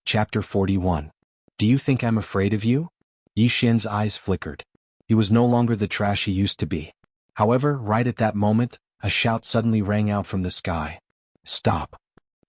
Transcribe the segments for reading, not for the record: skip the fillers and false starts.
Chapter 41. Do you think I'm afraid of you? Yi Xian's eyes flickered. He was no longer the trash he used to be. However, right at that moment, a shout suddenly rang out from the sky. Stop.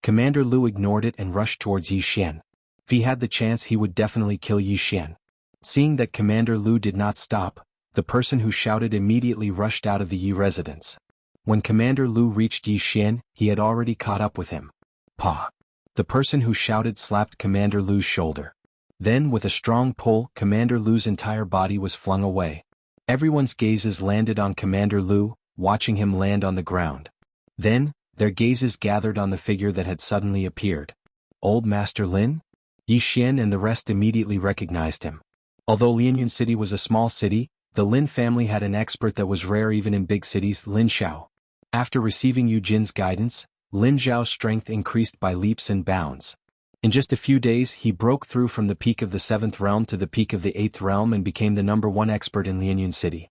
Commander Lu ignored it and rushed towards Yi Xian. If he had the chance, he would definitely kill Yi Xian. Seeing that Commander Lu did not stop, the person who shouted immediately rushed out of the Yi residence. When Commander Lu reached Yi Xian, he had already caught up with him. Pa. The person who shouted slapped Commander Lu's shoulder. Then, with a strong pull, Commander Lu's entire body was flung away. Everyone's gazes landed on Commander Lu, watching him land on the ground. Then, their gazes gathered on the figure that had suddenly appeared. Old Master Lin? Yi Xian and the rest immediately recognized him. Although Lianyun City was a small city, the Lin family had an expert that was rare even in big cities, Lin Xiao. After receiving Yu Jin's guidance, Lin Xiao's strength increased by leaps and bounds. In just a few days, he broke through from the peak of the 7th realm to the peak of the 8th realm and became the #1 expert in Lianyun City.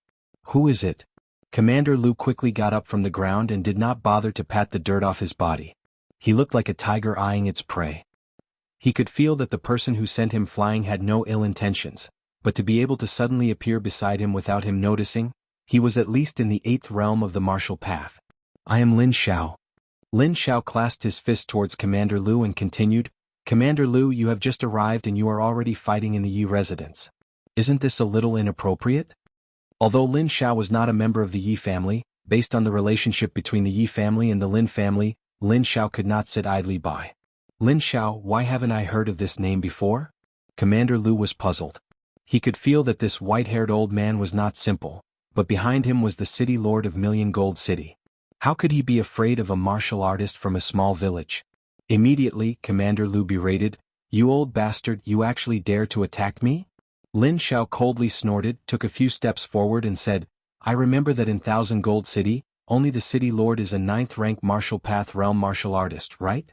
Who is it? Commander Lu quickly got up from the ground and did not bother to pat the dirt off his body. He looked like a tiger eyeing its prey. He could feel that the person who sent him flying had no ill intentions, but to be able to suddenly appear beside him without him noticing, he was at least in the 8th realm of the martial path. I am Lin Xiao. Lin Xiao clasped his fist towards Commander Lu and continued, Commander Lu, you have just arrived and you are already fighting in the Yi residence. Isn't this a little inappropriate? Although Lin Xiao was not a member of the Yi family, based on the relationship between the Yi family and the Lin family, Lin Xiao could not sit idly by. Lin Xiao, why haven't I heard of this name before? Commander Lu was puzzled. He could feel that this white-haired old man was not simple, but behind him was the city lord of Million Gold City. How could he be afraid of a martial artist from a small village? Immediately, Commander Lu berated, You old bastard, you actually dare to attack me? Lin Xiao coldly snorted, took a few steps forward and said, I remember that in Thousand Gold City, only the city lord is a 9th-rank martial path realm martial artist, right?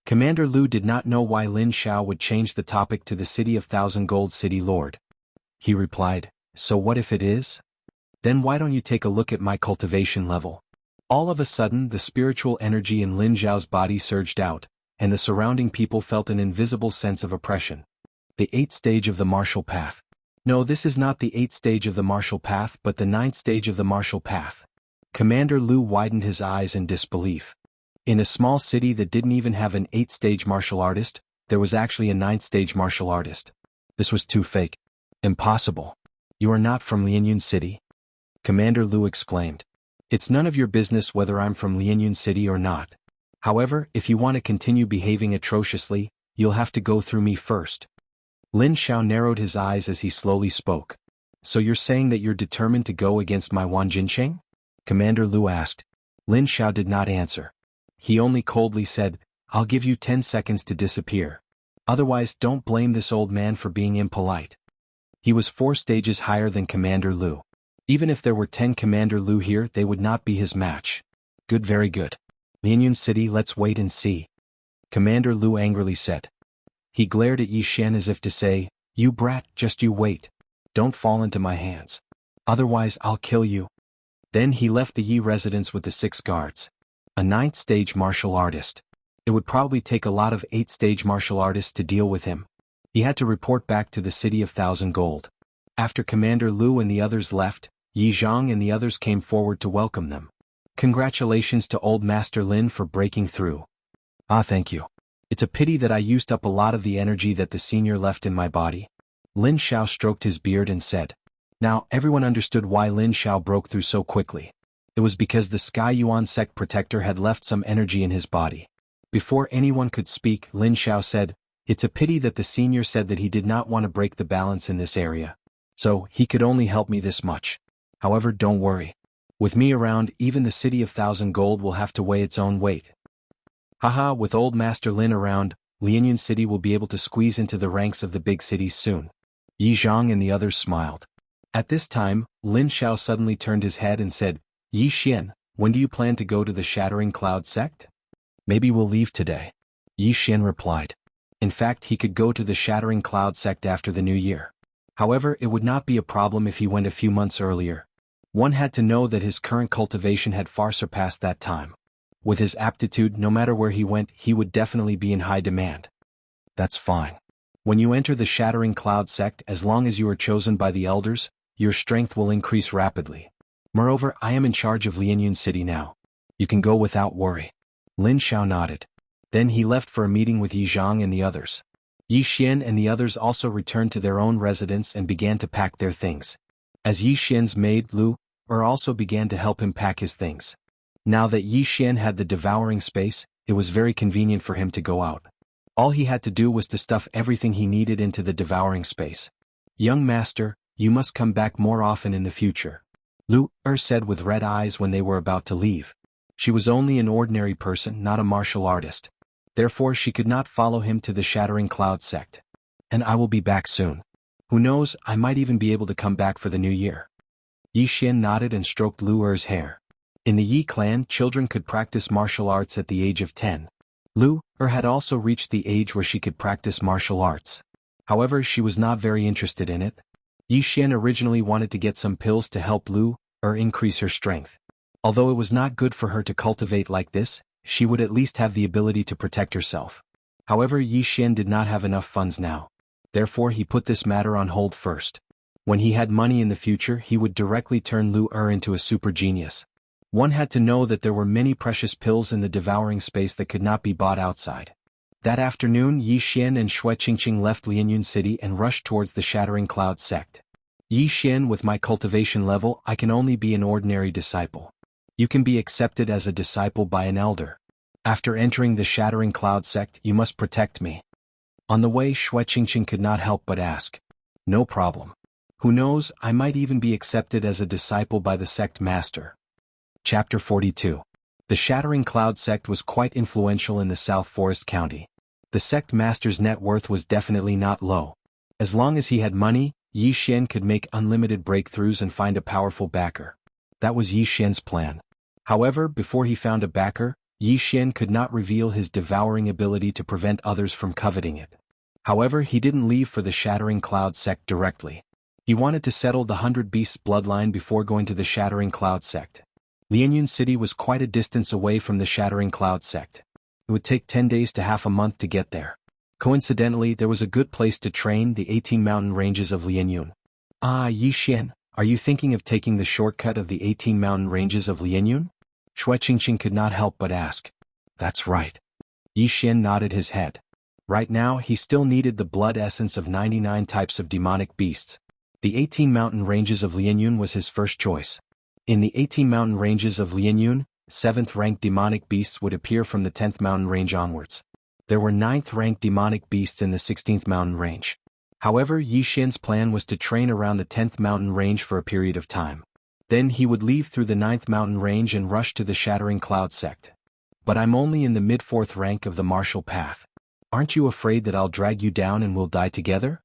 Commander Lu did not know why Lin Xiao would change the topic to the city of Thousand Gold City lord. He replied, So what if it is? Then why don't you take a look at my cultivation level? All of a sudden the spiritual energy in Lin Xiao's body surged out, and the surrounding people felt an invisible sense of oppression. The 8th stage of the martial path. No, this is not the 8th stage of the martial path but the 9th stage of the martial path. Commander Lu widened his eyes in disbelief. In a small city that didn't even have an 8th stage martial artist, there was actually a 9th stage martial artist. This was too fake. Impossible. You are not from Lianyun City? Commander Lu exclaimed. It's none of your business whether I'm from Lianyun City or not. However, if you want to continue behaving atrociously, you'll have to go through me first. Lin Xiao narrowed his eyes as he slowly spoke. So you're saying that you're determined to go against my Wan Jincheng? Commander Lu asked. Lin Xiao did not answer. He only coldly said, I'll give you 10 seconds to disappear. Otherwise, don't blame this old man for being impolite. He was 4 stages higher than Commander Lu. Even if there were 10 Commander Lu here, they would not be his match. Good, very good. Lianyun City, let's wait and see. Commander Lu angrily said. He glared at Yi Xian as if to say, You brat, just you wait. Don't fall into my hands. Otherwise I'll kill you. Then he left the Yi residence with the 6 guards. A 9th stage martial artist. It would probably take a lot of 8th stage martial artists to deal with him. He had to report back to the city of 1,000 gold. After Commander Lu and the others left, Yi Zhang and the others came forward to welcome them. Congratulations to Old Master Lin for breaking through. Ah, thank you. It's a pity that I used up a lot of the energy that the senior left in my body. Lin Xiao stroked his beard and said. Now, everyone understood why Lin Xiao broke through so quickly. It was because the Sky Yuan sect protector had left some energy in his body. Before anyone could speak, Lin Xiao said, It's a pity that the senior said that he did not want to break the balance in this area. So, he could only help me this much. However, don't worry. With me around, even the city of 1,000 gold will have to weigh its own weight. Haha, with old Master Lin around, Lianyun City will be able to squeeze into the ranks of the big cities soon. Yi Zhang and the others smiled. At this time, Lin Xiao suddenly turned his head and said, Yi Xian, when do you plan to go to the Shattering Cloud sect? Maybe we'll leave today. Yi Xian replied. In fact, he could go to the Shattering Cloud sect after the new year. However, it would not be a problem if he went a few months earlier. One had to know that his current cultivation had far surpassed that time. With his aptitude, no matter where he went, he would definitely be in high demand. That's fine. When you enter the Shattering Cloud sect, as long as you are chosen by the elders, your strength will increase rapidly. Moreover, I am in charge of Lianyun City now. You can go without worry. Lin Xiao nodded. Then he left for a meeting with Yi Zhang and the others. Yi Xian and the others also returned to their own residence and began to pack their things. As Yi Xian's maid, Lu Er also began to help him pack his things. Now that Yi Xian had the devouring space, it was very convenient for him to go out. All he had to do was to stuff everything he needed into the devouring space. Young master, you must come back more often in the future. Lu Er said with red eyes when they were about to leave. She was only an ordinary person, not a martial artist. Therefore she could not follow him to the Shattering Cloud sect. And I will be back soon. Who knows, I might even be able to come back for the new year. Yi Xian nodded and stroked Lu Er's hair. In the Yi clan, children could practice martial arts at the age of 10. Lu Er had also reached the age where she could practice martial arts. However, she was not very interested in it. Yi Xian originally wanted to get some pills to help Lu Er increase her strength. Although it was not good for her to cultivate like this, she would at least have the ability to protect herself. However, Yi Xian did not have enough funds now. Therefore he put this matter on hold first. When he had money in the future, he would directly turn Lu Er into a super genius. One had to know that there were many precious pills in the devouring space that could not be bought outside. That afternoon, Yi Xian and Xue Qingqing left Lianyun City and rushed towards the Shattering Cloud sect. Yi Xian, with my cultivation level, I can only be an ordinary disciple. You can be accepted as a disciple by an elder. After entering the Shattering Cloud sect, you must protect me. On the way, Xue Qingqing could not help but ask. No problem. Who knows, I might even be accepted as a disciple by the sect master. Chapter 42. The Shattering Cloud sect was quite influential in the South Forest County. The sect master's net worth was definitely not low. As long as he had money, Yi Xian could make unlimited breakthroughs and find a powerful backer. That was Yi Xian's plan. However, before he found a backer, Yi Xian could not reveal his devouring ability to prevent others from coveting it. However, he didn't leave for the Shattering Cloud sect directly. He wanted to settle the 100 Beasts bloodline before going to the Shattering Cloud sect. Lianyun City was quite a distance away from the Shattering Cloud sect. It would take 10 days to half a month to get there. Coincidentally, there was a good place to train, the 18 mountain ranges of Lianyun. Ah, Yi Xian, are you thinking of taking the shortcut of the 18 mountain ranges of Lianyun? Xue Qingqing could not help but ask. That's right. Yi Xian nodded his head. Right now, he still needed the blood essence of 99 types of demonic beasts. The 18 mountain ranges of Lianyun was his first choice. In the 18 mountain ranges of Lianyun, 7th ranked demonic beasts would appear from the 10th mountain range onwards. There were 9th ranked demonic beasts in the 16th mountain range. However, Yi Xian's plan was to train around the 10th mountain range for a period of time. Then he would leave through the 9th mountain range and rush to the Shattering Cloud sect. But I'm only in the mid-4th rank of the martial path. Aren't you afraid that I'll drag you down and we'll die together?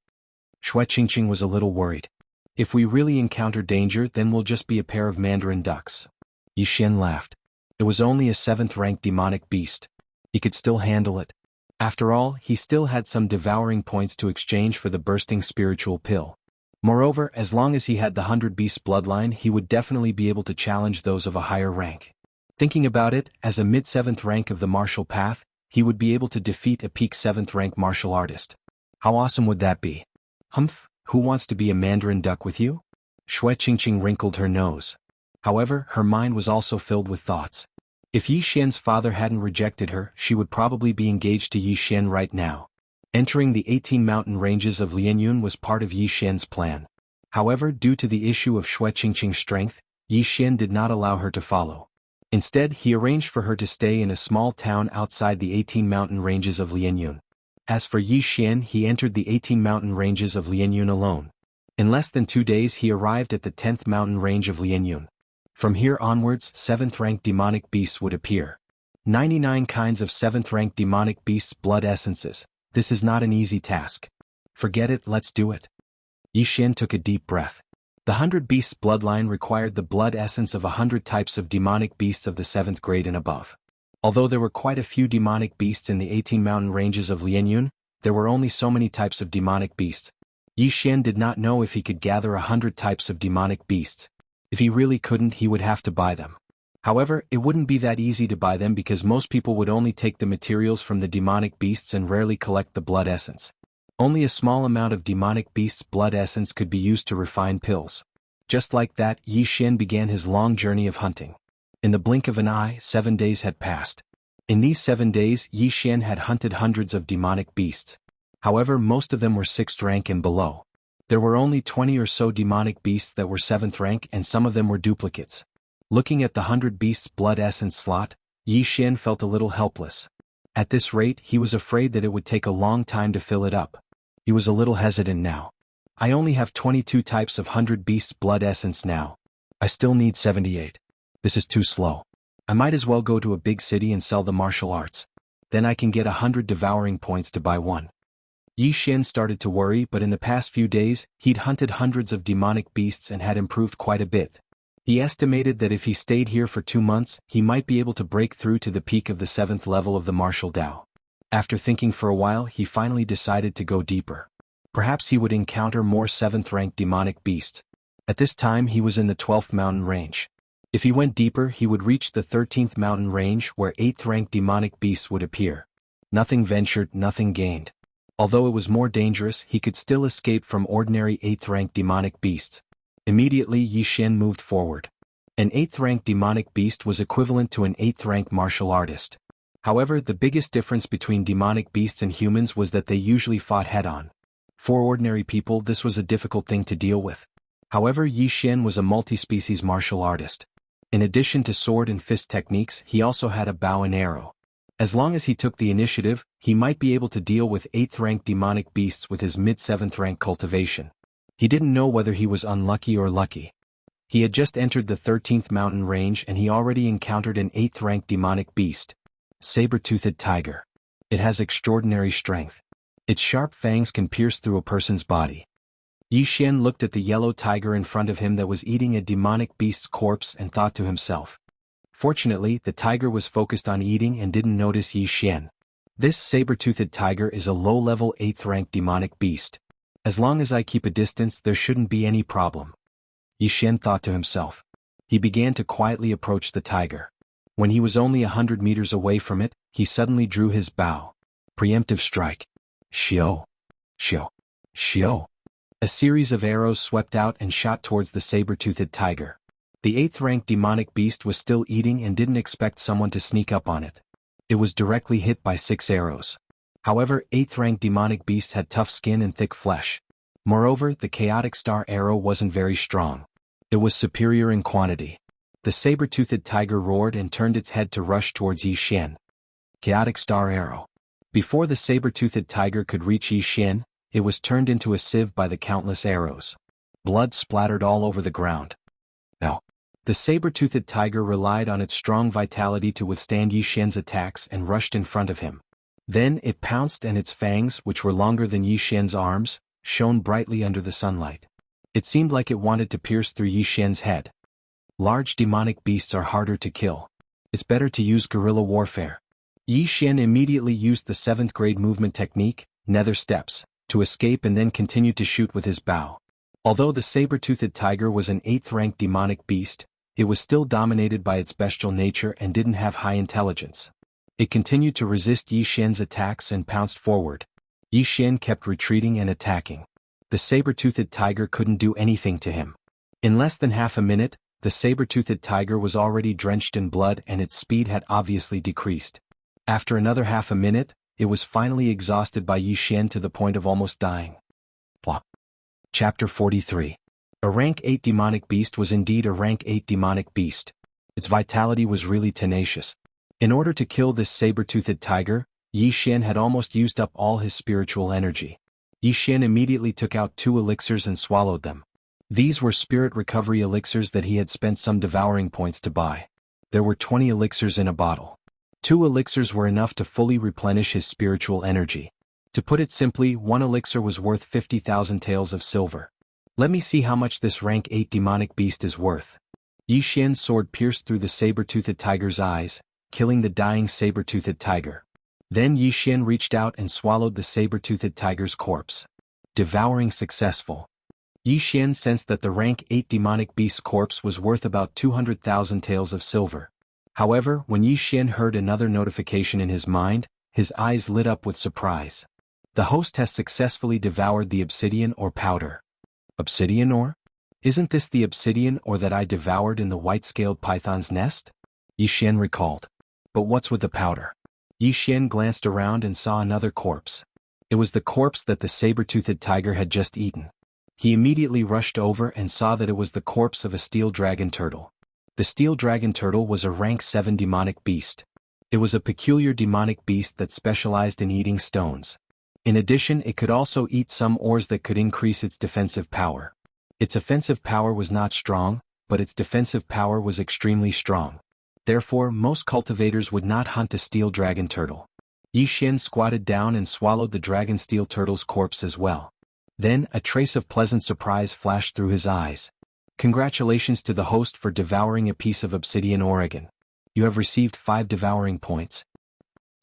Xue Qingqing was a little worried. If we really encounter danger, then we'll just be a pair of mandarin ducks. Yi Xian laughed. It was only a 7th ranked demonic beast. He could still handle it. After all, he still had some devouring points to exchange for the bursting spiritual pill. Moreover, as long as he had the 100 Beasts bloodline, he would definitely be able to challenge those of a higher rank. Thinking about it, as a mid-7th rank of the martial path, he would be able to defeat a peak 7th rank martial artist. How awesome would that be? Humph, who wants to be a mandarin duck with you? Xue Qingqing wrinkled her nose. However, her mind was also filled with thoughts. If Yi Xian's father hadn't rejected her, she would probably be engaged to Yi Xian right now. Entering the 18 mountain ranges of Lianyun was part of Yi Xian's plan. However, due to the issue of Xue Qingqing's strength, Yi Xian did not allow her to follow. Instead, he arranged for her to stay in a small town outside the 18 mountain ranges of Lianyun. As for Yi Xian, he entered the 18 mountain ranges of Lianyun alone. In less than 2 days he arrived at the 10th mountain range of Lianyun. From here onwards, 7th ranked demonic beasts would appear. 99 kinds of 7th ranked demonic beasts blood essences. This is not an easy task. Forget it, let's do it. Yi Xian took a deep breath. The 100 Beasts bloodline required the blood essence of 100 types of demonic beasts of the 7th grade and above. Although there were quite a few demonic beasts in the 18 mountain ranges of Lianyun, there were only so many types of demonic beasts. Yi Xian did not know if he could gather 100 types of demonic beasts. If he really couldn't, he would have to buy them. However, it wouldn't be that easy to buy them because most people would only take the materials from the demonic beasts and rarely collect the blood essence. Only a small amount of demonic beast's blood essence could be used to refine pills. Just like that, Yi Xian began his long journey of hunting. In the blink of an eye, 7 days had passed. In these 7 days, Yi Xian had hunted hundreds of demonic beasts. However, most of them were 6th rank and below. There were only 20 or so demonic beasts that were 7th rank and some of them were duplicates. Looking at the 100 beasts blood essence slot, Yi Xian felt a little helpless. At this rate, he was afraid that it would take a long time to fill it up. He was a little hesitant now. I only have 22 types of 100 beasts blood essence now. I still need 78. This is too slow. I might as well go to a big city and sell the martial arts. Then I can get 100 devouring points to buy one. Yi Xian started to worry, but in the past few days, he'd hunted hundreds of demonic beasts and had improved quite a bit. He estimated that if he stayed here for 2 months, he might be able to break through to the peak of the 7th level of the martial Dao. After thinking for a while, he finally decided to go deeper. Perhaps he would encounter more 7th rank demonic beasts. At this time he was in the 12th mountain range. If he went deeper he would reach the 13th mountain range where 8th rank demonic beasts would appear. Nothing ventured, nothing gained. Although it was more dangerous, he could still escape from ordinary 8th rank demonic beasts. Immediately Yi Xian moved forward. An 8th rank demonic beast was equivalent to an 8th rank martial artist. However, the biggest difference between demonic beasts and humans was that they usually fought head-on. For ordinary people this was a difficult thing to deal with. However, Yi Xian was a multi-species martial artist. In addition to sword and fist techniques, he also had a bow and arrow. As long as he took the initiative, he might be able to deal with 8th rank demonic beasts with his mid-7th rank cultivation. He didn't know whether he was unlucky or lucky. He had just entered the 13th mountain range and he already encountered an 8th rank demonic beast. Saber-toothed tiger. It has extraordinary strength. Its sharp fangs can pierce through a person's body. Yi Xian looked at the yellow tiger in front of him that was eating a demonic beast's corpse and thought to himself. Fortunately, the tiger was focused on eating and didn't notice Yi Xian. This saber-toothed tiger is a low-level 8th rank demonic beast. As long as I keep a distance there shouldn't be any problem. Yi Xian thought to himself. He began to quietly approach the tiger. When he was only 100 meters away from it, he suddenly drew his bow. Preemptive strike. Xiao. Xiao. Xiao. A series of arrows swept out and shot towards the saber-toothed tiger. The 8th rank demonic beast was still eating and didn't expect someone to sneak up on it. It was directly hit by 6 arrows. However, 8th rank demonic beasts had tough skin and thick flesh. Moreover, the chaotic star arrow wasn't very strong. It was superior in quantity. The saber-toothed tiger roared and turned its head to rush towards Yi Xian. Chaotic star arrow. Before the saber-toothed tiger could reach Yi Xian, it was turned into a sieve by the countless arrows. Blood splattered all over the ground. No. The saber-toothed tiger relied on its strong vitality to withstand Yi Xian's attacks and rushed in front of him. Then it pounced and its fangs, which were longer than Yi Xian's arms, shone brightly under the sunlight. It seemed like it wanted to pierce through Yi Xian's head. Large demonic beasts are harder to kill. It's better to use guerrilla warfare. Yi Xian immediately used the 7th grade movement technique, nether steps, to escape and then continued to shoot with his bow. Although the saber-toothed tiger was an 8th rank demonic beast, it was still dominated by its bestial nature and didn't have high intelligence. It continued to resist Yi Xian's attacks and pounced forward. Yi Xian kept retreating and attacking. The saber-toothed tiger couldn't do anything to him. In less than half a minute, the saber-toothed tiger was already drenched in blood and its speed had obviously decreased. After another half a minute, it was finally exhausted by Yi Xian to the point of almost dying. Blah. Chapter 43. A rank 8 demonic beast was indeed a rank 8 demonic beast. Its vitality was really tenacious. In order to kill this saber-toothed tiger, Yi Xian had almost used up all his spiritual energy. Yi Xian immediately took out 2 elixirs and swallowed them. These were spirit recovery elixirs that he had spent some devouring points to buy. There were 20 elixirs in a bottle. 2 elixirs were enough to fully replenish his spiritual energy. To put it simply, 1 elixir was worth 50,000 taels of silver. Let me see how much this rank 8 demonic beast is worth. Yi Xian's sword pierced through the saber-toothed tiger's eyes, killing the dying saber-toothed tiger. Then Yi Xian reached out and swallowed the saber-toothed tiger's corpse. Devouring successful. Yi Xian sensed that the rank 8 demonic beast's corpse was worth about 200,000 taels of silver. However, when Yi Xian heard another notification in his mind, his eyes lit up with surprise. The host has successfully devoured the obsidian ore powder. Obsidian ore? Isn't this the obsidian ore that I devoured in the white-scaled python's nest? Yi Xian recalled. But what's with the powder? Yi Xian glanced around and saw another corpse. It was the corpse that the saber-toothed tiger had just eaten. He immediately rushed over and saw that it was the corpse of a steel dragon turtle. The steel dragon turtle was a rank 7 demonic beast. It was a peculiar demonic beast that specialized in eating stones. In addition, it could also eat some ores that could increase its defensive power. Its offensive power was not strong, but its defensive power was extremely strong. Therefore, most cultivators would not hunt a steel dragon turtle. Yi Xian squatted down and swallowed the dragon steel turtle's corpse as well. Then, a trace of pleasant surprise flashed through his eyes. Congratulations to the host for devouring a piece of obsidian ore. You have received 5 devouring points.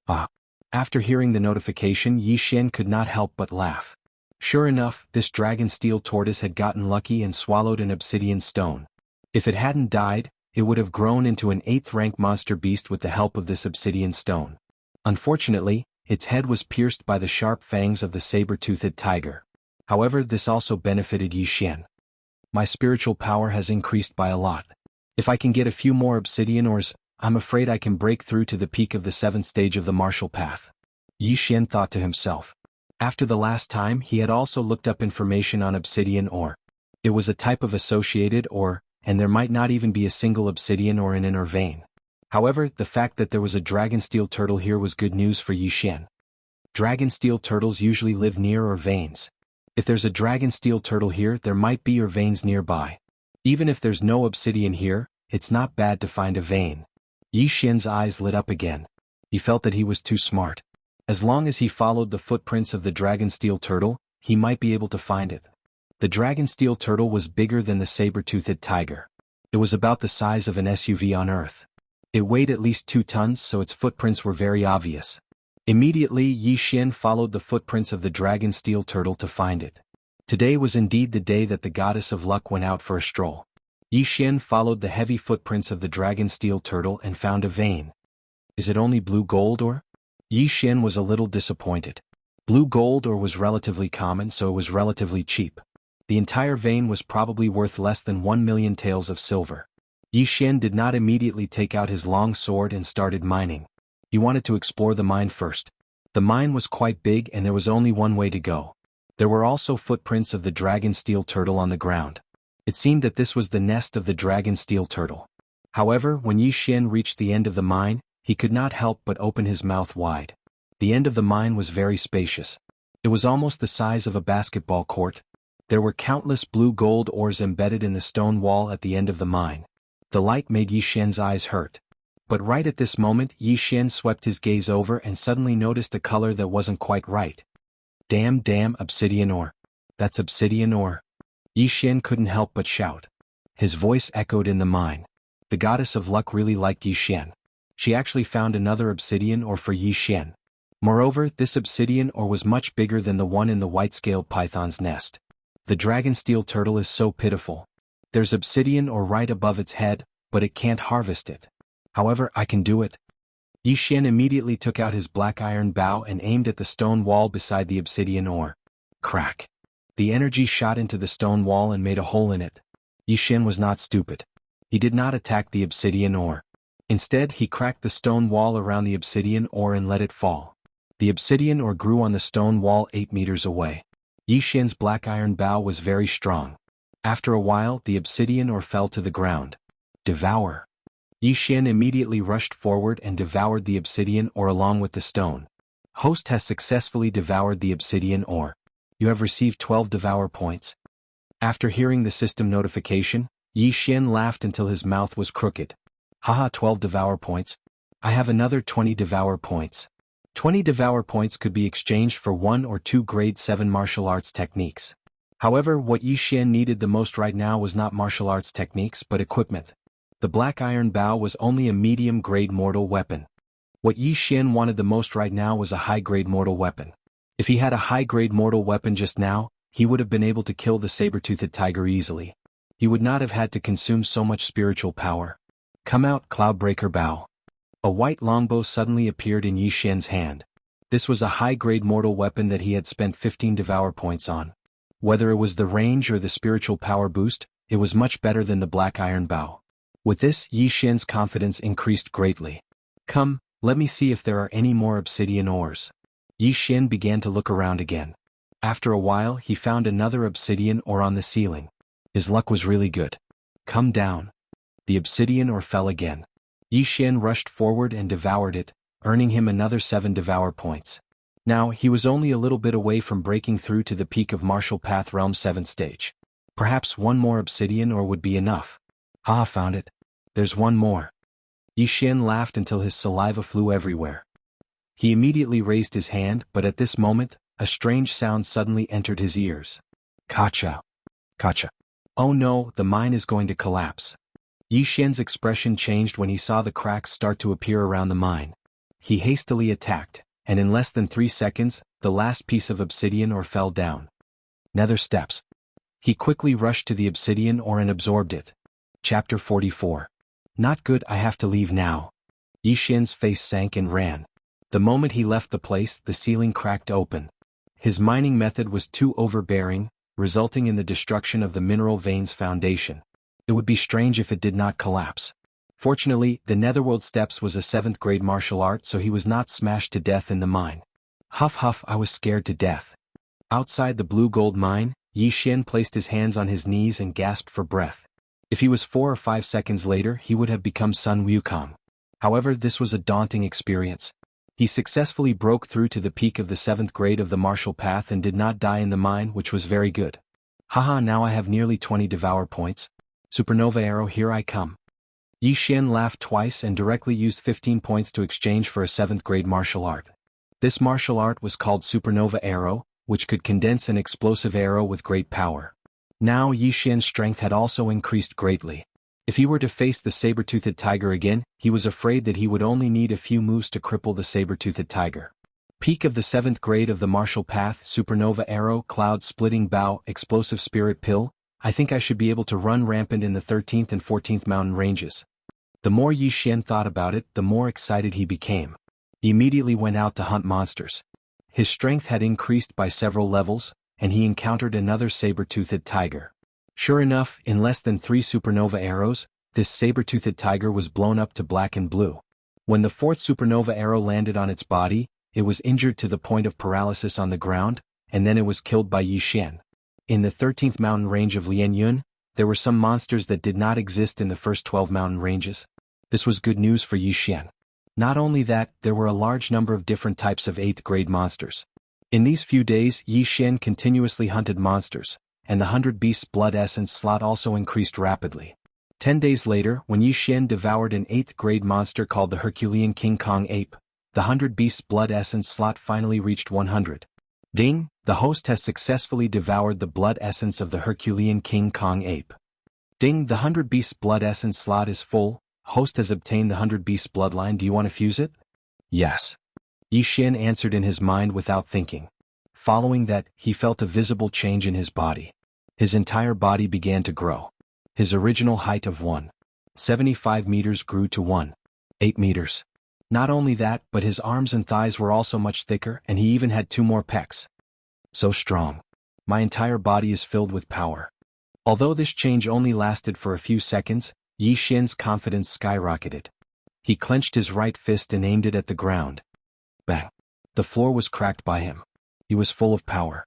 Ah. After hearing the notification, Yi Xian could not help but laugh. Sure enough, this dragon steel tortoise had gotten lucky and swallowed an obsidian stone. If it hadn't died, it would have grown into an 8th rank monster beast with the help of this obsidian stone. Unfortunately, its head was pierced by the sharp fangs of the saber-toothed tiger. However, this also benefited Yi Xian. My spiritual power has increased by a lot. If I can get a few more obsidian ores, I'm afraid I can break through to the peak of the 7th stage of the martial path. Yi Xian thought to himself. After the last time, he had also looked up information on obsidian ore. It was a type of associated ore, and there might not even be a single obsidian ore in an ore vein. However, the fact that there was a dragon steel turtle here was good news for Yi Xian. Dragon steel turtles usually live near ore veins. If there's a dragon steel turtle here, there might be ore veins nearby. Even if there's no obsidian here, it's not bad to find a vein. Yi Xian's eyes lit up again. He felt that he was too smart. As long as he followed the footprints of the dragon steel turtle, he might be able to find it. The dragon steel turtle was bigger than the saber-toothed tiger. It was about the size of an SUV on Earth. It weighed at least 2 tons, so its footprints were very obvious. Immediately, Yi Xian followed the footprints of the dragon steel turtle to find it. Today was indeed the day that the goddess of luck went out for a stroll. Yi Xian followed the heavy footprints of the dragon steel turtle and found a vein. Is it only blue gold ore? Yi Xian was a little disappointed. Blue gold ore was relatively common, so it was relatively cheap. The entire vein was probably worth less than 1 million taels of silver. Yi Xian did not immediately take out his long sword and started mining. He wanted to explore the mine first. The mine was quite big and there was only one way to go. There were also footprints of the dragon steel turtle on the ground. It seemed that this was the nest of the dragon steel turtle. However, when Yi Xian reached the end of the mine, he could not help but open his mouth wide. The end of the mine was very spacious. It was almost the size of a basketball court. There were countless blue gold ores embedded in the stone wall at the end of the mine. The light made Yi Xian's eyes hurt. But right at this moment, Yi Xian swept his gaze over and suddenly noticed a color that wasn't quite right. Damn, obsidian ore. That's obsidian ore. Yi Xian couldn't help but shout. His voice echoed in the mine. The goddess of luck really liked Yi Xian. She actually found another obsidian ore for Yi Xian. Moreover, this obsidian ore was much bigger than the one in the white-scaled python's nest. The dragon steel turtle is so pitiful. There's obsidian ore right above its head, but it can't harvest it. However, I can do it. Yi Xian immediately took out his black iron bow and aimed at the stone wall beside the obsidian ore. Crack. The energy shot into the stone wall and made a hole in it. Yi Xian was not stupid. He did not attack the obsidian ore. Instead, he cracked the stone wall around the obsidian ore and let it fall. The obsidian ore grew on the stone wall 8 meters away. Yi Xian's black iron bow was very strong. After a while, the obsidian ore fell to the ground. Devour. Yi Xian immediately rushed forward and devoured the obsidian ore along with the stone. Host has successfully devoured the obsidian ore. You have received 12 devour points. After hearing the system notification, Yi Xian laughed until his mouth was crooked. Haha, 12 devour points. I have another 20 devour points. 20 devour points could be exchanged for 1 or 2 grade 7 martial arts techniques. However, what Yi Xian needed the most right now was not martial arts techniques but equipment. The black iron bow was only a medium-grade mortal weapon. What Yi Xian wanted the most right now was a high-grade mortal weapon. If he had a high-grade mortal weapon just now, he would have been able to kill the saber-toothed tiger easily. He would not have had to consume so much spiritual power. Come out, Cloudbreaker Bow. A white longbow suddenly appeared in Yi Xian's hand. This was a high-grade mortal weapon that he had spent 15 devour points on. Whether it was the range or the spiritual power boost, it was much better than the black iron bow. With this, Yi Xian's confidence increased greatly. Come, let me see if there are any more obsidian ores. Yi Xian began to look around again. After a while he found another obsidian ore on the ceiling. His luck was really good. Come down. The obsidian ore fell again. Yi Xian rushed forward and devoured it, earning him another 7 devour points. Now he was only a little bit away from breaking through to the peak of Martial Path Realm 7th stage. Perhaps one more obsidian ore would be enough. Haha, found it. There's one more. Yi Xian laughed until his saliva flew everywhere. He immediately raised his hand, but at this moment, a strange sound suddenly entered his ears. Kacha. Kacha. Oh no, the mine is going to collapse. Yi Xian's expression changed when he saw the cracks start to appear around the mine. He hastily attacked, and in less than 3 seconds, the last piece of obsidian ore fell down. Nether steps. He quickly rushed to the obsidian ore and absorbed it. Chapter 44. Not good, I have to leave now. Yi Xian's face sank and ran. The moment he left the place, the ceiling cracked open. His mining method was too overbearing, resulting in the destruction of the mineral vein's foundation. It would be strange if it did not collapse. Fortunately, the Netherworld Steps was a 7th grade martial art, so he was not smashed to death in the mine. Huff huff, I was scared to death. Outside the blue gold mine, Yi Xian placed his hands on his knees and gasped for breath. If he was 4 or 5 seconds later, he would have become Sun Wukong. However, this was a daunting experience. He successfully broke through to the peak of the 7th grade of the martial path and did not die in the mine, which was very good. Haha, now I have nearly 20 devour points. Supernova arrow, here I come. Yi Xian laughed twice and directly used 15 points to exchange for a 7th grade martial art. This martial art was called Supernova arrow, which could condense an explosive arrow with great power. Now Yi Xian's strength had also increased greatly. If he were to face the saber-toothed tiger again, he was afraid that he would only need a few moves to cripple the saber-toothed tiger. Peak of the 7th grade of the martial path, Supernova arrow, cloud-splitting bow, explosive spirit pill. I think I should be able to run rampant in the 13th and 14th mountain ranges. The more Yi Xian thought about it, the more excited he became. He immediately went out to hunt monsters. His strength had increased by several levels, and he encountered another saber-toothed tiger. Sure enough, in less than 3 supernova arrows, this saber-toothed tiger was blown up to black and blue. When the 4th supernova arrow landed on its body, it was injured to the point of paralysis on the ground, and then it was killed by Yi Xian. In the 13th mountain range of Lianyun, there were some monsters that did not exist in the first 12 mountain ranges. This was good news for Yi Xian. Not only that, there were a large number of different types of 8th grade monsters. In these few days, Yi Xian continuously hunted monsters, and the 100 Beasts Blood Essence slot also increased rapidly. 10 days later, when Yi Xian devoured an 8th grade monster called the Herculean King Kong Ape, the 100 Beasts Blood Essence slot finally reached 100. Ding! The host has successfully devoured the blood essence of the Herculean King Kong Ape. Ding! The 100 Beasts Blood Essence slot is full. Host has obtained the 100 Beasts Bloodline. Do you want to fuse it? Yes. Yi Xian answered in his mind without thinking. Following that, he felt a visible change in his body. His entire body began to grow. His original height of 1.75 meters grew to 1.8 meters. Not only that, but his arms and thighs were also much thicker, and he even had 2 more pecs. So strong. My entire body is filled with power. Although this change only lasted for a few seconds, Yi Xian's confidence skyrocketed. He clenched his right fist and aimed it at the ground. Bang! The floor was cracked by him. He was full of power.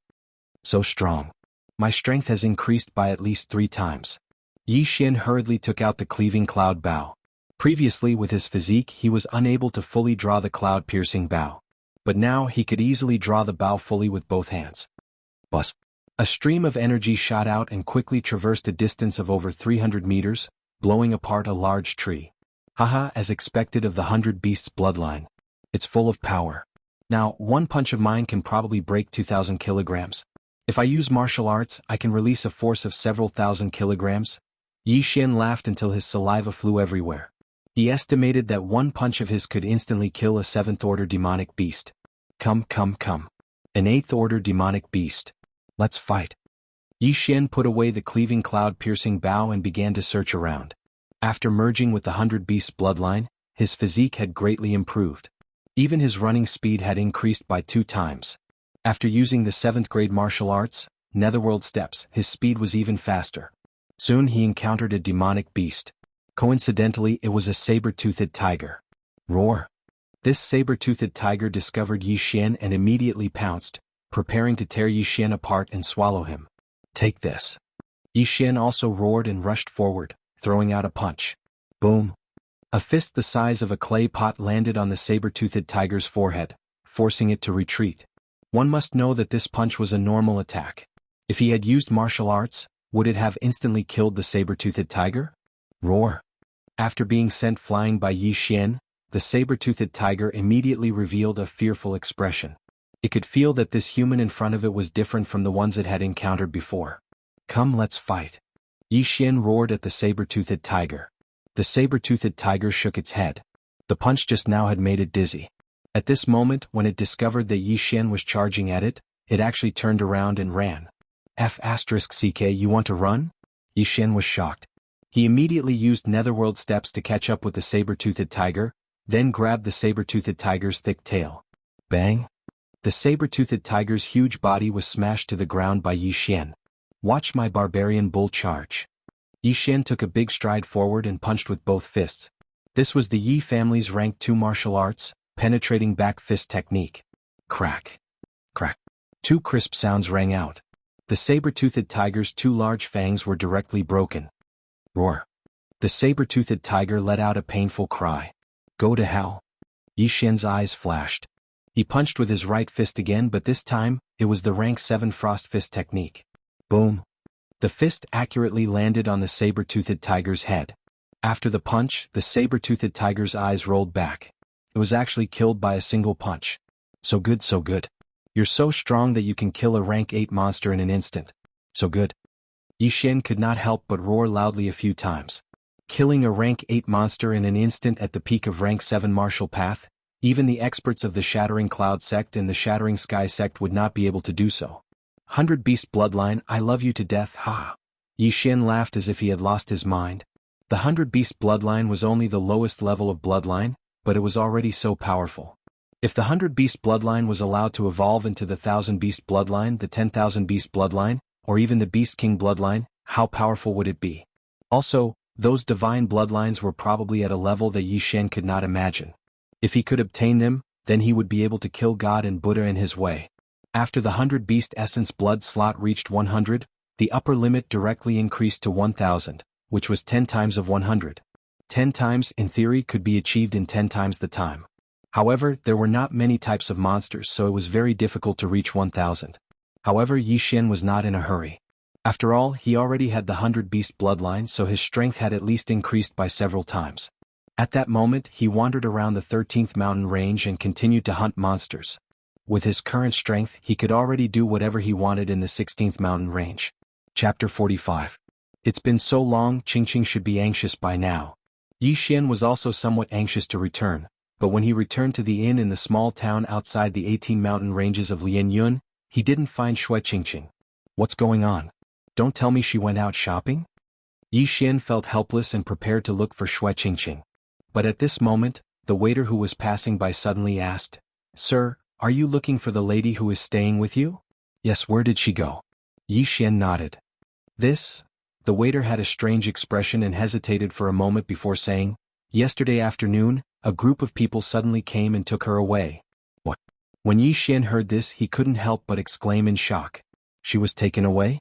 So strong. My strength has increased by at least 3 times. Yi Xian hurriedly took out the cleaving cloud bow. Previously, with his physique, he was unable to fully draw the cloud-piercing bow. But now he could easily draw the bow fully with both hands. Buzz! A stream of energy shot out and quickly traversed a distance of over 300 meters, blowing apart a large tree. Haha, as expected of the 100 Beasts bloodline. It's full of power. Now, one punch of mine can probably break 2,000 kilograms. If I use martial arts, I can release a force of several thousand kilograms. Yi Xian laughed until his saliva flew everywhere. He estimated that one punch of his could instantly kill a 7th-order demonic beast. Come. An 8th-order demonic beast. Let's fight. Yi Xian put away the cleaving cloud-piercing bow and began to search around. After merging with the 100 Beasts bloodline, his physique had greatly improved. Even his running speed had increased by 2 times. After using the 7th grade martial arts, Netherworld steps, his speed was even faster. Soon he encountered a demonic beast. Coincidentally, it was a saber-toothed tiger. Roar! This saber-toothed tiger discovered Yi Xian and immediately pounced, preparing to tear Yi Xian apart and swallow him. Take this. Yi Xian also roared and rushed forward, throwing out a punch. Boom! A fist the size of a clay pot landed on the saber-toothed tiger's forehead, forcing it to retreat. One must know that this punch was a normal attack. If he had used martial arts, would it have instantly killed the saber-toothed tiger? Roar! After being sent flying by Yi Xian, the saber-toothed tiger immediately revealed a fearful expression. It could feel that this human in front of it was different from the ones it had encountered before. Come, let's fight. Yi Xian roared at the saber-toothed tiger. The saber-toothed tiger shook its head. The punch just now had made it dizzy. At this moment, when it discovered that Yi Xian was charging at it, it actually turned around and ran. F***ck, you want to run? Yi Xian was shocked. He immediately used Netherworld steps to catch up with the saber-toothed tiger, then grabbed the saber-toothed tiger's thick tail. Bang! The saber-toothed tiger's huge body was smashed to the ground by Yi Xian. Watch my barbarian bull charge. Yi Xian took a big stride forward and punched with both fists. This was the Yi family's rank 2 martial arts, penetrating back fist technique. Crack! Crack! 2 crisp sounds rang out. The saber-toothed tiger's 2 large fangs were directly broken. Roar! The saber-toothed tiger let out a painful cry. Go to hell! Yi Xian's eyes flashed. He punched with his right fist again, but this time, it was the rank 7 frost fist technique. Boom! The fist accurately landed on the saber-toothed tiger's head. After the punch, the saber-toothed tiger's eyes rolled back. It was actually killed by a single punch. So good, so good. You're so strong that you can kill a rank 8 monster in an instant. So good. Yi Xian could not help but roar loudly a few times. Killing a rank 8 monster in an instant at the peak of rank 7 martial path, even the experts of the Shattering Cloud sect and the Shattering Sky sect would not be able to do so. 100 Beast bloodline, I love you to death, ha! Yi Xian laughed as if he had lost his mind. The 100 Beast bloodline was only the lowest level of bloodline, but it was already so powerful. If the 100 Beast bloodline was allowed to evolve into the 1000 Beast bloodline, the 10,000 Beast bloodline, or even the Beast King bloodline, how powerful would it be? Also, those divine bloodlines were probably at a level that Yi Xian could not imagine. If he could obtain them, then he would be able to kill God and Buddha in his way. After the 100 Beast Essence blood slot reached 100, the upper limit directly increased to 1000, which was 10 times of 100. 10 times, in theory, could be achieved in 10 times the time. However, there were not many types of monsters, so it was very difficult to reach 1000. However, Yi Xian was not in a hurry. After all, he already had the 100 Beast bloodline, so his strength had at least increased by several times. At that moment, he wandered around the 13th mountain range and continued to hunt monsters. With his current strength, he could already do whatever he wanted in the 16th mountain range. Chapter 45. It's been so long, Qingqing should be anxious by now. Yi Xian was also somewhat anxious to return, but when he returned to the inn in the small town outside the 18 mountain ranges of Lianyun, he didn't find Shui Qingqing. What's going on? Don't tell me she went out shopping? Yi Xian felt helpless and prepared to look for Shui Qingqing. But at this moment, the waiter who was passing by suddenly asked, Sir, are you looking for the lady who is staying with you? Yes, where did she go? Yi Xian nodded. The waiter had a strange expression and hesitated for a moment before saying, Yesterday afternoon, a group of people suddenly came and took her away. What? When Yi Xian heard this, he couldn't help but exclaim in shock. She was taken away?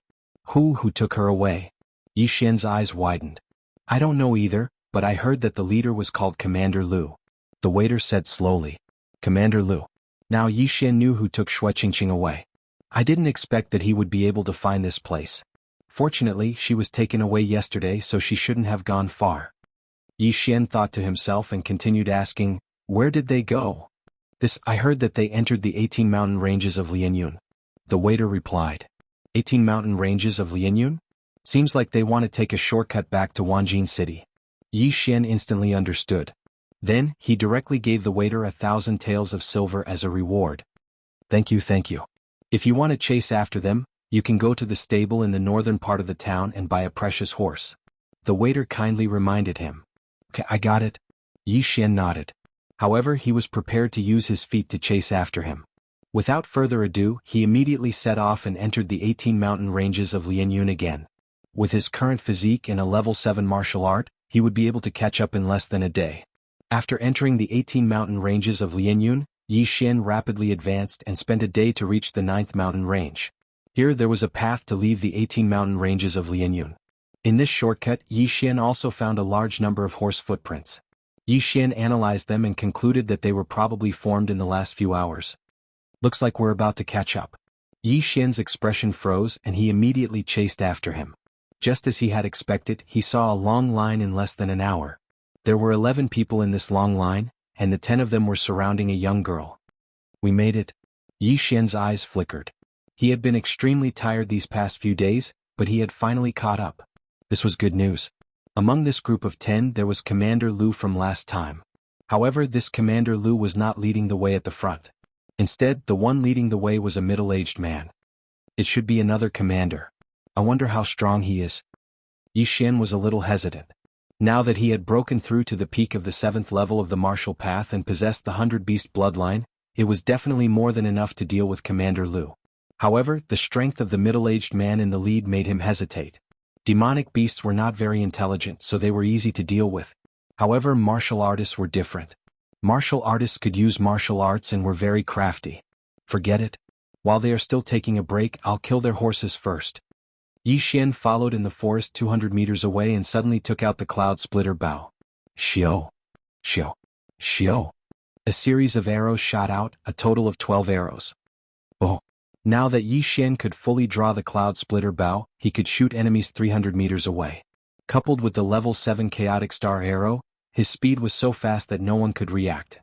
Who took her away? Yi Xian's eyes widened. I don't know either, but I heard that the leader was called Commander Lu. The waiter said slowly. Commander Lu. Now Yi Xian knew who took Shui Qingqing away. I didn't expect that he would be able to find this place. Fortunately, she was taken away yesterday, so she shouldn't have gone far. Yi Xian thought to himself and continued asking, where did they go? I heard that they entered the 18 mountain ranges of Lianyun. The waiter replied. 18 mountain ranges of Lianyun? Seems like they want to take a shortcut back to Wanjin City. Yi Xian instantly understood. Then, he directly gave the waiter 1,000 taels of silver as a reward. Thank you. If you want to chase after them, you can go to the stable in the northern part of the town and buy a precious horse. The waiter kindly reminded him. "Okay, I got it." Yi Xian nodded. However, he was prepared to use his feet to chase after him. Without further ado, he immediately set off and entered the 18 mountain ranges of Lianyun again. With his current physique and a level 7 martial art, he would be able to catch up in less than a day. After entering the 18 mountain ranges of Lianyun, Yi Xian rapidly advanced and spent a day to reach the 9th mountain range. Here there was a path to leave the 18 mountain ranges of Lianyun. In this shortcut, Yi Xian also found a large number of horse footprints. Yi Xian analyzed them and concluded that they were probably formed in the last few hours. "Looks like we're about to catch up." Yi Xian's expression froze and he immediately chased after him. Just as he had expected, he saw a long line in less than an hour. There were 11 people in this long line, and the 10 of them were surrounding a young girl. "We made it." Yi Xian's eyes flickered. He had been extremely tired these past few days, but he had finally caught up. This was good news. Among this group of 10 there was Commander Lu from last time. However, this Commander Lu was not leading the way at the front. Instead, the one leading the way was a middle-aged man. It should be another commander. I wonder how strong he is. Yi Xian was a little hesitant. Now that he had broken through to the peak of the 7th level of the martial path and possessed the 100-beast bloodline, it was definitely more than enough to deal with Commander Lu. However, the strength of the middle-aged man in the lead made him hesitate. Demonic beasts were not very intelligent, so they were easy to deal with. However, martial artists were different. Martial artists could use martial arts and were very crafty. Forget it. While they are still taking a break, I'll kill their horses first. Yi Xian followed in the forest 200 meters away and suddenly took out the cloud splitter bow. Xiao. Xiao. Xiao. A series of arrows shot out, a total of 12 arrows. Oh. Now that Yi Xian could fully draw the cloud splitter bow, he could shoot enemies 300 meters away. Coupled with the level 7 chaotic star arrow, his speed was so fast that no one could react.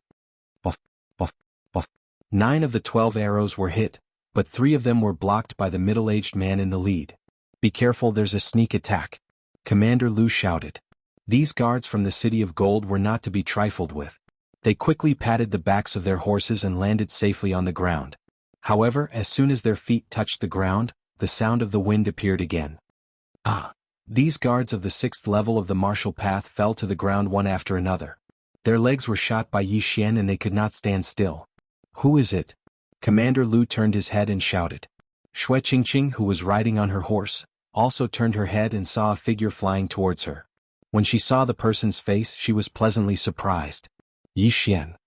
Buff, buff, buff. 9 of the 12 arrows were hit, but 3 of them were blocked by the middle-aged man in the lead. "Be careful, there's a sneak attack," Commander Lu shouted. These guards from the City of Gold were not to be trifled with. They quickly patted the backs of their horses and landed safely on the ground. However, as soon as their feet touched the ground, the sound of the wind appeared again. Ah! These guards of the 6th level of the martial path fell to the ground one after another. Their legs were shot by Yi Xian and they could not stand still. "Who is it?" Commander Lu turned his head and shouted. Shui Qingqing, who was riding on her horse, also turned her head and saw a figure flying towards her. When she saw the person's face, she was pleasantly surprised. Yi Xian.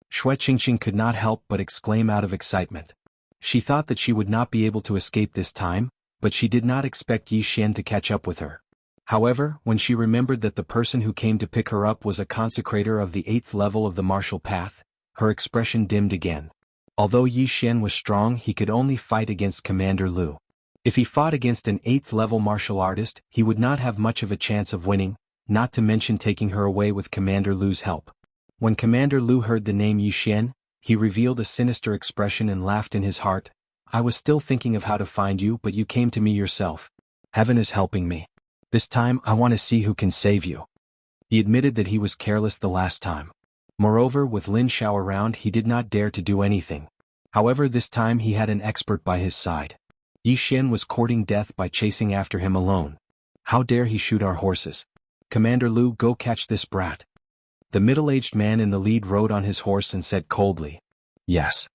Shui Qingqing could not help but exclaim out of excitement. She thought that she would not be able to escape this time, but she did not expect Yi Xian to catch up with her. However, when she remembered that the person who came to pick her up was a consecrator of the 8th level of the martial path, her expression dimmed again. Although Yi Xian was strong, he could only fight against Commander Lu. If he fought against an 8th level martial artist, he would not have much of a chance of winning, not to mention taking her away with Commander Lu's help. When Commander Lu heard the name Yi Xian, he revealed a sinister expression and laughed in his heart. "I was still thinking of how to find you, but you came to me yourself. Heaven is helping me. This time I want to see who can save you." He admitted that he was careless the last time. Moreover, with Lin Xiao around, he did not dare to do anything. However, this time he had an expert by his side. Yi Xian was courting death by chasing after him alone. "How dare he shoot our horses? Commander Lu, go catch this brat." The middle-aged man in the lead rode on his horse and said coldly, "Yes."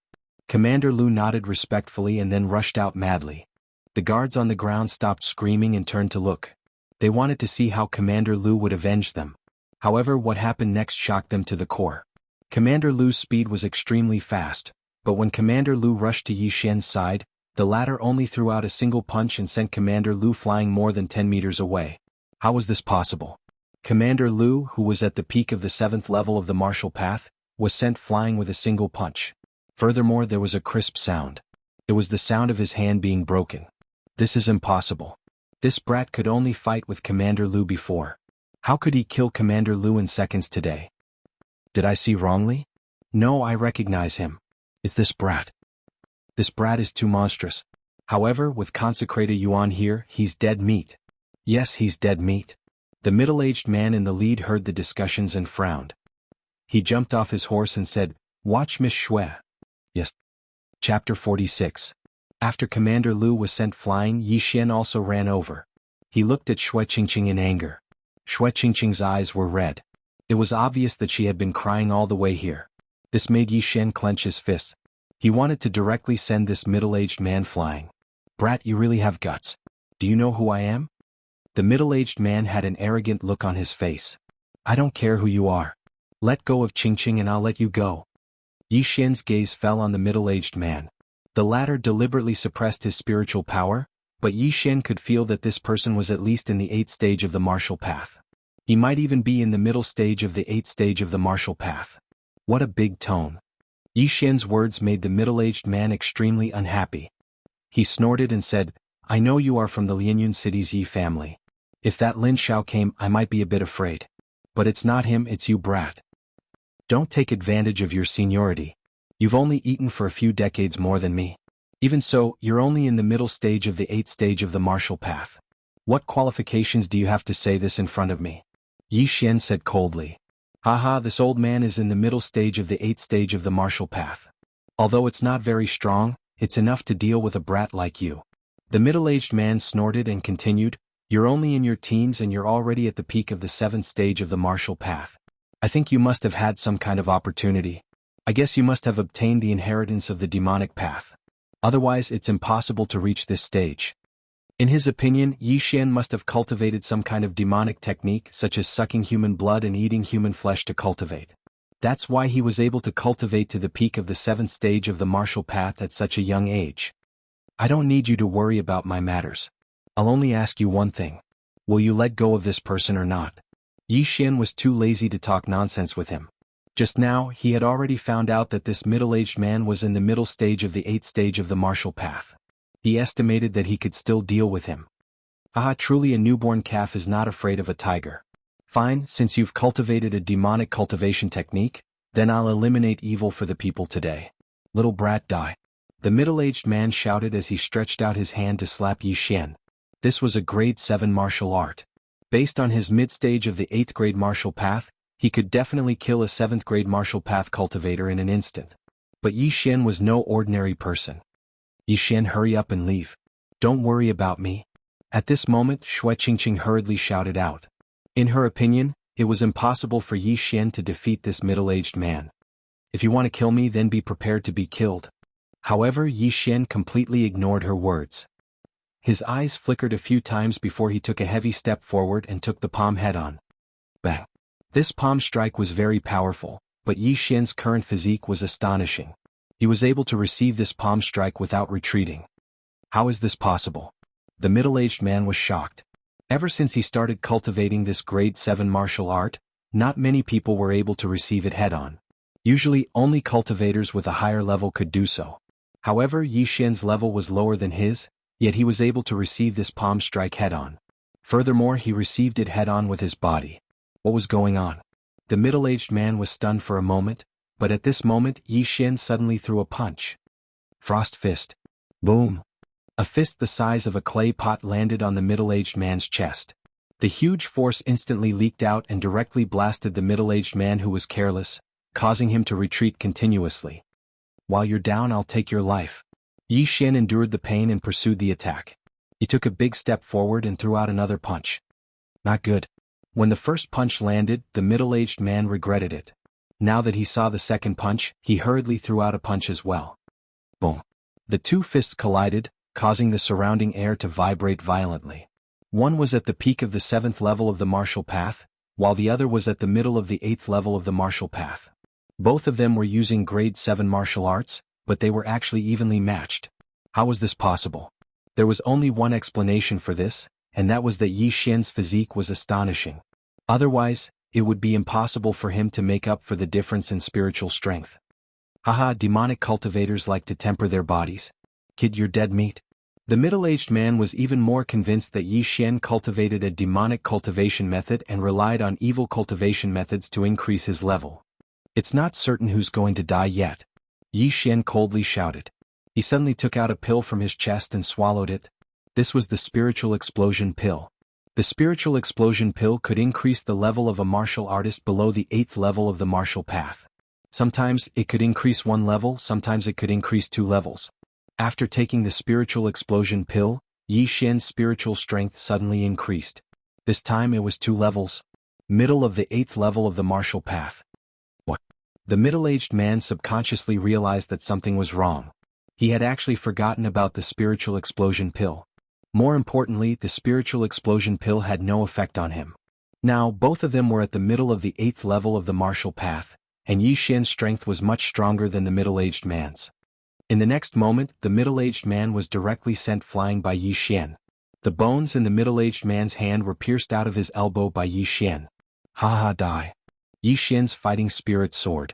Commander Lu nodded respectfully and then rushed out madly. The guards on the ground stopped screaming and turned to look. They wanted to see how Commander Lu would avenge them. However, what happened next shocked them to the core. Commander Lu's speed was extremely fast, but when Commander Lu rushed to Yi Xian's side, the latter only threw out a single punch and sent Commander Lu flying more than 10 meters away. How was this possible? Commander Lu, who was at the peak of the 7th level of the martial path, was sent flying with a single punch. Furthermore, there was a crisp sound. It was the sound of his hand being broken. This is impossible. This brat could only fight with Commander Lu before. How could he kill Commander Lu in seconds today? Did I see wrongly? No, I recognize him. It's this brat. This brat is too monstrous. However, with Consecrator Yuan here, he's dead meat. Yes, he's dead meat. The middle-aged man in the lead heard the discussions and frowned. He jumped off his horse and said, "Watch Miss Shui." Yes. Chapter 46. After Commander Lu was sent flying, Yi Xian also ran over. He looked at Shui Qingqing in anger. Shui Qingqing's eyes were red. It was obvious that she had been crying all the way here. This made Yi Xian clench his fists. He wanted to directly send this middle-aged man flying. Brat, you really have guts. Do you know who I am? The middle-aged man had an arrogant look on his face. I don't care who you are. Let go of Qingqing and I'll let you go. Yi Xian's gaze fell on the middle-aged man. The latter deliberately suppressed his spiritual power, but Yi Xian could feel that this person was at least in the 8th stage of the martial path. He might even be in the middle stage of the 8th stage of the martial path. What a big tone. Yi Xian's words made the middle-aged man extremely unhappy. He snorted and said, I know you are from the Lianyun city's Yi family. If that Lin Shao came, I might be a bit afraid. But it's not him, it's you, brat. Don't take advantage of your seniority. You've only eaten for a few decades more than me. Even so, you're only in the middle stage of the 8th stage of the martial path. What qualifications do you have to say this in front of me? Yi Xian said coldly. Haha, this old man is in the middle stage of the 8th stage of the martial path. Although it's not very strong, it's enough to deal with a brat like you. The middle-aged man snorted and continued, You're only in your teens and you're already at the peak of the 7th stage of the martial path. I think you must have had some kind of opportunity. I guess you must have obtained the inheritance of the demonic path. Otherwise it's impossible to reach this stage. In his opinion, Yi Xian must have cultivated some kind of demonic technique such as sucking human blood and eating human flesh to cultivate. That's why he was able to cultivate to the peak of the 7th stage of the martial path at such a young age. I don't need you to worry about my matters. I'll only ask you one thing. Will you let go of this person or not? Yi Xian was too lazy to talk nonsense with him. Just now, he had already found out that this middle-aged man was in the middle stage of the 8th stage of the martial path. He estimated that he could still deal with him. Truly a newborn calf is not afraid of a tiger. Fine, since you've cultivated a demonic cultivation technique, then I'll eliminate evil for the people today. Little brat, die. The middle-aged man shouted as he stretched out his hand to slap Yi Xian. This was a grade 7 martial art. Based on his mid-stage of the 8th grade martial path, he could definitely kill a 7th grade martial path cultivator in an instant. But Yi Xian was no ordinary person. Yi Xian, hurry up and leave. Don't worry about me. At this moment, Shui Qingqing hurriedly shouted out. In her opinion, it was impossible for Yi Xian to defeat this middle-aged man. If you want to kill me, then be prepared to be killed. However, Yi Xian completely ignored her words. His eyes flickered a few times before he took a heavy step forward and took the palm head-on. Bang! This palm strike was very powerful, but Yi Xian's current physique was astonishing. He was able to receive this palm strike without retreating. How is this possible? The middle-aged man was shocked. Ever since he started cultivating this grade 7 martial art, not many people were able to receive it head-on. Usually, only cultivators with a higher level could do so. However, Yi Xian's level was lower than his, yet he was able to receive this palm strike head-on. Furthermore, he received it head-on with his body. What was going on? The middle-aged man was stunned for a moment, but at this moment Yi Xian suddenly threw a punch. Frost fist. Boom! A fist the size of a clay pot landed on the middle-aged man's chest. The huge force instantly leaked out and directly blasted the middle-aged man, who was careless, causing him to retreat continuously. While you're down, I'll take your life. Yi Xian endured the pain and pursued the attack. He took a big step forward and threw out another punch. Not good. When the first punch landed, the middle-aged man regretted it. Now that he saw the second punch, he hurriedly threw out a punch as well. Boom! The two fists collided, causing the surrounding air to vibrate violently. One was at the peak of the 7th level of the martial path, while the other was at the middle of the 8th level of the martial path. Both of them were using grade 7 martial arts, but they were actually evenly matched. How was this possible? There was only one explanation for this, and that was that Yi Xian's physique was astonishing. Otherwise, it would be impossible for him to make up for the difference in spiritual strength. Demonic cultivators like to temper their bodies. Kid, you're dead meat. The middle-aged man was even more convinced that Yi Xian cultivated a demonic cultivation method and relied on evil cultivation methods to increase his level. It's not certain who's going to die yet. Yi Xian coldly shouted. He suddenly took out a pill from his chest and swallowed it. This was the spiritual explosion pill. The spiritual explosion pill could increase the level of a martial artist below the 8th level of the martial path. Sometimes it could increase 1 level, sometimes it could increase 2 levels. After taking the spiritual explosion pill, Yi Xian's spiritual strength suddenly increased. This time it was 2 levels. Middle of the 8th level of the martial path. What? The middle-aged man subconsciously realized that something was wrong. He had actually forgotten about the spiritual explosion pill. More importantly, the spiritual explosion pill had no effect on him. Now, both of them were at the middle of the 8th level of the martial path, and Yi Xian's strength was much stronger than the middle-aged man's. In the next moment, the middle-aged man was directly sent flying by Yi Xian. The bones in the middle-aged man's hand were pierced out of his elbow by Yi Xian. Die. Yi Xian's fighting spirit soared.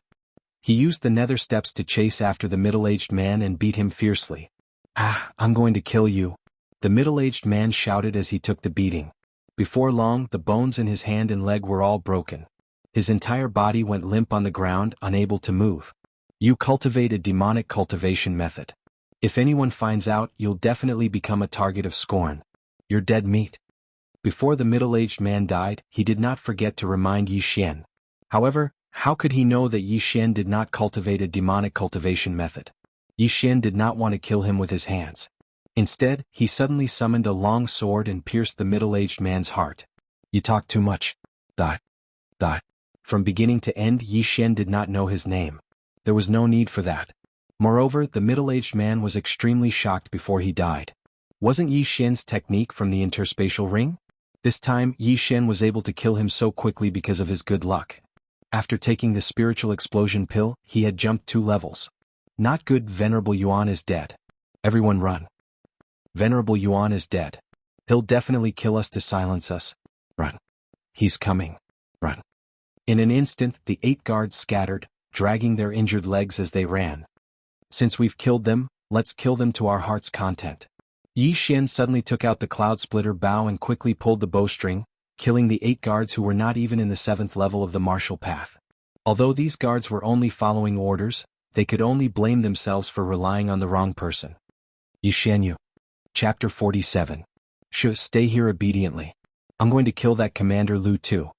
He used the nether steps to chase after the middle-aged man and beat him fiercely. I'm going to kill you. The middle-aged man shouted as he took the beating. Before long, the bones in his hand and leg were all broken. His entire body went limp on the ground, unable to move. You cultivate a demonic cultivation method. If anyone finds out, you'll definitely become a target of scorn. You're dead meat. Before the middle-aged man died, he did not forget to remind Yi Xian. However, how could he know that Yi Xian did not cultivate a demonic cultivation method? Yi Xian did not want to kill him with his hands. Instead, he suddenly summoned a long sword and pierced the middle-aged man's heart. You talk too much. Die. From beginning to end, Yi Xian did not know his name. There was no need for that. Moreover, the middle-aged man was extremely shocked before he died. Wasn't Yi Xian's technique from the interspatial ring? This time, Yi Xian was able to kill him so quickly because of his good luck. After taking the spiritual explosion pill, he had jumped 2 levels. Not good. Venerable Yuan is dead. Everyone run. Venerable Yuan is dead. He'll definitely kill us to silence us. Run. He's coming. Run. In an instant, the 8 guards scattered, dragging their injured legs as they ran. Since we've killed them, let's kill them to our heart's content. Yi Xian suddenly took out the cloud splitter bow and quickly pulled the bowstring, killing the 8 guards who were not even in the 7th level of the martial path. Although these guards were only following orders, they could only blame themselves for relying on the wrong person. Yi Xianyu. Chapter 47. Stay here obediently. I'm going to kill that Commander Lu too.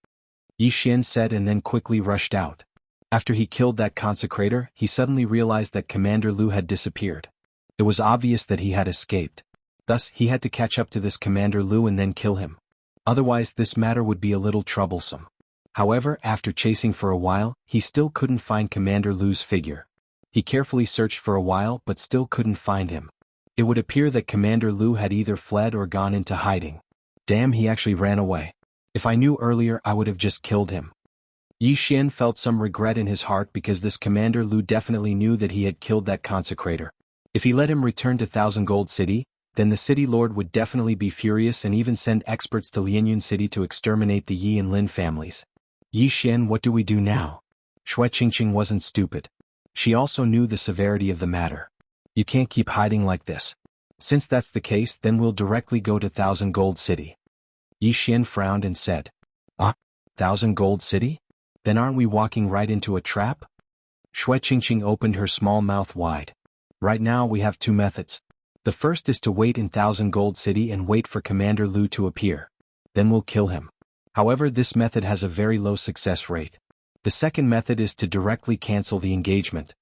Yi Xian said and then quickly rushed out. After he killed that consecrator, he suddenly realized that Commander Lu had disappeared. It was obvious that he had escaped. Thus, he had to catch up to this Commander Lu and then kill him. Otherwise, this matter would be a little troublesome. However, after chasing for a while, he still couldn't find Commander Lu's figure. He carefully searched for a while but still couldn't find him. It would appear that Commander Lu had either fled or gone into hiding. Damn, he actually ran away. If I knew earlier, I would have just killed him. Yi Xian felt some regret in his heart because this Commander Lu definitely knew that he had killed that consecrator. If he let him return to Thousand Gold City, then the city lord would definitely be furious and even send experts to Lianyun City to exterminate the Yi and Lin families. Yi Xian, what do we do now? Shui Qingqing wasn't stupid. She also knew the severity of the matter. You can't keep hiding like this. Since that's the case, then we'll directly go to Thousand Gold City. Yi Xian frowned and said, Thousand Gold City? Then aren't we walking right into a trap? Shui Qingqing opened her small mouth wide. Right now we have 2 methods. The first is to wait in Thousand Gold City and wait for Commander Lu to appear. Then we'll kill him. However, this method has a very low success rate. The second method is to directly cancel the engagement.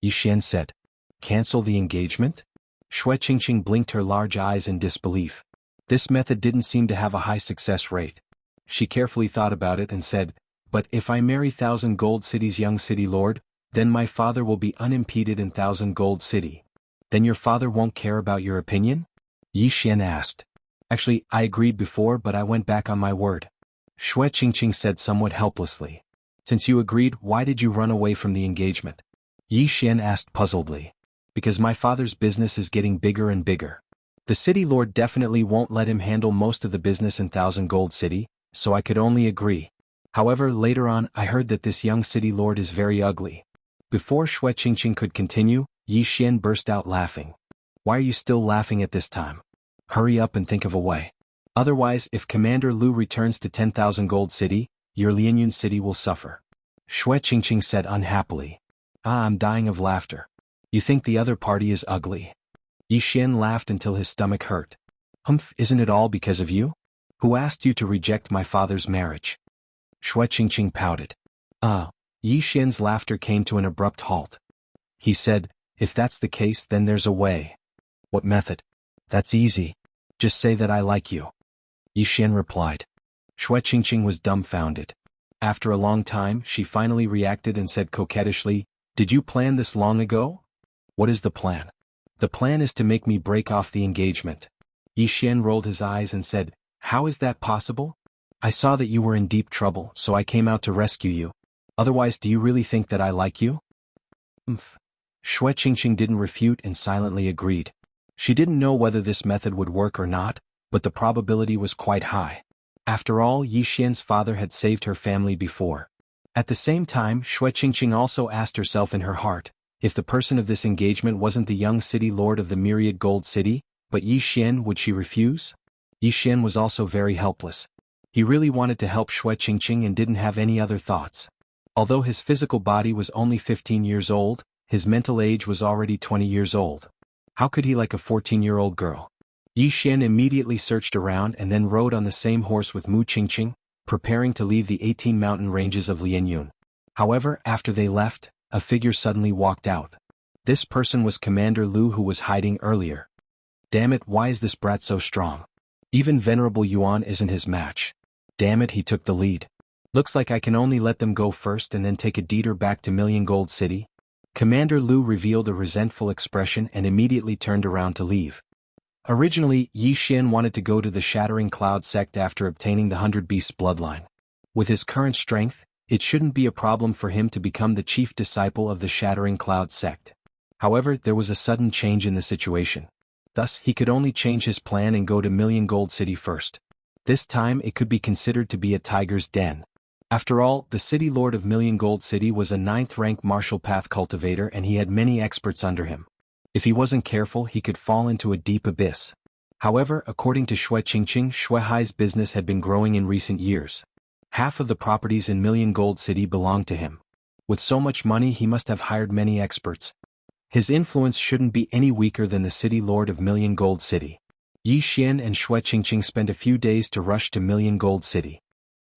Yi Xian said. Cancel the engagement? Shui Qingqing blinked her large eyes in disbelief. This method didn't seem to have a high success rate. She carefully thought about it and said, but if I marry Thousand Gold City's young city lord, then my father will be unimpeded in Thousand Gold City. Then your father won't care about your opinion? Yi Xian asked. Actually, I agreed before but I went back on my word. Shui Qingqing said somewhat helplessly. Since you agreed, why did you run away from the engagement? Yi Xian asked puzzledly. Because my father's business is getting bigger and bigger. The city lord definitely won't let him handle most of the business in Thousand Gold City, so I could only agree. However, later on, I heard that this young city lord is very ugly. Before Shui Qingqing could continue, Yi Xian burst out laughing. Why are you still laughing at this time? Hurry up and think of a way. Otherwise, if Commander Lu returns to 10,000 Gold City, your Lianyun City will suffer. Shui Qingqing said unhappily. I'm dying of laughter. You think the other party is ugly? Yi Xian laughed until his stomach hurt. Isn't it all because of you? Who asked you to reject my father's marriage? Shui Qingqing pouted. Yi Xian's laughter came to an abrupt halt. He said, if that's the case then there's a way. What method? That's easy. Just say that I like you. Yi Xian replied. Shui Qingqing was dumbfounded. After a long time, she finally reacted and said coquettishly, "Did you plan this long ago?" "What is the plan?" "The plan is to make me break off the engagement." Yi Xian rolled his eyes and said, "How is that possible? I saw that you were in deep trouble, so I came out to rescue you. Otherwise, do you really think that I like you?" Shui Qingqing didn't refute and silently agreed. She didn't know whether this method would work or not, but the probability was quite high. After all, Yi Xian's father had saved her family before. At the same time, Shui Qingqing also asked herself in her heart, if the person of this engagement wasn't the young city lord of the myriad gold city, but Yi Xian, would she refuse? Yi Xian was also very helpless. He really wanted to help Shui Qingqing and didn't have any other thoughts. Although his physical body was only 15 years old, his mental age was already 20 years old. How could he like a 14-year-old girl? Yi Xian immediately searched around and then rode on the same horse with Mu Qingqing, preparing to leave the 18 mountain ranges of Lianyun. However, after they left, a figure suddenly walked out. This person was Commander Lu, who was hiding earlier. Damn it, why is this brat so strong? Even Venerable Yuan isn't his match. Damn it, he took the lead. Looks like I can only let them go first and then take a detour back to Million Gold City. Commander Lu revealed a resentful expression and immediately turned around to leave. Originally, Yi Xian wanted to go to the Shattering Cloud sect after obtaining the 100 Beasts bloodline. With his current strength, it shouldn't be a problem for him to become the chief disciple of the Shattering Cloud sect. However, there was a sudden change in the situation. Thus, he could only change his plan and go to Million Gold City first. This time it could be considered to be a tiger's den. After all, the city lord of Million Gold City was a 9th-rank martial path cultivator and he had many experts under him. If he wasn't careful, he could fall into a deep abyss. However, according to Shui Qingqing, Shui Hai's business had been growing in recent years. Half of the properties in Million Gold City belonged to him. With so much money, he must have hired many experts. His influence shouldn't be any weaker than the city lord of Million Gold City. Yi Xian and Shui Qingqing spent a few days to rush to Million Gold City.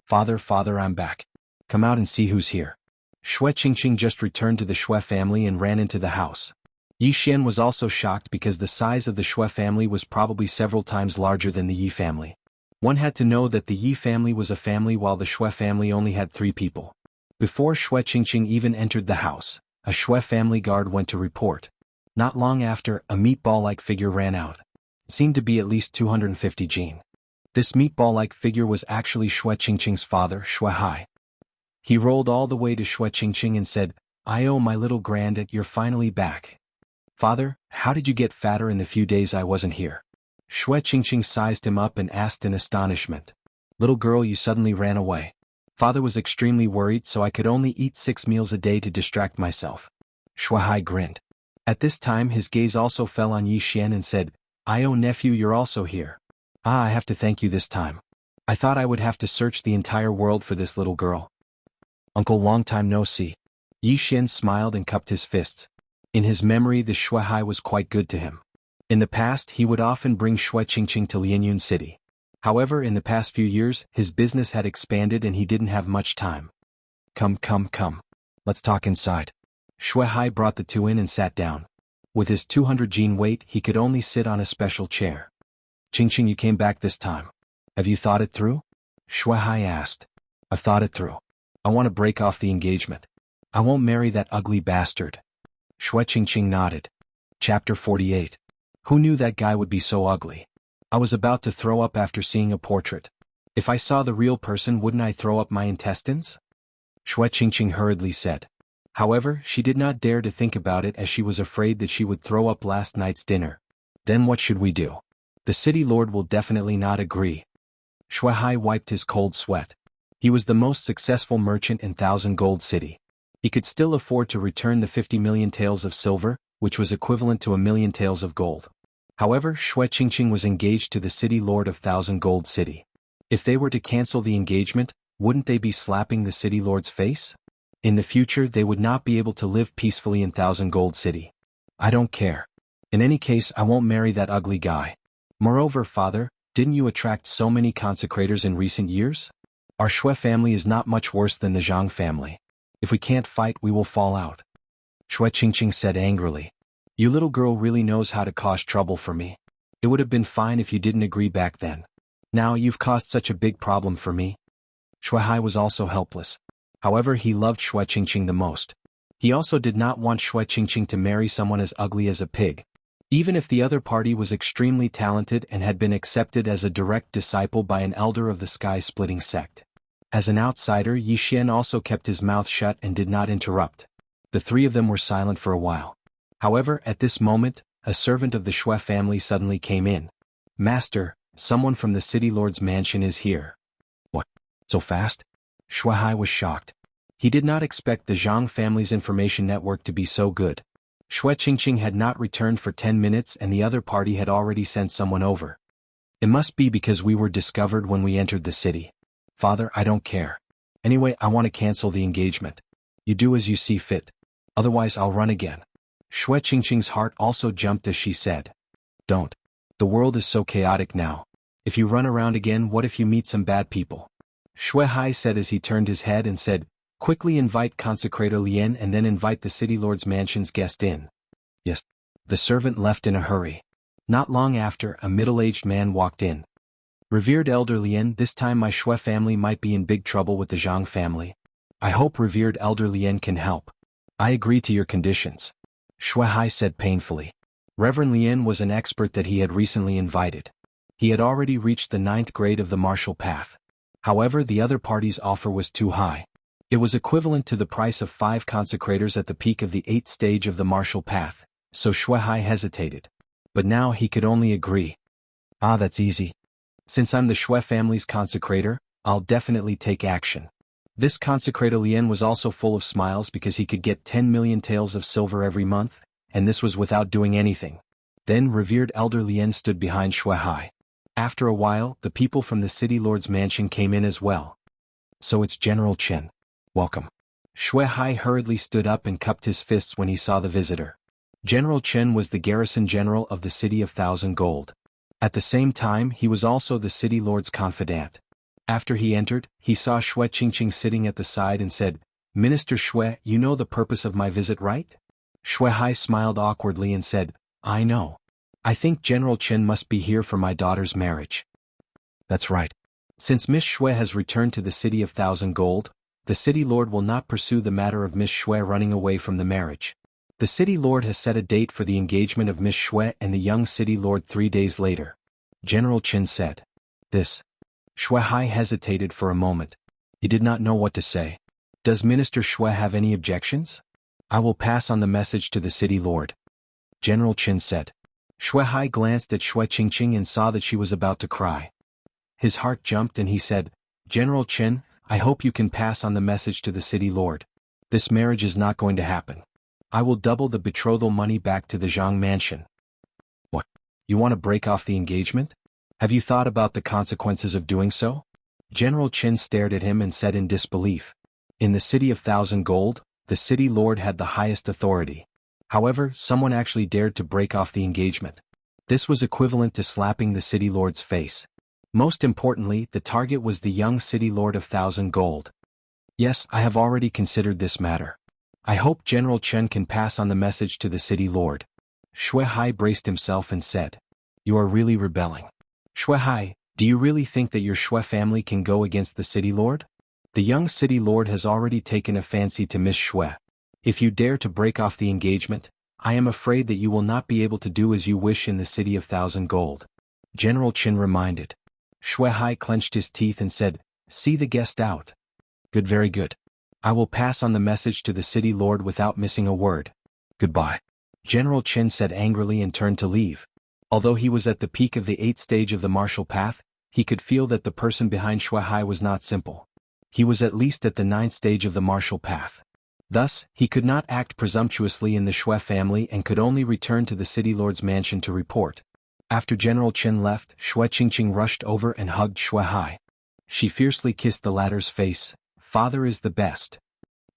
Father, I'm back. Come out and see who's here." Shui Qingqing just returned to the Shui family and ran into the house. Yi Xian was also shocked because the size of the Shui family was probably several times larger than the Yi family. One had to know that the Yi family was a family while the Shui family only had 3 people. Before Shui Qingqing even entered the house, a Shui family guard went to report. Not long after, a meatball-like figure ran out. It seemed to be at least 250 jin. This meatball-like figure was actually Shui Qingqing's father, Shui Hai. He rolled all the way to Shui Qingqing and said, "Oh, my little granddad, you're finally back. Father, how did you get fatter in the few days I wasn't here?" Shui Qingqing sized him up and asked in astonishment. "Little girl, you suddenly ran away. Father was extremely worried, so I could only eat 6 meals a day to distract myself." Shui Hai grinned. At this time his gaze also fell on Yi Xian and said, "Oh nephew, you're also here. I have to thank you this time. I thought I would have to search the entire world for this little girl." "Uncle, long time no see." Yi Xian smiled and cupped his fists. In his memory, the Shui Hai was quite good to him. In the past, he would often bring Shui Qingqing to Lianyun City. However, in the past few years, his business had expanded and he didn't have much time. Come. Let's talk inside." Shui Hai brought the two in and sat down. With his 200 jin weight, he could only sit on a special chair. "Qingqing, you came back this time. Have you thought it through?" Shui Hai asked. "I've thought it through. I want to break off the engagement. I won't marry that ugly bastard." Shui Qingqing nodded. Chapter 48. Who knew that guy would be so ugly? I was about to throw up after seeing a portrait. If I saw the real person, wouldn't I throw up my intestines? Shui Qingqing hurriedly said. However, she did not dare to think about it as she was afraid that she would throw up last night's dinner. Then what should we do? The city lord will definitely not agree. Shui Hai wiped his cold sweat. He was the most successful merchant in 1,000 Gold City. He could still afford to return the 50 million taels of silver, which was equivalent to 1 million taels of gold. However, Shui Qingqing was engaged to the city lord of 1,000 Gold City. If they were to cancel the engagement, wouldn't they be slapping the city lord's face? In the future, they would not be able to live peacefully in 1,000 Gold City. I don't care. In any case, I won't marry that ugly guy. Moreover, father, didn't you attract so many consecrators in recent years? Our Shui family is not much worse than the Jianghu family. If we can't fight, we will fall out. Shui Qingqing said angrily. You little girl really knows how to cause trouble for me. It would have been fine if you didn't agree back then. Now you've caused such a big problem for me. Shuai was also helpless. However, he loved Shui Qingqing the most. He also did not want Shui Qingqing to marry someone as ugly as a pig. Even if the other party was extremely talented and had been accepted as a direct disciple by an elder of the sky-splitting sect. As an outsider, Yi Xian also kept his mouth shut and did not interrupt. The three of them were silent for a while. However, at this moment, a servant of the Shui family suddenly came in. "Master, someone from the city lord's mansion is here." "What? So fast?" Shuai was shocked. He did not expect the Jianghu family's information network to be so good. Shui Qingqing had not returned for 10 minutes and the other party had already sent someone over. "It must be because we were discovered when we entered the city. Father, I don't care. Anyway, I want to cancel the engagement. You do as you see fit. Otherwise I'll run again." Shui Qingqing's heart also jumped as she said, "Don't. The world is so chaotic now. If you run around again, what if you meet some bad people?" Shuai said as he turned his head and said, "Quickly invite Consecrator Lien and then invite the city lord's mansion's guest in." "Yes." The servant left in a hurry. Not long after, a middle-aged man walked in. "Revered Elder Lien, this time my Shui family might be in big trouble with the Jianghu family. I hope Revered Elder Lien can help." "I agree to your conditions," Shuai said painfully. Reverend Lien was an expert that he had recently invited. He had already reached the 9th grade of the martial path. However, the other party's offer was too high. It was equivalent to the price of 5 consecrators at the peak of the 8th stage of the martial path, so Shuai hesitated. But now he could only agree. "Ah, that's easy. Since I'm the Shui family's consecrator, I'll definitely take action." This consecrator Lien was also full of smiles because he could get 10 million taels of silver every month, and this was without doing anything. Then Revered Elder Lien stood behind Shuai. After a while, the people from the city lord's mansion came in as well. "So it's General Chen. Welcome." Shuai hurriedly stood up and cupped his fists when he saw the visitor. General Chen was the garrison general of the city of 1,000 gold. At the same time, he was also the city lord's confidant. After he entered, he saw Shui Qingqing sitting at the side and said, "Minister Shui, you know the purpose of my visit, right?" Shuai smiled awkwardly and said, "I know. I think General Chen must be here for my daughter's marriage." "That's right. Since Miss Shui has returned to the city of 1,000 gold, the city lord will not pursue the matter of Miss Shui running away from the marriage. The city lord has set a date for the engagement of Miss Shui and the young city lord 3 days later," General Chen said. "This." Shuai hesitated for a moment. He did not know what to say. "Does Minister Shui have any objections?" "I will pass on the message to the city lord," General Chen said. Shuai glanced at Shui Qingqing and saw that she was about to cry. His heart jumped and he said, "General Chen, I hope you can pass on the message to the city lord. This marriage is not going to happen. I will double the betrothal money back to the Jianghu mansion." "What? You want to break off the engagement? Have you thought about the consequences of doing so?" General Chen stared at him and said in disbelief. In the city of 1,000 gold, the city lord had the highest authority. However, someone actually dared to break off the engagement. This was equivalent to slapping the city lord's face. Most importantly, the target was the young city lord of 1,000 gold. "Yes, I have already considered this matter. I hope General Chen can pass on the message to the city lord." Shuai braced himself and said, "You are really rebelling. Shuai, do you really think that your Shui family can go against the city lord? The young city lord has already taken a fancy to Miss Shui. If you dare to break off the engagement, I am afraid that you will not be able to do as you wish in the city of 1,000 gold," General Chen reminded. Shuai clenched his teeth and said, "See the guest out." "Good, very good. I will pass on the message to the city lord without missing a word. Goodbye," General Chen said angrily and turned to leave. Although he was at the peak of the 8th stage of the martial path, he could feel that the person behind Shuai was not simple. He was at least at the 9th stage of the martial path. Thus, he could not act presumptuously in the Shui family and could only return to the city lord's mansion to report. After General Chen left, Shui Qingqing rushed over and hugged Shuai. She fiercely kissed the latter's face. "Father is the best.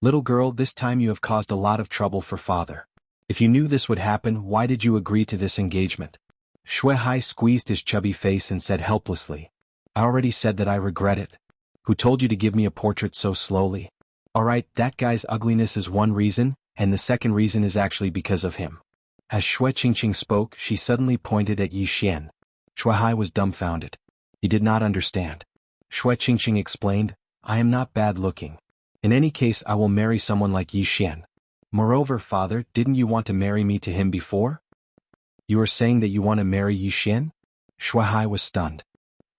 Little girl, this time you have caused a lot of trouble for father. If you knew this would happen, why did you agree to this engagement?" Shuai squeezed his chubby face and said helplessly, "I already said that I regret it. Who told you to give me a portrait so slowly? Alright, that guy's ugliness is one reason, and the second reason is actually because of him." As Shui Qingqing spoke, she suddenly pointed at Yi Xian. Shuai was dumbfounded. He did not understand. Shui Qingqing explained, I am not bad looking. In any case I will marry someone like Yi Xian. Moreover, father, didn't you want to marry me to him before? You are saying that you want to marry Yi Xian? Shui Hai was stunned.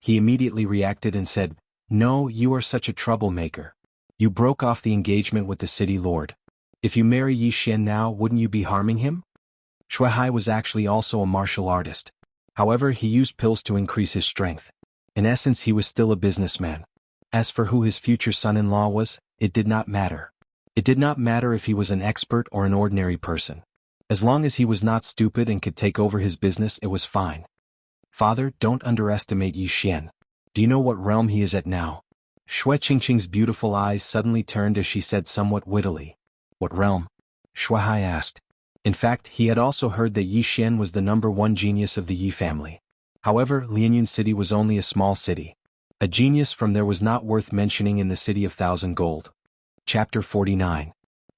He immediately reacted and said, no, you are such a troublemaker. You broke off the engagement with the city lord. If you marry Yi Xian now, wouldn't you be harming him? Shui Hai was actually also a martial artist. However, he used pills to increase his strength. In essence, he was still a businessman. As for who his future son-in-law was, it did not matter. It did not matter if he was an expert or an ordinary person. As long as he was not stupid and could take over his business, it was fine. Father, don't underestimate Yi Xian. Do you know what realm he is at now? Shui Qingqing's beautiful eyes suddenly turned as she said somewhat wittily. What realm? Shui Hai asked. In fact, he had also heard that Yi Xian was the #1 genius of the Yi family. However, Lianyun City was only a small city. A genius from there was not worth mentioning in the City of Thousand Gold. Chapter 49.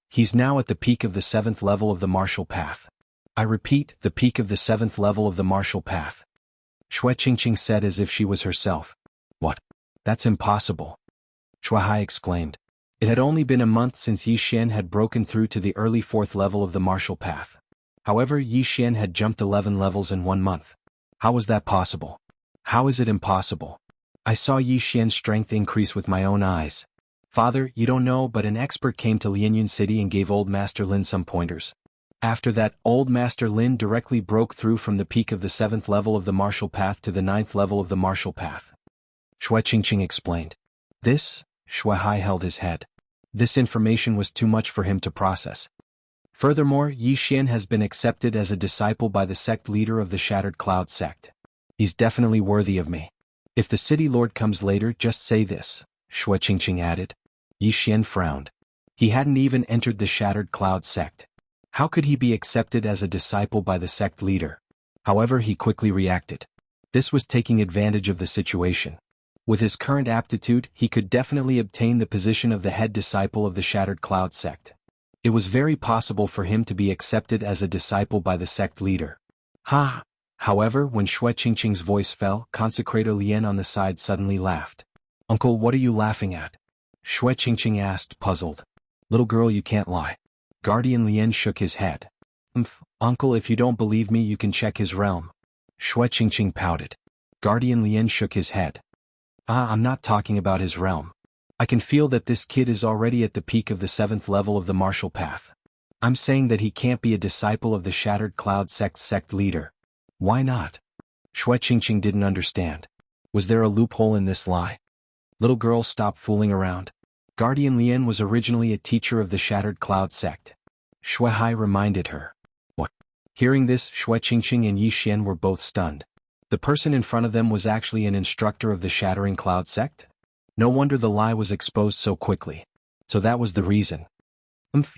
He's now at the peak of the 7th level of the martial path. I repeat, the peak of the 7th level of the martial path. Shui Qingqing said as if she was herself. What? That's impossible. Shui Hai exclaimed. It had only been a month since Yi Xian had broken through to the early 4th level of the martial path. However, Yi Xian had jumped 11 levels in 1 month. How was that possible? How is it impossible? I saw Yi Xian's strength increase with my own eyes. Father, you don't know, but an expert came to Lianyun City and gave Old Master Lin some pointers. After that, Old Master Lin directly broke through from the peak of the 7th level of the martial path to the 9th level of the martial path. Shui Qingqing explained. This? Shui Hai held his head. This information was too much for him to process. Furthermore, Yi Xian has been accepted as a disciple by the sect leader of the Shattered Cloud sect. He's definitely worthy of me. If the city lord comes later, just say this, Shui Qingqing added. Yi Xian frowned. He hadn't even entered the Shattered Cloud sect. How could he be accepted as a disciple by the sect leader? However, he quickly reacted. This was taking advantage of the situation. With his current aptitude, he could definitely obtain the position of the head disciple of the Shattered Cloud sect. It was very possible for him to be accepted as a disciple by the sect leader. Ha! However, when Shui Qingqing's voice fell, Consecrator Lian on the side suddenly laughed. Uncle, what are you laughing at? Shui Qingqing asked, puzzled. Little girl, you can't lie. Guardian Lian shook his head. Uncle, if you don't believe me, you can check his realm. Shui Qingqing pouted. Guardian Lian shook his head. I'm not talking about his realm. I can feel that this kid is already at the peak of the 7th level of the martial path. I'm saying that he can't be a disciple of the Shattered Cloud sect's sect leader. Why not? Shui Qingqing didn't understand. Was there a loophole in this lie? Little girl, stop fooling around. Guardian Lian was originally a teacher of the Shattered Cloud sect. Shui Hai reminded her. What? Hearing this, Shui Qingqing and Yi Xian were both stunned. The person in front of them was actually an instructor of the Shattering Cloud sect? No wonder the lie was exposed so quickly. So that was the reason.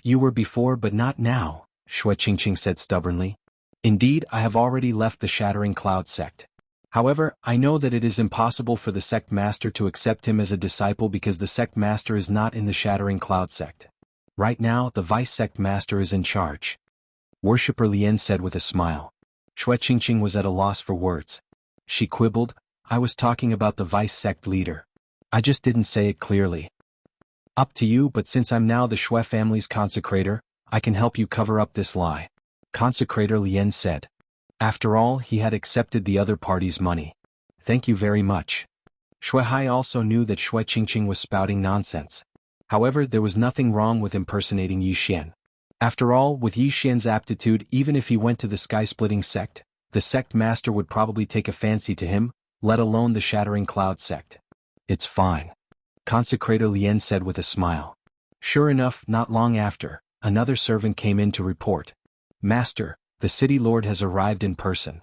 You were before but not now, Shui Qingqing said stubbornly. Indeed, I have already left the Shattering Cloud sect. However, I know that it is impossible for the sect master to accept him as a disciple because the sect master is not in the Shattering Cloud sect. Right now, the vice sect master is in charge. Worshipper Lian said with a smile. Shui Qingqing was at a loss for words. She quibbled, I was talking about the vice sect leader. I just didn't say it clearly. Up to you, but since I'm now the Shui family's consecrator, I can help you cover up this lie. Consecrator Lian said. After all, he had accepted the other party's money. Thank you very much. Shui Hai also knew that Shui Qingqing was spouting nonsense. However, there was nothing wrong with impersonating Yi Xian. After all, with Yi Xian's aptitude, even if he went to the sky-splitting sect, the sect master would probably take a fancy to him, let alone the Shattering Cloud sect. It's fine. Consecrator Lian said with a smile. Sure enough, not long after, another servant came in to report. Master, the city lord has arrived in person.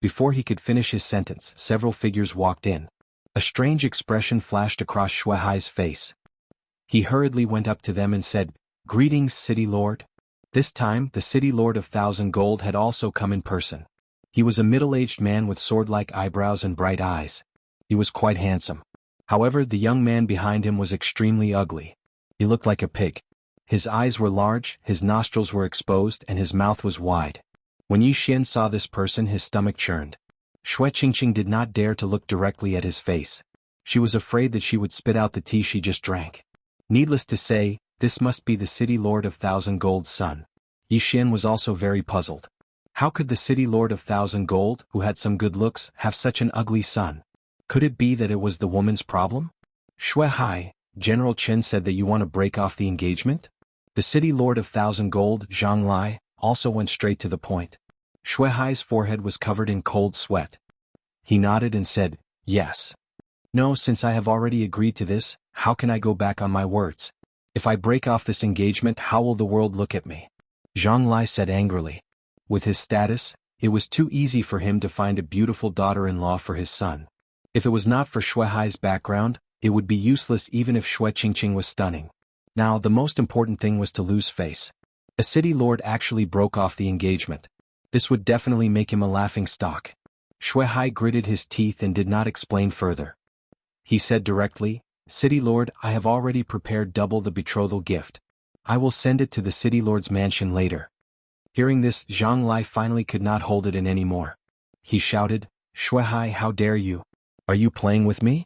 Before he could finish his sentence, several figures walked in. A strange expression flashed across Shui Hai's face. He hurriedly went up to them and said, Greetings, city lord. This time, the city lord of Thousand Gold had also come in person. He was a middle-aged man with sword-like eyebrows and bright eyes. He was quite handsome. However, the young man behind him was extremely ugly. He looked like a pig. His eyes were large, his nostrils were exposed, and his mouth was wide. When Yi Xian saw this person, his stomach churned. Shui Qingqing did not dare to look directly at his face. She was afraid that she would spit out the tea she just drank. Needless to say, this must be the city lord of Thousand Gold's son. Yi Xian was also very puzzled. How could the city lord of Thousand Gold, who had some good looks, have such an ugly son? Could it be that it was the woman's problem? Shui Hai, General Chen said that you want to break off the engagement? The city lord of Thousand Gold, Zhang Lai, also went straight to the point. Shui Hai's forehead was covered in cold sweat. He nodded and said, yes. No, since I have already agreed to this, how can I go back on my words? If I break off this engagement, how will the world look at me? Zhang Lai said angrily. With his status, it was too easy for him to find a beautiful daughter-in-law for his son. If it was not for Shui Hai's background, it would be useless even if Shui Qingqing was stunning. Now the most important thing was to lose face. A city lord actually broke off the engagement. This would definitely make him a laughing stock. Shui Hai gritted his teeth and did not explain further. He said directly, City Lord, I have already prepared double the betrothal gift. I will send it to the City Lord's mansion later. Hearing this, Zhang Lai finally could not hold it in anymore. He shouted, Shui Hai, how dare you? Are you playing with me?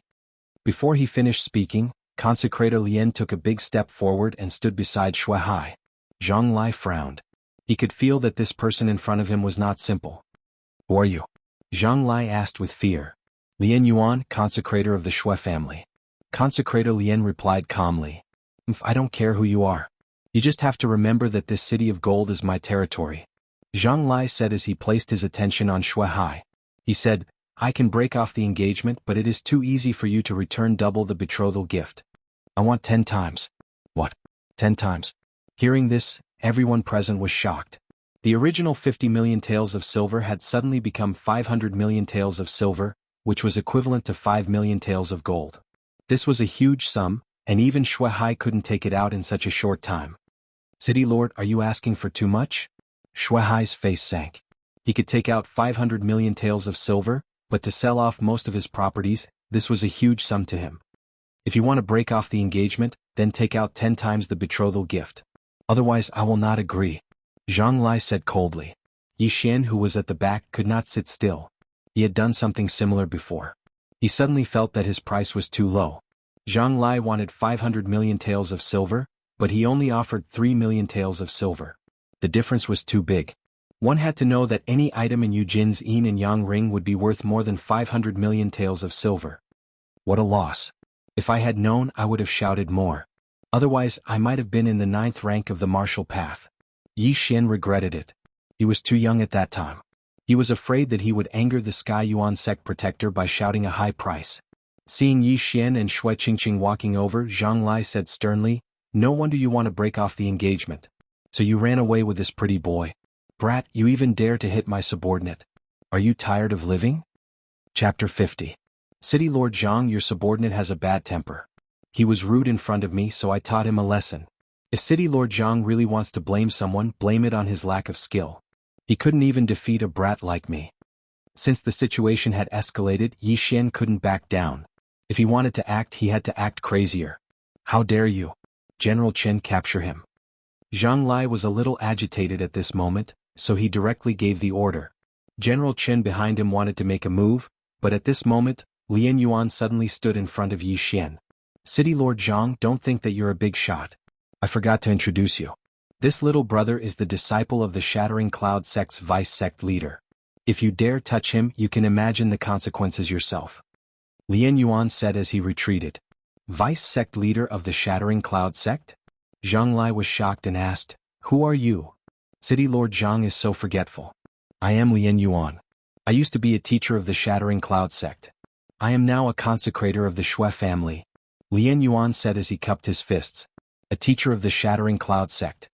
Before he finished speaking, Consecrator Lien took a big step forward and stood beside Shui Hai. Zhang Lai frowned. He could feel that this person in front of him was not simple. Who are you? Zhang Lai asked with fear. Lien Yuan, Consecrator of the Shui family. Consecrator Lien replied calmly. I don't care who you are. You just have to remember that this city of gold is my territory. Zhang Lai said as he placed his attention on Shui Hai. He said, I can break off the engagement, but it is too easy for you to return double the betrothal gift. I want 10 times. What? 10 times? Hearing this, everyone present was shocked. The original 50 million taels of silver had suddenly become 500 million taels of silver, which was equivalent to 5 million taels of gold. This was a huge sum, and even Shui Hai couldn't take it out in such a short time. City Lord, are you asking for too much? Shui Hai's face sank. He could take out 500 million taels of silver, but to sell off most of his properties, this was a huge sum to him. If you want to break off the engagement, then take out 10 times the betrothal gift. Otherwise I will not agree. Zhang Lai said coldly. Yi Xian, who was at the back, could not sit still. He had done something similar before. He suddenly felt that his price was too low. Zhang Lai wanted 500 million taels of silver, but he only offered 3 million taels of silver. The difference was too big. One had to know that any item in Yu Jin's yin and yang ring would be worth more than 500 million taels of silver. What a loss. If I had known, I would have shouted more. Otherwise, I might have been in the 9th rank of the martial path. Yi Xian regretted it. He was too young at that time. He was afraid that he would anger the Sky Yuan sect protector by shouting a high price. Seeing Yi Xian and Shui Qingqing walking over, Zhang Lai said sternly, No wonder you want to break off the engagement. So you ran away with this pretty boy. Brat, you even dare to hit my subordinate. Are you tired of living? Chapter 50. City Lord Zhang, your subordinate has a bad temper. He was rude in front of me, so I taught him a lesson. If City Lord Zhang really wants to blame someone, blame it on his lack of skill. He couldn't even defeat a brat like me. Since the situation had escalated, Yi Xian couldn't back down. If he wanted to act, he had to act crazier. How dare you? General Chen, capture him. Zhang Lai was a little agitated at this moment, so he directly gave the order. General Chen behind him wanted to make a move, but at this moment, Lien Yuan suddenly stood in front of Yi Xian. City Lord Zhang, don't think that you're a big shot. I forgot to introduce you. This little brother is the disciple of the Shattering Cloud sect's vice sect leader. If you dare touch him, you can imagine the consequences yourself. Lien Yuan said as he retreated. Vice sect leader of the Shattering Cloud sect? Zhang Lai was shocked and asked, Who are you? City Lord Zhang is so forgetful. I am Lien Yuan. I used to be a teacher of the Shattering Cloud sect. I am now a consecrator of the Shui family. Lien Yuan said as he cupped his fists. A teacher of the Shattering Cloud sect.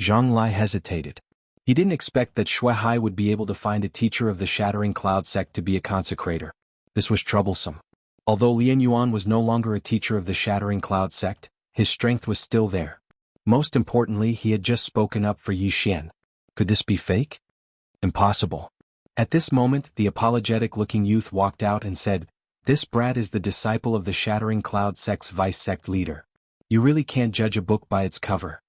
Zhang Lai hesitated. He didn't expect that Shui Hai would be able to find a teacher of the Shattering Cloud sect to be a consecrator. This was troublesome. Although Lien Yuan was no longer a teacher of the Shattering Cloud sect, his strength was still there. Most importantly, he had just spoken up for Yi Xian. Could this be fake? Impossible. At this moment, the apologetic-looking youth walked out and said, This brat is the disciple of the Shattering Cloud sect's vice sect leader. You really can't judge a book by its cover.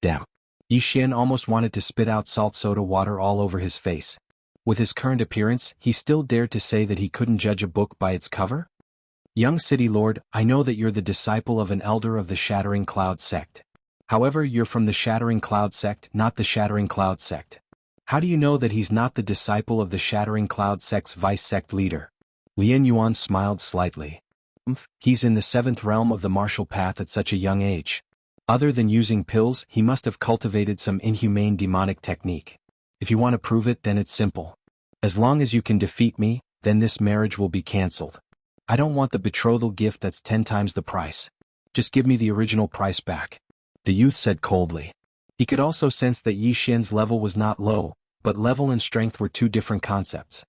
Damn. Yi Xian almost wanted to spit out salt soda water all over his face. With his current appearance, he still dared to say that he couldn't judge a book by its cover? Young city lord, I know that you're the disciple of an elder of the Shattering Cloud sect. However, you're from the Shattering Cloud sect, not the Shattering Cloud sect. How do you know that he's not the disciple of the Shattering Cloud sect's vice-sect leader? Lian Yuan smiled slightly. He's in the 7th realm of the martial path at such a young age. Other than using pills, he must have cultivated some inhumane demonic technique. If you want to prove it, then it's simple. As long as you can defeat me, then this marriage will be cancelled. I don't want the betrothal gift that's 10 times the price. Just give me the original price back. The youth said coldly. He could also sense that Yi Xian's level was not low, but level and strength were two different concepts.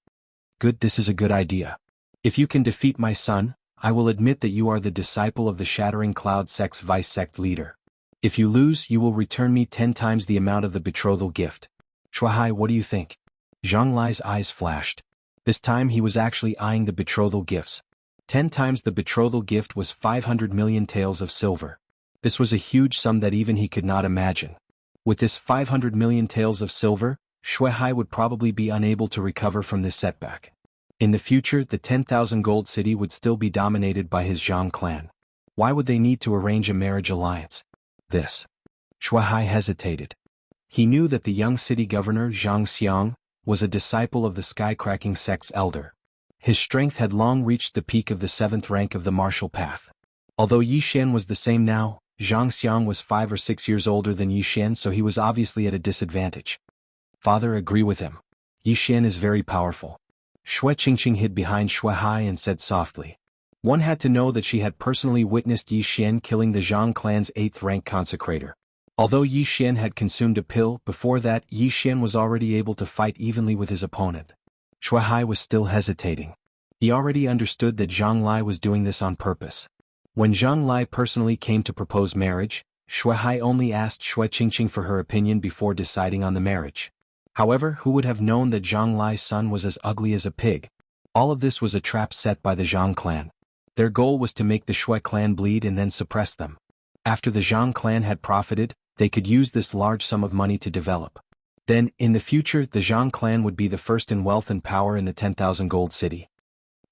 Good, this is a good idea. If you can defeat my son, I will admit that you are the disciple of the Shattering Cloud sect's vice-sect leader. If you lose, you will return me 10 times the amount of the betrothal gift. Shuai, what do you think? Zhang Lai's eyes flashed. This time he was actually eyeing the betrothal gifts. 10 times the betrothal gift was 500 million taels of silver. This was a huge sum that even he could not imagine. With this 500 million taels of silver, Shuai would probably be unable to recover from this setback. In the future, the 10,000 gold city would still be dominated by his Zhang clan. Why would they need to arrange a marriage alliance? This. Shuai hesitated. He knew that the young city governor Zhang Xiang was a disciple of the Skycracking sect's elder. His strength had long reached the peak of the 7th rank of the martial path. Although Yi Xian was the same now, Zhang Xiang was 5 or 6 years older than Yi Xian, so he was obviously at a disadvantage. Father, agree with him. Yi Xian is very powerful. Xue Qingqing hid behind Shuai and said softly. One had to know that she had personally witnessed Yi Xian killing the Zhang clan's 8th rank consecrator. Although Yi Xian had consumed a pill, before that Yi Xian was already able to fight evenly with his opponent. Shuai was still hesitating. He already understood that Zhang Lai was doing this on purpose. When Zhang Lai personally came to propose marriage, Shuai only asked Xue Qingqing for her opinion before deciding on the marriage. However, who would have known that Zhang Lai's son was as ugly as a pig? All of this was a trap set by the Zhang clan. Their goal was to make the Xue clan bleed and then suppress them. After the Zhang clan had profited, they could use this large sum of money to develop. Then, in the future, the Zhang clan would be the first in wealth and power in the 10,000 gold city.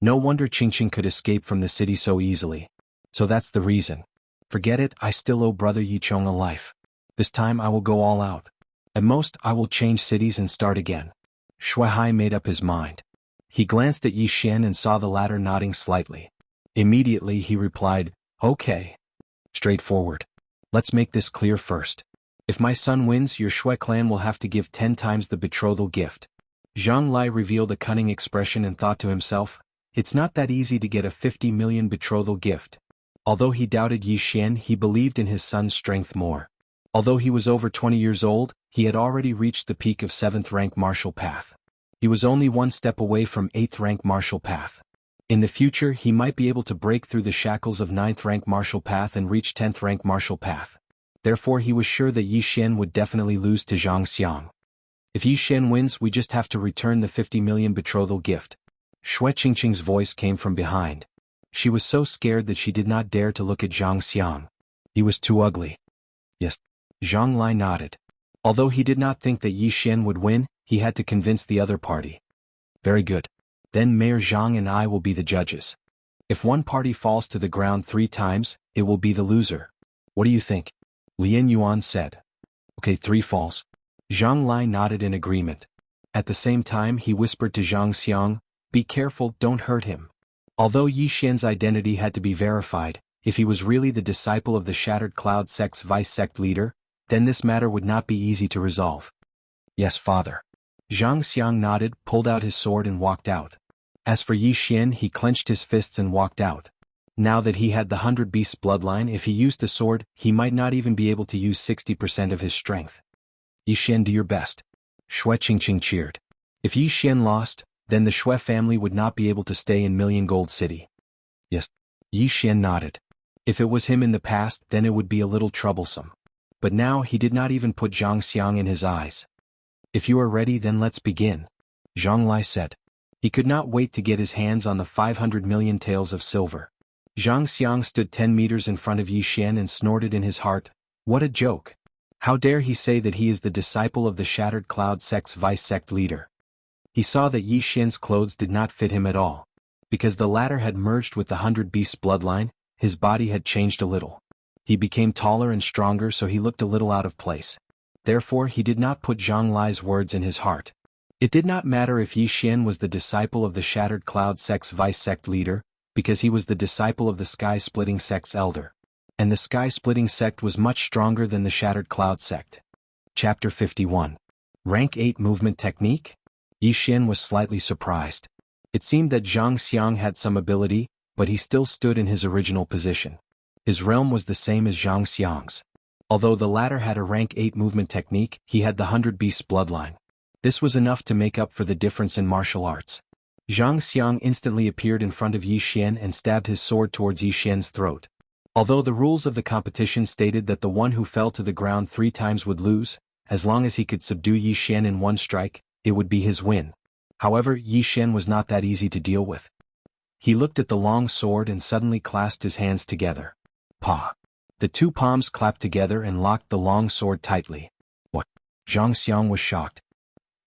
No wonder Qingqing could escape from the city so easily. So that's the reason. Forget it, I still owe brother Yichong a life. This time I will go all out. At most, I will change cities and start again. Shuai made up his mind. He glanced at Yi Xian and saw the latter nodding slightly. Immediately he replied, okay. Straightforward. Let's make this clear first. If my son wins, your Xue clan will have to give 10 times the betrothal gift. Zhang Lai revealed a cunning expression and thought to himself, it's not that easy to get a 50 million betrothal gift. Although he doubted Yi Xian, he believed in his son's strength more. Although he was over 20 years old, he had already reached the peak of 7th rank martial path. He was only one step away from 8th rank martial path. In the future, he might be able to break through the shackles of 9th rank martial path and reach 10th rank martial path. Therefore he was sure that Yi Xian would definitely lose to Zhang Xiang. If Yi Xian wins, we just have to return the 50 million betrothal gift. Xue Qingqing's voice came from behind. She was so scared that she did not dare to look at Zhang Xiang. He was too ugly. Yes. Zhang Lai nodded. Although he did not think that Yi Xian would win, he had to convince the other party. Very good. Then Mayor Zhang and I will be the judges. If one party falls to the ground 3 times, it will be the loser. What do you think? Lian Yuan said. Okay, 3 falls. Zhang Lai nodded in agreement. At the same time he whispered to Zhang Xiang, be careful, don't hurt him. Although Yi Xian's identity had to be verified, if he was really the disciple of the Shattered Cloud sect's vice-sect leader, then this matter would not be easy to resolve. Yes, father. Zhang Xiang nodded, pulled out his sword and walked out. As for Yi Xian, he clenched his fists and walked out. Now that he had the 100 Beasts bloodline, if he used a sword, he might not even be able to use 60% of his strength. Yi Xian, do your best. Xue Qingqing cheered. If Yi Xian lost, then the Xue family would not be able to stay in Million Gold City. Yes. Yi Xian nodded. If it was him in the past, then it would be a little troublesome. But now he did not even put Zhang Xiang in his eyes. If you are ready, then let's begin, Zhang Lai said. He could not wait to get his hands on the 500 million taels of silver. Zhang Xiang stood 10 meters in front of Yi Xian and snorted in his heart, what a joke. How dare he say that he is the disciple of the Shattered Cloud sect's vice-sect leader. He saw that Yi Xian's clothes did not fit him at all. Because the latter had merged with the 100 Beasts bloodline, his body had changed a little. He became taller and stronger, so he looked a little out of place. Therefore he did not put Zhang Lai's words in his heart. It did not matter if Yi Xian was the disciple of the Shattered Cloud sect's vice-sect leader, because he was the disciple of the Sky-Splitting sect's elder. And the Sky-Splitting sect was much stronger than the Shattered Cloud sect. Chapter 51. Rank 8 Movement Technique? Yi Xian was slightly surprised. It seemed that Zhang Xiang had some ability, but he still stood in his original position. His realm was the same as Zhang Xiang's. Although the latter had a rank 8 movement technique, he had the 100 Beasts bloodline. This was enough to make up for the difference in martial arts. Zhang Xiang instantly appeared in front of Yi Xian and stabbed his sword towards Yi Xian's throat. Although the rules of the competition stated that the one who fell to the ground 3 times would lose, as long as he could subdue Yi Xian in one strike, it would be his win. However, Yi Xian was not that easy to deal with. He looked at the long sword and suddenly clasped his hands together. Pa! The 2 palms clapped together and locked the long sword tightly. What? Zhang Xiang was shocked.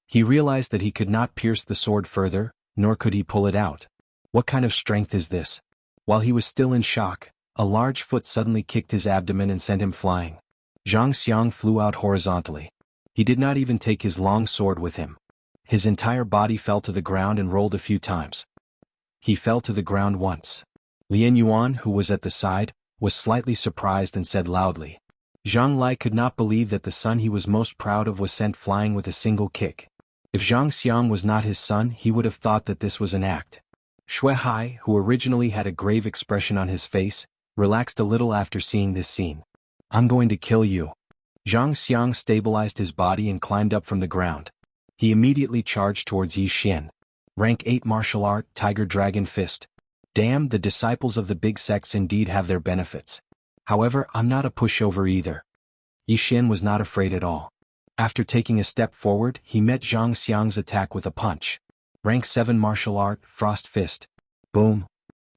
He realized that he could not pierce the sword further, nor could he pull it out. What kind of strength is this? While he was still in shock, a large foot suddenly kicked his abdomen and sent him flying. Zhang Xiang flew out horizontally. He did not even take his long sword with him. His entire body fell to the ground and rolled a few times. He fell to the ground once. Lian Yuan, who was at the side, was slightly surprised and said loudly. Zhang Lai could not believe that the son he was most proud of was sent flying with a single kick. If Zhang Xiang was not his son, he would have thought that this was an act. Shui Hai, who originally had a grave expression on his face, relaxed a little after seeing this scene. I'm going to kill you. Zhang Xiang stabilized his body and climbed up from the ground. He immediately charged towards Yi Xian. Rank 8 Martial Art, Tiger Dragon Fist. Damn, the disciples of the big sects indeed have their benefits. However, I'm not a pushover either. Yi Xian was not afraid at all. After taking a step forward, he met Zhang Xiang's attack with a punch. Rank 7 Martial Art, Frost Fist. Boom.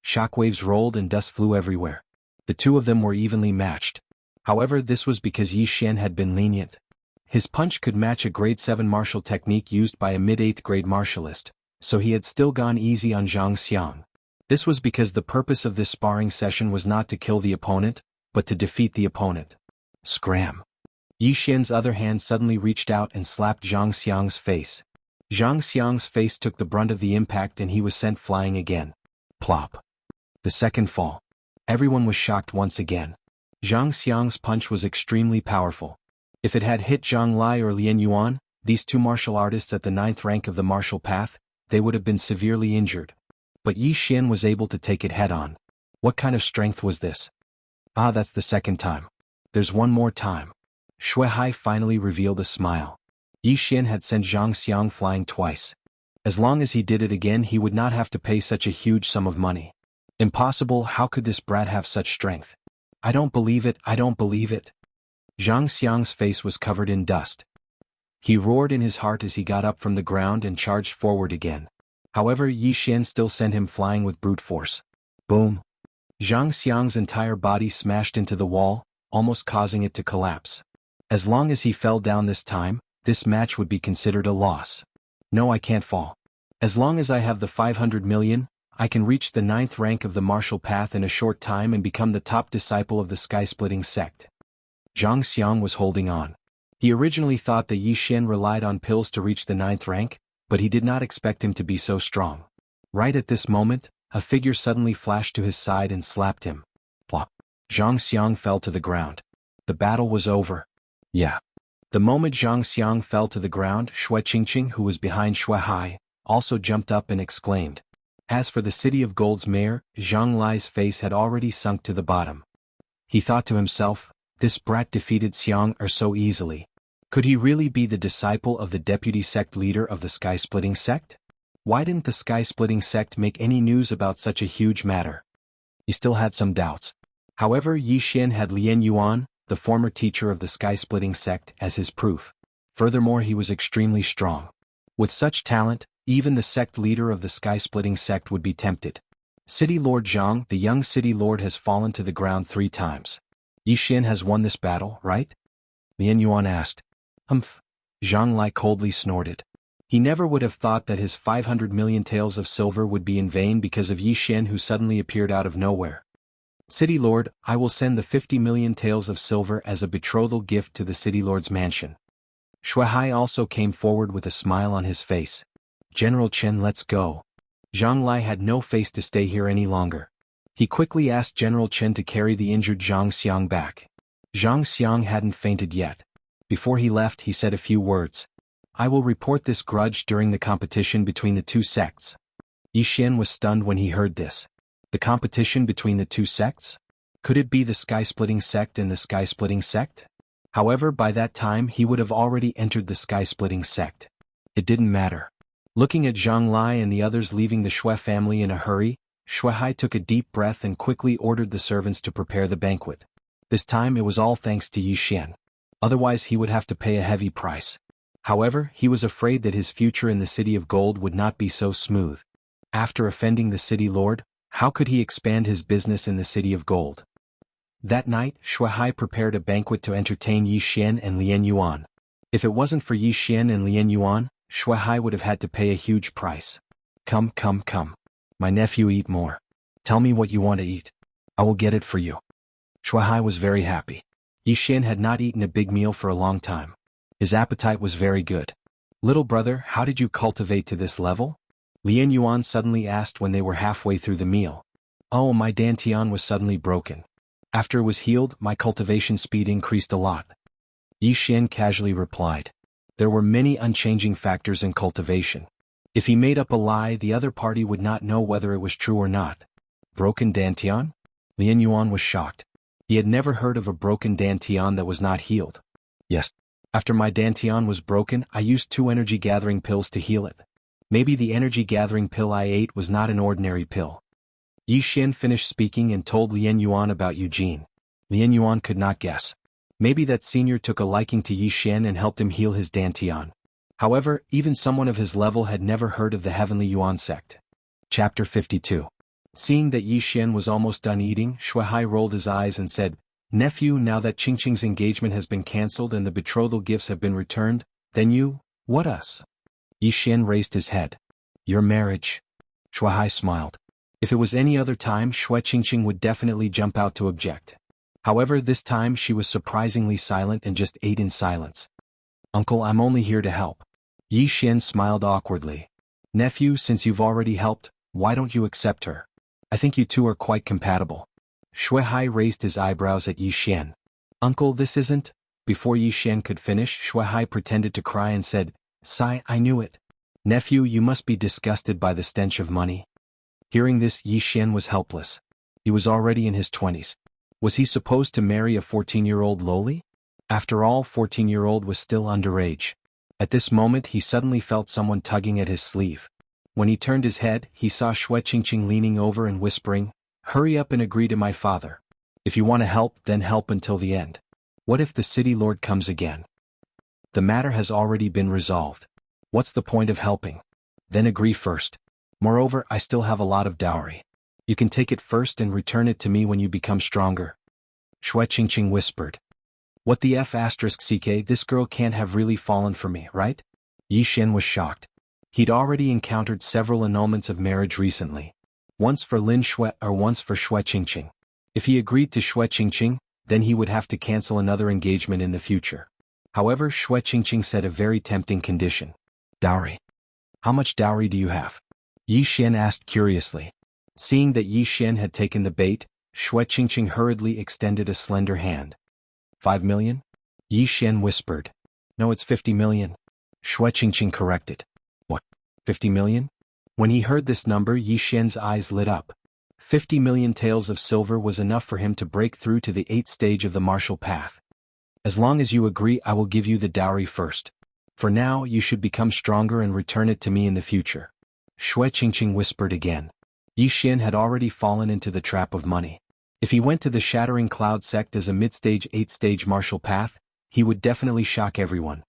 Shockwaves rolled and dust flew everywhere. The 2 of them were evenly matched. However, this was because Yi Xian had been lenient. His punch could match a grade 7 martial technique used by a mid-8th grade martialist, so he had still gone easy on Zhang Xiang. This was because the purpose of this sparring session was not to kill the opponent, but to defeat the opponent. Scram. Yi Xian's other hand suddenly reached out and slapped Zhang Xiang's face. Zhang Xiang's face took the brunt of the impact and he was sent flying again. Plop. The second fall. Everyone was shocked once again. Zhang Xiang's punch was extremely powerful. If it had hit Zhang Lai or Lian Yuan, these 2 martial artists at the 9th rank of the martial path, they would have been severely injured. But Yi Xian was able to take it head-on. What kind of strength was this? Ah, that's the second time. There's one more time. Shui Hai finally revealed a smile. Yi Xian had sent Zhang Xiang flying twice. As long as he did it again, he would not have to pay such a huge sum of money. Impossible, how could this brat have such strength? I don't believe it, I don't believe it. Zhang Xiang's face was covered in dust. He roared in his heart as he got up from the ground and charged forward again. However, Yi Xian still sent him flying with brute force. Boom. Zhang Xiang's entire body smashed into the wall, almost causing it to collapse. As long as he fell down this time, this match would be considered a loss. No, I can't fall. As long as I have the 500 million, I can reach the 9th rank of the martial path in a short time and become the top disciple of the Sky-Splitting sect. Zhang Xiang was holding on. He originally thought that Yi Xian relied on pills to reach the 9th rank, but he did not expect him to be so strong. Right at this moment, a figure suddenly flashed to his side and slapped him. Plop. Zhang Xiang fell to the ground. The battle was over. Yeah. The moment Zhang Xiang fell to the ground, Shui Qingqing, who was behind Shui Hai, also jumped up and exclaimed. As for the City of Gold's mayor, Zhang Lai's face had already sunk to the bottom. He thought to himself, this brat defeated Xiang so easily. Could he really be the disciple of the deputy sect leader of the Sky-Splitting sect? Why didn't the Sky-Splitting sect make any news about such a huge matter? He still had some doubts. However, Yi Xian had Lian Yuan, the former teacher of the Sky-Splitting sect, as his proof. Furthermore, he was extremely strong. With such talent, even the sect leader of the Sky-Splitting sect would be tempted. City Lord Zhang, the young city lord, has fallen to the ground 3 times. Yi Xian has won this battle, right? Lian Yuan asked. Humph. Zhang Lai coldly snorted. He never would have thought that his 500 million taels of silver would be in vain because of Yi Xian, who suddenly appeared out of nowhere. City Lord, I will send the 50 million taels of silver as a betrothal gift to the City Lord's mansion. Shuai also came forward with a smile on his face. General Chen, let's go. Zhang Lai had no face to stay here any longer. He quickly asked General Chen to carry the injured Zhang Xiang back. Zhang Xiang hadn't fainted yet. Before he left, he said a few words. I will report this grudge during the competition between the two sects. Yi Xian was stunned when he heard this. The competition between the two sects? Could it be the sky-splitting sect and the sky-splitting sect? However, by that time he would have already entered the sky-splitting sect. It didn't matter. Looking at Zhang Lai and the others leaving the Shui family in a hurry, Shuai took a deep breath and quickly ordered the servants to prepare the banquet. This time it was all thanks to Yi Xian. Otherwise he would have to pay a heavy price. However, he was afraid that his future in the City of Gold would not be so smooth. After offending the City Lord, how could he expand his business in the City of Gold? That night, Shuai prepared a banquet to entertain Yi Xian and Lian Yuan. If it wasn't for Yi Xian and Lian Yuan, Shuai would have had to pay a huge price. Come. My nephew, eat more. Tell me what you want to eat. I will get it for you. Shuai was very happy. Yi Xian had not eaten a big meal for a long time. His appetite was very good. Little brother, how did you cultivate to this level? Lian Yuan suddenly asked when they were halfway through the meal. Oh, my dantian was suddenly broken. After it was healed, my cultivation speed increased a lot. Yi Xian casually replied. There were many unchanging factors in cultivation. If he made up a lie, the other party would not know whether it was true or not. Broken dantian? Lian Yuan was shocked. He had never heard of a broken dantian that was not healed. Yes. After my dantian was broken, I used 2 energy-gathering pills to heal it. Maybe the energy-gathering pill I ate was not an ordinary pill. Yi Xian finished speaking and told Lian Yuan about Eugene. Lian Yuan could not guess. Maybe that senior took a liking to Yi Xian and helped him heal his dantian. However, even someone of his level had never heard of the Heavenly Yuan sect. Chapter 52. Seeing that Yi Xian was almost done eating, Shuai rolled his eyes and said, Nephew, now that Qingqing's engagement has been cancelled and the betrothal gifts have been returned, then you, what us? Yi Xian raised his head. Your marriage. Shuai smiled. If it was any other time, Qingqing would definitely jump out to object. However, this time she was surprisingly silent and just ate in silence. Uncle, I'm only here to help. Yi Xian smiled awkwardly. Nephew, since you've already helped, why don't you accept her? I think you two are quite compatible. Shuai raised his eyebrows at Yi Xian. Uncle, this isn't... Before Yi Xian could finish, Shuai pretended to cry and said, Sai, I knew it. Nephew, you must be disgusted by the stench of money. Hearing this, Yi Xian was helpless. He was already in his 20s. Was he supposed to marry a 14-year-old lowly? After all, 14-year-old was still underage. At this moment he suddenly felt someone tugging at his sleeve. When he turned his head, he saw Qingqing leaning over and whispering, Hurry up and agree to my father. If you want to help, then help until the end. What if the city lord comes again? The matter has already been resolved. What's the point of helping? Then agree first. Moreover, I still have a lot of dowry. You can take it first and return it to me when you become stronger. Qingqing whispered. What the F***ck, this girl can't have really fallen for me, right? Yi Xian was shocked. He'd already encountered several annulments of marriage recently. Once for Lin Shui or once for Qingqing. If he agreed to Qingqing, then he would have to cancel another engagement in the future. However, Qingqing said a very tempting condition. Dowry. How much dowry do you have? Yi Xian asked curiously. Seeing that Yi Xian had taken the bait, Qingqing hurriedly extended a slender hand. 5 million? Yi Xian whispered. No, it's 50 million. Qingqing corrected. What? 50 million? When he heard this number, Yi Xian's eyes lit up. 50 million taels of silver was enough for him to break through to the 8th stage of the martial path. As long as you agree, I will give you the dowry first. For now, you should become stronger and return it to me in the future. Qingqing whispered again. Yi Xian had already fallen into the trap of money. If he went to the Shattering Cloud sect as a mid-stage 8th-stage martial path, he would definitely shock everyone.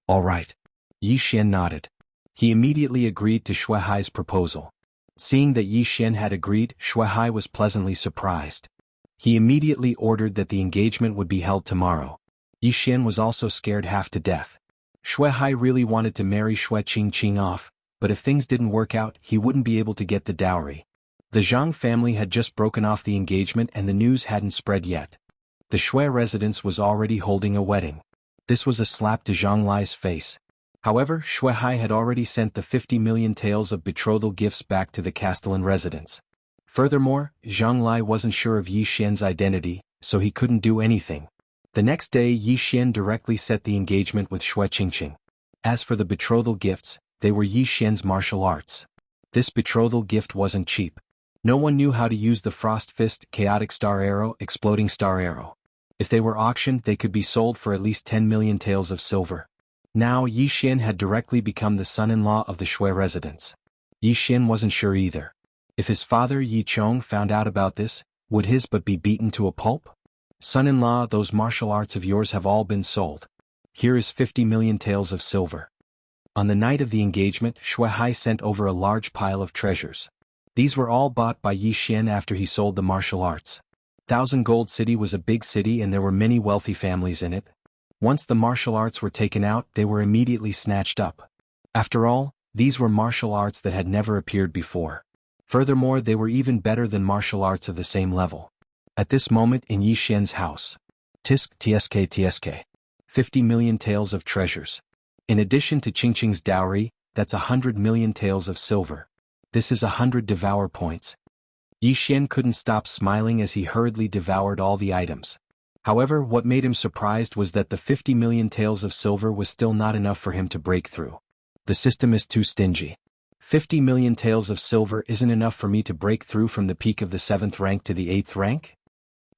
All right. Yi Xian nodded. He immediately agreed to Shuai's proposal. Seeing that Yi Xian had agreed, Shuai was pleasantly surprised. He immediately ordered that the engagement would be held tomorrow. Yi Xian was also scared half to death. Xue Hai really wanted to marry Xue Qingqing off, but if things didn't work out, he wouldn't be able to get the dowry. The Zhang family had just broken off the engagement and the news hadn't spread yet. The Xue residence was already holding a wedding. This was a slap to Zhang Lai's face. However, Xue Hai had already sent the 50 million taels of betrothal gifts back to the Castellan residence. Furthermore, Zhang Lai wasn't sure of Yi Xian's identity, so he couldn't do anything. The next day Yi Xian directly set the engagement with Xue Qingqing. As for the betrothal gifts, they were Yi Xian's martial arts. This betrothal gift wasn't cheap. No one knew how to use the Frost Fist, Chaotic Star Arrow, Exploding Star Arrow. If they were auctioned, they could be sold for at least 10 million taels of silver. Now Yi Xian had directly become the son-in-law of the Xue residence. Yi Xian wasn't sure either. If his father Yi Chong found out about this, would his but be beaten to a pulp? Son-in-law, those martial arts of yours have all been sold. Here is 50 million taels of silver. On the night of the engagement, Xue Hai sent over a large pile of treasures. These were all bought by Yi Xian after he sold the martial arts. 1,000 Gold City was a big city and there were many wealthy families in it. Once the martial arts were taken out, they were immediately snatched up. After all, these were martial arts that had never appeared before. Furthermore, they were even better than martial arts of the same level. At this moment in Yi Xian's house. Tsk. 50 million taels of treasures. In addition to Qingqing's dowry, that's 100 million taels of silver. This is 100 devour points. Yi Xian couldn't stop smiling as he hurriedly devoured all the items. However, what made him surprised was that the 50 million taels of silver was still not enough for him to break through. The system is too stingy. 50 million taels of silver isn't enough for me to break through from the peak of the 7th rank to the 8th rank?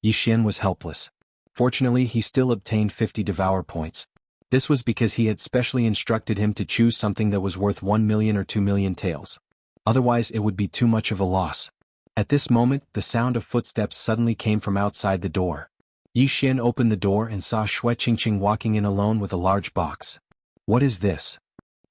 Yi Xian was helpless. Fortunately, he still obtained 50 devour points. This was because he had specially instructed him to choose something that was worth 1 million or 2 million taels. Otherwise it would be too much of a loss. At this moment, the sound of footsteps suddenly came from outside the door. Yi Xian opened the door and saw Xue Qingqing walking in alone with a large box. What is this?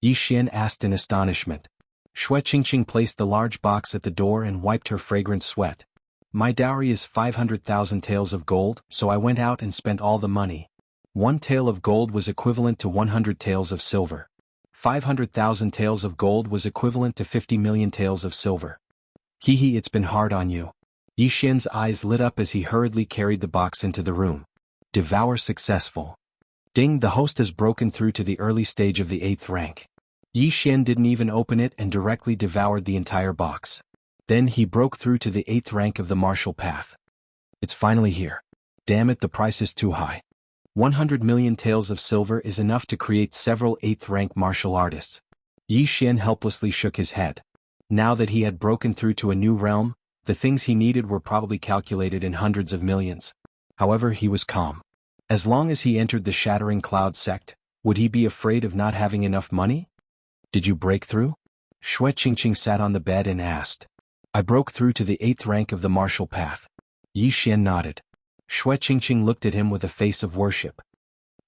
Yi Xian asked in astonishment. Xue Qingqing placed the large box at the door and wiped her fragrant sweat. My dowry is 500,000 taels of gold, so I went out and spent all the money. 1 tael of gold was equivalent to 100 taels of silver. 500,000 taels of gold was equivalent to 50 million taels of silver. Hee, it's been hard on you. Yi Xian's eyes lit up as he hurriedly carried the box into the room. Devour successful. Ding, the host has broken through to the early stage of the 8th rank. Yi Xian didn't even open it and directly devoured the entire box. Then he broke through to the 8th rank of the martial path. It's finally here. Damn it, the price is too high. 100 million taels of silver is enough to create several 8th rank martial artists. Yi Xian helplessly shook his head. Now that he had broken through to a new realm, the things he needed were probably calculated in hundreds of millions. However, he was calm. As long as he entered the Shattering Cloud sect, would he be afraid of not having enough money? Did you break through? Xue Qingqing sat on the bed and asked. I broke through to the 8th rank of the martial path. Yi Xian nodded. Xue Qingqing looked at him with a face of worship.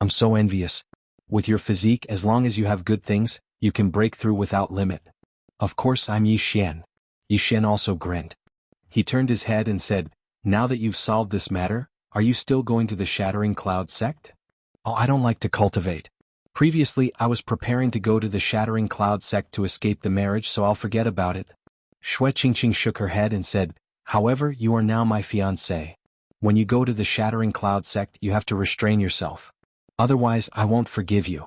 I'm so envious. With your physique, as long as you have good things, you can break through without limit. Of course I'm Yi Xian. Yi Xian also grinned. He turned his head and said, now that you've solved this matter, are you still going to the Shattering Cloud sect? Oh, I don't like to cultivate. Previously I was preparing to go to the Shattering Cloud sect to escape the marriage, so I'll forget about it. Xue Qingqing shook her head and said, however, you are now my fiancé. When you go to the Shattering Cloud sect, you have to restrain yourself. Otherwise, I won't forgive you.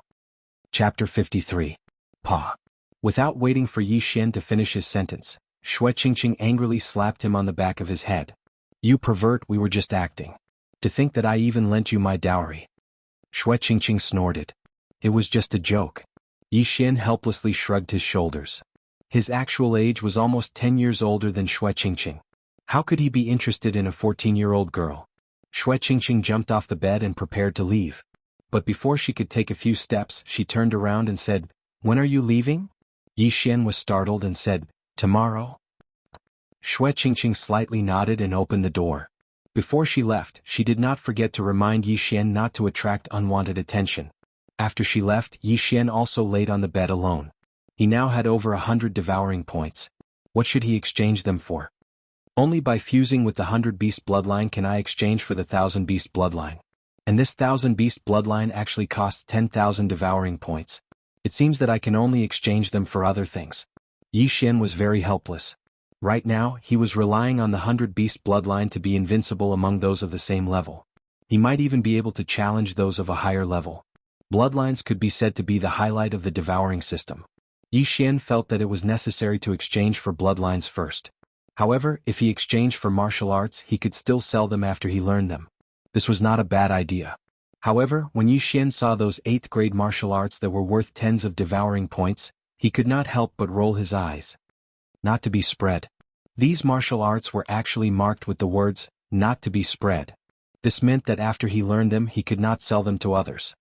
Chapter 53. Pa. Without waiting for Yi Xian to finish his sentence, Xue Qingqing angrily slapped him on the back of his head. You pervert, we were just acting. To think that I even lent you my dowry. Xue Qingqing snorted. It was just a joke. Yi Xian helplessly shrugged his shoulders. His actual age was almost 10 years older than Xue Qingqing. How could he be interested in a 14-year-old girl? Xue Qingqing jumped off the bed and prepared to leave. But before she could take a few steps, she turned around and said, when are you leaving? Yi Xian was startled and said, tomorrow. Xue Qingqing slightly nodded and opened the door. Before she left, she did not forget to remind Yi Xian not to attract unwanted attention. After she left, Yi Xian also laid on the bed alone. He now had over 100 devouring points. What should he exchange them for? Only by fusing with the 100 beast bloodline can I exchange for the 1000 beast bloodline. And this 1000 beast bloodline actually costs 10,000 devouring points. It seems that I can only exchange them for other things. Yi Xian was very helpless. Right now, he was relying on the 100 beast bloodline to be invincible among those of the same level. He might even be able to challenge those of a higher level. Bloodlines could be said to be the highlight of the devouring system. Yi Xian felt that it was necessary to exchange for bloodlines first. However, if he exchanged for martial arts, he could still sell them after he learned them. This was not a bad idea. However, when Yi Xian saw those 8th grade martial arts that were worth tens of devouring points, he could not help but roll his eyes. Not to be spread. These martial arts were actually marked with the words, "not to be spread." This meant that after he learned them he could not sell them to others.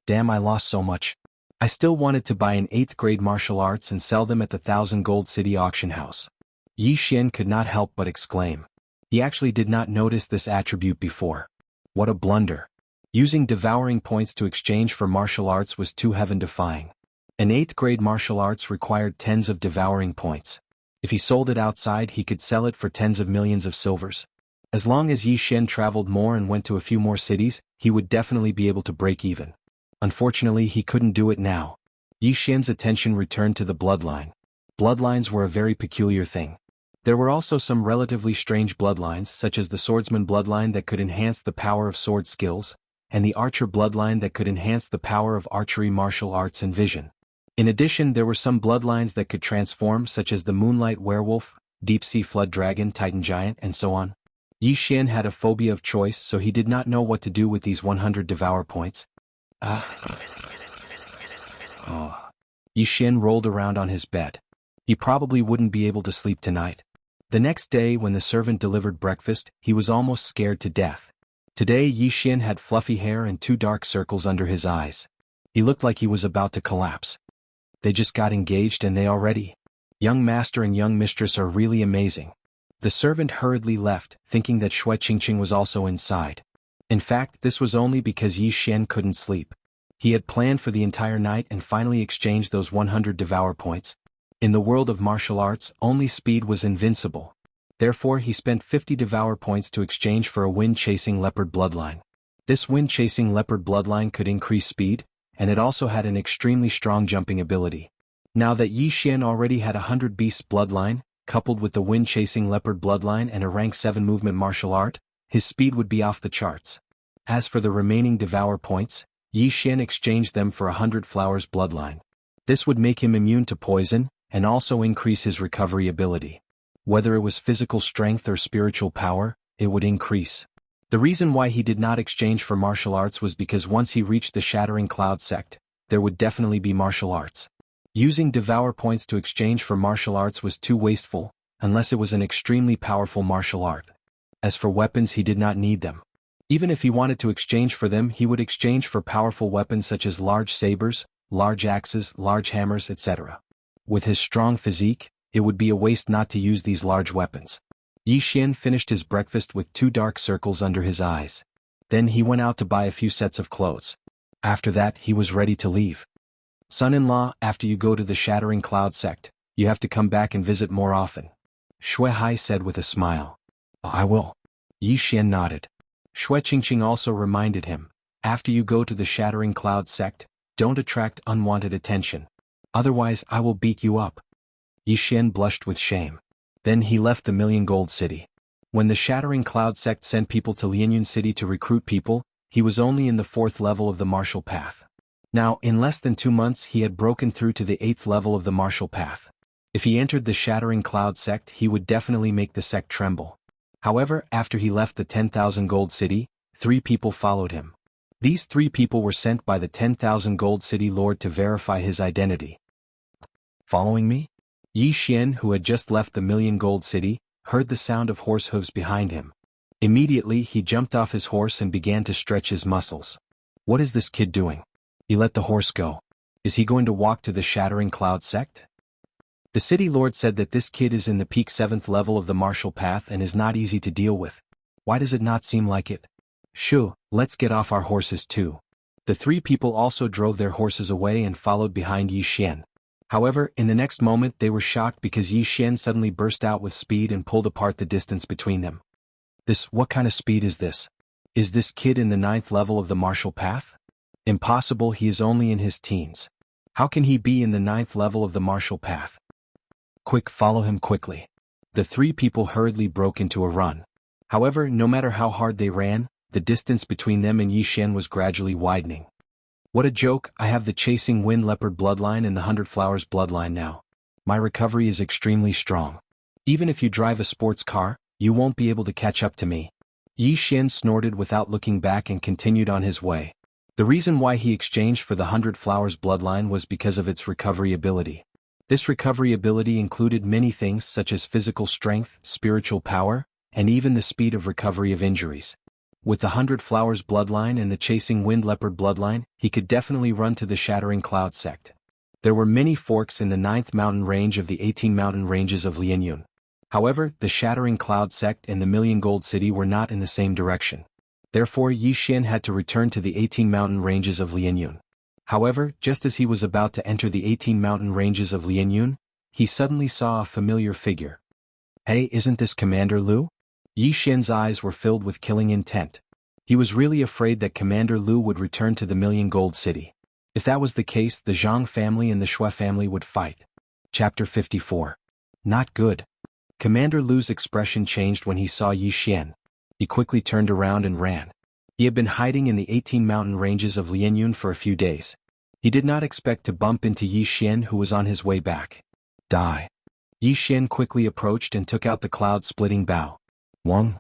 Damn, I lost so much. I still wanted to buy an 8th grade martial arts and sell them at the 1000 Gold City auction house. Yi Xian could not help but exclaim. He actually did not notice this attribute before. What a blunder. Using devouring points to exchange for martial arts was too heaven-defying. An 8th grade martial arts required tens of devouring points. If he sold it outside he could sell it for tens of millions of silvers. As long as Yi Xian traveled more and went to a few more cities, he would definitely be able to break even. Unfortunately, he couldn't do it now. Yi Xian's attention returned to the bloodline. Bloodlines were a very peculiar thing. There were also some relatively strange bloodlines such as the swordsman bloodline that could enhance the power of sword skills, and the archer bloodline that could enhance the power of archery martial arts and vision. In addition, there were some bloodlines that could transform such as the moonlight werewolf, deep-sea flood dragon, titan giant, and so on. Yi Xian had a phobia of choice, so he did not know what to do with these 100 devour points. Yi Xian rolled around on his bed. He probably wouldn't be able to sleep tonight. The next day when the servant delivered breakfast, he was almost scared to death. Today Yi Xian had fluffy hair and 2 dark circles under his eyes. He looked like he was about to collapse. They just got engaged and they already. Young master and young mistress are really amazing. The servant hurriedly left, thinking that Shui Qingqing was also inside. In fact, this was only because Yi Xian couldn't sleep. He had planned for the entire night and finally exchanged those 100 devour points. In the world of martial arts, only speed was invincible. Therefore he spent 50 devour points to exchange for a wind-chasing leopard bloodline. This wind-chasing leopard bloodline could increase speed, and it also had an extremely strong jumping ability. Now that Yi Xian already had a 100 beasts bloodline, coupled with the wind-chasing leopard bloodline and a rank 7 movement martial art, his speed would be off the charts. As for the remaining devour points, Yi Xian exchanged them for a 100 flowers bloodline. This would make him immune to poison, and also increase his recovery ability. Whether it was physical strength or spiritual power, it would increase. The reason why he did not exchange for martial arts was because once he reached the Shattering Cloud sect, there would definitely be martial arts. Using devour points to exchange for martial arts was too wasteful, unless it was an extremely powerful martial art. As for weapons, he did not need them. Even if he wanted to exchange for them, he would exchange for powerful weapons such as large sabers, large axes, large hammers, etc. With his strong physique, it would be a waste not to use these large weapons. Yi Xian finished his breakfast with 2 dark circles under his eyes. Then he went out to buy a few sets of clothes. After that, he was ready to leave. Son-in-law, after you go to the Shattering Cloud sect, you have to come back and visit more often. Shui Hai said with a smile. I will. Yi Xian nodded. Shui Qingqing also reminded him, after you go to the Shattering Cloud sect, don't attract unwanted attention. Otherwise I will beat you up. Yi Xian blushed with shame. Then he left the Million Gold City. When the Shattering Cloud sect sent people to Lianyun City to recruit people, he was only in the 4th level of the martial path. Now, in less than 2 months he had broken through to the 8th level of the martial path. If he entered the Shattering Cloud sect, he would definitely make the sect tremble. However, after he left the 10,000 Gold City, 3 people followed him. These 3 people were sent by the 10,000 Gold City Lord to verify his identity. Following me? Yi Xian, who had just left the Million Gold City, heard the sound of horse hooves behind him. Immediately he jumped off his horse and began to stretch his muscles. What is this kid doing? He let the horse go. Is he going to walk to the Shattering Cloud sect? The city lord said that this kid is in the peak 7th level of the martial path and is not easy to deal with. Why does it not seem like it? Shoo, let's get off our horses too. The 3 people also drove their horses away and followed behind Yi Xian. However, in the next moment they were shocked because Yi Xian suddenly burst out with speed and pulled apart the distance between them. What kind of speed is this? Is this kid in the 9th level of the martial path? Impossible, he is only in his teens. How can he be in the 9th level of the martial path? Quick, follow him quickly. The three people hurriedly broke into a run. However, no matter how hard they ran, the distance between them and Yixian was gradually widening. What a joke, I have the Chasing Wind Leopard bloodline and the 100 Flowers bloodline now. My recovery is extremely strong. Even if you drive a sports car, you won't be able to catch up to me. Yixian snorted without looking back and continued on his way. The reason why he exchanged for the 100 Flowers bloodline was because of its recovery ability. This recovery ability included many things such as physical strength, spiritual power, and even the speed of recovery of injuries. With the 100 Flowers bloodline and the Chasing Wind Leopard bloodline, he could definitely run to the Shattering Cloud sect. There were many forks in the 9th mountain range of the 18 mountain ranges of Lianyun. However, the Shattering Cloud sect and the Million Gold City were not in the same direction. Therefore, Yixian had to return to the 18 mountain ranges of Lianyun. However, just as he was about to enter the 18 mountain ranges of Lianyun, he suddenly saw a familiar figure. Hey, isn't this Commander Lu? Yixian's eyes were filled with killing intent. He was really afraid that Commander Lu would return to the Million Gold City. If that was the case, the Zhang family and the Shui family would fight. Chapter 54. Not good. Commander Lu's expression changed when he saw Yixian. He quickly turned around and ran. He had been hiding in the 18 mountain ranges of Lianyun for a few days. He did not expect to bump into Yixian, who was on his way back. Die. Yixian quickly approached and took out the cloud-splitting bow. Wong.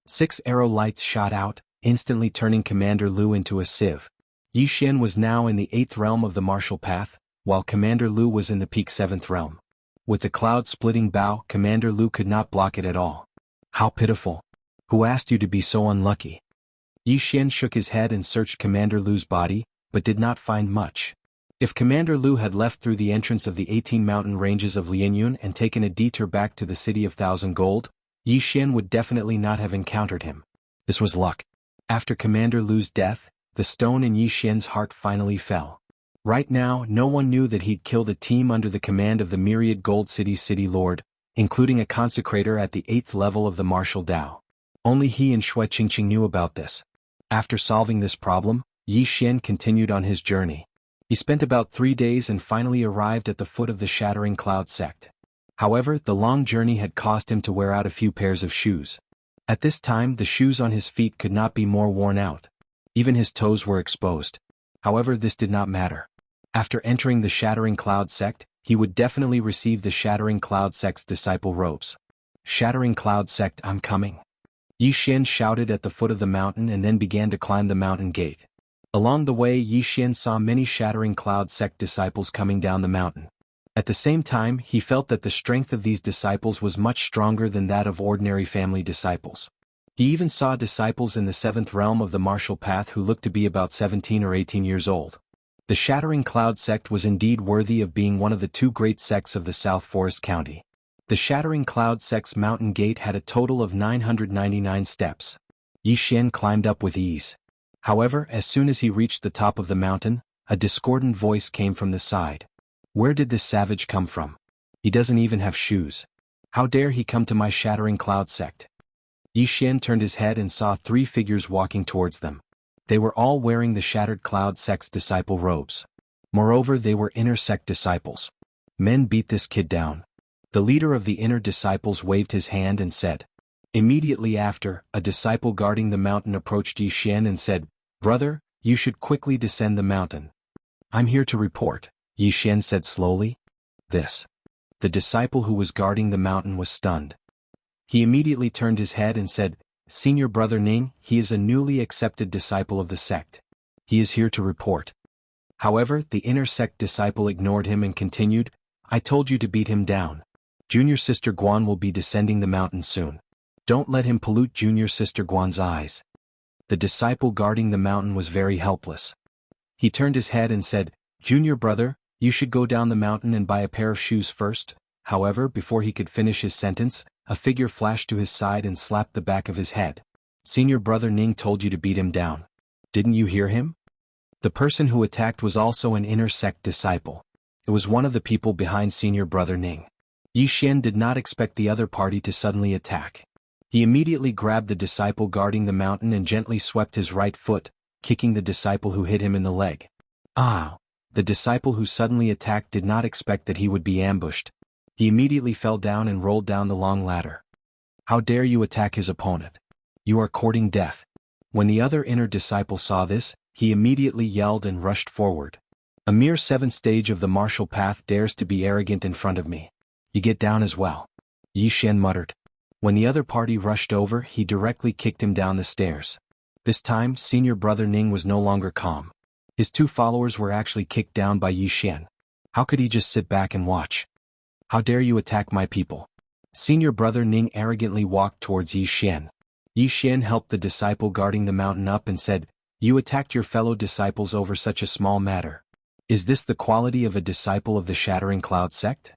6 arrow lights shot out, instantly turning Commander Lu into a sieve. Yixian was now in the 8th realm of the martial path, while Commander Lu was in the peak 7th realm. With the cloud-splitting bow, Commander Lu could not block it at all. How pitiful. Who asked you to be so unlucky? Yixian shook his head and searched Commander Lu's body, but did not find much. If Commander Lu had left through the entrance of the 18 mountain ranges of Lianyun and taken a detour back to the City of Thousand Gold, Yixian would definitely not have encountered him. This was luck. After Commander Lu's death, the stone in Yixian's heart finally fell. Right now, no one knew that he'd killed a team under the command of the Myriad Gold City's City Lord, including a consecrator at the 8th level of the martial Dao. Only he and Shui Qingqing knew about this. After solving this problem, Yixian continued on his journey. He spent about 3 days and finally arrived at the foot of the Shattering Cloud sect. However, the long journey had caused him to wear out a few pairs of shoes. At this time, the shoes on his feet could not be more worn out. Even his toes were exposed. However, this did not matter. After entering the Shattering Cloud sect, he would definitely receive the Shattering Cloud sect's disciple robes. Shattering Cloud sect, I'm coming. Yixian shouted at the foot of the mountain and then began to climb the mountain gate. Along the way, Yixian saw many Shattering Cloud sect disciples coming down the mountain. At the same time, he felt that the strength of these disciples was much stronger than that of ordinary family disciples. He even saw disciples in the 7th realm of the martial path who looked to be about 17 or 18 years old. The Shattering Cloud sect was indeed worthy of being one of the 2 great sects of the South Forest County. The Shattering Cloud sect's mountain gate had a total of 999 steps. Yixian climbed up with ease. However, as soon as he reached the top of the mountain, a discordant voice came from the side. Where did this savage come from? He doesn't even have shoes. How dare he come to my Shattering Cloud sect? Yixian turned his head and saw 3 figures walking towards them. They were all wearing the Shattered Cloud sect's disciple robes. Moreover, they were inner sect disciples. Men, beat this kid down. The leader of the inner disciples waved his hand and said. Immediately after, a disciple guarding the mountain approached Yixian and said, Brother, you should quickly descend the mountain. I'm here to report, Yixian said slowly. This. The disciple who was guarding the mountain was stunned. He immediately turned his head and said, Senior Brother Ning, he is a newly accepted disciple of the sect. He is here to report. However, the inner sect disciple ignored him and continued, I told you to beat him down. Junior Sister Guan will be descending the mountain soon. Don't let him pollute Junior Sister Guan's eyes. The disciple guarding the mountain was very helpless. He turned his head and said, Junior Brother, you should go down the mountain and buy a pair of shoes first. However, before he could finish his sentence, a figure flashed to his side and slapped the back of his head. Senior Brother Ning told you to beat him down. Didn't you hear him? The person who attacked was also an inner sect disciple. It was one of the people behind Senior Brother Ning. Yixian did not expect the other party to suddenly attack. He immediately grabbed the disciple guarding the mountain and gently swept his right foot, kicking the disciple who hit him in the leg. Ah! The disciple who suddenly attacked did not expect that he would be ambushed. He immediately fell down and rolled down the long ladder. How dare you attack his opponent? You are courting death. When the other inner disciple saw this, he immediately yelled and rushed forward. A mere 7th stage of the martial path dares to be arrogant in front of me. You get down as well. Yi Xian muttered. When the other party rushed over, he directly kicked him down the stairs. This time, senior brother Ning was no longer calm. His 2 followers were actually kicked down by Yi Xian. How could he just sit back and watch? How dare you attack my people? Senior brother Ning arrogantly walked towards Yi Xian. Yi Xian helped the disciple guarding the mountain up and said, You attacked your fellow disciples over such a small matter. Is this the quality of a disciple of the Shattering Cloud sect?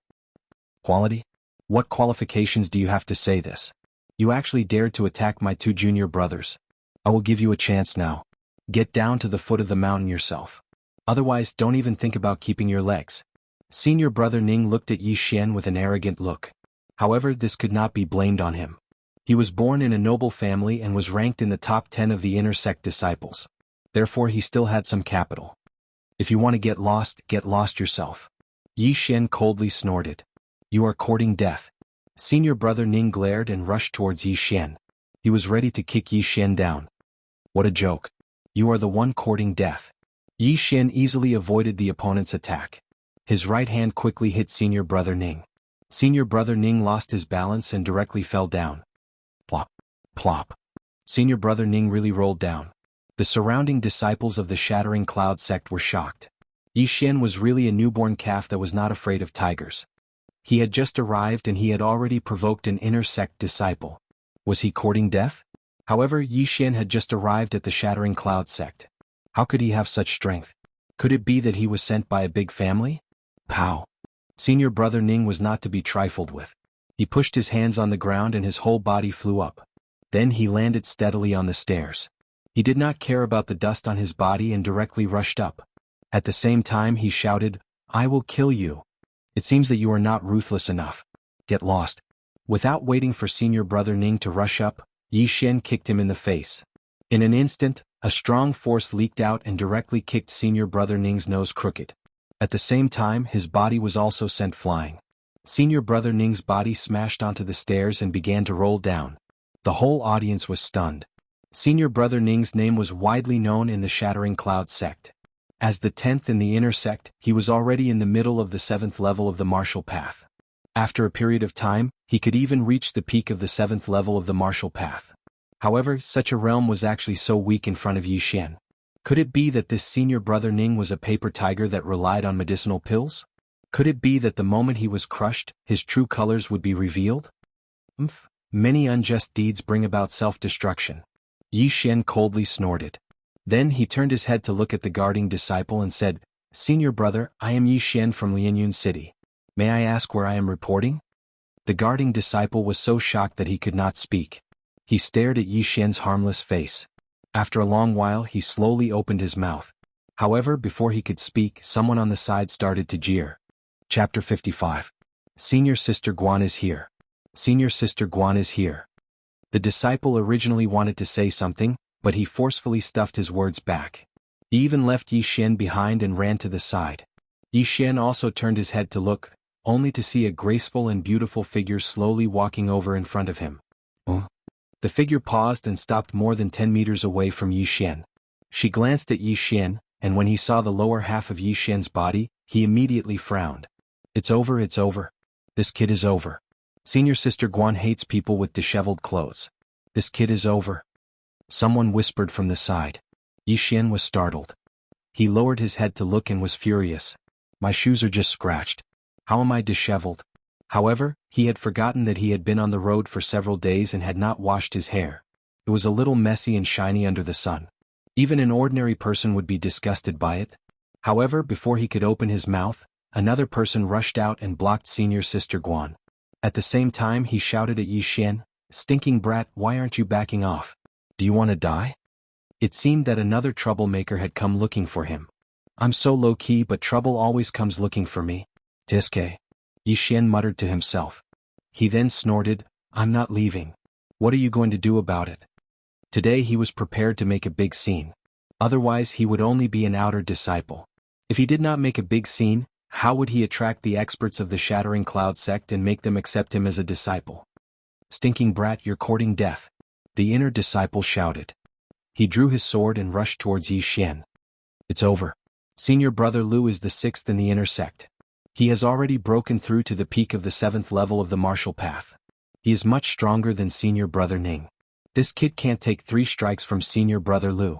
Quality? What qualifications do you have to say this? You actually dared to attack my 2 junior brothers. I will give you a chance now. Get down to the foot of the mountain yourself. Otherwise, don't even think about keeping your legs. Senior brother Ning looked at Yi Xian with an arrogant look. However, this could not be blamed on him. He was born in a noble family and was ranked in the top 10 of the inner sect disciples. Therefore, he still had some capital. If you want to get lost yourself. Yi Xian coldly snorted. You are courting death. Senior brother Ning glared and rushed towards Yi Xian. He was ready to kick Yi Xian down. What a joke. You are the one courting death. Yi Xian easily avoided the opponent's attack. His right hand quickly hit senior brother Ning. Senior brother Ning lost his balance and directly fell down. Plop. Plop. Senior brother Ning really rolled down. The surrounding disciples of the Shattering Cloud sect were shocked. Yi Xian was really a newborn calf that was not afraid of tigers. He had just arrived and he had already provoked an inner sect disciple. Was he courting death? However, Yi Xian had just arrived at the Shattering Cloud sect. How could he have such strength? Could it be that he was sent by a big family? Pow! Senior brother Ning was not to be trifled with. He pushed his hands on the ground and his whole body flew up. Then he landed steadily on the stairs. He did not care about the dust on his body and directly rushed up. At the same time he shouted, I will kill you. It seems that you are not ruthless enough. Get lost. Without waiting for senior brother Ning to rush up, Yi Xian kicked him in the face. In an instant, a strong force leaked out and directly kicked senior brother Ning's nose crooked. At the same time, his body was also sent flying. Senior brother Ning's body smashed onto the stairs and began to roll down. The whole audience was stunned. Senior brother Ning's name was widely known in the Shattering Cloud sect. As the 10th in the inner sect, he was already in the middle of the 7th level of the martial path. After a period of time, he could even reach the peak of the 7th level of the martial path. However, such a realm was actually so weak in front of Yi Xian. Could it be that this senior brother Ning was a paper tiger that relied on medicinal pills? Could it be that the moment he was crushed, his true colors would be revealed? Many unjust deeds bring about self-destruction. Yi Xian coldly snorted. Then he turned his head to look at the guarding disciple and said, Senior brother, I am Yi Xian from Lianyun City. May I ask where I am reporting? The guarding disciple was so shocked that he could not speak. He stared at Yi Xian's harmless face. After a long while he slowly opened his mouth. However, before he could speak, someone on the side started to jeer. Chapter 55. Senior Sister Guan is here. Senior Sister Guan is here. The disciple originally wanted to say something, but he forcefully stuffed his words back. He even left Yi Xian behind and ran to the side. Yi Xian also turned his head to look, only to see a graceful and beautiful figure slowly walking over in front of him. The figure paused and stopped more than 10 meters away from Yi Xian. She glanced at Yi Xian, and when he saw the lower half of Yi Xian's body, he immediately frowned. It's over, it's over. This kid is over. Senior Sister Guan hates people with disheveled clothes. This kid is over. Someone whispered from the side. Yi Xian was startled. He lowered his head to look and was furious. My shoes are just scratched. How am I disheveled? However, he had forgotten that he had been on the road for several days and had not washed his hair. It was a little messy and shiny under the sun. Even an ordinary person would be disgusted by it. However, before he could open his mouth, another person rushed out and blocked Senior Sister Guan. At the same time he shouted at Yi Xian, Stinking brat, why aren't you backing off? Do you want to die? It seemed that another troublemaker had come looking for him. I'm so low-key but trouble always comes looking for me. Tiske. Yi Xian muttered to himself. He then snorted, I'm not leaving. What are you going to do about it? Today he was prepared to make a big scene. Otherwise he would only be an outer disciple. If he did not make a big scene, how would he attract the experts of the Shattering Cloud sect and make them accept him as a disciple? Stinking brat, you're courting death. The inner disciple shouted. He drew his sword and rushed towards Yi Xian. It's over. Senior brother Lu is the 6th in the inner sect. He has already broken through to the peak of the 7th level of the martial path. He is much stronger than senior brother Ning. This kid can't take 3 strikes from senior brother Lu.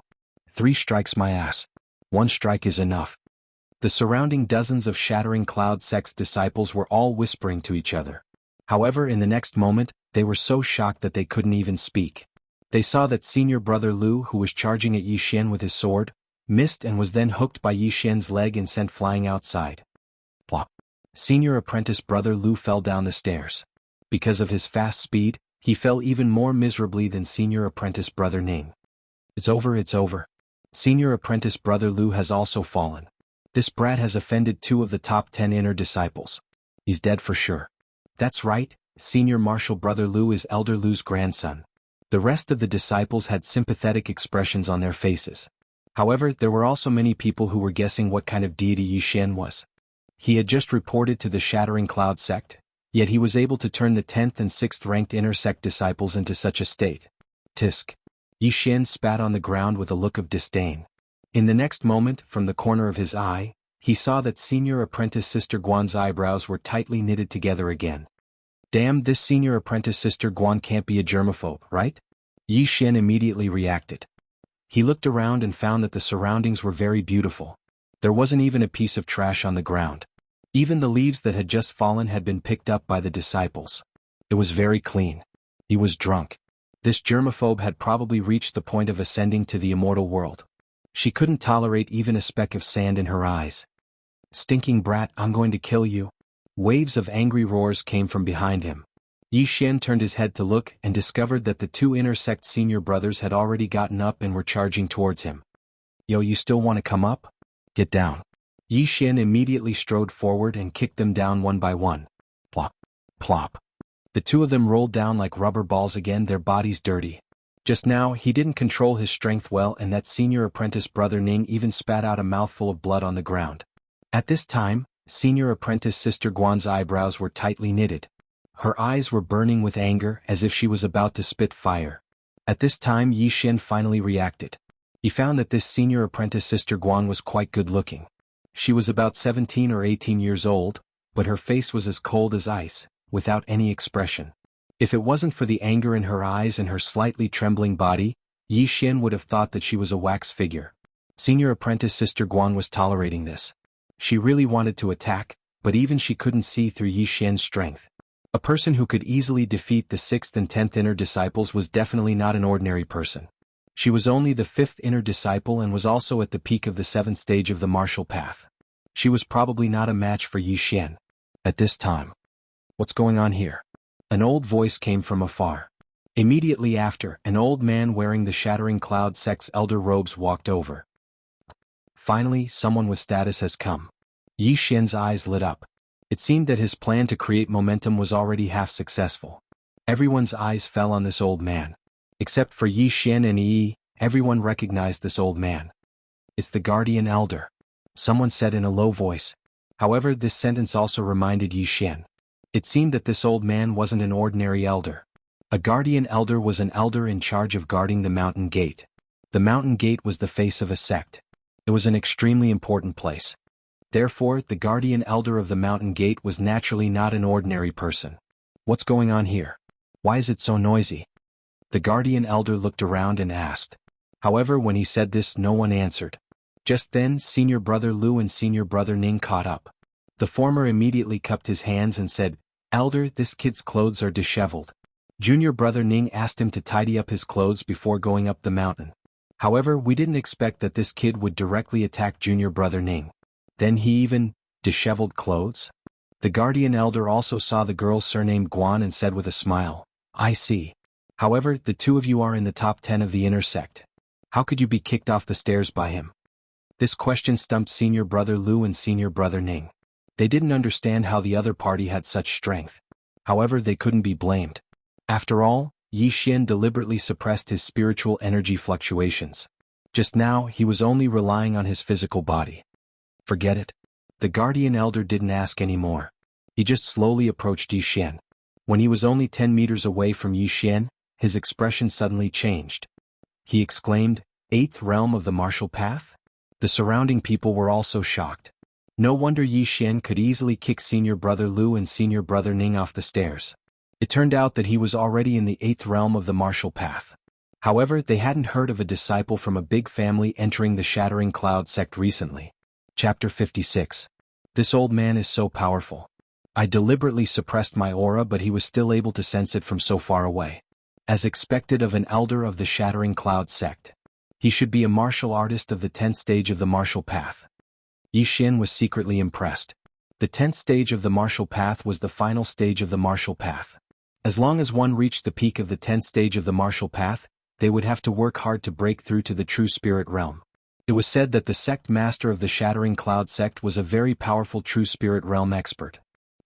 3 strikes my ass. 1 strike is enough. The surrounding dozens of Shattering Cloud sect's disciples were all whispering to each other. However, in the next moment, they were so shocked that they couldn't even speak. They saw that senior brother Lu, who was charging at Yi Xian with his sword, missed and was then hooked by Yi Xian's leg and sent flying outside. Plop. Senior apprentice brother Lu fell down the stairs. Because of his fast speed, he fell even more miserably than senior apprentice brother Ning. It's over, it's over. Senior apprentice brother Lu has also fallen. This brat has offended 2 of the top 10 inner disciples. He's dead for sure. That's right, senior martial brother Lu is elder Lu's grandson. The rest of the disciples had sympathetic expressions on their faces. However, there were also many people who were guessing what kind of deity Yi Xian was. He had just reported to the Shattering Cloud sect, yet he was able to turn the 10th and 6th ranked inner sect disciples into such a state. Tisk. Yi Xian spat on the ground with a look of disdain. In the next moment, from the corner of his eye, he saw that senior apprentice Sister Guan's eyebrows were tightly knitted together again. Damn, this senior apprentice Sister Guan can't be a germaphobe, right? Yi Xian immediately reacted. He looked around and found that the surroundings were very beautiful. There wasn't even a piece of trash on the ground. Even the leaves that had just fallen had been picked up by the disciples. It was very clean. He was drunk. This germaphobe had probably reached the point of ascending to the immortal world. She couldn't tolerate even a speck of sand in her eyes. Stinking brat, I'm going to kill you. Waves of angry roars came from behind him. Yi Xian turned his head to look and discovered that the 2 inner sect senior brothers had already gotten up and were charging towards him. Yo, you still want to come up? Get down. Yi Xian immediately strode forward and kicked them down one by one. Plop. Plop. The 2 of them rolled down like rubber balls again, their bodies dirty. Just now, he didn't control his strength well, and that senior apprentice brother Ning even spat out a mouthful of blood on the ground. At this time, senior apprentice Sister Guan's eyebrows were tightly knitted. Her eyes were burning with anger as if she was about to spit fire. At this time Yi Xian finally reacted. He found that this senior apprentice Sister Guan was quite good-looking. She was about 17 or 18 years old, but her face was as cold as ice, without any expression. If it wasn't for the anger in her eyes and her slightly trembling body, Yi Xian would have thought that she was a wax figure. Senior apprentice Sister Guan was tolerating this. She really wanted to attack, but even she couldn't see through Yi Xian's strength. A person who could easily defeat the 6th and 10th inner disciples was definitely not an ordinary person. She was only the 5th inner disciple and was also at the peak of the 7th stage of the martial path. She was probably not a match for Yi Xian. At this time. What's going on here? An old voice came from afar. Immediately after, an old man wearing the Shattering Cloud sect's elder robes walked over. Finally, someone with status has come. Yi Xian's eyes lit up. It seemed that his plan to create momentum was already half successful. Everyone's eyes fell on this old man. Except for Yi Xian and Yi, everyone recognized this old man. It's the Guardian Elder. Someone said in a low voice. However, this sentence also reminded Yi Xian. It seemed that this old man wasn't an ordinary elder. A Guardian Elder was an elder in charge of guarding the mountain gate. The mountain gate was the face of a sect. It was an extremely important place. Therefore, the Guardian Elder of the mountain gate was naturally not an ordinary person. What's going on here? Why is it so noisy? The Guardian Elder looked around and asked. However, when he said this, no one answered. Just then, Senior Brother Lu and Senior Brother Ning caught up. The former immediately cupped his hands and said, "Elder, this kid's clothes are disheveled." Junior Brother Ning asked him to tidy up his clothes before going up the mountain. However, we didn't expect that this kid would directly attack Junior Brother Ning. Then he even, disheveled clothes? The Guardian Elder also saw the girl surnamed Guan and said with a smile, "I see. However, the 2 of you are in the top 10 of the inner sect. How could you be kicked off the stairs by him?" This question stumped Senior Brother Lu and Senior Brother Ning. They didn't understand how the other party had such strength. However, they couldn't be blamed. After all, Yi Xian deliberately suppressed his spiritual energy fluctuations. Just now, he was only relying on his physical body. Forget it. The guardian elder didn't ask any more. He just slowly approached Yi Xian. When he was only 10 meters away from Yi Xian, his expression suddenly changed. He exclaimed, "Eighth realm of the martial path?" The surrounding people were also shocked. No wonder Yi Xian could easily kick senior brother Lu and senior brother Ning off the stairs. It turned out that he was already in the 8th realm of the martial path. However, they hadn't heard of a disciple from a big family entering the Shattering Cloud sect recently. Chapter 56. This old man is so powerful. I deliberately suppressed my aura, but he was still able to sense it from so far away. As expected of an elder of the Shattering Cloud sect. He should be a martial artist of the 10th stage of the martial path. Yi Xian was secretly impressed. The 10th stage of the martial path was the final stage of the martial path. As long as one reached the peak of the 10th stage of the martial path, they would have to work hard to break through to the true spirit realm. It was said that the sect master of the Shattering Cloud sect was a very powerful true spirit realm expert.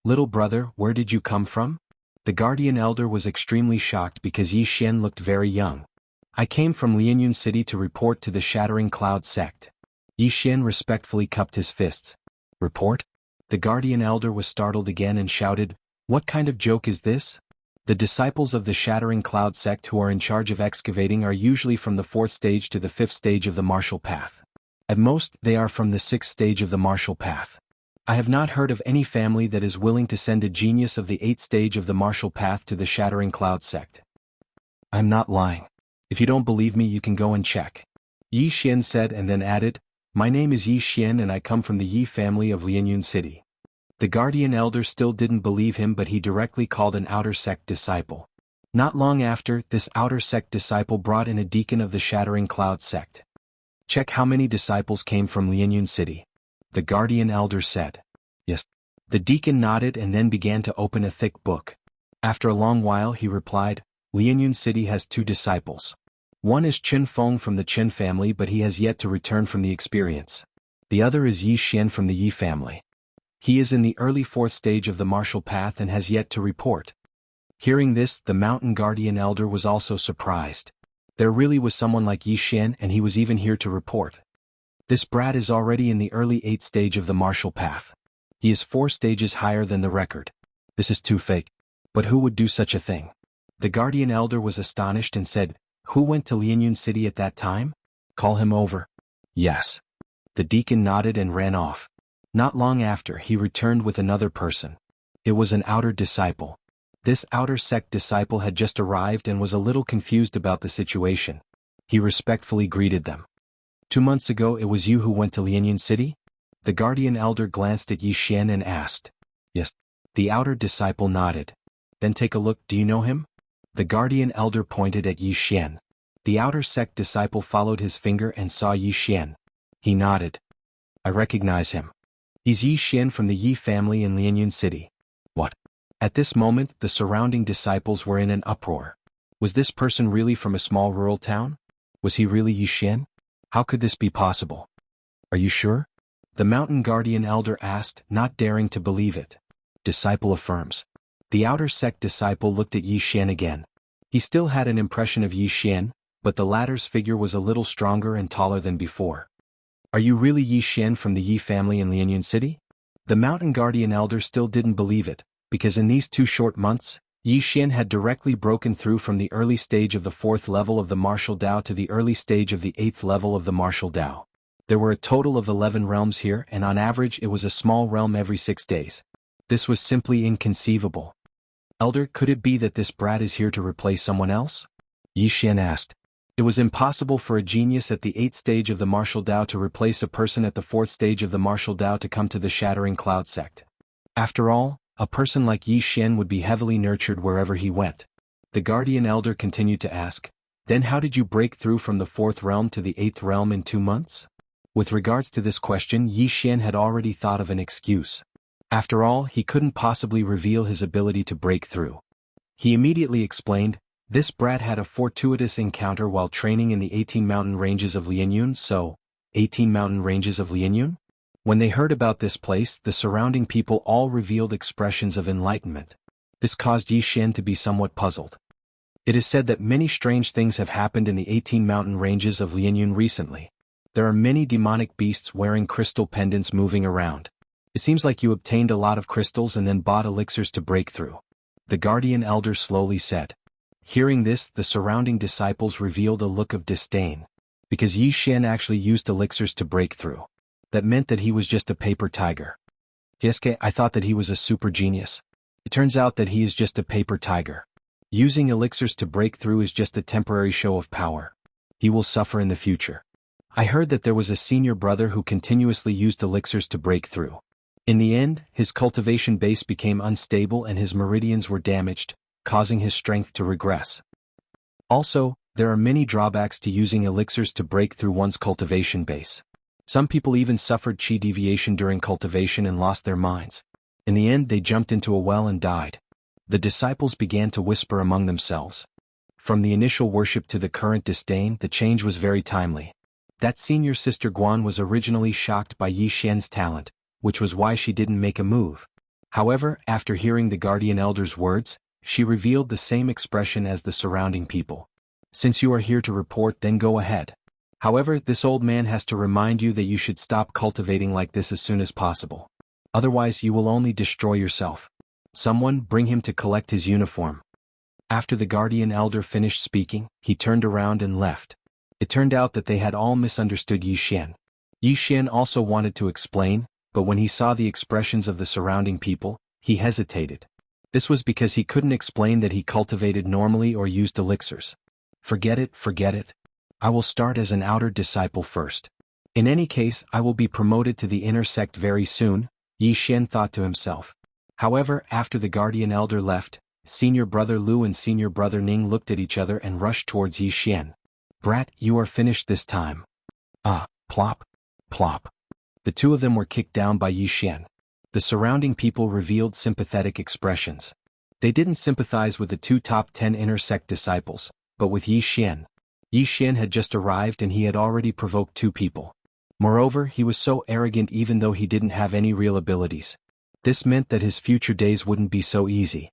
"Little brother, where did you come from?" The guardian elder was extremely shocked because Yi Xian looked very young. "I came from Lianyun City to report to the Shattering Cloud sect." Yi Xian respectfully cupped his fists. "Report?" The guardian elder was startled again and shouted, "What kind of joke is this?" The disciples of the Shattering Cloud sect who are in charge of excavating are usually from the 4th stage to the 5th stage of the martial path. At most, they are from the 6th stage of the martial path. I have not heard of any family that is willing to send a genius of the 8th stage of the martial path to the Shattering Cloud sect. I'm not lying. If you don't believe me, you can go and check. Yi Xian said and then added, "My name is Yi Xian and I come from the Yi family of Lianyun City." The guardian elder still didn't believe him, but he directly called an outer sect disciple. Not long after, this outer sect disciple brought in a deacon of the Shattering Cloud sect. "Check how many disciples came from Lianyun City," the guardian elder said. "Yes." The deacon nodded and then began to open a thick book. After a long while he replied, "Lianyun City has 2 disciples. One is Qin Feng from the Qin family, but he has yet to return from the experience. The other is Yi Xian from the Yi family. He is in the early 4th stage of the martial path and has yet to report." Hearing this, the mountain guardian elder was also surprised. There really was someone like Yi Xian, and he was even here to report. This brat is already in the early 8th stage of the martial path. He is 4 stages higher than the record. This is too fake. But who would do such a thing? The guardian elder was astonished and said, "Who went to Lianyun City at that time? Call him over." "Yes." The deacon nodded and ran off. Not long after, he returned with another person. It was an outer disciple. This outer sect disciple had just arrived and was a little confused about the situation. He respectfully greeted them. "2 months ago it was you who went to Lianyun City?" The guardian elder glanced at Yi Xian and asked. "Yes." The outer disciple nodded. "Then take a look, do you know him?" The guardian elder pointed at Yi Xian. The outer sect disciple followed his finger and saw Yi Xian. He nodded. "I recognize him. He's Yi Xian from the Yi family in Lianyun City." "What?" At this moment, the surrounding disciples were in an uproar. Was this person really from a small rural town? Was he really Yi Xian? How could this be possible? "Are you sure?" The mountain guardian elder asked, not daring to believe it. Disciple affirms. The outer sect disciple looked at Yi Xian again. He still had an impression of Yi Xian, but the latter's figure was a little stronger and taller than before. "Are you really Yi Xian from the Yi family in Lianyun City?" The mountain guardian elder still didn't believe it, because in these 2 short months, Yi Xian had directly broken through from the early stage of the 4th level of the martial Dao to the early stage of the 8th level of the martial Dao. There were a total of 11 realms here, and on average it was a small realm every 6 days. This was simply inconceivable. "Elder, could it be that this brat is here to replace someone else?" Yi Xian asked. It was impossible for a genius at the 8th stage of the martial Dao to replace a person at the 4th stage of the martial Dao to come to the Shattering Cloud sect. After all, a person like Yi Xian would be heavily nurtured wherever he went. The guardian elder continued to ask, "Then how did you break through from the 4th realm to the 8th realm in 2 months?" With regards to this question, Yi Xian had already thought of an excuse. After all, he couldn't possibly reveal his ability to break through. He immediately explained, "This brat had a fortuitous encounter while training in the 18 mountain ranges of Lianyun, so, 18 mountain ranges of Lianyun?" When they heard about this place, the surrounding people all revealed expressions of enlightenment. This caused Yi Xian to be somewhat puzzled. It is said that many strange things have happened in the 18 mountain ranges of Lianyun recently. There are many demonic beasts wearing crystal pendants moving around. It seems like you obtained a lot of crystals and then bought elixirs to break through. The guardian elder slowly said. Hearing this, the surrounding disciples revealed a look of disdain. Because Yi Xian actually used elixirs to break through. That meant that he was just a paper tiger. Yesuke, I thought that he was a super genius. It turns out that he is just a paper tiger. Using elixirs to break through is just a temporary show of power. He will suffer in the future. I heard that there was a senior brother who continuously used elixirs to break through. In the end, his cultivation base became unstable and his meridians were damaged, causing his strength to regress. Also, there are many drawbacks to using elixirs to break through one's cultivation base. Some people even suffered chi deviation during cultivation and lost their minds. In the end, they jumped into a well and died. The disciples began to whisper among themselves. From the initial worship to the current disdain, the change was very timely. That senior sister Guan was originally shocked by Yi Xian's talent, which was why she didn't make a move. However, after hearing the guardian elder's words, she revealed the same expression as the surrounding people. Since you are here to report, then go ahead. However, this old man has to remind you that you should stop cultivating like this as soon as possible. Otherwise, you will only destroy yourself. Someone bring him to collect his uniform. After the guardian elder finished speaking, he turned around and left. It turned out that they had all misunderstood Yi Xian. Yi Xian also wanted to explain, but when he saw the expressions of the surrounding people, he hesitated. This was because he couldn't explain that he cultivated normally or used elixirs. Forget it, forget it. I will start as an outer disciple first. In any case, I will be promoted to the inner sect very soon, Yi Xian thought to himself. However, after the guardian elder left, senior brother Lu and senior brother Ning looked at each other and rushed towards Yi Xian. Brat, you are finished this time. Ah, plop, plop. The two of them were kicked down by Yi Xian. The surrounding people revealed sympathetic expressions. They didn't sympathize with the two top 10 inner sect disciples, but with Yi Xian. Yi Xian had just arrived and he had already provoked two people. Moreover, he was so arrogant even though he didn't have any real abilities. This meant that his future days wouldn't be so easy.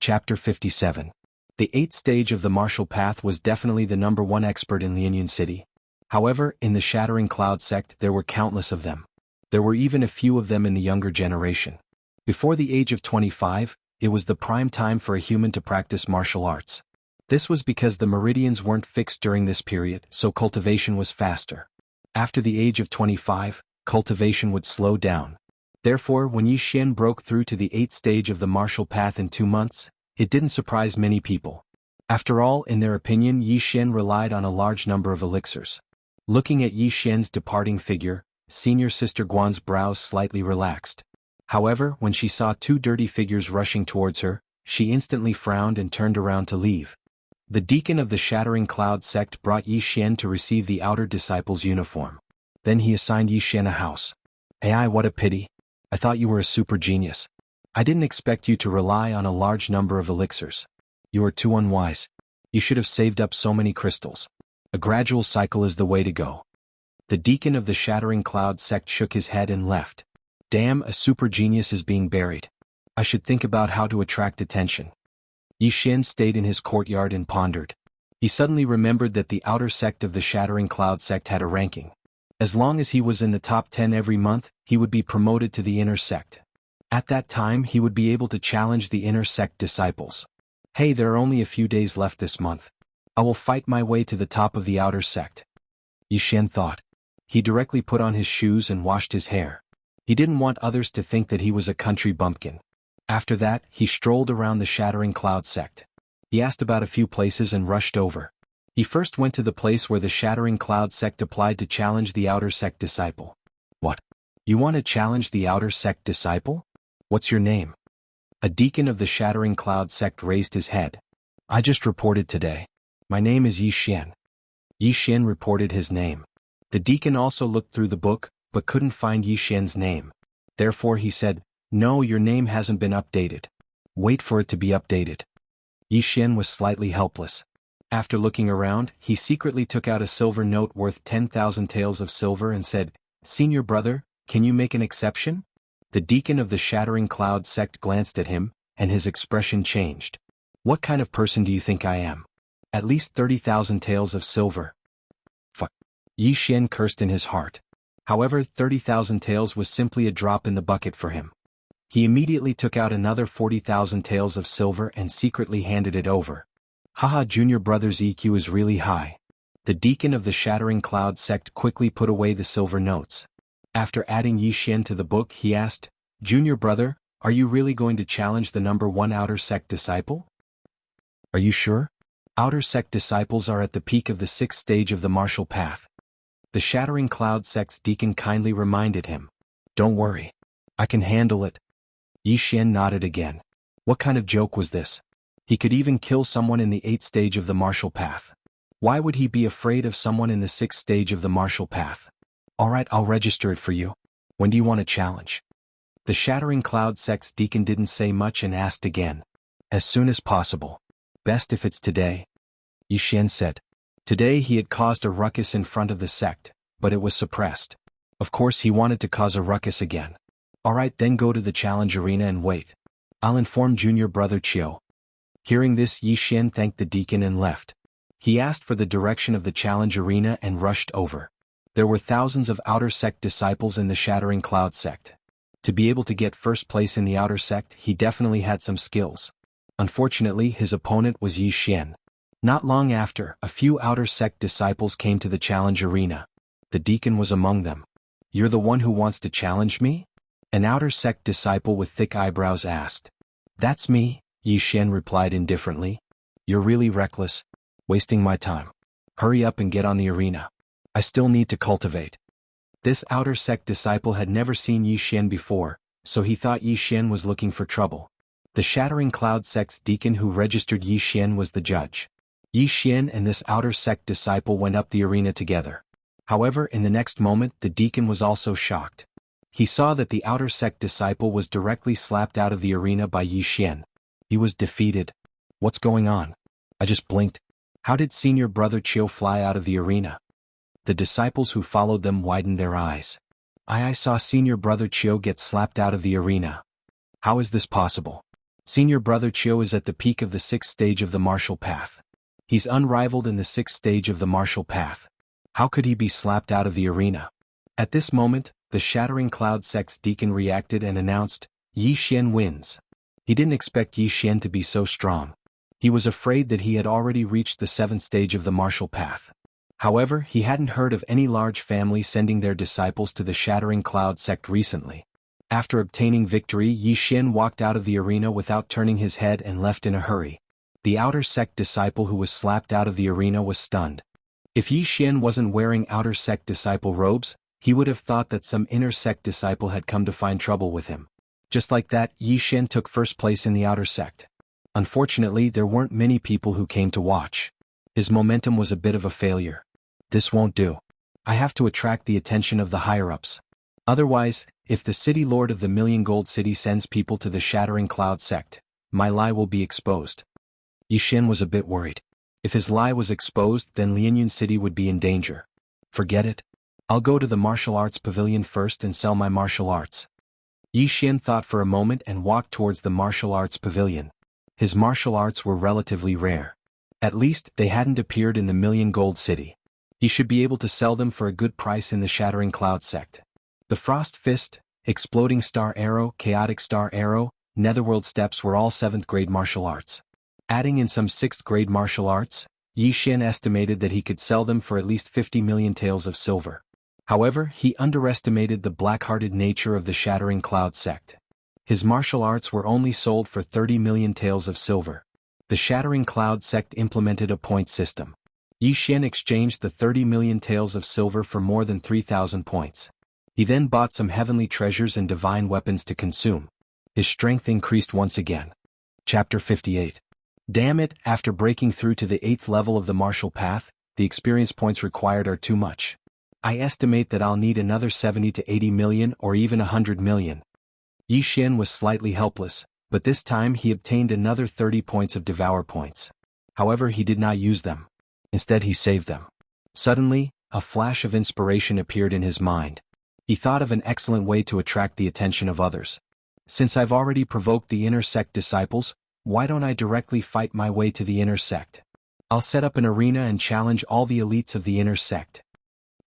Chapter 57. The 8th stage of the martial path was definitely the #1 expert in Lianyun City. However, in the Shattering Cloud sect there were countless of them. There were even a few of them in the younger generation. Before the age of 25, it was the prime time for a human to practice martial arts. This was because the meridians weren't fixed during this period, so cultivation was faster. After the age of 25, cultivation would slow down. Therefore, when Yi Xian broke through to the 8th stage of the martial path in 2 months, it didn't surprise many people. After all, in their opinion, Yi Xian relied on a large number of elixirs. Looking at Yi Xian's departing figure, senior sister Guan's brows slightly relaxed. However, when she saw two dirty figures rushing towards her, she instantly frowned and turned around to leave. The deacon of the Shattering Cloud sect brought Yi Xian to receive the outer disciple's uniform. Then he assigned Yi Xian a house. Ai, what a pity. I thought you were a super genius. I didn't expect you to rely on a large number of elixirs. You are too unwise. You should have saved up so many crystals. A gradual cycle is the way to go. The deacon of the Shattering Cloud sect shook his head and left. Damn, a super genius is being buried. I should think about how to attract attention. Yi Xian stayed in his courtyard and pondered. He suddenly remembered that the outer sect of the Shattering Cloud sect had a ranking. As long as he was in the top 10 every month, he would be promoted to the inner sect. At that time, he would be able to challenge the inner sect disciples. Hey, there are only a few days left this month. I will fight my way to the top of the outer sect. Yi Xian thought. He directly put on his shoes and washed his hair. He didn't want others to think that he was a country bumpkin. After that, he strolled around the Shattering Cloud sect. He asked about a few places and rushed over. He first went to the place where the Shattering Cloud sect applied to challenge the outer sect disciple. What? You want to challenge the outer sect disciple? What's your name? A deacon of the Shattering Cloud sect raised his head. I just reported today. My name is Yi Xian. Yi Xian reported his name. The deacon also looked through the book, but couldn't find Yi Xian's name. Therefore he said, No, your name hasn't been updated. Wait for it to be updated. Yi Xian was slightly helpless. After looking around, he secretly took out a silver note worth 10,000 taels of silver and said, Senior brother, can you make an exception? The deacon of the Shattering Cloud sect glanced at him, and his expression changed. What kind of person do you think I am? At least 30,000 taels of silver. Fuck. Yi Xian cursed in his heart. However, 30,000 taels was simply a drop in the bucket for him. He immediately took out another 40,000 taels of silver and secretly handed it over. Haha, junior brother's EQ is really high. The deacon of the Shattering Cloud sect quickly put away the silver notes. After adding Yi Xian to the book, he asked, "Junior brother, are you really going to challenge the number 1 outer sect disciple?" "Are you sure? Outer sect disciples are at the peak of the 6th stage of the martial path." The Shattering Cloud sect's deacon kindly reminded him. "Don't worry. I can handle it." Yi Xian nodded again. What kind of joke was this? He could even kill someone in the 8th stage of the martial path. Why would he be afraid of someone in the 6th stage of the martial path? "Alright, I'll register it for you. When do you want a challenge?" The Shattering Cloud sect's deacon didn't say much and asked again. "As soon as possible. Best if it's today." Yi Xian said. Today he had caused a ruckus in front of the sect, but it was suppressed. Of course he wanted to cause a ruckus again. "Alright, then go to the challenge arena and wait. I'll inform junior brother Chiu." Hearing this, Yi Xian thanked the deacon and left. He asked for the direction of the challenge arena and rushed over. There were thousands of outer sect disciples in the Shattering Cloud sect. To be able to get first place in the outer sect, he definitely had some skills. Unfortunately, his opponent was Yi Xian. Not long after, a few outer sect disciples came to the challenge arena. The deacon was among them. "You're the one who wants to challenge me?" An outer sect disciple with thick eyebrows asked. "That's me," Yi Xian replied indifferently. "You're really reckless. Wasting my time. Hurry up and get on the arena. I still need to cultivate." This outer sect disciple had never seen Yi Xian before, so he thought Yi Xian was looking for trouble. The Shattering Cloud sect's deacon who registered Yi Xian was the judge. Yi Xian and this outer sect disciple went up the arena together. However, in the next moment, the deacon was also shocked. He saw that the outer sect disciple was directly slapped out of the arena by Yi Xian. He was defeated. What's going on? I just blinked. How did senior brother Chiu fly out of the arena? The disciples who followed them widened their eyes. I saw senior brother Chiu get slapped out of the arena. How is this possible? Senior brother Chiu is at the peak of the 6th stage of the martial path. He's unrivaled in the 6th stage of the martial path. How could he be slapped out of the arena? At this moment, the Shattering Cloud sect's deacon reacted and announced, "Yi Xian wins." He didn't expect Yi Xian to be so strong. He was afraid that he had already reached the 7th stage of the martial path. However, he hadn't heard of any large family sending their disciples to the Shattering Cloud sect recently. After obtaining victory, Yi Xian walked out of the arena without turning his head and left in a hurry. The outer sect disciple who was slapped out of the arena was stunned. If Yi Xian wasn't wearing outer sect disciple robes, he would have thought that some inner sect disciple had come to find trouble with him. Just like that, Yi Xian took first place in the outer sect. Unfortunately, there weren't many people who came to watch. His momentum was a bit of a failure. This won't do. I have to attract the attention of the higher-ups. Otherwise, if the city lord of the Million Gold City sends people to the Shattering Cloud sect, my lie will be exposed. Yi Xian was a bit worried. If his lie was exposed, then Lianyun City would be in danger. Forget it. I'll go to the martial arts pavilion first and sell my martial arts. Yi Xian thought for a moment and walked towards the martial arts pavilion. His martial arts were relatively rare. At least, they hadn't appeared in the Million Gold City. He should be able to sell them for a good price in the Shattering Cloud sect. The Frost Fist, Exploding Star Arrow, Chaotic Star Arrow, Netherworld Steps were all 7th grade martial arts. Adding in some 6th grade martial arts, Yi Xian estimated that he could sell them for at least 50 million taels of silver. However, he underestimated the black-hearted nature of the Shattering Cloud sect. His martial arts were only sold for 30 million taels of silver. The Shattering Cloud sect implemented a point system. Yi Xian exchanged the 30 million taels of silver for more than 3,000 points. He then bought some heavenly treasures and divine weapons to consume. His strength increased once again. Chapter 58. Damn it, after breaking through to the 8th level of the martial path, the experience points required are too much. I estimate that I'll need another 70 to 80 million or even 100 million. Yi Xian was slightly helpless, but this time he obtained another 30 points of Devour points. However, he did not use them. Instead, he saved them. Suddenly, a flash of inspiration appeared in his mind. He thought of an excellent way to attract the attention of others. Since I've already provoked the inner sect disciples, why don't I directly fight my way to the inner sect? I'll set up an arena and challenge all the elites of the inner sect.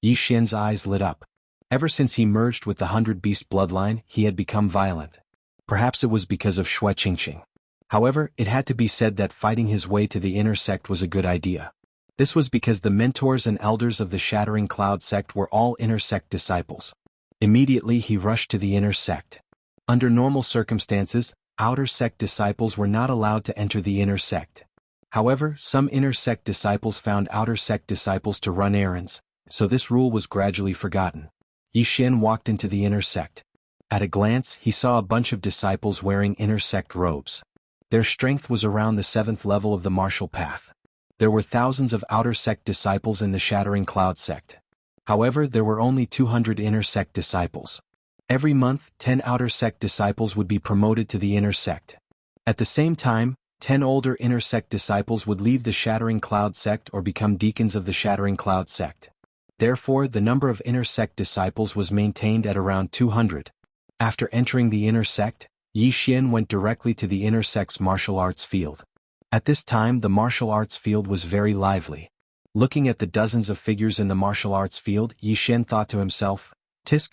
Yi Xian's eyes lit up. Ever since he merged with the 100-beast bloodline, he had become violent. Perhaps it was because of Shui Qingqing. However, it had to be said that fighting his way to the inner sect was a good idea. This was because the mentors and elders of the Shattering Cloud sect were all inner sect disciples. Immediately he rushed to the inner sect. Under normal circumstances, outer sect disciples were not allowed to enter the inner sect. However, some inner sect disciples found outer sect disciples to run errands, so this rule was gradually forgotten. Yi Xian walked into the inner sect. At a glance, he saw a bunch of disciples wearing inner sect robes. Their strength was around the 7th level of the martial path. There were thousands of outer sect disciples in the Shattering Cloud sect. However, there were only 200 inner sect disciples. Every month, 10 outer sect disciples would be promoted to the inner sect. At the same time, 10 older inner sect disciples would leave the Shattering Cloud sect or become deacons of the Shattering Cloud sect. Therefore, the number of inner sect disciples was maintained at around 200. After entering the inner sect, Yi Xian went directly to the inner sect's martial arts field. At this time, the martial arts field was very lively. Looking at the dozens of figures in the martial arts field, Yi Xian thought to himself, "Tisk,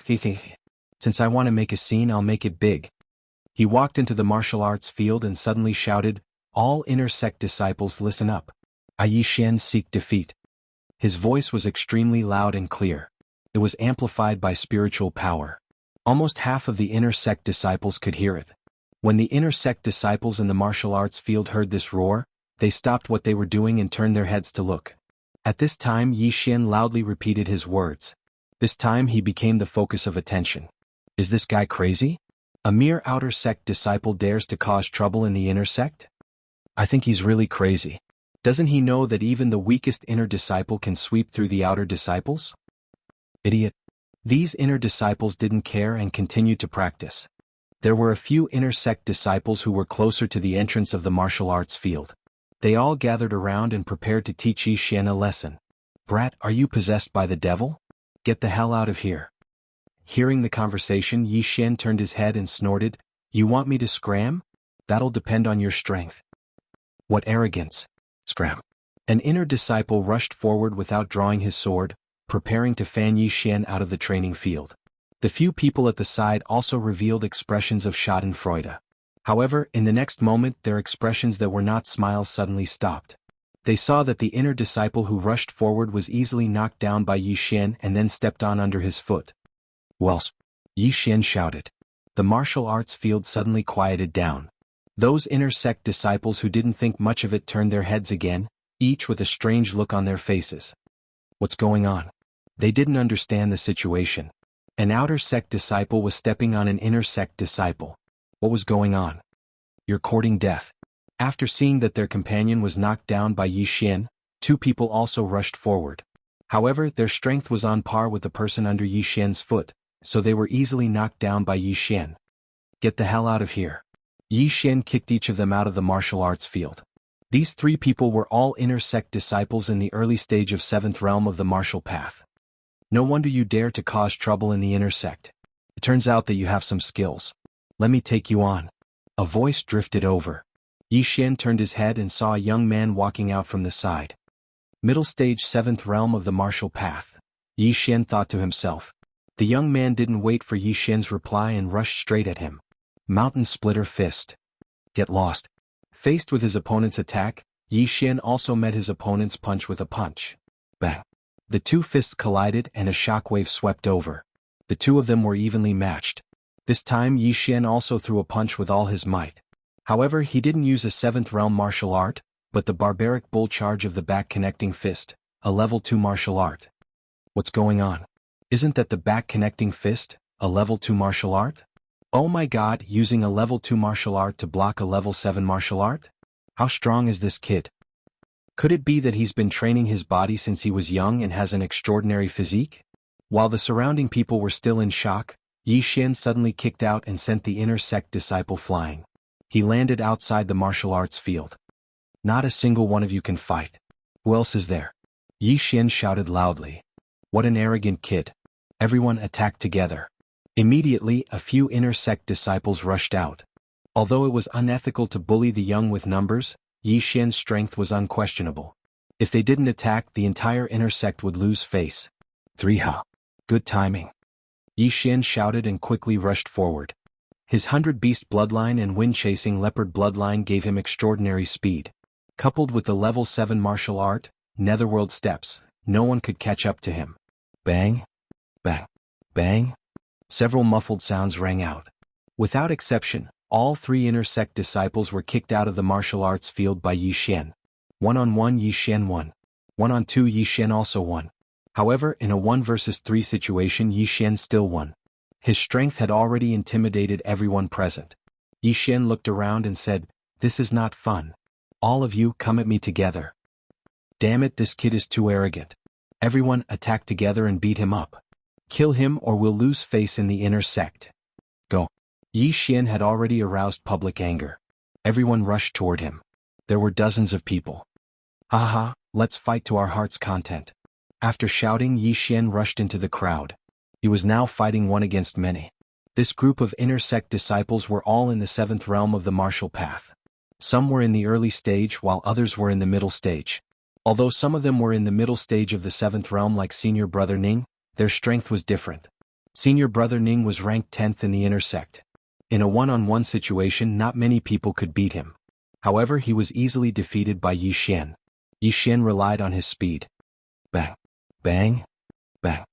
since I want to make a scene, I'll make it big." He walked into the martial arts field and suddenly shouted, "All inner sect disciples, listen up. I Yi Xian seek defeat." His voice was extremely loud and clear. It was amplified by spiritual power. Almost half of the inner sect disciples could hear it. When the inner sect disciples in the martial arts field heard this roar, they stopped what they were doing and turned their heads to look. At this time, Yi Xian loudly repeated his words. This time he became the focus of attention. Is this guy crazy? A mere outer sect disciple dares to cause trouble in the inner sect? I think he's really crazy. Doesn't he know that even the weakest inner disciple can sweep through the outer disciples? Idiot. These inner disciples didn't care and continued to practice. There were a few inner sect disciples who were closer to the entrance of the martial arts field. They all gathered around and prepared to teach Yi Xian a lesson. "Brat, are you possessed by the devil? Get the hell out of here." Hearing the conversation, Yi Xian turned his head and snorted, "You want me to scram? That'll depend on your strength." What arrogance. Scram. An inner disciple rushed forward without drawing his sword, preparing to fan Yi Xian out of the training field. The few people at the side also revealed expressions of schadenfreude. However, in the next moment their expressions that were not smiles suddenly stopped. They saw that the inner disciple who rushed forward was easily knocked down by Yi Xian and then stepped on under his foot. "Wells!" Yi Xian shouted. The martial arts field suddenly quieted down. Those inner sect disciples who didn't think much of it turned their heads again, each with a strange look on their faces. What's going on? They didn't understand the situation. An outer sect disciple was stepping on an inner sect disciple. What was going on? "You're courting death." After seeing that their companion was knocked down by Yi Xian, 2 people also rushed forward. However, their strength was on par with the person under Yi Xian's foot, so they were easily knocked down by Yi Xian. "Get the hell out of here." Yi Xian kicked each of them out of the martial arts field. These 3 people were all inner sect disciples in the early stage of 7th realm of the martial path. No wonder you dare to cause trouble in the inner sect. It turns out that you have some skills. Let me take you on. A voice drifted over. Yi Xian turned his head and saw a young man walking out from the side. Middle stage 7th realm of the martial path. Yi Xian thought to himself. The young man didn't wait for Yi Xian's reply and rushed straight at him. Mountain Splitter Fist. Get lost. Faced with his opponent's attack, Yi Xian also met his opponent's punch with a punch. Bang. The 2 fists collided and a shockwave swept over. The 2 of them were evenly matched. This time Yi Xian also threw a punch with all his might. However, he didn't use a 7th realm martial art, but the barbaric bull charge of the back connecting fist, a level 2 martial art. What's going on? Isn't that the back connecting fist, a level 2 martial art? Oh my god, using a level 2 martial art to block a level 7 martial art? How strong is this kid? Could it be that he's been training his body since he was young and has an extraordinary physique? While the surrounding people were still in shock, Yi Xian suddenly kicked out and sent the inner sect disciple flying. He landed outside the martial arts field. Not a single one of you can fight. Who else is there? Yi Xian shouted loudly. What an arrogant kid. Everyone attacked together. Immediately, a few inner sect disciples rushed out. Although it was unethical to bully the young with numbers, Yi Xian's strength was unquestionable. If they didn't attack, the entire inner sect would lose face. 3 Ha. Good timing. Yi Xian shouted and quickly rushed forward. His 100-beast bloodline and wind-chasing leopard bloodline gave him extraordinary speed. Coupled with the level 7 martial art, netherworld steps, no one could catch up to him. Bang! Bang! Bang! Several muffled sounds rang out. Without exception, all 3 inner sect disciples were kicked out of the martial arts field by Yi Xian. 1-on-1 Yi Xian won. 1-on-2 Yi Xian also won. However, in a 1 versus 3 situation Yi Xian still won. His strength had already intimidated everyone present. Yi Xian looked around and said, "This is not fun. All of you come at me together. Damn it, this kid is too arrogant. Everyone attack together and beat him up. Kill him or we'll lose face in the inner sect. Go." Yi Xian had already aroused public anger. Everyone rushed toward him. There were dozens of people. "Haha, let's fight to our heart's content." After shouting, Yi Xian rushed into the crowd. He was now fighting one against many. This group of inner sect disciples were all in the 7th realm of the martial path. Some were in the early stage while others were in the middle stage. Although some of them were in the middle stage of the 7th realm like Senior Brother Ning, their strength was different. Senior Brother Ning was ranked 10th in the inner sect. In a 1-on-1 situation not many people could beat him. However, he was easily defeated by Yi Xian. Yi Xian relied on his speed. Bang! Bang! Bang!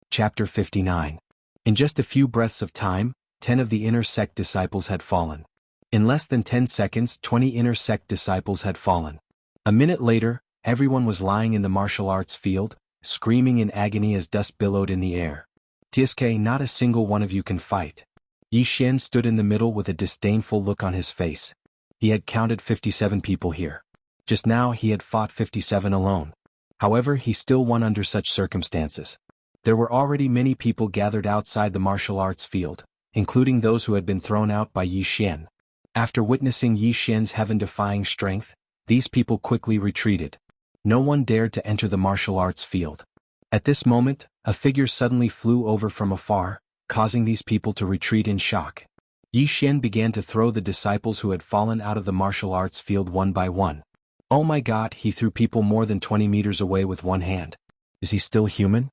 Chapter 59. In just a few breaths of time, 10 of the inner sect disciples had fallen. In less than 10 seconds 20 inner sect disciples had fallen. A minute later, everyone was lying in the martial arts field, screaming in agony as dust billowed in the air. "TSK, not a single one of you can fight." Yi Xian stood in the middle with a disdainful look on his face. He had counted 57 people here. Just now he had fought 57 alone. However, he still won under such circumstances. There were already many people gathered outside the martial arts field, including those who had been thrown out by Yi Xian. After witnessing Yi Xian's heaven-defying strength, these people quickly retreated. No one dared to enter the martial arts field. At this moment, a figure suddenly flew over from afar, causing these people to retreat in shock. Yi Xian began to throw the disciples who had fallen out of the martial arts field one by one. Oh my god, he threw people more than 20 meters away with one hand. Is he still human?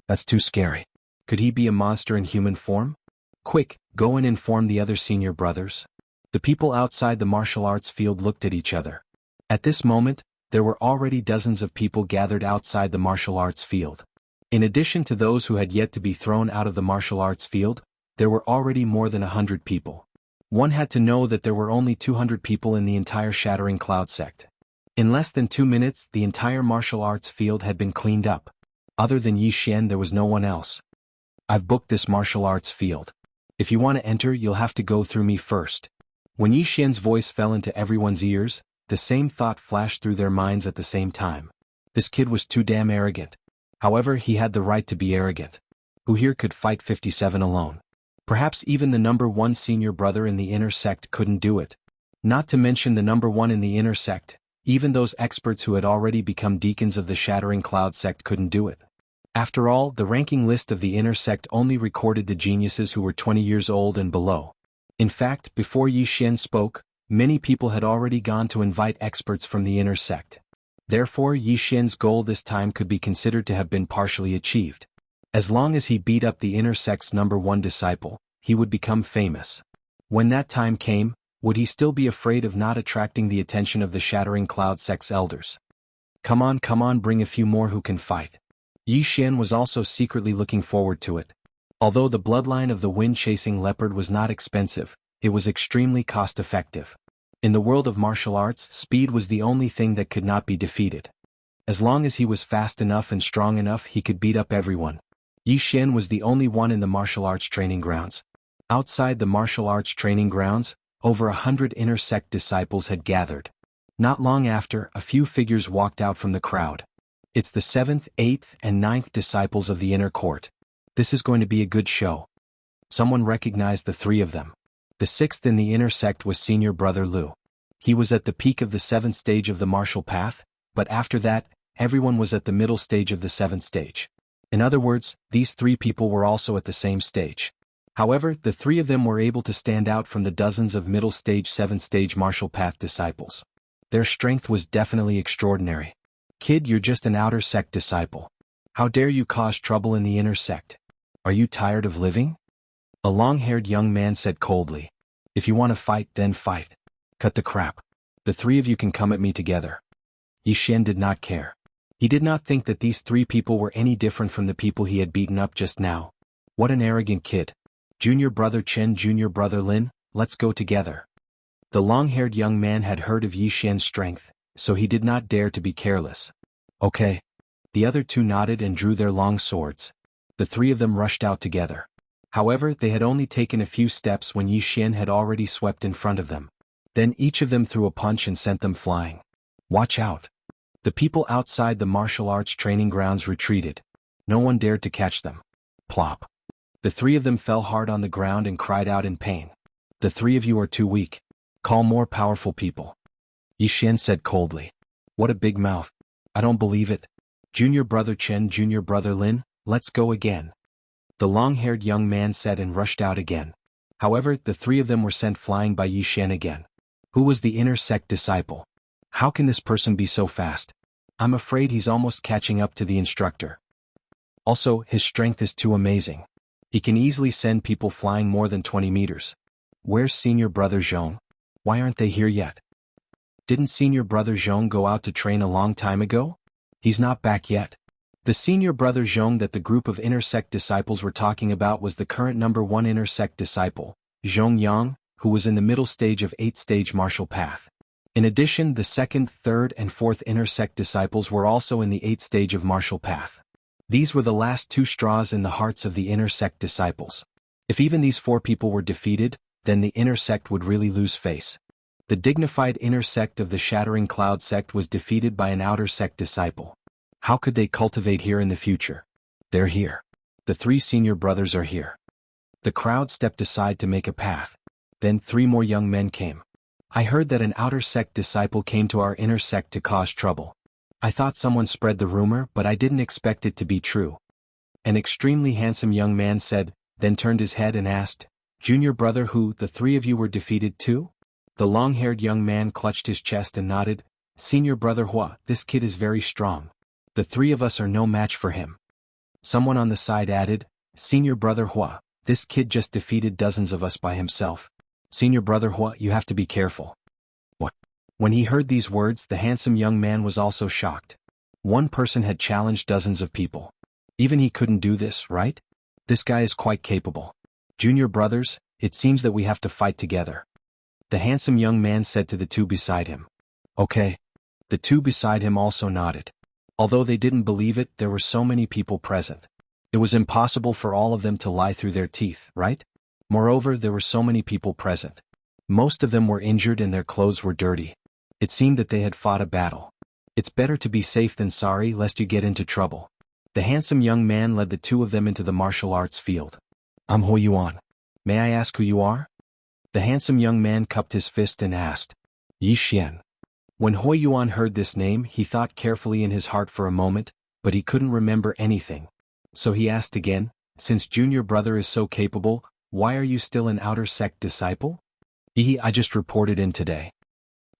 That's too scary. Could he be a monster in human form? Quick, go and inform the other senior brothers. The people outside the martial arts field looked at each other. At this moment, there were already dozens of people gathered outside the martial arts field. In addition to those who had yet to be thrown out of the martial arts field, there were already more than 100 people. One had to know that there were only 200 people in the entire Shattering Cloud sect. In less than 2 minutes, the entire martial arts field had been cleaned up. Other than Yi Xian, there was no one else. "I've booked this martial arts field. If you want to enter, you'll have to go through me first." When Yi Xian's voice fell into everyone's ears, the same thought flashed through their minds at the same time. This kid was too damn arrogant. However, he had the right to be arrogant. Who here could fight 57 alone? Perhaps even the number 1 senior brother in the inner sect couldn't do it. Not to mention the number 1 in the inner sect, even those experts who had already become deacons of the Shattering Cloud sect couldn't do it. After all, the ranking list of the inner sect only recorded the geniuses who were 20 years old and below. In fact, before Yi Xian spoke, many people had already gone to invite experts from the inner sect. Therefore, Yi Xian's goal this time could be considered to have been partially achieved. As long as he beat up the inner sect's number 1 disciple, he would become famous. When that time came, would he still be afraid of not attracting the attention of the Shattering Cloud sect's elders? Come on, bring a few more who can fight. Yi Xian was also secretly looking forward to it. Although the bloodline of the wind-chasing leopard was not expensive, it was extremely cost-effective. In the world of martial arts, speed was the only thing that could not be defeated. As long as he was fast enough and strong enough, he could beat up everyone. Yi Xian was the only one in the martial arts training grounds. Outside the martial arts training grounds, over 100 inner sect disciples had gathered. Not long after, a few figures walked out from the crowd. It's the 7th, 8th, and 9th disciples of the inner court. This is going to be a good show. Someone recognized the 3 of them. The 6th in the inner sect was Senior Brother Lu. He was at the peak of the 7th stage of the martial path, but after that, everyone was at the middle stage of the 7th stage. In other words, these 3 people were also at the same stage. However, the 3 of them were able to stand out from the dozens of middle stage 7th stage martial path disciples. Their strength was definitely extraordinary. Kid, you're just an outer sect disciple. How dare you cause trouble in the inner sect? Are you tired of living? A long-haired young man said coldly. If you want to fight, then fight. Cut the crap. The three of you can come at me together. Yi Xian did not care. He did not think that these three people were any different from the people he had beaten up just now. What an arrogant kid. Junior brother Chen, junior brother Lin, let's go together. The long-haired young man had heard of Yi Xian's strength, so he did not dare to be careless. Okay. The other two nodded and drew their long swords. The three of them rushed out together. However, they had only taken a few steps when Yi Xian had already swept in front of them. Then each of them threw a punch and sent them flying. Watch out. The people outside the martial arts training grounds retreated. No one dared to catch them. Plop. The three of them fell hard on the ground and cried out in pain. The three of you are too weak. Call more powerful people. Yi Xian said coldly. What a big mouth. I don't believe it. Junior brother Chen, junior brother Lin, let's go again. The long-haired young man said and rushed out again. However, the three of them were sent flying by Yi Xian again. Who was the inner sect disciple? How can this person be so fast? I'm afraid he's almost catching up to the instructor. Also, his strength is too amazing. He can easily send people flying more than 20 meters. Where's senior brother Zhong? Why aren't they here yet? Didn't senior brother Zhong go out to train a long time ago? He's not back yet. The senior brother Zhong that the group of inner sect disciples were talking about was the current number 1 inner sect disciple, Zhong Yang, who was in the middle stage of 8-stage martial path. In addition, the 2nd, 3rd, and 4th inner sect disciples were also in the 8th stage of martial path. These were the last two straws in the hearts of the inner sect disciples. If even these 4 people were defeated, then the inner sect would really lose face. The dignified inner sect of the Shattering Cloud sect was defeated by an outer sect disciple. How could they cultivate here in the future? They're here. The 3 senior brothers are here. The crowd stepped aside to make a path. Then 3 more young men came. I heard that an outer sect disciple came to our inner sect to cause trouble. I thought someone spread the rumor, but I didn't expect it to be true. An extremely handsome young man said, then turned his head and asked, Junior brother who, the 3 of you were defeated too? The long-haired young man clutched his chest and nodded, Senior brother Hua, this kid is very strong. The 3 of us are no match for him. Someone on the side added, Senior brother Hua, this kid just defeated dozens of us by himself. Senior brother Hua, you have to be careful. What? When he heard these words, the handsome young man was also shocked. One person had challenged dozens of people. Even he couldn't do this, right? This guy is quite capable. Junior brothers, it seems that we have to fight together. The handsome young man said to the 2 beside him. Okay. The 2 beside him also nodded. Although they didn't believe it, there were so many people present. It was impossible for all of them to lie through their teeth, right? Moreover, there were so many people present. Most of them were injured and their clothes were dirty. It seemed that they had fought a battle. It's better to be safe than sorry lest you get into trouble. The handsome young man led the 2 of them into the martial arts field. I'm Hou Yuan. May I ask who you are? The handsome young man cupped his fist and asked. Yi Xian. When Hou Yuan heard this name, he thought carefully in his heart for a moment, but he couldn't remember anything. So he asked again, since junior brother is so capable, why are you still an outer sect disciple? I just reported in today.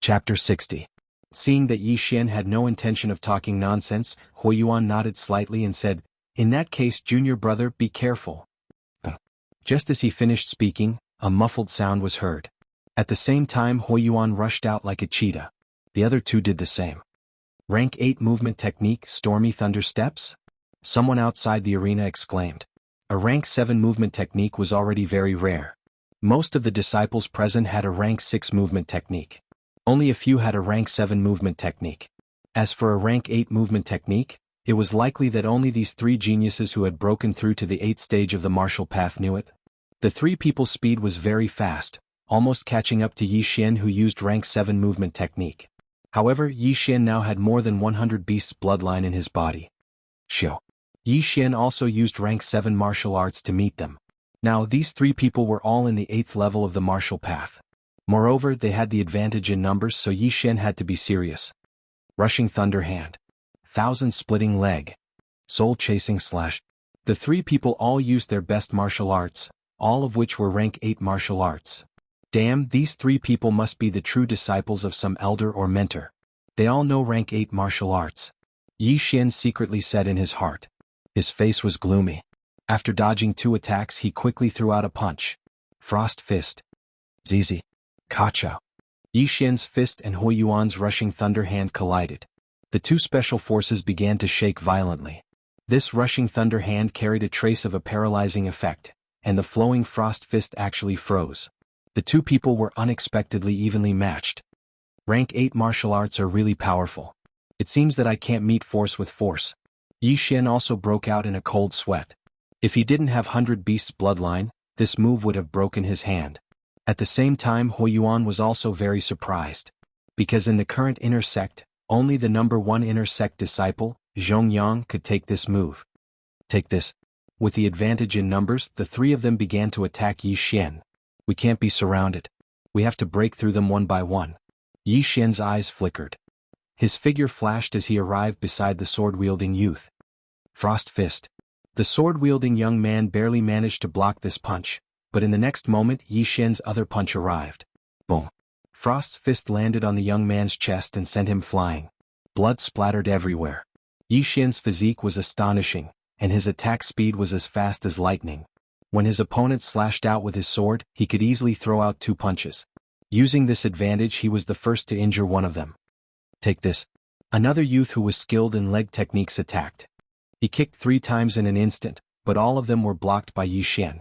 Chapter 60. Seeing that Yi Xian had no intention of talking nonsense, Hou Yuan nodded slightly and said, In that case, junior brother, be careful. Just as he finished speaking, a muffled sound was heard. At the same time, Hou Yuan rushed out like a cheetah. The other 2 did the same. Rank 8 movement technique, Stormy Thunder Steps? Someone outside the arena exclaimed. A rank 7 movement technique was already very rare. Most of the disciples present had a rank 6 movement technique. Only a few had a rank 7 movement technique. As for a rank 8 movement technique, it was likely that only these 3 geniuses who had broken through to the 8th stage of the martial path knew it. The 3 people's speed was very fast, almost catching up to Yi Xian who used rank 7 movement technique. However, Yi Xian now had more than 100 beasts bloodline in his body. Shio. Yi Xian also used rank 7 martial arts to meet them. Now these 3 people were all in the 8th level of the martial path. Moreover, they had the advantage in numbers, so Yi Xian had to be serious. Rushing Thunder Hand. Thousand Splitting Leg. Soul Chasing Slash. The 3 people all used their best martial arts, all of which were rank 8 martial arts. Damn, these 3 people must be the true disciples of some elder or mentor. They all know rank 8 martial arts. Yi Xian secretly said in his heart. His face was gloomy. After dodging 2 attacks, he quickly threw out a punch. Frost Fist. Zizi. Kachao. Yi Xian's fist and Hui Yuan's rushing thunder hand collided. The 2 special forces began to shake violently. This rushing thunder hand carried a trace of a paralyzing effect, and the flowing frost fist actually froze. The 2 people were unexpectedly evenly matched. Rank 8 martial arts are really powerful. It seems that I can't meet force with force. Yi Xian also broke out in a cold sweat. If he didn't have 100 Beasts bloodline, this move would have broken his hand. At the same time, Hui Yuan was also very surprised. Because in the current inner sect, only the number 1 inner sect disciple, Zhongyang, could take this move. Take this. With the advantage in numbers, the 3 of them began to attack Yi Xian. We can't be surrounded. We have to break through them one by one. Yi Xian's eyes flickered. His figure flashed as he arrived beside the sword-wielding youth. Frost Fist. The sword-wielding young man barely managed to block this punch, but in the next moment Yi Xian's other punch arrived. Boom. Frost's fist landed on the young man's chest and sent him flying. Blood splattered everywhere. Yi Xian's physique was astonishing, and his attack speed was as fast as lightning. When his opponent slashed out with his sword, he could easily throw out 2 punches. Using this advantage, he was the first to injure one of them. Take this. Another youth who was skilled in leg techniques attacked. He kicked 3 times in an instant, but all of them were blocked by Yi Xian.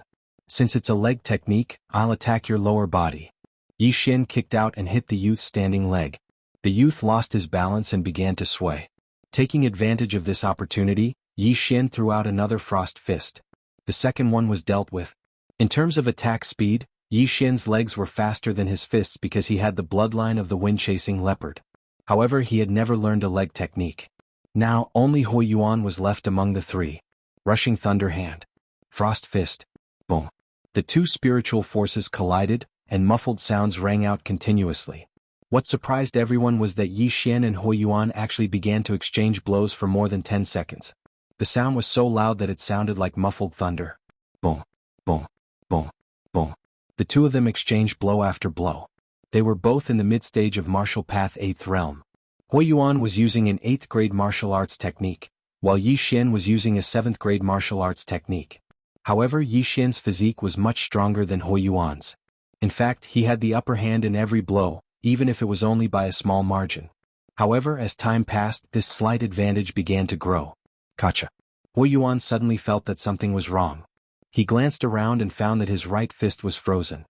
Since it's a leg technique, I'll attack your lower body. Yi Xian kicked out and hit the youth's standing leg. The youth lost his balance and began to sway. Taking advantage of this opportunity, Yi Xian threw out another frost fist. The second one was dealt with. In terms of attack speed, Yi Xian's legs were faster than his fists because he had the bloodline of the wind-chasing leopard. However, he had never learned a leg technique. Now, only Hui Yuan was left among the 3. Rushing Thunder Hand. Frost Fist. Boom. The 2 spiritual forces collided, and muffled sounds rang out continuously. What surprised everyone was that Yi Xian and Hui Yuan actually began to exchange blows for more than 10 seconds. The sound was so loud that it sounded like muffled thunder. Boom. Boom. Boom. Boom. The 2 of them exchanged blow after blow. They were both in the mid-stage of martial path 8th realm. Hui Yuan was using an 8th grade martial arts technique, while Yi Xian was using a 7th grade martial arts technique. However, Yi Xian's physique was much stronger than Hui Yuan's. In fact, he had the upper hand in every blow, even if it was only by a small margin. However, as time passed, this slight advantage began to grow. Kacha. Hui Yuan suddenly felt that something was wrong. He glanced around and found that his right fist was frozen.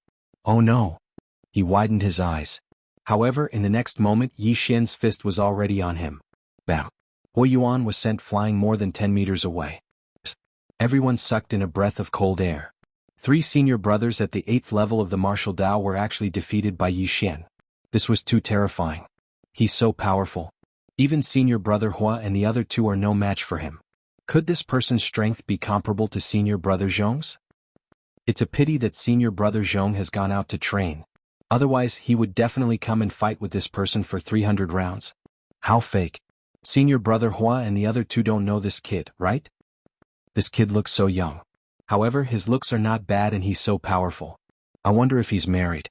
Oh no! He widened his eyes. However, in the next moment, Yi Xian's fist was already on him. Bam! Hui Yuan was sent flying more than 10 meters away. Everyone sucked in a breath of cold air. 3 senior brothers at the 8th level of the martial Dao were actually defeated by Yi Xian. This was too terrifying. He's so powerful. Even senior brother Hua and the other 2 are no match for him. Could this person's strength be comparable to senior brother Zhong's? It's a pity that senior brother Zhong has gone out to train. Otherwise, he would definitely come and fight with this person for 300 rounds. How fake. Senior brother Hua and the other 2 don't know this kid, right? This kid looks so young. However, his looks are not bad and he's so powerful. I wonder if he's married.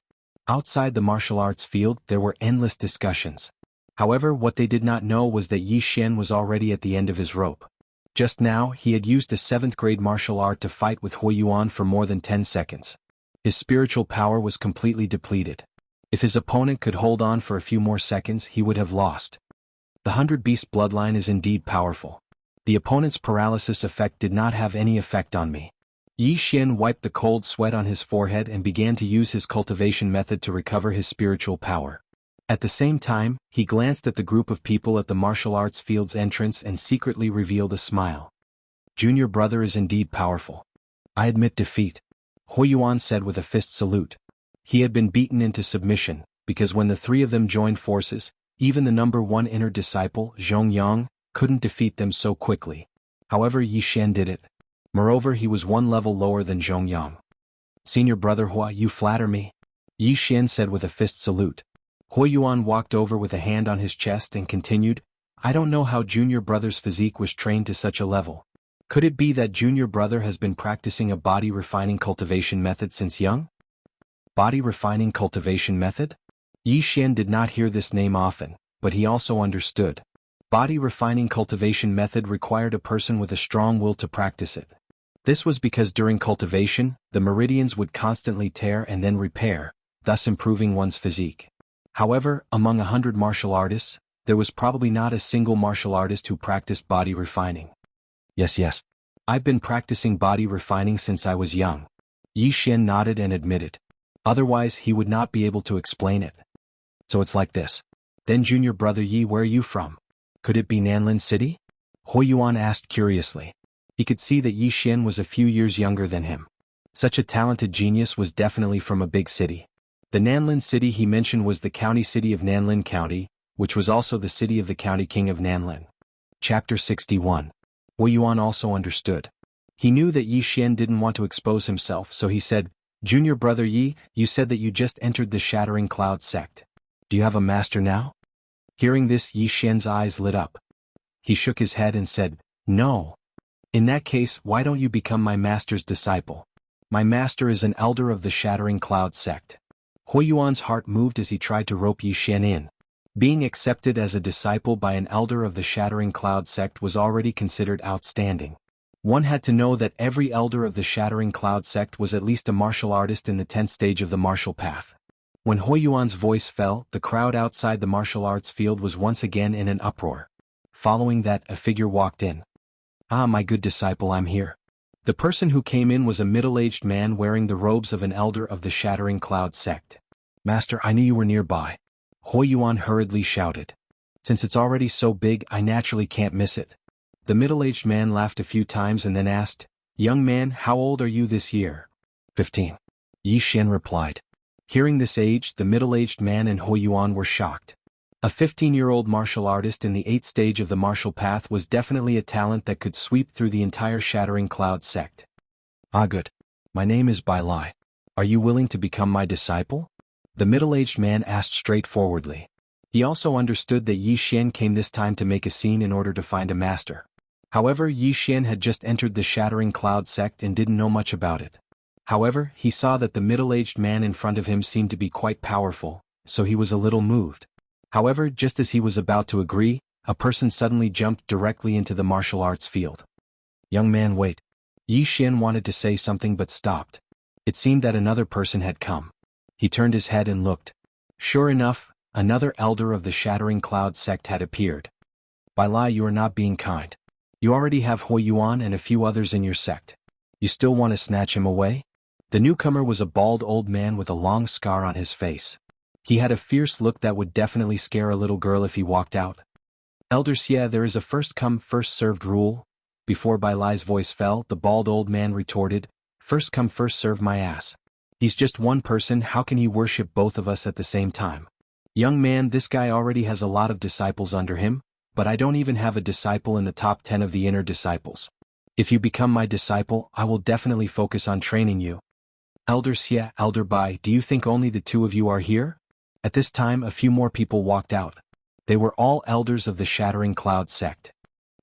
Outside the martial arts field, there were endless discussions. However, what they did not know was that Yi Xian was already at the end of his rope. Just now, he had used a 7th grade martial art to fight with Hui Yuan for more than 10 seconds. His spiritual power was completely depleted. If his opponent could hold on for a few more seconds, he would have lost. The 100 Beast bloodline is indeed powerful. The opponent's paralysis effect did not have any effect on me. Yi Xian wiped the cold sweat on his forehead and began to use his cultivation method to recover his spiritual power. At the same time, he glanced at the group of people at the martial arts field's entrance and secretly revealed a smile. Junior brother is indeed powerful. I admit defeat. Hui Yuan said with a fist salute. He had been beaten into submission, because when the 3 of them joined forces, even the number 1 inner disciple, Zhongyang, couldn't defeat them so quickly. However, Yi Xian did it. Moreover, he was 1 level lower than Zhongyang. Senior brother Hua, you flatter me. Yi Xian said with a fist salute. Hui Yuan walked over with a hand on his chest and continued, I don't know how junior brother's physique was trained to such a level. Could it be that junior brother has been practicing a body refining cultivation method since young? Body refining cultivation method? Yi Xian did not hear this name often, but he also understood. Body refining cultivation method required a person with a strong will to practice it. This was because during cultivation, the meridians would constantly tear and then repair, thus improving one's physique. However, among 100 martial artists, there was probably not a single martial artist who practiced body refining. Yes. I've been practicing body refining since I was young. Yi Xian nodded and admitted. Otherwise he would not be able to explain it. So it's like this. Then junior brother Yi, where are you from? Could it be Nanlin City? Hui Yuan asked curiously. He could see that Yi Xian was a few years younger than him. Such a talented genius was definitely from a big city. The Nanlin City he mentioned was the county city of Nanlin County, which was also the city of the county king of Nanlin. Chapter 61. Hui Yuan also understood. He knew that Yi Xian didn't want to expose himself, so he said, Junior brother Yi, you said that you just entered the Shattering Cloud sect. Do you have a master now? Hearing this, Yi Xian's eyes lit up. He shook his head and said, No. In that case, why don't you become my master's disciple? My master is an elder of the Shattering Cloud sect. Hui Yuan's heart moved as he tried to rope Yi Xian in. Being accepted as a disciple by an elder of the Shattering Cloud sect was already considered outstanding. One had to know that every elder of the Shattering Cloud sect was at least a martial artist in the 10th stage of the martial path. When Hui Yuan's voice fell, the crowd outside the martial arts field was once again in an uproar. Following that, a figure walked in. Ah, my good disciple, I'm here. The person who came in was a middle-aged man wearing the robes of an elder of the Shattering Cloud sect. Master, I knew you were nearby. Hui Yuan hurriedly shouted. Since it's already so big, I naturally can't miss it. The middle-aged man laughed a few times and then asked, Young man, how old are you this year? 15. Yi Xian replied. Hearing this age, the middle-aged man and Hui Yuan were shocked. A 15-year-old martial artist in the 8th stage of the martial path was definitely a talent that could sweep through the entire Shattering Cloud sect. Ah, good. My name is Bai Lai. Are you willing to become my disciple? The middle-aged man asked straightforwardly. He also understood that Yi Xian came this time to make a scene in order to find a master. However, Yi Xian had just entered the Shattering Cloud sect and didn't know much about it. However, he saw that the middle-aged man in front of him seemed to be quite powerful, so he was a little moved. However, just as he was about to agree, a person suddenly jumped directly into the martial arts field. Young man, wait. Yi Xian wanted to say something but stopped. It seemed that another person had come. He turned his head and looked. Sure enough, another elder of the Shattering Cloud sect had appeared. Bai Lai, you are not being kind. You already have Hui Yuan and a few others in your sect. You still want to snatch him away? The newcomer was a bald old man with a long scar on his face. He had a fierce look that would definitely scare a little girl if he walked out. Elder Xie, there is a first-come, first-served rule. Before Bai Lai's voice fell, the bald old man retorted, First come, first serve my ass. He's just one person, how can he worship both of us at the same time? Young man, this guy already has a lot of disciples under him, but I don't even have a disciple in the top 10 of the inner disciples. If you become my disciple, I will definitely focus on training you. Elder Xie, Elder Bai, do you think only the two of you are here? At this time a few more people walked out. They were all elders of the Shattering Cloud sect.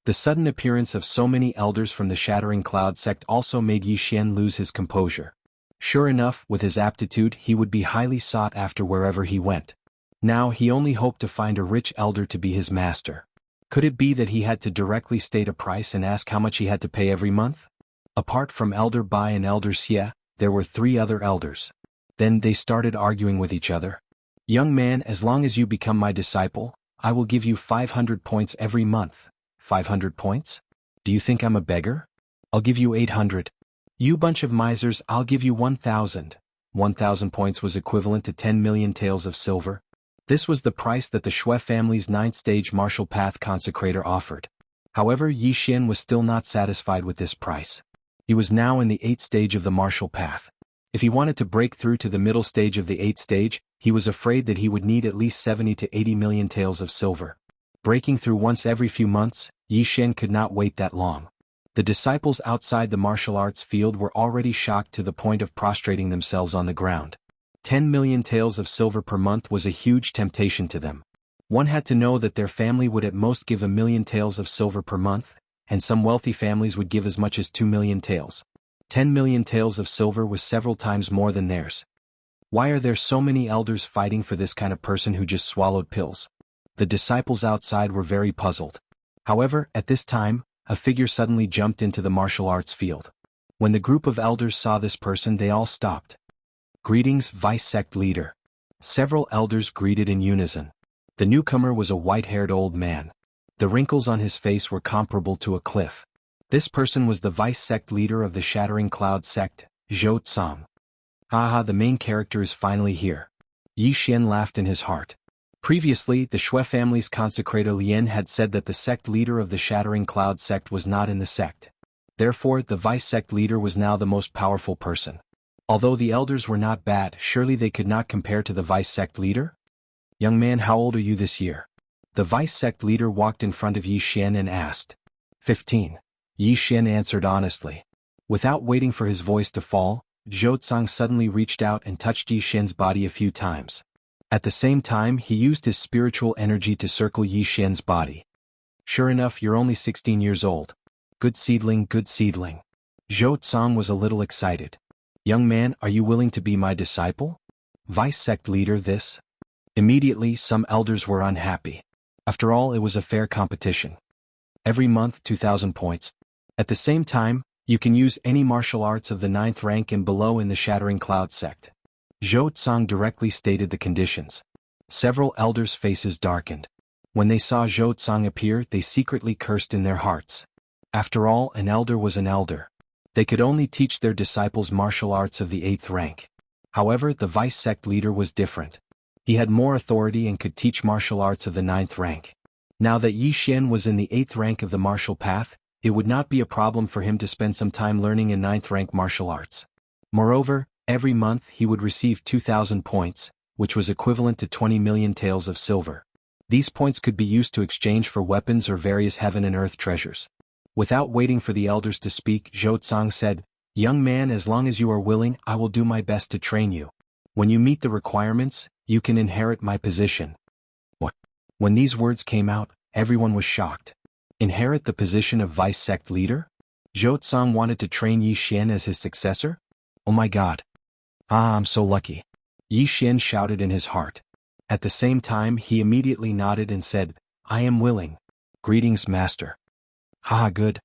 The sudden appearance of so many elders from the Shattering Cloud sect also made Yi Xian lose his composure. Sure enough, with his aptitude he would be highly sought after wherever he went. Now he only hoped to find a rich elder to be his master. Could it be that he had to directly state a price and ask how much he had to pay every month? Apart from Elder Bai and Elder Xie, there were 3 other elders. Then they started arguing with each other. Young man, as long as you become my disciple, I will give you 500 points every month. 500 points? Do you think I'm a beggar? I'll give you 800. You bunch of misers, I'll give you 1,000. 1,000 points was equivalent to 10 million taels of silver. This was the price that the Shui family's 9th stage martial path consecrator offered. However, Yi Xian was still not satisfied with this price. He was now in the 8th stage of the martial path. If he wanted to break through to the middle stage of the 8th stage, he was afraid that he would need at least 70 to 80 million taels of silver. Breaking through once every few months, Yi Xian could not wait that long. The disciples outside the martial arts field were already shocked to the point of prostrating themselves on the ground. 10 million taels of silver per month was a huge temptation to them. One had to know that their family would at most give 1 million taels of silver per month, and some wealthy families would give as much as 2 million taels. 10 million taels of silver was several times more than theirs. Why are there so many elders fighting for this kind of person who just swallowed pills? The disciples outside were very puzzled. However, at this time, a figure suddenly jumped into the martial arts field. When the group of elders saw this person, they all stopped. Greetings, Vice Sect Leader. Several elders greeted in unison. The newcomer was a white-haired old man. The wrinkles on his face were comparable to a cliff. This person was the Vice Sect Leader of the Shattering Cloud Sect, Zhou Tsang. Haha, the main character is finally here. Yi Xian laughed in his heart. Previously, the Shui family's consecrator Lian had said that the sect leader of the Shattering Cloud Sect was not in the sect. Therefore, the Vice Sect Leader was now the most powerful person. Although the elders were not bad, surely they could not compare to the Vice Sect Leader? Young man, how old are you this year? The Vice Sect Leader walked in front of Yi Xian and asked. 15. Yi Xian answered honestly. Without waiting for his voice to fall, Zhou Tsang suddenly reached out and touched Yi Xian's body a few times. At the same time, he used his spiritual energy to circle Yi Xian's body. Sure enough, you're only 16 years old. Good seedling, good seedling. Zhou Tsang was a little excited. Young man, are you willing to be my disciple? Vice Sect Leader, this? Immediately, some elders were unhappy. After all, it was a fair competition. Every month, 2,000 points. At the same time, you can use any martial arts of the 9th rank and below in the Shattering Cloud Sect. Zhou Tsang directly stated the conditions. Several elders' faces darkened. When they saw Zhou Tsang appear, they secretly cursed in their hearts. After all, an elder was an elder. They could only teach their disciples martial arts of the 8th rank. However, the Vice Sect Leader was different. He had more authority and could teach martial arts of the 9th rank. Now that Yi Xian was in the 8th rank of the martial path, it would not be a problem for him to spend some time learning in 9th rank martial arts. Moreover, every month he would receive 2,000 points, which was equivalent to 20 million taels of silver. These points could be used to exchange for weapons or various heaven and earth treasures. Without waiting for the elders to speak, Zhou Tsang said, Young man, as long as you are willing, I will do my best to train you. When you meet the requirements, you can inherit my position. What? When these words came out, everyone was shocked. Inherit the position of Vice Sect Leader? Zhou Tsang wanted to train Yi Xian as his successor? Oh my god. Ah, I'm so lucky. Yi Xian shouted in his heart. At the same time, he immediately nodded and said, I am willing. Greetings, master. Haha, good.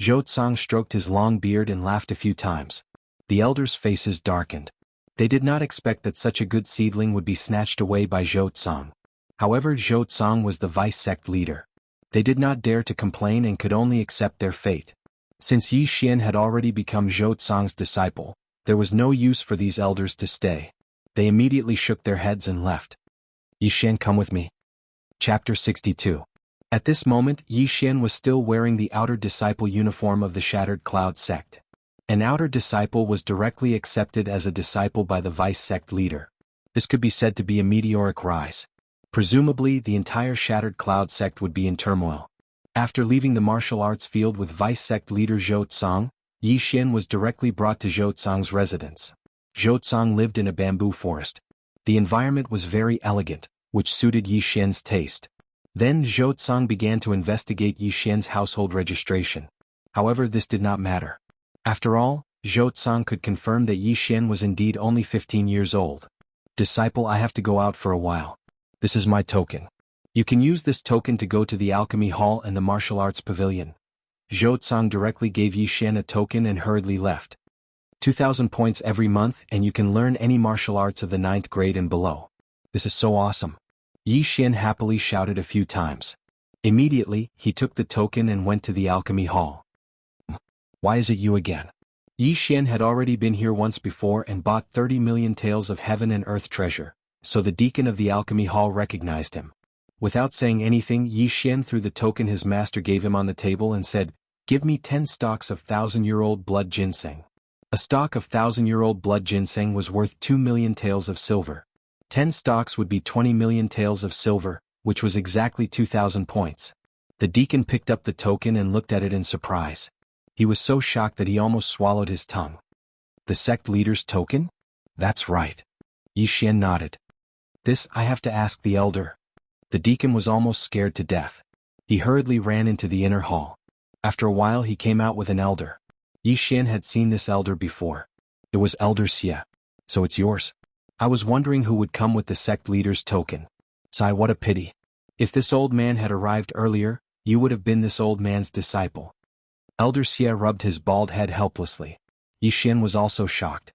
Zhou Tsang stroked his long beard and laughed a few times. The elders' faces darkened. They did not expect that such a good seedling would be snatched away by Zhou Tsang. However, Zhou Tsang was the Vice Sect Leader. They did not dare to complain and could only accept their fate. Since Yi Xian had already become Zhou Tsang's disciple, there was no use for these elders to stay. They immediately shook their heads and left. Yi Xian, come with me. Chapter 62. At this moment, Yi Xian was still wearing the outer disciple uniform of the Shattered Cloud Sect. An outer disciple was directly accepted as a disciple by the Vice Sect Leader. This could be said to be a meteoric rise. Presumably, the entire Shattered Cloud Sect would be in turmoil. After leaving the martial arts field with Vice Sect Leader Zhou Tsang, Yi Xian was directly brought to Zhou Tsang's residence. Zhou Tsang lived in a bamboo forest. The environment was very elegant, which suited Yi Xian's taste. Then Zhou Tsang began to investigate Yi Xian's household registration. However, this did not matter. After all, Zhou Tsang could confirm that Yi Xian was indeed only 15 years old. Disciple, I have to go out for a while. This is my token. You can use this token to go to the Alchemy Hall and the Martial Arts Pavilion. Zhou Tsang directly gave Yi Xian a token and hurriedly left. 2,000 points every month and you can learn any martial arts of the 9th grade and below. This is so awesome. Yi Xian happily shouted a few times. Immediately, he took the token and went to the Alchemy Hall. Why is it you again? Yi Xian had already been here once before and bought 30 million taels of heaven and earth treasure, so the deacon of the Alchemy Hall recognized him. Without saying anything, Yi Xian threw the token his master gave him on the table and said, Give me 10 stalks of 1,000-year-old blood ginseng. A stalk of 1,000-year-old blood ginseng was worth 2 million taels of silver. 10 stalks would be 20 million taels of silver, which was exactly 2,000 points. The deacon picked up the token and looked at it in surprise. He was so shocked that he almost swallowed his tongue. The sect leader's token? That's right. Yi Xian nodded. This, I have to ask the elder. The deacon was almost scared to death. He hurriedly ran into the inner hall. After a while he came out with an elder. Yi Xian had seen this elder before. It was Elder Xie. So it's yours. I was wondering who would come with the sect leader's token. Sigh, what a pity. If this old man had arrived earlier, you would have been this old man's disciple. Elder Xie rubbed his bald head helplessly. Yi Xian was also shocked.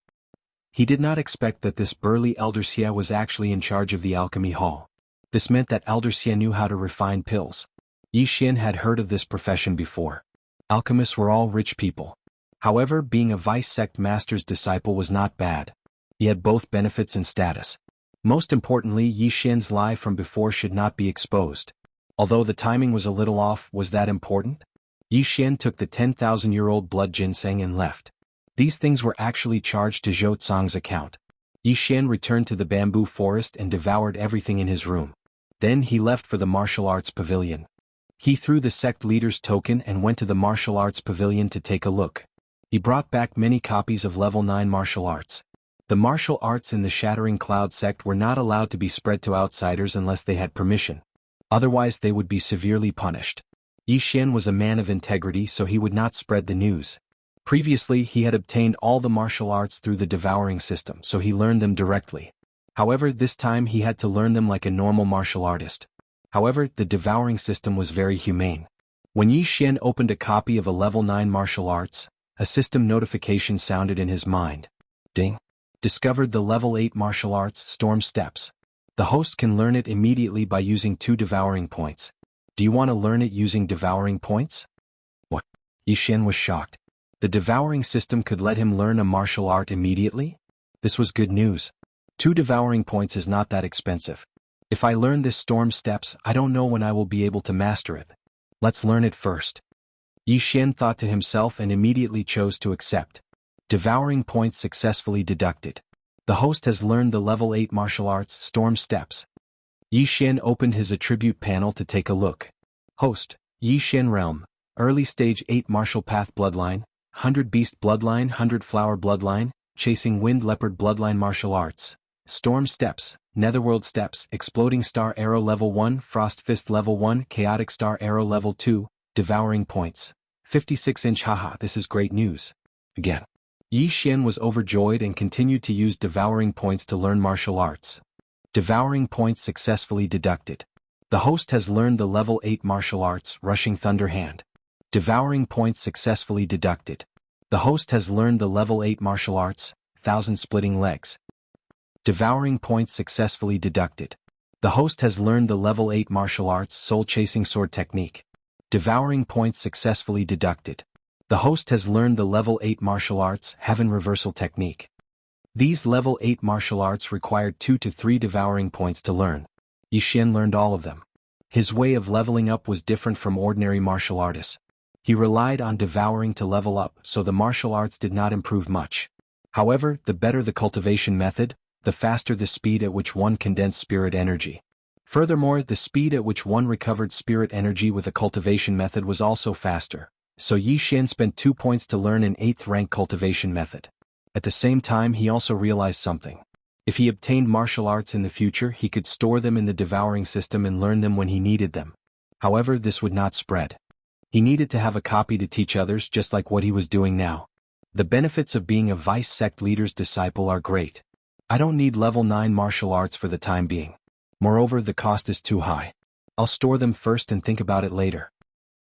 He did not expect that this burly Elder Xie was actually in charge of the alchemy hall. This meant that Elder Xie knew how to refine pills. Yi Xian had heard of this profession before. Alchemists were all rich people. However, being a vice sect master's disciple was not bad. He had both benefits and status. Most importantly, Yi Xian's lie from before should not be exposed. Although the timing was a little off, was that important? Yi Xian took the 10,000-year-old blood ginseng and left. These things were actually charged to Zhou Tsang's account. Yi Xian returned to the bamboo forest and devoured everything in his room. Then he left for the martial arts pavilion. He threw the sect leader's token and went to the martial arts pavilion to take a look. He brought back many copies of level 9 martial arts. The martial arts in the Shattering Cloud sect were not allowed to be spread to outsiders unless they had permission. Otherwise they would be severely punished. Yi Xian was a man of integrity, so he would not spread the news. Previously he had obtained all the martial arts through the devouring system, so he learned them directly. However, this time he had to learn them like a normal martial artist. However, the devouring system was very humane. When Yi Xian opened a copy of a level 9 martial arts, a system notification sounded in his mind. Ding. Discovered the level 8 martial arts, Storm Steps. The host can learn it immediately by using 2 devouring points. Do you want to learn it using devouring points? What? Yi Xian was shocked. The devouring system could let him learn a martial art immediately? This was good news. 2 devouring points is not that expensive. If I learn this Storm Steps, I don't know when I will be able to master it. Let's learn it first. Yi Xian thought to himself and immediately chose to accept. Devouring points successfully deducted. The host has learned the level 8 martial arts, Storm Steps. Yi Xian opened his attribute panel to take a look. Host, Yi Xian Realm, Early Stage 8 Martial Path Bloodline, 100 Beast Bloodline, 100 Flower Bloodline, Chasing Wind Leopard Bloodline Martial Arts, Storm Steps, Netherworld Steps, Exploding Star Arrow Level 1, Frost Fist Level 1, Chaotic Star Arrow Level 2, Devouring Points. 56-inch. Haha, this is great news. Again. Yi Xian was overjoyed and continued to use devouring points to learn martial arts. Devouring points successfully deducted. The host has learned the level 8 martial arts, Rushing Thunder Hand. Devouring points successfully deducted. The host has learned the level 8 martial arts, Thousand Splitting Legs. Devouring points successfully deducted. The host has learned the level 8 martial arts, Soul Chasing Sword Technique. Devouring points successfully deducted. The host has learned the level 8 martial arts, Heaven Reversal Technique. These level 8 martial arts required 2 to 3 devouring points to learn. Yi Xian learned all of them. His way of leveling up was different from ordinary martial artists. He relied on devouring to level up, so the martial arts did not improve much. However, the better the cultivation method, the faster the speed at which one condensed spirit energy. Furthermore, the speed at which one recovered spirit energy with a cultivation method was also faster. So Yi Xian spent 2 points to learn an 8th rank cultivation method. At the same time he also realized something. If he obtained martial arts in the future he could store them in the devouring system and learn them when he needed them. However, this would not spread. He needed to have a copy to teach others just like what he was doing now. The benefits of being a vice sect leader's disciple are great. I don't need level 9 martial arts for the time being. Moreover, the cost is too high. I'll store them first and think about it later.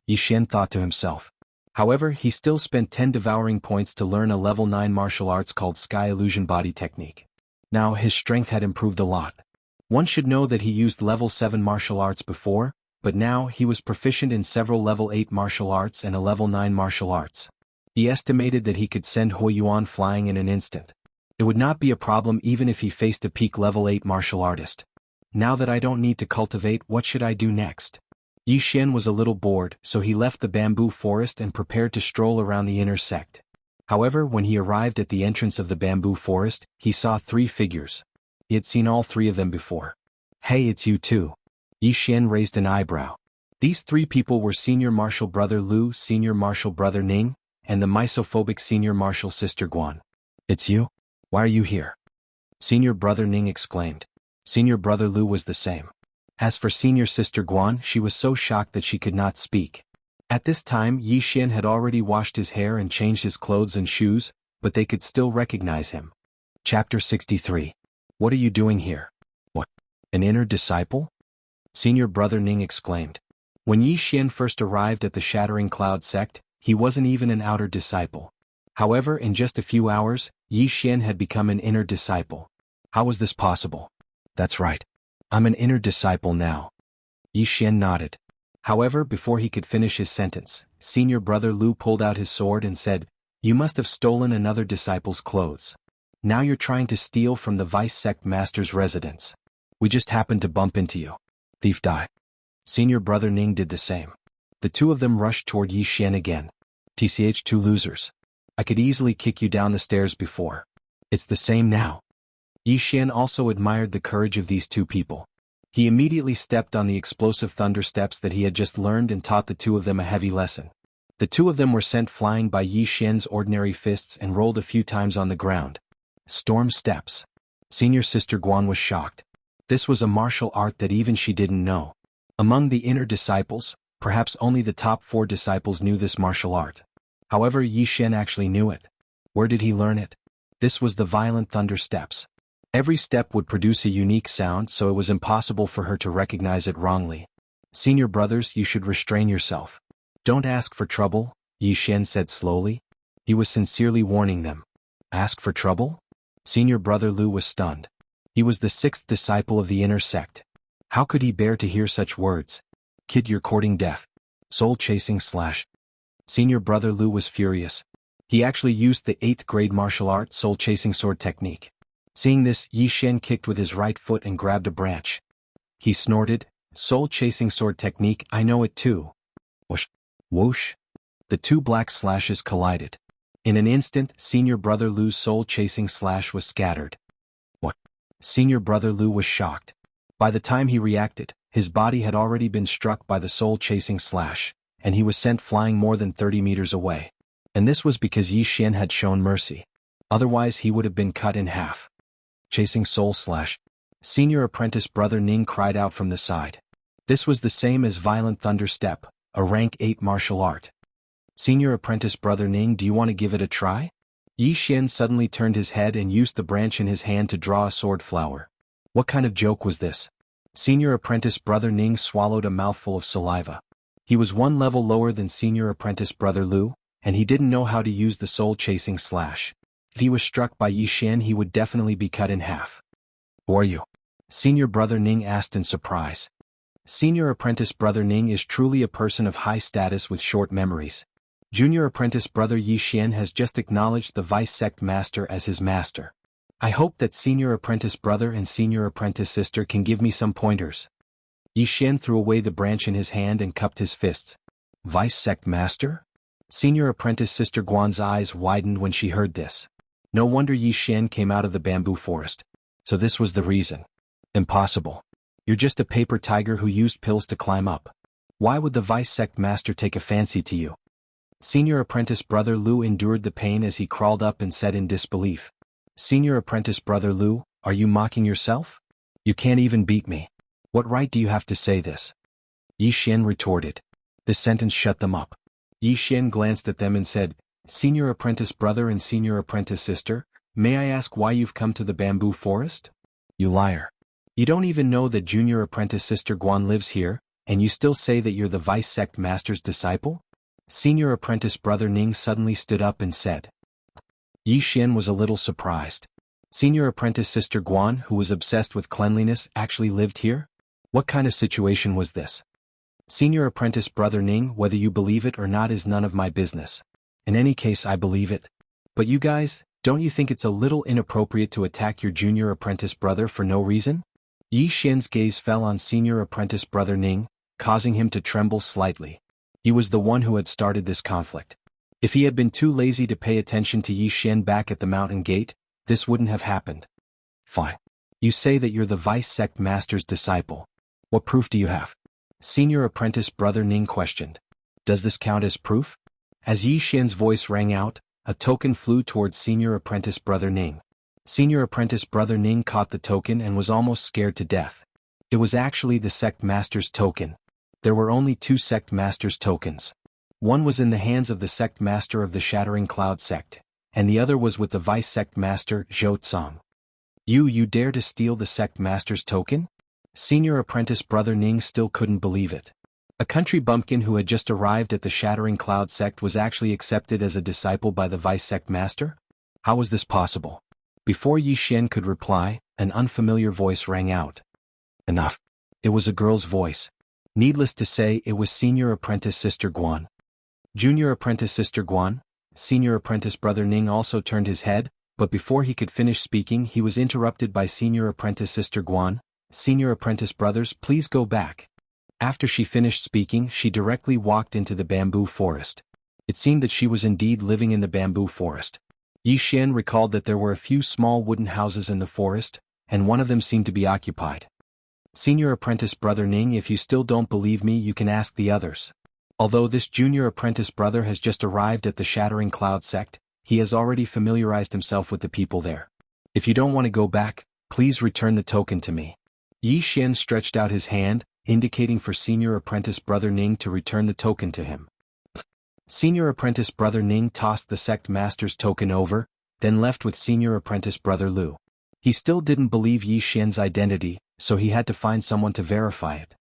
Yi Xian thought to himself. However, he still spent 10 devouring points to learn a level 9 martial arts called Sky Illusion Body Technique. Now his strength had improved a lot. One should know that he used level 7 martial arts before, but now he was proficient in several level 8 martial arts and a level 9 martial arts. He estimated that he could send Hui Yuan flying in an instant. It would not be a problem even if he faced a peak level 8 martial artist. Now that I don't need to cultivate, what should I do next? Yi Xian was a little bored, so he left the bamboo forest and prepared to stroll around the inner sect. However, when he arrived at the entrance of the bamboo forest, he saw 3 figures. He had seen all 3 of them before. Hey, it's you too. Yi Xian raised an eyebrow. These 3 people were Senior Martial Brother Lu, Senior Martial Brother Ning, and the misophobic Senior Martial Sister Guan. It's you? Why are you here? Senior Brother Ning exclaimed. Senior Brother Lu was the same. As for Senior Sister Guan, she was so shocked that she could not speak. At this time, Yi Xian had already washed his hair and changed his clothes and shoes, but they could still recognize him. Chapter 63. What are you doing here? What? An inner disciple? Senior Brother Ning exclaimed. When Yi Xian first arrived at the Shattering Cloud sect, he wasn't even an outer disciple. However, in just a few hours, Yi Xian had become an inner disciple. How was this possible? That's right. I'm an inner disciple now. Yi Xian nodded. However, before he could finish his sentence, Senior Brother Lu pulled out his sword and said, You must have stolen another disciple's clothes. Now you're trying to steal from the Vice Sect Master's residence. We just happened to bump into you. Thief die. Senior Brother Ning did the same. The two of them rushed toward Yi Xian again. TCH, two losers. I could easily kick you down the stairs before. It's the same now. Yi Xian also admired the courage of these two people. He immediately stepped on the explosive thunder steps that he had just learned and taught the two of them a heavy lesson. The two of them were sent flying by Yi Xian's ordinary fists and rolled a few times on the ground. Storm steps. Senior Sister Guan was shocked. This was a martial art that even she didn't know. Among the inner disciples, perhaps only the top 4 disciples knew this martial art. However, Yi Xian actually knew it. Where did he learn it? This was the violent thunder steps. Every step would produce a unique sound, so it was impossible for her to recognize it wrongly. Senior brothers, you should restrain yourself. Don't ask for trouble, Yi Xian said slowly. He was sincerely warning them. Ask for trouble? Senior Brother Lu was stunned. He was the 6th disciple of the inner sect. How could he bear to hear such words? Kid, you're courting death. Soul chasing / Senior Brother Lu was furious. He actually used the 8th grade martial art soul chasing sword technique. Seeing this, Yi Xian kicked with his right foot and grabbed a branch. He snorted, Soul chasing sword technique, I know it too. Whoosh. Whoosh. The two black slashes collided. In an instant, Senior Brother Lu's soul chasing slash was scattered. What? Senior Brother Lu was shocked. By the time he reacted, his body had already been struck by the soul chasing slash, and he was sent flying more than 30 meters away. And this was because Yi Xian had shown mercy. Otherwise he would have been cut in half. Chasing soul slash. Senior Apprentice Brother Ning cried out from the side. This was the same as Violent Thunder Step, a rank 8 martial art. Senior Apprentice Brother Ning, do you want to give it a try? Yi Xian suddenly turned his head and used the branch in his hand to draw a sword flower. What kind of joke was this? Senior Apprentice Brother Ning swallowed a mouthful of saliva. He was 1 level lower than Senior Apprentice Brother Lu, and he didn't know how to use the soul-chasing slash. If he was struck by Yi Xian, he would definitely be cut in half. Who are you? Senior Brother Ning asked in surprise. Senior Apprentice Brother Ning is truly a person of high status with short memories. Junior Apprentice Brother Yi Xian has just acknowledged the Vice Sect Master as his master. I hope that Senior Apprentice Brother and Senior Apprentice Sister can give me some pointers. Yi Xian threw away the branch in his hand and cupped his fists. Vice Sect Master? Senior Apprentice Sister Guan's eyes widened when she heard this. No wonder Yi Xian came out of the bamboo forest. So this was the reason. Impossible. You're just a paper tiger who used pills to climb up. Why would the Vice Sect Master take a fancy to you? Senior Apprentice Brother Lu endured the pain as he crawled up and said in disbelief. Senior Apprentice Brother Lu, are you mocking yourself? You can't even beat me. What right do you have to say this? Yi Xian retorted. This sentence shut them up. Yi Xian glanced at them and said, Senior Apprentice Brother and Senior Apprentice Sister, may I ask why you've come to the bamboo forest? You liar. You don't even know that Junior Apprentice Sister Guan lives here, and you still say that you're the Vice Sect Master's disciple? Senior Apprentice Brother Ning suddenly stood up and said. Yi Xian was a little surprised. Senior Apprentice Sister Guan, who was obsessed with cleanliness, actually lived here? What kind of situation was this? Senior Apprentice Brother Ning, whether you believe it or not is none of my business. In any case, I believe it. But you guys, don't you think it's a little inappropriate to attack your Junior Apprentice Brother for no reason? Yi Xian's gaze fell on Senior Apprentice Brother Ning, causing him to tremble slightly. He was the one who had started this conflict. If he had been too lazy to pay attention to Yi Xian back at the mountain gate, this wouldn't have happened. Fine. You say that you're the Vice Sect Master's disciple. What proof do you have? Senior Apprentice Brother Ning questioned. Does this count as proof? As Yi Xian's voice rang out, a token flew towards Senior Apprentice Brother Ning. Senior Apprentice Brother Ning caught the token and was almost scared to death. It was actually the Sect Master's token. There were only 2 Sect Master's tokens. One was in the hands of the Sect Master of the Shattering Cloud sect, and the other was with the Vice Sect Master, Zhou Tsang. You dare to steal the Sect Master's token? Senior apprentice brother Ning still couldn't believe it. A country bumpkin who had just arrived at the Shattering Cloud sect was actually accepted as a disciple by the vice sect master? How was this possible? Before Yi Xian could reply, an unfamiliar voice rang out. Enough. It was a girl's voice. Needless to say, it was Senior Apprentice Sister Guan. Junior Apprentice Sister Guan, Senior Apprentice Brother Ning also turned his head, but before he could finish speaking he was interrupted by Senior Apprentice Sister Guan. Senior Apprentice Brothers, please go back. After she finished speaking, she directly walked into the bamboo forest. It seemed that she was indeed living in the bamboo forest. Yi Xian recalled that there were a few small wooden houses in the forest, and one of them seemed to be occupied. Senior Apprentice Brother Ning, if you still don't believe me, you can ask the others. Although this junior apprentice brother has just arrived at the Shattering Cloud sect, he has already familiarized himself with the people there. If you don't want to go back, please return the token to me. Yi Xian stretched out his hand, indicating for Senior Apprentice Brother Ning to return the token to him. Senior Apprentice Brother Ning tossed the sect master's token over, then left with Senior Apprentice Brother Lu. He still didn't believe Yi Xian's identity, so he had to find someone to verify it.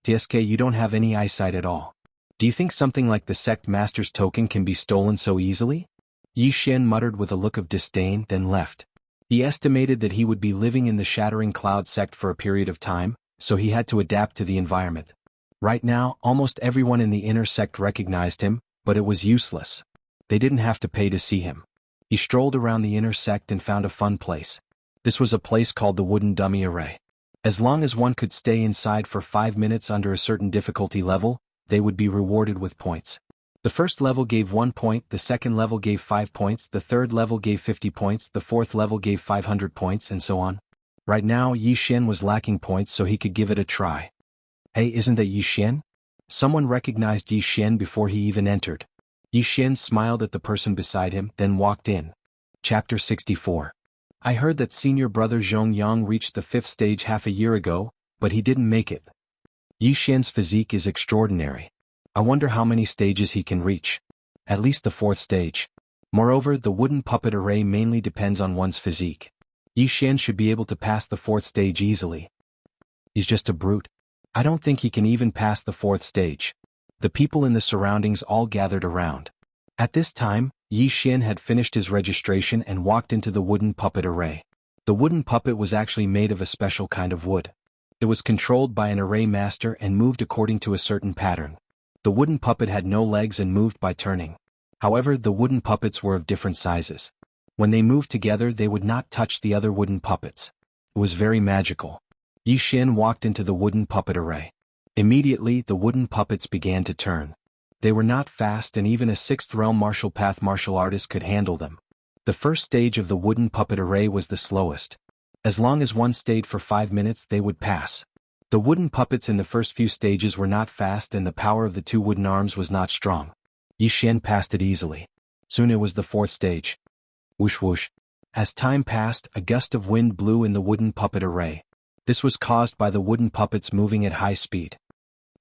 TSK, you don't have any eyesight at all. Do you think something like the sect master's token can be stolen so easily? Yi Xian muttered with a look of disdain, then left. He estimated that he would be living in the Shattering Cloud sect for a period of time, so he had to adapt to the environment. Right now, almost everyone in the inner sect recognized him, but it was useless. They didn't have to pay to see him. He strolled around the inner sect and found a fun place. This was a place called the Wooden Dummy Array. As long as one could stay inside for 5 minutes under a certain difficulty level, they would be rewarded with points. The first level gave 1 point, the second level gave 5 points, the third level gave 50 points, the fourth level gave 500 points, and so on. Right now, Yi Xian was lacking points, so he could give it a try. Hey, isn't that Yi Xian? Someone recognized Yi Xian before he even entered. Yi Xian smiled at the person beside him, then walked in. Chapter 64. I heard that senior brother Zhong Yang reached the 5th stage half a year ago, but he didn't make it. Yi Xian's physique is extraordinary. I wonder how many stages he can reach. At least the 4th stage. Moreover, the wooden puppet array mainly depends on one's physique. Yi Xian should be able to pass the 4th stage easily. He's just a brute. I don't think he can even pass the 4th stage. The people in the surroundings all gathered around. At this time, Yi Xian had finished his registration and walked into the wooden puppet array. The wooden puppet was actually made of a special kind of wood. It was controlled by an array master and moved according to a certain pattern. The wooden puppet had no legs and moved by turning. However, the wooden puppets were of different sizes. When they moved together, they would not touch the other wooden puppets. It was very magical. Yi Xian walked into the wooden puppet array. Immediately, the wooden puppets began to turn. They were not fast, and even a 6th realm martial path martial artist could handle them. The first stage of the wooden puppet array was the slowest. As long as one stayed for 5 minutes, they would pass. The wooden puppets in the first few stages were not fast, and the power of the 2 wooden arms was not strong. Yi Xian passed it easily. Soon it was the 4th stage. Whoosh whoosh. As time passed, a gust of wind blew in the wooden puppet array. This was caused by the wooden puppets moving at high speed.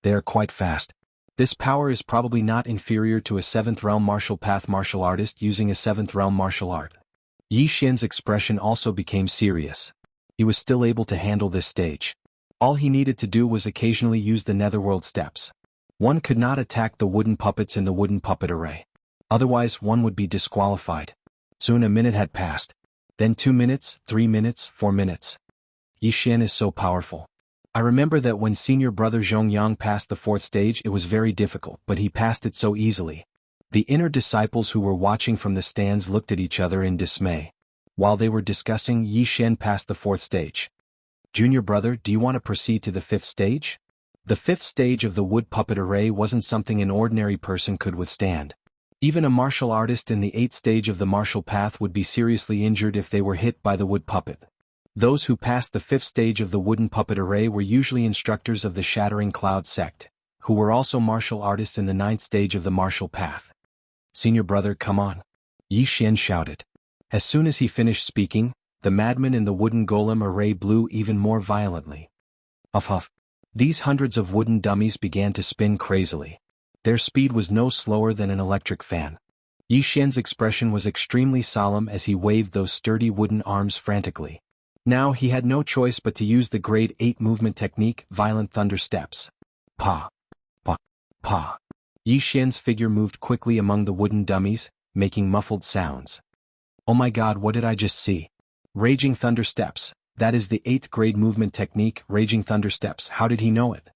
They are quite fast. This power is probably not inferior to a 7th realm martial path martial artist using a 7th realm martial art. Yi Xian's expression also became serious. He was still able to handle this stage. All he needed to do was occasionally use the netherworld steps. One could not attack the wooden puppets in the wooden puppet array. Otherwise, one would be disqualified. Soon a minute had passed. Then 2 minutes, 3 minutes, 4 minutes. Yi Xian is so powerful. I remember that when senior brother Zhong Yang passed the 4th stage, it was very difficult, but he passed it so easily. The inner disciples who were watching from the stands looked at each other in dismay. While they were discussing, Yi Xian passed the 4th stage. Junior brother, do you want to proceed to the 5th stage? The 5th stage of the wood puppet array wasn't something an ordinary person could withstand. Even a martial artist in the 8th stage of the martial path would be seriously injured if they were hit by the wood puppet. Those who passed the 5th stage of the wooden puppet array were usually instructors of the Shattering Cloud sect, who were also martial artists in the 9th stage of the martial path. Senior brother, come on. Yi Xian shouted. As soon as he finished speaking, the madman in the wooden golem array blew even more violently. Huff huff. These hundreds of wooden dummies began to spin crazily. Their speed was no slower than an electric fan. Yi Xian's expression was extremely solemn as he waved those sturdy wooden arms frantically. Now he had no choice but to use the grade 8 movement technique, Violent Thunder Steps. Pa. Pa. Pa. Yi Xian's figure moved quickly among the wooden dummies, making muffled sounds. Oh my god, what did I just see? Raging Thunder Steps. That is the 8th grade movement technique, Raging Thunder Steps. How did he know it?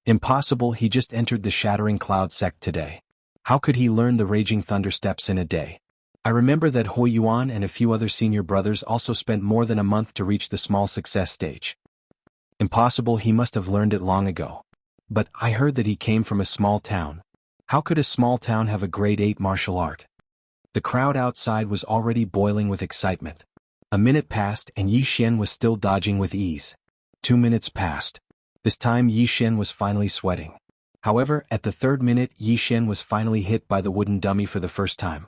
Impossible, he just entered the Shattering Cloud sect today. How could he learn the Raging Thunder Steps in a day? I remember that Hui Yuan and a few other senior brothers also spent more than a month to reach the small success stage. Impossible, he must have learned it long ago. But I heard that he came from a small town. How could a small town have a grade 8 martial art? The crowd outside was already boiling with excitement. A minute passed and Yi Xian was still dodging with ease. 2 minutes passed. This time Yi Xian was finally sweating. However, at the 3rd minute Yi Xian was finally hit by the wooden dummy for the first time.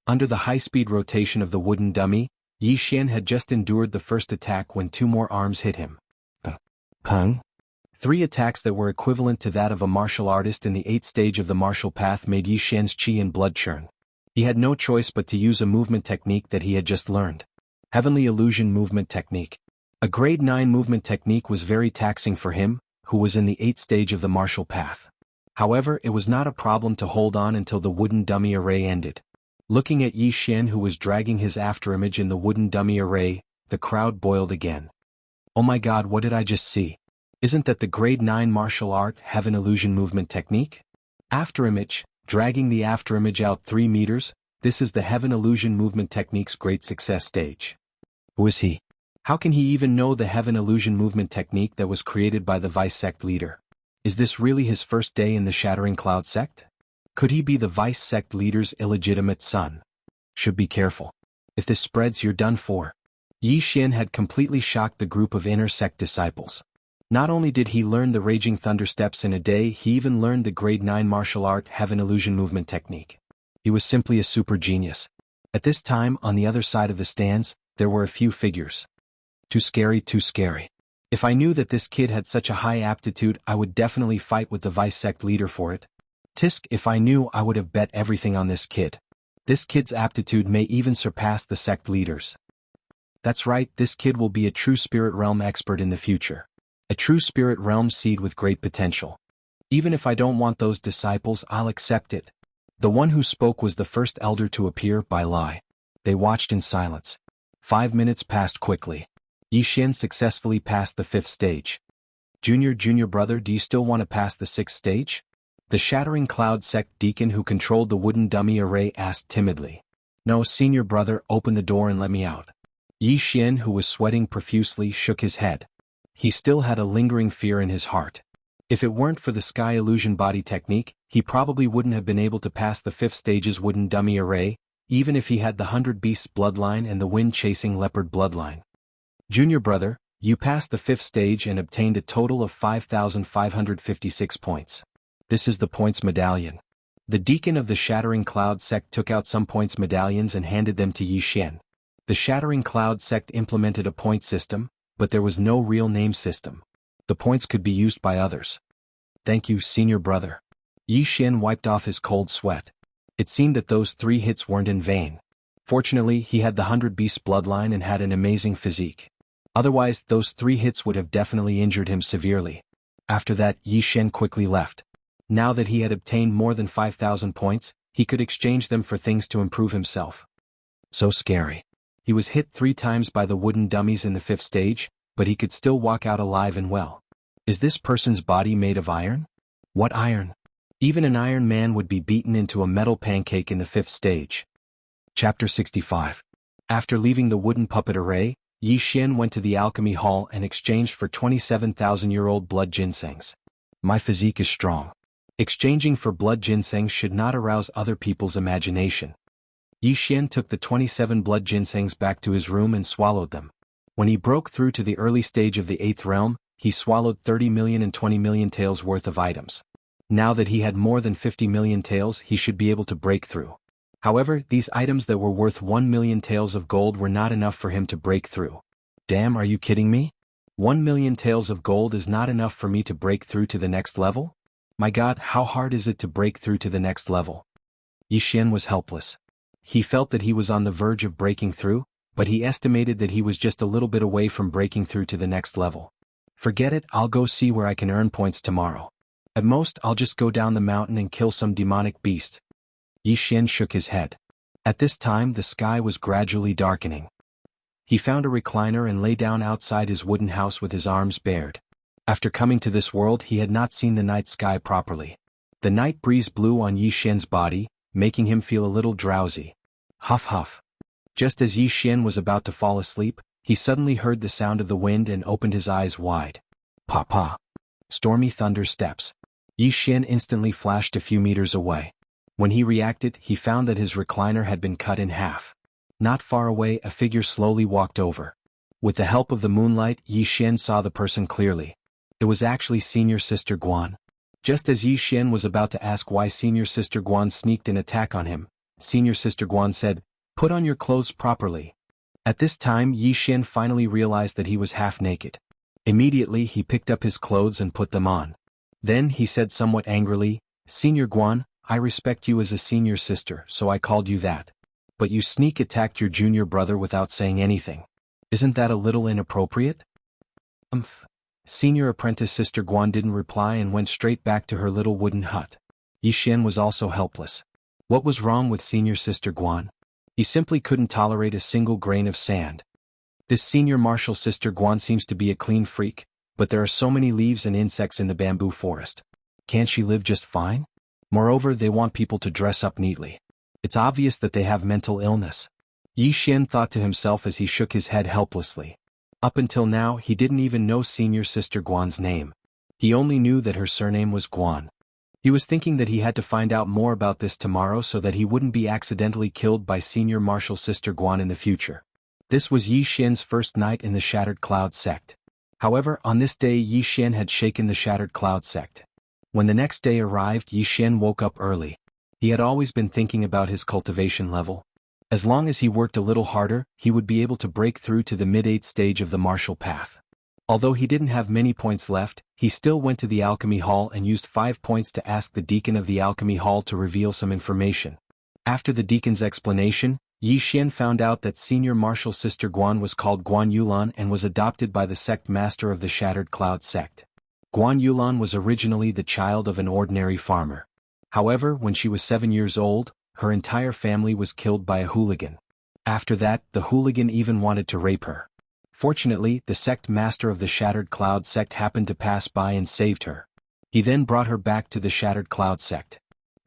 Under the high-speed rotation of the wooden dummy, Yi Xian had just endured the first attack when 2 more arms hit him. 3 attacks that were equivalent to that of a martial artist in the 8th stage of the martial path made Yi Xian's qi and blood churn. He had no choice but to use a movement technique that he had just learned. Heavenly Illusion Movement Technique. A grade 9 movement technique was very taxing for him, who was in the 8th stage of the martial path. However, it was not a problem to hold on until the wooden dummy array ended. Looking at Yi Xian, who was dragging his afterimage in the wooden dummy array, the crowd boiled again. Oh my god, what did I just see? Isn't that the grade 9 martial art, Heaven Illusion Movement Technique? Afterimage, dragging the afterimage out 3 meters, this is the Heaven Illusion Movement Technique's great success stage. Who is he? How can he even know the Heaven Illusion Movement Technique that was created by the Vice Sect leader? Is this really his first day in the Shattering Cloud sect? Could he be the Vice Sect leader's illegitimate son? Should be careful. If this spreads, you're done for. Yi Xian had completely shocked the group of inner sect disciples. Not only did he learn the Raging Thunder Steps in a day, he even learned the grade 9 martial art Heaven Illusion Movement Technique. He was simply a super genius. At this time, on the other side of the stands, there were a few figures. Too scary, too scary. If I knew that this kid had such a high aptitude, I would definitely fight with the Vice Sect leader for it. Tisk, if I knew, I would have bet everything on this kid. This kid's aptitude may even surpass the sect leaders. That's right, this kid will be a true spirit realm expert in the future. A true spirit realm seed with great potential. Even if I don't want those disciples, I'll accept it. The one who spoke was the first elder to appear, by Lai. They watched in silence. 5 minutes passed quickly. Yi Xian successfully passed the 5th stage. Junior brother, do you still want to pass the 6th stage? The Shattering Cloud sect deacon who controlled the wooden dummy array asked timidly. No, senior brother, open the door and let me out. Yi Xian, who was sweating profusely, shook his head. He still had a lingering fear in his heart. If it weren't for the Sky Illusion Body Technique, he probably wouldn't have been able to pass the 5th stage's wooden dummy array, even if he had the 100 Beasts bloodline and the Wind-Chasing Leopard bloodline. Junior brother, you passed the 5th stage and obtained a total of 5,556 points. This is the points medallion. The deacon of the Shattering Cloud sect took out some points medallions and handed them to Yi Xian. The Shattering Cloud sect implemented a point system, but there was no real name system. The points could be used by others. Thank you, senior brother. Yi Xian wiped off his cold sweat. It seemed that those 3 hits weren't in vain. Fortunately, he had the 100 Beast bloodline and had an amazing physique. Otherwise, those 3 hits would have definitely injured him severely. After that, Yi Xian quickly left. Now that he had obtained more than 5,000 points, he could exchange them for things to improve himself. So scary. He was hit 3 times by the wooden dummies in the 5th stage, but he could still walk out alive and well. Is this person's body made of iron? What iron? Even an Iron Man would be beaten into a metal pancake in the 5th stage. Chapter 65. After leaving the wooden puppet array, Yi Xian went to the alchemy hall and exchanged for 27,000-year-old blood ginsengs. My physique is strong. Exchanging for blood ginsengs should not arouse other people's imagination. Yi Xian took the 27 blood ginsengs back to his room and swallowed them. When he broke through to the early stage of the 8th realm, he swallowed 30 million and 20 million taels worth of items. Now that he had more than 50 million taels, he should be able to break through. However, these items that were worth 1 million taels of gold were not enough for him to break through. Damn, are you kidding me? 1 million taels of gold is not enough for me to break through to the next level? My god, how hard is it to break through to the next level? Yi Xian was helpless. He felt that he was on the verge of breaking through, but he estimated that he was just a little bit away from breaking through to the next level. Forget it, I'll go see where I can earn points tomorrow. At most, I'll just go down the mountain and kill some demonic beast. Yi Xian shook his head. At this time, the sky was gradually darkening. He found a recliner and lay down outside his wooden house with his arms bared. After coming to this world, he had not seen the night sky properly. The night breeze blew on Yi Xian's body, making him feel a little drowsy. Huff huff. Just as Yi Xian was about to fall asleep, he suddenly heard the sound of the wind and opened his eyes wide. Pa pa. Stormy thunder steps. Yi Xian instantly flashed a few meters away. When he reacted, he found that his recliner had been cut in half. Not far away, a figure slowly walked over. With the help of the moonlight, Yi Xian saw the person clearly. It was actually Senior Sister Guan. Just as Yi Xian was about to ask why Senior Sister Guan sneaked an attack on him, Senior Sister Guan said, "Put on your clothes properly." At this time, Yi Xian finally realized that he was half naked. Immediately, he picked up his clothes and put them on. Then he said somewhat angrily, "Senior Guan, I respect you as a senior sister, so I called you that. But you sneak attacked your junior brother without saying anything. Isn't that a little inappropriate?" Senior apprentice Sister Guan didn't reply and went straight back to her little wooden hut. Yi Xian was also helpless. What was wrong with Senior Sister Guan? He simply couldn't tolerate a single grain of sand. This Senior Martial Sister Guan seems to be a clean freak, but there are so many leaves and insects in the bamboo forest. Can't she live just fine? Moreover, they want people to dress up neatly. It's obvious that they have mental illness. Yi Xian thought to himself as he shook his head helplessly. Up until now, he didn't even know Senior Sister Guan's name. He only knew that her surname was Guan. He was thinking that he had to find out more about this tomorrow so that he wouldn't be accidentally killed by Senior Martial Sister Guan in the future. This was Yi Xian's first night in the Shattered Cloud sect. However, on this day Yi Xian had shaken the Shattered Cloud sect. When the next day arrived, Yi Xian woke up early. He had always been thinking about his cultivation level. As long as he worked a little harder, he would be able to break through to the mid-8 stage of the martial path. Although he didn't have many points left, he still went to the alchemy hall and used 5 points to ask the deacon of the alchemy hall to reveal some information. After the deacon's explanation, Yi Xian found out that Senior Martial Sister Guan was called Guan Yulan and was adopted by the sect master of the Shattered Cloud sect. Guan Yulan was originally the child of an ordinary farmer. However, when she was 7 years old, her entire family was killed by a hooligan. After that, the hooligan even wanted to rape her. Fortunately, the sect master of the Shattered Cloud sect happened to pass by and saved her. He then brought her back to the Shattered Cloud sect.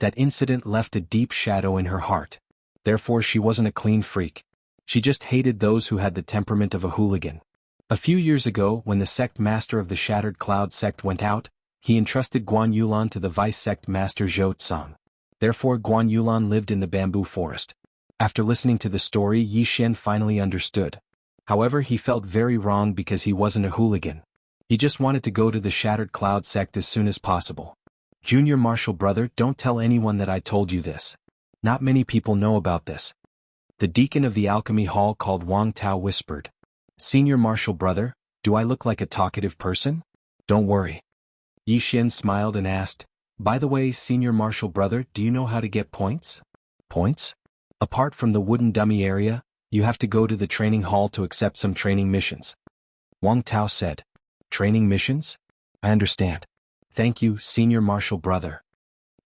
That incident left a deep shadow in her heart. Therefore, she wasn't a clean freak. She just hated those who had the temperament of a hooligan. A few years ago, when the sect master of the Shattered Cloud sect went out, he entrusted Guan Yulan to the vice sect master Zhou Tsang. Therefore, Guan Yulan lived in the bamboo forest. After listening to the story, Yi Xian finally understood. However, he felt very wrong because he wasn't a hooligan. He just wanted to go to the Shattered Cloud sect as soon as possible. Junior Martial Brother, don't tell anyone that I told you this. Not many people know about this. The deacon of the alchemy hall called Wang Tao whispered. Senior Martial Brother, do I look like a talkative person? Don't worry. Yi Xian smiled and asked, by the way, Senior Martial Brother, do you know how to get points? Points? Apart from the wooden dummy area, you have to go to the training hall to accept some training missions. Wang Tao said. Training missions? I understand. Thank you, Senior Martial Brother.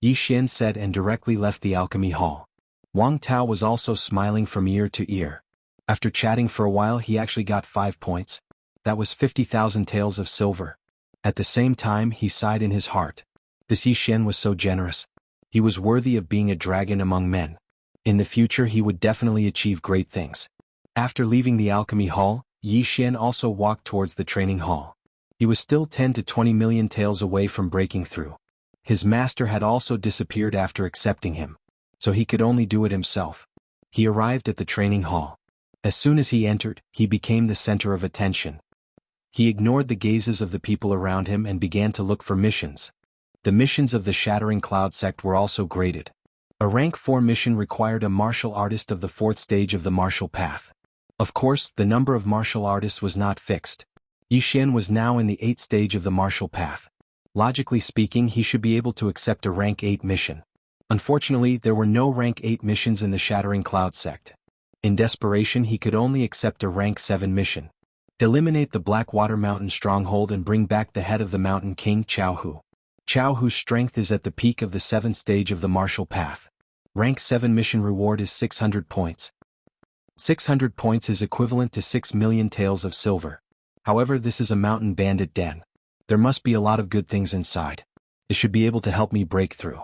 Yi Xian said and directly left the alchemy hall. Wang Tao was also smiling from ear to ear. After chatting for a while, he actually got 5 points. That was 50,000 taels of silver. At the same time, he sighed in his heart. This Yi Xian was so generous. He was worthy of being a dragon among men. In the future he would definitely achieve great things. After leaving the alchemy hall, Yi Xian also walked towards the training hall. He was still 10 to 20 million taels away from breaking through. His master had also disappeared after accepting him, so he could only do it himself. He arrived at the training hall. As soon as he entered, he became the center of attention. He ignored the gazes of the people around him and began to look for missions. The missions of the Shattering Cloud sect were also graded. A rank 4 mission required a martial artist of the 4th stage of the martial path. Of course, the number of martial artists was not fixed. Yi Xian was now in the 8th stage of the martial path. Logically speaking, he should be able to accept a rank 8 mission. Unfortunately, there were no rank 8 missions in the Shattering Cloud sect. In desperation he could only accept a rank 7 mission. Eliminate the Blackwater Mountain stronghold and bring back the head of the Mountain King Jianghu. Jianghu's strength is at the peak of the 7th stage of the martial path. Rank 7 mission reward is 600 points. 600 points is equivalent to 6 million taels of silver. However, this is a mountain bandit den. There must be a lot of good things inside. It should be able to help me break through.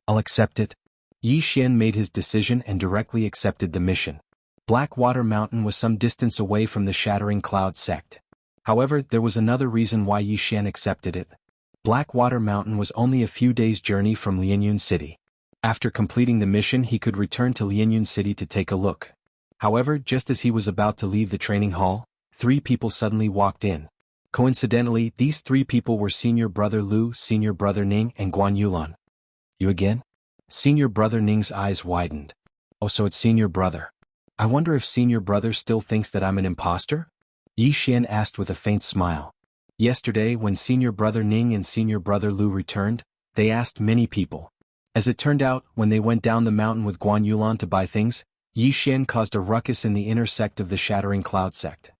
I'll accept it. Yi Xian made his decision and directly accepted the mission. Blackwater Mountain was some distance away from the Shattering Cloud sect. However, there was another reason why Yi Xian accepted it. Blackwater Mountain was only a few days' journey from Lianyun City. After completing the mission he could return to Lianyun City to take a look. However, just as he was about to leave the training hall, 3 people suddenly walked in. Coincidentally, these 3 people were Senior Brother Lu, Senior Brother Ning, and Guan Yulan. You again? Senior Brother Ning's eyes widened. Oh, so it's Senior Brother. I wonder if Senior Brother still thinks that I'm an imposter? Yi Xian asked with a faint smile. Yesterday, when Senior Brother Ning and Senior Brother Lu returned, they asked many people. As it turned out, when they went down the mountain with Guan Yulan to buy things, Yi Xian caused a ruckus in the inner sect of the Shattering Cloud sect.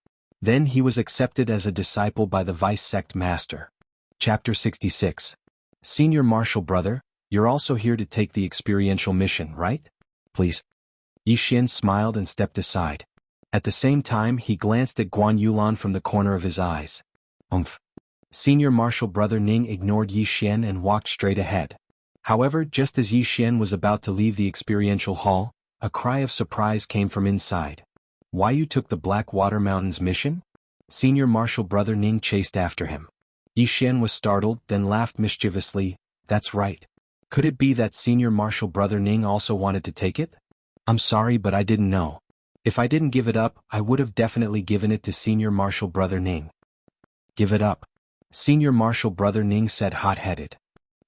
Then he was accepted as a disciple by the Vice Sect Master. Chapter 66. Senior Martial Brother, you're also here to take the experiential mission, right? Please. Yi Xian smiled and stepped aside. At the same time he glanced at Guan Yulan from the corner of his eyes. Senior Martial Brother Ning ignored Yi Xian and walked straight ahead. However, just as Yi Xian was about to leave the experiential hall, a cry of surprise came from inside. Why you took the Blackwater Mountains mission? Senior Martial Brother Ning chased after him. Yi Xian was startled, then laughed mischievously. That's right. Could it be that Senior Martial Brother Ning also wanted to take it? I'm sorry, but I didn't know. If I didn't give it up, I would have definitely given it to Senior Martial Brother Ning. Give it up. Senior Martial Brother Ning said hot-headed.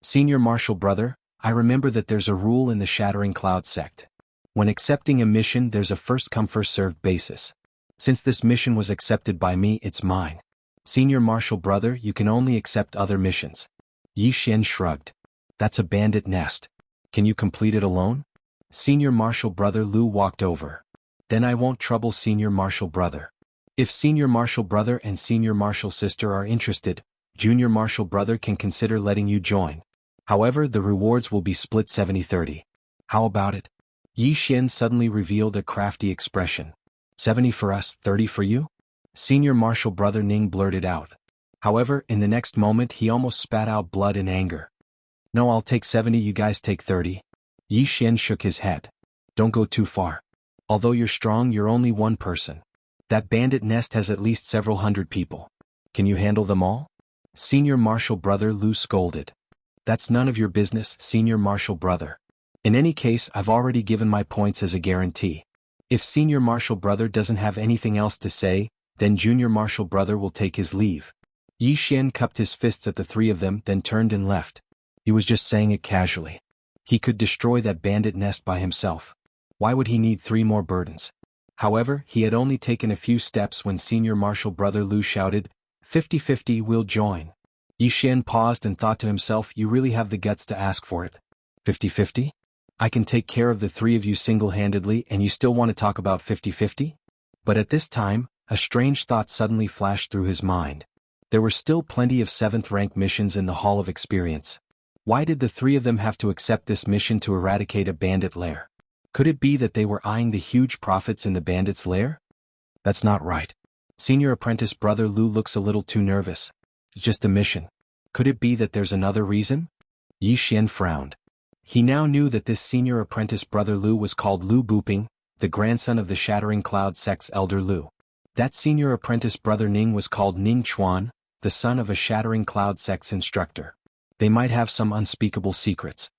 Senior Martial Brother, I remember that there's a rule in the Shattering Cloud sect. When accepting a mission there's a first-come first-served basis. Since this mission was accepted by me, it's mine. Senior Martial Brother, you can only accept other missions. Yi Xian shrugged. That's a bandit nest. Can you complete it alone? Senior Martial Brother Lu walked over. Then I won't trouble Senior Martial Brother. If Senior Martial Brother and Senior Martial Sister are interested, Junior Martial Brother can consider letting you join. However, the rewards will be split 70-30. How about it? Yi Xian suddenly revealed a crafty expression. 70 for us, 30 for you? Senior Martial Brother Ning blurted out. However, in the next moment he almost spat out blood in anger. No, I'll take 70, you guys take 30. Yi Xian shook his head. Don't go too far. Although you're strong, you're only one person. That bandit nest has at least several hundred people. Can you handle them all? Senior Martial Brother Lu scolded. That's none of your business, Senior Martial Brother. In any case, I've already given my points as a guarantee. If Senior Martial Brother doesn't have anything else to say, then Junior Martial Brother will take his leave. Yi Xian cupped his fists at the 3 of them, then turned and left. He was just saying it casually. He could destroy that bandit nest by himself. Why would he need 3 more burdens? However, he had only taken a few steps when Senior Martial Brother Lu shouted, 50-50, we'll join. Yi Xian paused and thought to himself, you really have the guts to ask for it. 50-50? I can take care of the 3 of you single-handedly and you still want to talk about 50-50? But at this time, a strange thought suddenly flashed through his mind. There were still plenty of 7th rank missions in the Hall of Experience. Why did the 3 of them have to accept this mission to eradicate a bandit lair? Could it be that they were eyeing the huge profits in the bandit's lair? That's not right. Senior Apprentice Brother Lu looks a little too nervous. It's just a mission. Could it be that there's another reason? Yi Xian frowned. He now knew that this Senior Apprentice Brother Lu was called Lu Buping, the grandson of the Shattering Cloud sect's elder Lu. That Senior Apprentice Brother Ning was called Ning Chuan, the son of a Shattering Cloud sect's instructor. They might have some unspeakable secrets.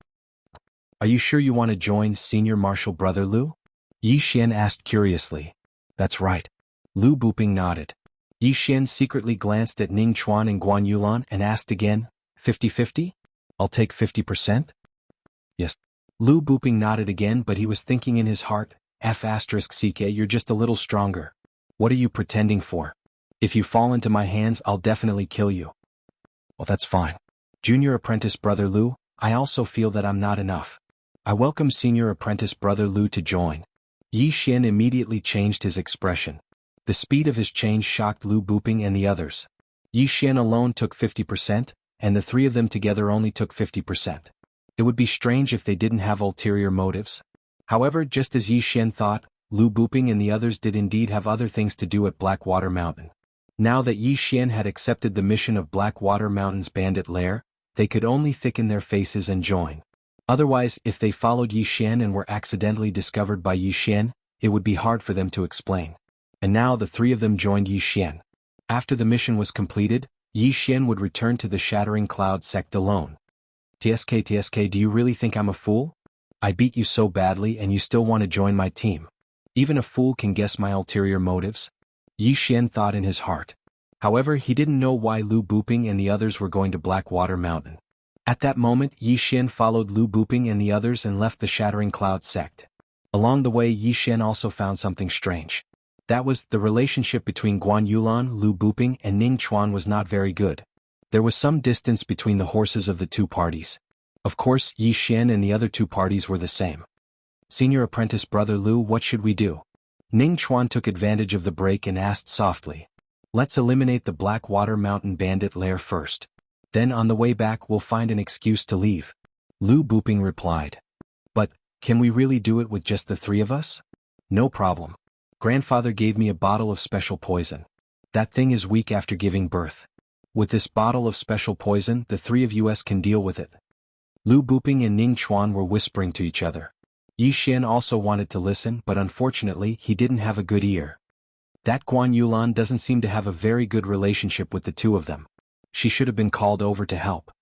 Are you sure you want to join Senior Martial Brother Lu? Yi Xian asked curiously. That's right. Lu Buping nodded. Yi Xian secretly glanced at Ning Chuan and Guan Yulan and asked again, 50-50? I'll take 50%? Yes. Lu Buping nodded again, but he was thinking in his heart, F***CK, you're just a little stronger. What are you pretending for? If you fall into my hands, I'll definitely kill you. Well, that's fine. Junior Apprentice Brother Lu, I also feel that I'm not enough. I welcome Senior Apprentice Brother Lu to join. Yi Xian immediately changed his expression. The speed of his change shocked Lu Buping and the others. Yi Xian alone took 50%, and the three of them together only took 50%. It would be strange if they didn't have ulterior motives. However, just as Yi Xian thought, Lu Buping and the others did indeed have other things to do at Blackwater Mountain. Now that Yi Xian had accepted the mission of Blackwater Mountain's bandit lair, they could only thicken their faces and join. Otherwise, if they followed Yi Xian and were accidentally discovered by Yi Xian, it would be hard for them to explain. And now the three of them joined Yi Xian. After the mission was completed, Yi Xian would return to the Shattering Cloud sect alone. TSK, do you really think I'm a fool? I beat you so badly and you still want to join my team. Even a fool can guess my ulterior motives? Yi Xian thought in his heart. However, he didn't know why Lu Buping and the others were going to Blackwater Mountain. At that moment, Yi Xian followed Lu Buping and the others and left the Shattering Cloud sect. Along the way, Yi Xian also found something strange. That was, the relationship between Guan Yulan, Lu Buping, and Ning Chuan was not very good. There was some distance between the horses of the two parties. Of course, Yi Xian and the other two parties were the same. Senior apprentice brother Lu, what should we do? Ning Chuan took advantage of the break and asked softly. Let's eliminate the Blackwater Mountain bandit lair first. Then on the way back we'll find an excuse to leave. Lu Buping replied. But, can we really do it with just the three of us? No problem. Grandfather gave me a bottle of special poison. That thing is weak after giving birth. With this bottle of special poison, the three of us can deal with it. Lu Buping and Ning Chuan were whispering to each other. Yi Xian also wanted to listen, but unfortunately he didn't have a good ear. That Guan Yulan doesn't seem to have a very good relationship with the two of them. She should have been called over to help.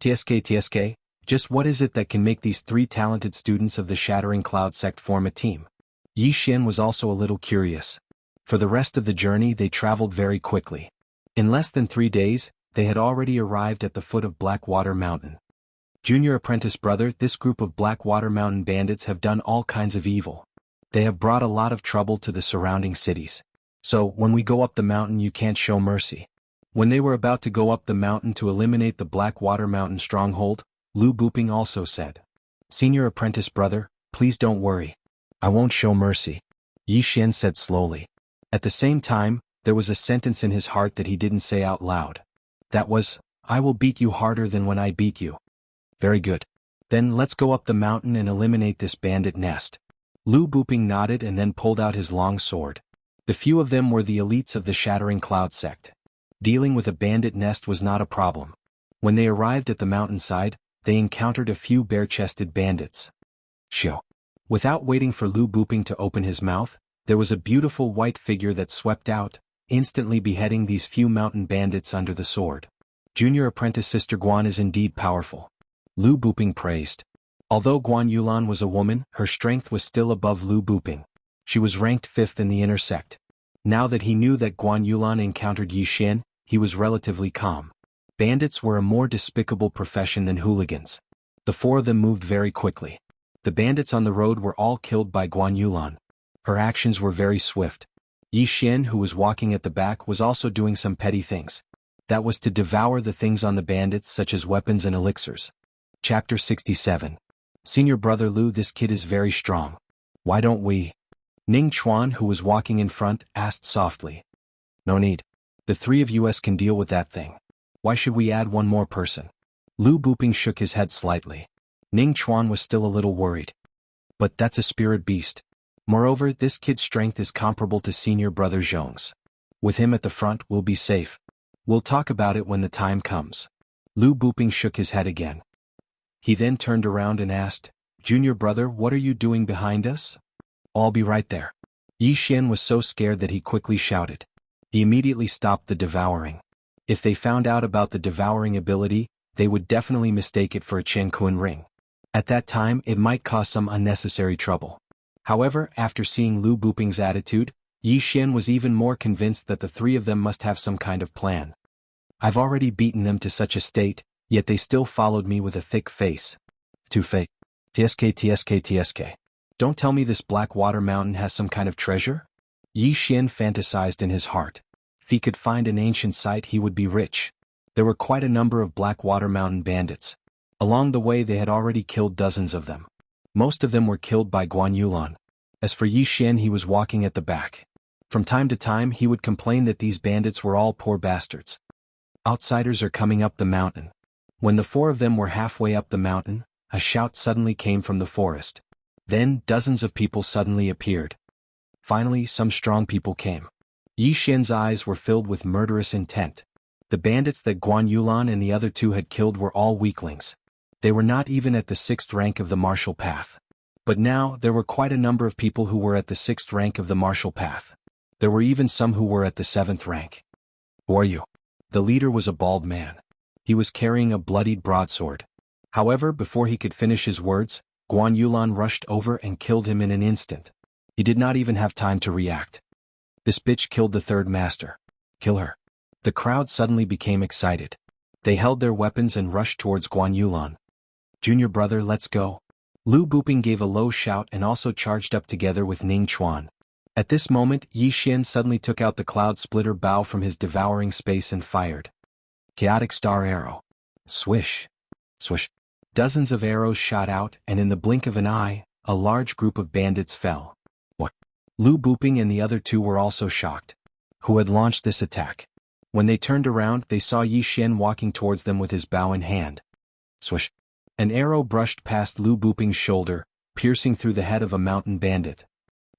TSK, just what is it that can make these three talented students of the Shattering Cloud sect form a team? Yi Xian was also a little curious. For the rest of the journey they traveled very quickly. In less than 3 days, they had already arrived at the foot of Blackwater Mountain. Junior apprentice brother, this group of Blackwater Mountain bandits have done all kinds of evil. They have brought a lot of trouble to the surrounding cities. So, when we go up the mountain you can't show mercy. When they were about to go up the mountain to eliminate the Blackwater Mountain stronghold, Lu Buping also said. Senior apprentice brother, please don't worry. I won't show mercy. Yi Xian said slowly. At the same time, there was a sentence in his heart that he didn't say out loud. That was, I will beat you harder than when I beat you. Very good. Then let's go up the mountain and eliminate this bandit nest. Lu Buping nodded and then pulled out his long sword. The few of them were the elites of the Shattering Cloud sect. Dealing with a bandit nest was not a problem. When they arrived at the mountainside, they encountered a few bare-chested bandits. Shoo. Without waiting for Lu Buping to open his mouth, there was a beautiful white figure that swept out, instantly beheading these few mountain bandits under the sword. Junior apprentice Sister Guan is indeed powerful. Lu Buping praised. Although Guan Yulan was a woman, her strength was still above Lu Buping. She was ranked 5th in the inner sect. Now that he knew that Guan Yulan encountered Yi Xian, he was relatively calm. Bandits were a more despicable profession than hooligans. The four of them moved very quickly. The bandits on the road were all killed by Guan Yulan. Her actions were very swift. Yi Xian, who was walking at the back, was also doing some petty things. That was to devour the things on the bandits such as weapons and elixirs. Chapter 67. Senior brother Lu, this kid is very strong. Why don't we? Ning Chuan, who was walking in front, asked softly. No need. The three of us can deal with that thing. Why should we add one more person? Lu Buping shook his head slightly. Ning Chuan was still a little worried. But that's a spirit beast. Moreover, this kid's strength is comparable to senior brother Zhong's. With him at the front, we'll be safe. We'll talk about it when the time comes. Lu Buping shook his head again. He then turned around and asked, Junior brother, what are you doing behind us? I'll be right there. Yi Xian was so scared that he quickly shouted. He immediately stopped the devouring. If they found out about the devouring ability, they would definitely mistake it for a Chen Kun ring. At that time, it might cause some unnecessary trouble. However, after seeing Lu Buping's attitude, Yi Xian was even more convinced that the three of them must have some kind of plan. I've already beaten them to such a state, yet they still followed me with a thick face. Too fake. TSK. Don't tell me this Blackwater Mountain has some kind of treasure? Yi Xian fantasized in his heart. If he could find an ancient site he would be rich. There were quite a number of Blackwater Mountain bandits. Along the way they had already killed dozens of them. Most of them were killed by Guan Yulan. As for Yi Xian, he was walking at the back. From time to time he would complain that these bandits were all poor bastards. Outsiders are coming up the mountain. When the four of them were halfway up the mountain, a shout suddenly came from the forest. Then dozens of people suddenly appeared. Finally, some strong people came. Yi Xian's eyes were filled with murderous intent. The bandits that Guan Yulan and the other two had killed were all weaklings. They were not even at the 6th rank of the martial path. But now there were quite a number of people who were at the 6th rank of the martial path. There were even some who were at the 7th rank. Who are you? The leader was a bald man. He was carrying a bloodied broadsword. However, before he could finish his words, Guan Yulan rushed over and killed him in an instant. He did not even have time to react. This bitch killed the third master. Kill her. The crowd suddenly became excited. They held their weapons and rushed towards Guan Yulan. Junior brother, let's go. Lu Buping gave a low shout and also charged up together with Ning Chuan. At this moment, Yi Xian suddenly took out the cloud splitter bow from his devouring space and fired. Chaotic star arrow. Swish. Swish. Dozens of arrows shot out, and in the blink of an eye, a large group of bandits fell. What? Lu Buping and the other two were also shocked. Who had launched this attack? When they turned around, they saw Yi Xian walking towards them with his bow in hand. Swish. An arrow brushed past Lu Buping's shoulder, piercing through the head of a mountain bandit.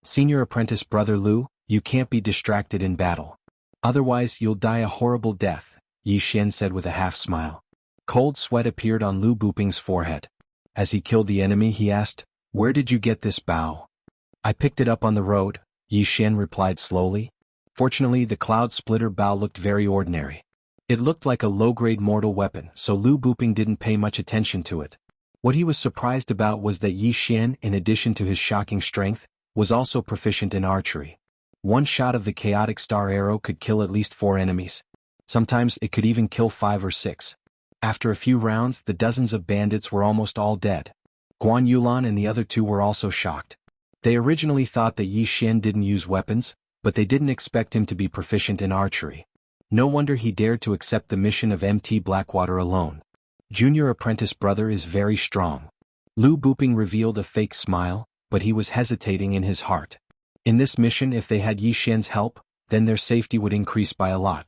Senior apprentice brother Lu, you can't be distracted in battle. Otherwise you'll die a horrible death, Yi Xian said with a half-smile. Cold sweat appeared on Lu Buping's forehead. As he killed the enemy, he asked, "Where did you get this bow?" "I picked it up on the road," Yi Xian replied slowly. Fortunately, the cloud splitter bow looked very ordinary. It looked like a low-grade mortal weapon, so Lu Buping didn't pay much attention to it. What he was surprised about was that Yi Xian, in addition to his shocking strength, was also proficient in archery. One shot of the chaotic star arrow could kill at least 4 enemies. Sometimes it could even kill 5 or 6. After a few rounds, the dozens of bandits were almost all dead. Guan Yulan and the other two were also shocked. They originally thought that Yi Xian didn't use weapons, but they didn't expect him to be proficient in archery. No wonder he dared to accept the mission of MT Blackwater alone. Junior apprentice brother is very strong. Lu Buping revealed a fake smile, but he was hesitating in his heart. In this mission, if they had Yi Xian's help, then their safety would increase by a lot.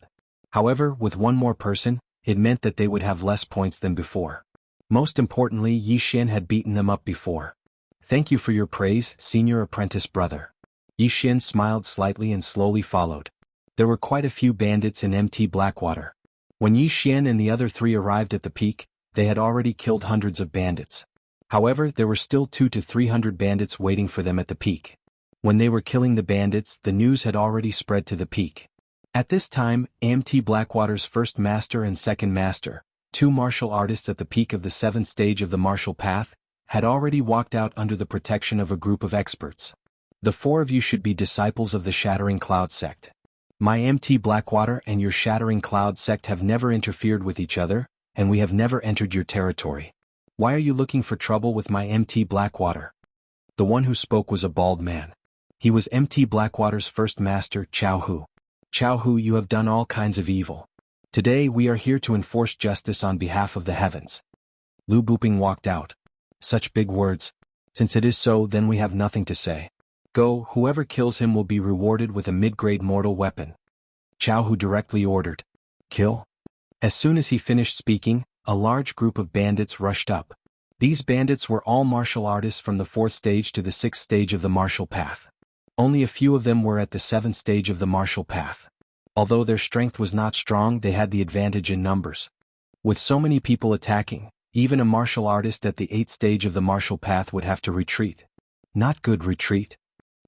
However, with one more person, it meant that they would have less points than before. Most importantly, Yi Xian had beaten them up before. Thank you for your praise, senior apprentice brother. Yi Xian smiled slightly and slowly followed. There were quite a few bandits in MT Blackwater. When Yi Xian and the other 3 arrived at the peak, they had already killed hundreds of bandits. However, there were still 200 to 300 bandits waiting for them at the peak. When they were killing the bandits, the news had already spread to the peak. At this time, MT Blackwater's first master and second master, 2 martial artists at the peak of the 7th stage of the martial path, had already walked out under the protection of a group of experts. The 4 of you should be disciples of the Shattering Cloud sect. My MT Blackwater and your Shattering Cloud sect have never interfered with each other, and we have never entered your territory. Why are you looking for trouble with my MT Blackwater? The one who spoke was a bald man. He was MT Blackwater's first master, Jianghu. Jianghu, you have done all kinds of evil. Today we are here to enforce justice on behalf of the heavens. Lu Buping walked out. Such big words. Since it is so, then we have nothing to say. Go, whoever kills him will be rewarded with a mid-grade mortal weapon. Jianghu directly ordered. Kill? As soon as he finished speaking, a large group of bandits rushed up. These bandits were all martial artists from the 4th stage to the 6th stage of the martial path. Only a few of them were at the 7th stage of the martial path. Although their strength was not strong, they had the advantage in numbers. With so many people attacking, even a martial artist at the 8th stage of the martial path would have to retreat. Not good retreat.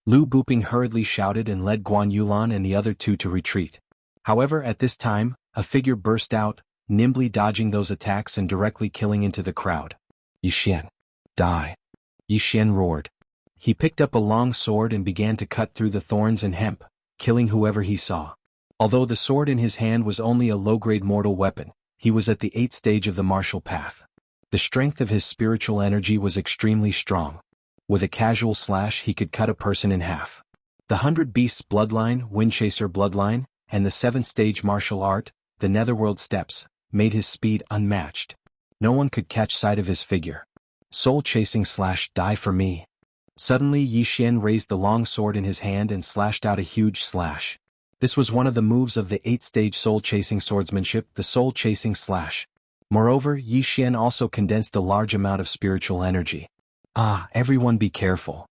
Lu Buping hurriedly shouted and led Guan Yulan and the other 2 to retreat. However, at this time, a figure burst out, nimbly dodging those attacks and directly killing into the crowd. Yi Xian. Die. Yi Xian roared. He picked up a long sword and began to cut through the thorns and hemp, killing whoever he saw. Although the sword in his hand was only a low-grade mortal weapon, he was at the 8th stage of the martial path. The strength of his spiritual energy was extremely strong. With a casual slash he could cut a person in half. The 100 Beasts bloodline, Windchaser bloodline, and the 7th stage martial art, the Netherworld steps, made his speed unmatched. No one could catch sight of his figure. Soul chasing slash, die for me. Suddenly Yi Xian raised the long sword in his hand and slashed out a huge slash. This was one of the moves of the 8-stage soul-chasing swordsmanship, the soul-chasing slash. Moreover, Yi Xian also condensed a large amount of spiritual energy. Ah, everyone be careful.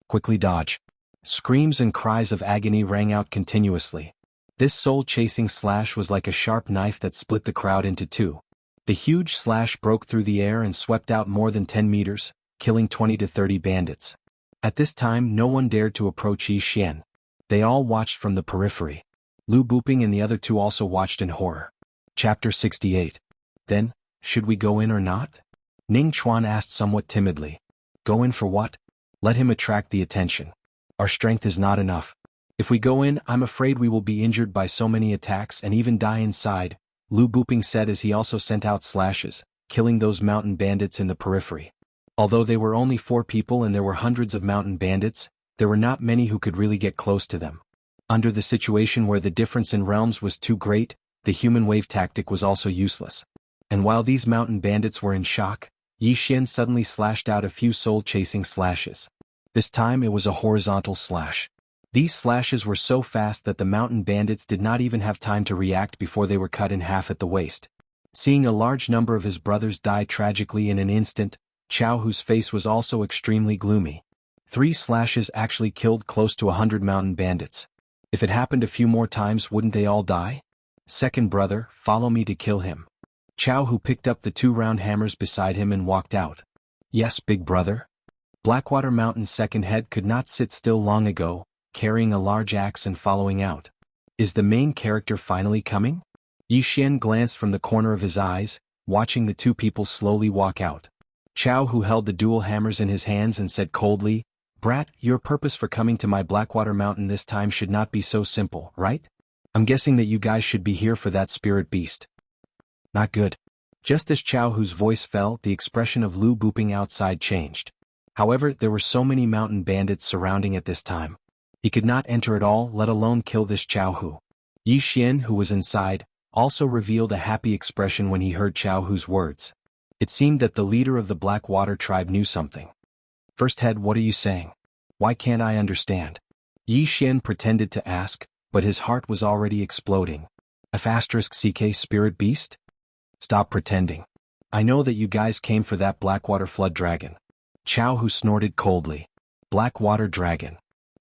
Quickly dodge. Screams and cries of agony rang out continuously. This soul-chasing slash was like a sharp knife that split the crowd into two. The huge slash broke through the air and swept out more than 10 meters, killing 20 to 30 bandits. At this time no one dared to approach Yi Xian. They all watched from the periphery. Lu Buping and the other two also watched in horror. Chapter 68. Then, should we go in or not? Ning Chuan asked somewhat timidly. Go in for what? Let him attract the attention. Our strength is not enough. If we go in, I'm afraid we will be injured by so many attacks and even die inside, Lu Buping said as he also sent out slashes, killing those mountain bandits in the periphery. Although they were only 4 people and there were hundreds of mountain bandits, there were not many who could really get close to them. Under the situation where the difference in realms was too great, the human wave tactic was also useless. And while these mountain bandits were in shock, Yi Xian suddenly slashed out a few soul-chasing slashes. This time it was a horizontal slash. These slashes were so fast that the mountain bandits did not even have time to react before they were cut in half at the waist. Seeing a large number of his brothers die tragically in an instant, Jianghu's face was also extremely gloomy. 3 slashes actually killed close to 100 mountain bandits. If it happened a few more times, wouldn't they all die? Second brother, follow me to kill him. Jianghu picked up the 2 round hammers beside him and walked out. Yes, big brother. Blackwater Mountain's second head could not sit still long ago, carrying a large axe and following out. Is the main character finally coming? Yi Xian glanced from the corner of his eyes, watching the 2 people slowly walk out. Jianghu held the dual hammers in his hands and said coldly, Brat, your purpose for coming to my Blackwater Mountain this time should not be so simple, right? I'm guessing that you guys should be here for that spirit beast. Not good. Just as Jianghu's voice fell, the expression of Lu Buping outside changed. However, there were so many mountain bandits surrounding at this time. He could not enter at all, let alone kill this Jianghu. Yi Xian, who was inside, also revealed a happy expression when he heard Jianghu's words. It seemed that the leader of the Blackwater tribe knew something. First head, what are you saying? Why can't I understand? Yi Xian pretended to ask, but his heart was already exploding. F***CK spirit beast? Stop pretending. I know that you guys came for that Blackwater flood dragon. Jianghu snorted coldly. Blackwater dragon.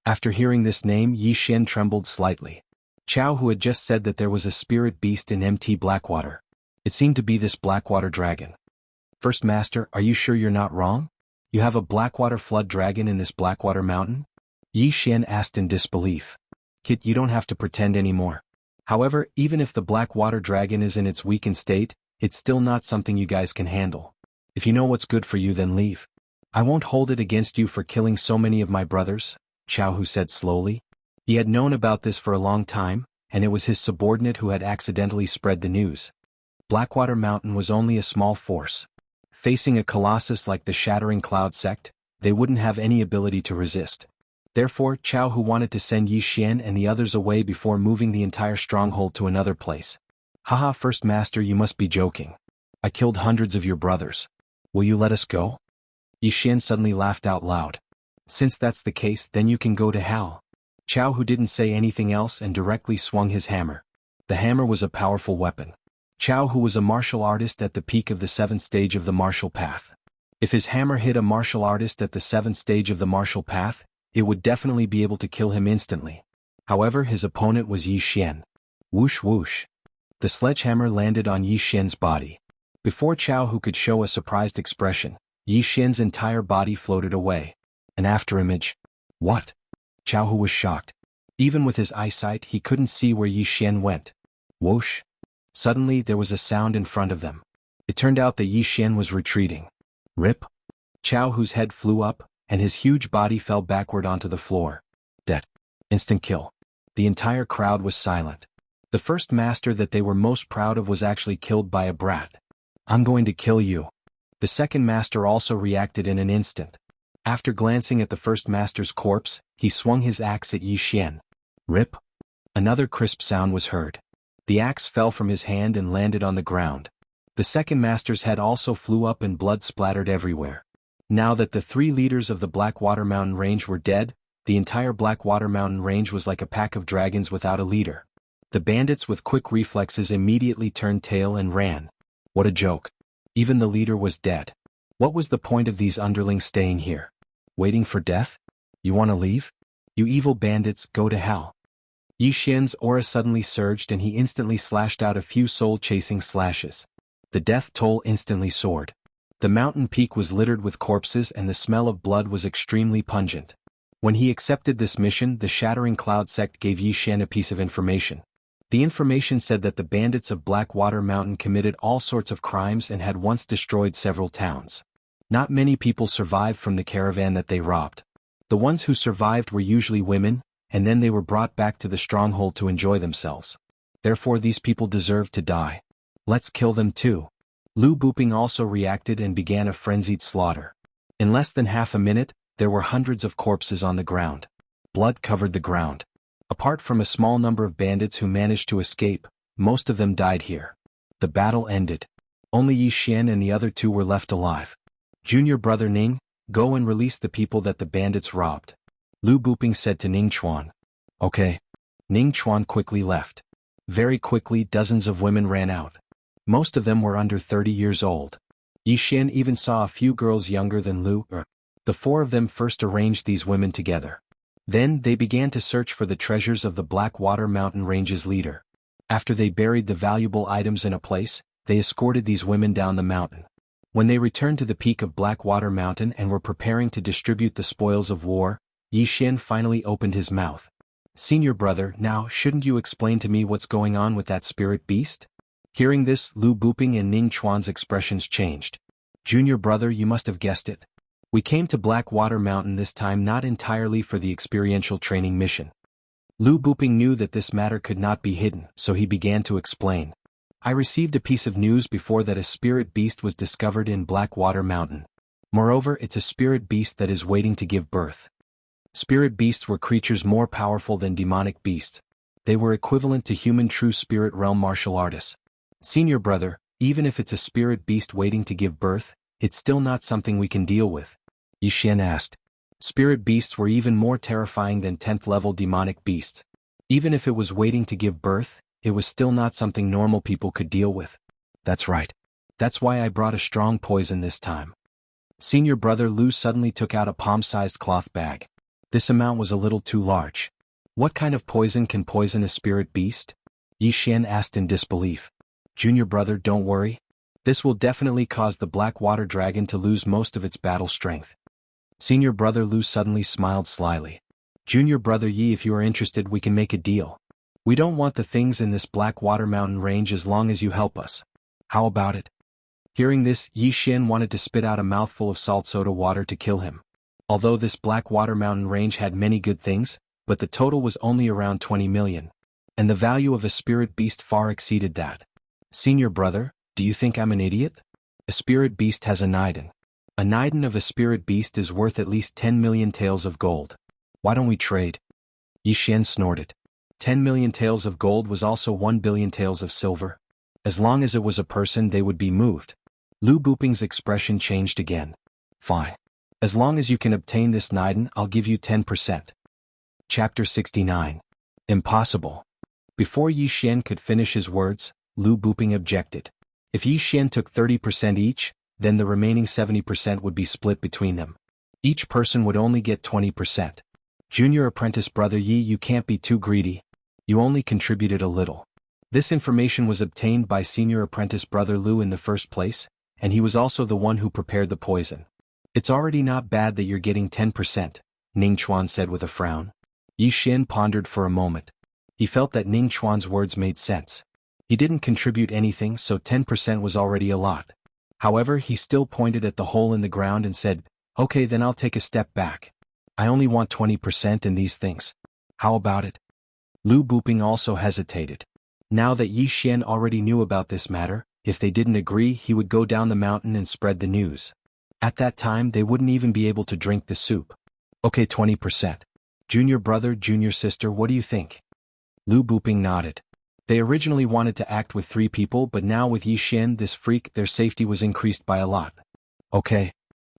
After hearing this name, Yi Xian trembled slightly. Jianghu had just said that there was a spirit beast in MT Blackwater. It seemed to be this Blackwater dragon. First Master, are you sure you're not wrong? You have a Blackwater flood dragon in this Blackwater Mountain? Yi Xian asked in disbelief. Kit, you don't have to pretend anymore. However, even if the Blackwater dragon is in its weakened state, it's still not something you guys can handle. If you know what's good for you, then leave. I won't hold it against you for killing so many of my brothers, Jianghu said slowly. He had known about this for a long time, and it was his subordinate who had accidentally spread the news. Blackwater Mountain was only a small force. Facing a colossus like the Shattering Cloud sect, they wouldn't have any ability to resist. Therefore, Jianghu wanted to send Yi Xian and the others away before moving the entire stronghold to another place. Haha, First Master, you must be joking. I killed hundreds of your brothers. Will you let us go? Yi Xian suddenly laughed out loud. Since that's the case, then you can go to hell. Jianghu didn't say anything else and directly swung his hammer. The hammer was a powerful weapon. Jianghu was a martial artist at the peak of the 7th stage of the martial path. If his hammer hit a martial artist at the 7th stage of the martial path, it would definitely be able to kill him instantly. However, his opponent was Yi Xian. Whoosh whoosh. The sledgehammer landed on Yi Xian's body. Before Jianghu could show a surprised expression, Yi Xian's entire body floated away. An afterimage. What? Jianghu was shocked. Even with his eyesight, he couldn't see where Yi Xian went. Whoosh. Suddenly, there was a sound in front of them. It turned out that Yi Xian was retreating. Rip. Jianghu's head flew up, and his huge body fell backward onto the floor. Dead. Instant kill. The entire crowd was silent. The first master that they were most proud of was actually killed by a brat. I'm going to kill you. The second master also reacted in an instant. After glancing at the first master's corpse, he swung his axe at Yi Xian. Rip. Another crisp sound was heard. The axe fell from his hand and landed on the ground. The second master's head also flew up and blood splattered everywhere. Now that the 3 leaders of the Blackwater Mountain Range were dead, the entire Blackwater Mountain Range was like a pack of dragons without a leader. The bandits with quick reflexes immediately turned tail and ran. What a joke. Even the leader was dead. What was the point of these underlings staying here? Waiting for death? You want to leave? You evil bandits, go to hell. Yi Xian's aura suddenly surged and he instantly slashed out a few soul-chasing slashes. The death toll instantly soared. The mountain peak was littered with corpses and the smell of blood was extremely pungent. When he accepted this mission, the Shattering Cloud sect gave Yi Xian a piece of information. The information said that the bandits of Blackwater Mountain committed all sorts of crimes and had once destroyed several towns. Not many people survived from the caravan that they robbed. The ones who survived were usually women, and then they were brought back to the stronghold to enjoy themselves. Therefore these people deserve to die. Let's kill them too. Lu Buping also reacted and began a frenzied slaughter. In less than half a minute, there were hundreds of corpses on the ground. Blood covered the ground. Apart from a small number of bandits who managed to escape, most of them died here. The battle ended. Only Yi Xian and the other 2 were left alive. Junior brother Ning, go and release the people that the bandits robbed. Lu Buping said to Ning Chuan. Okay. Ning Chuan quickly left. Very quickly dozens of women ran out. Most of them were under 30 years old. Yi Xian even saw a few girls younger than Lu. The 4 of them first arranged these women together. Then they began to search for the treasures of the Blackwater Mountain Range's leader. After they buried the valuable items in a place, they escorted these women down the mountain. When they returned to the peak of Blackwater Mountain and were preparing to distribute the spoils of war, Yi Xian finally opened his mouth. Senior brother, now shouldn't you explain to me what's going on with that spirit beast? Hearing this, Lu Buping and Ning Chuan's expressions changed. Junior brother, you must have guessed it. We came to Blackwater Mountain this time not entirely for the experiential training mission. Lu Buping knew that this matter could not be hidden, so he began to explain. I received a piece of news before that a spirit beast was discovered in Blackwater Mountain. Moreover, it's a spirit beast that is waiting to give birth. Spirit beasts were creatures more powerful than demonic beasts. They were equivalent to human true spirit realm martial artists. Senior brother, even if it's a spirit beast waiting to give birth, it's still not something we can deal with. Yi Xian asked. Spirit beasts were even more terrifying than 10th level demonic beasts. Even if it was waiting to give birth, it was still not something normal people could deal with. That's right. That's why I brought a strong poison this time. Senior brother Lu suddenly took out a palm-sized cloth bag. This amount was a little too large. What kind of poison can poison a spirit beast? Yi Xian asked in disbelief. Junior brother, don't worry. This will definitely cause the Blackwater Dragon to lose most of its battle strength. Senior brother Lu suddenly smiled slyly. Junior brother Yi, if you are interested, we can make a deal. We don't want the things in this Blackwater Mountain Range as long as you help us. How about it? Hearing this, Yi Xian wanted to spit out a mouthful of salt soda water to kill him. Although this Blackwater Mountain Range had many good things, but the total was only around 20 million. And the value of a spirit beast far exceeded that. Senior brother, do you think I'm an idiot? A spirit beast has a Niden. A Niden of a spirit beast is worth at least 10 million taels of gold. Why don't we trade? Yi Xian snorted. 10 million taels of gold was also 1 billion taels of silver. As long as it was a person, they would be moved. Lu Buping's expression changed again. Fine. As long as you can obtain this Niden, I'll give you 10%. Chapter 69. Impossible. Before Yi Xian could finish his words, Lu Buping objected. If Yi Xian took 30% each, then the remaining 70% would be split between them. Each person would only get 20%. Junior apprentice brother Yi, you can't be too greedy. You only contributed a little. This information was obtained by senior apprentice brother Lu in the first place, and he was also the one who prepared the poison. It's already not bad that you're getting 10%, Ning Chuan said with a frown. Yi Xian pondered for a moment. He felt that Ning Chuan's words made sense. He didn't contribute anything, so 10% was already a lot. However, he still pointed at the hole in the ground and said, okay, then I'll take a step back. I only want 20% in these things. How about it? Lu Buping also hesitated. Now that Yi Xian already knew about this matter, if they didn't agree, he would go down the mountain and spread the news. At that time, they wouldn't even be able to drink the soup. Okay, 20%. Junior brother, junior sister, what do you think? Lu Buping nodded. They originally wanted to act with 3 people, but now with Yi Xian, this freak, their safety was increased by a lot. Okay.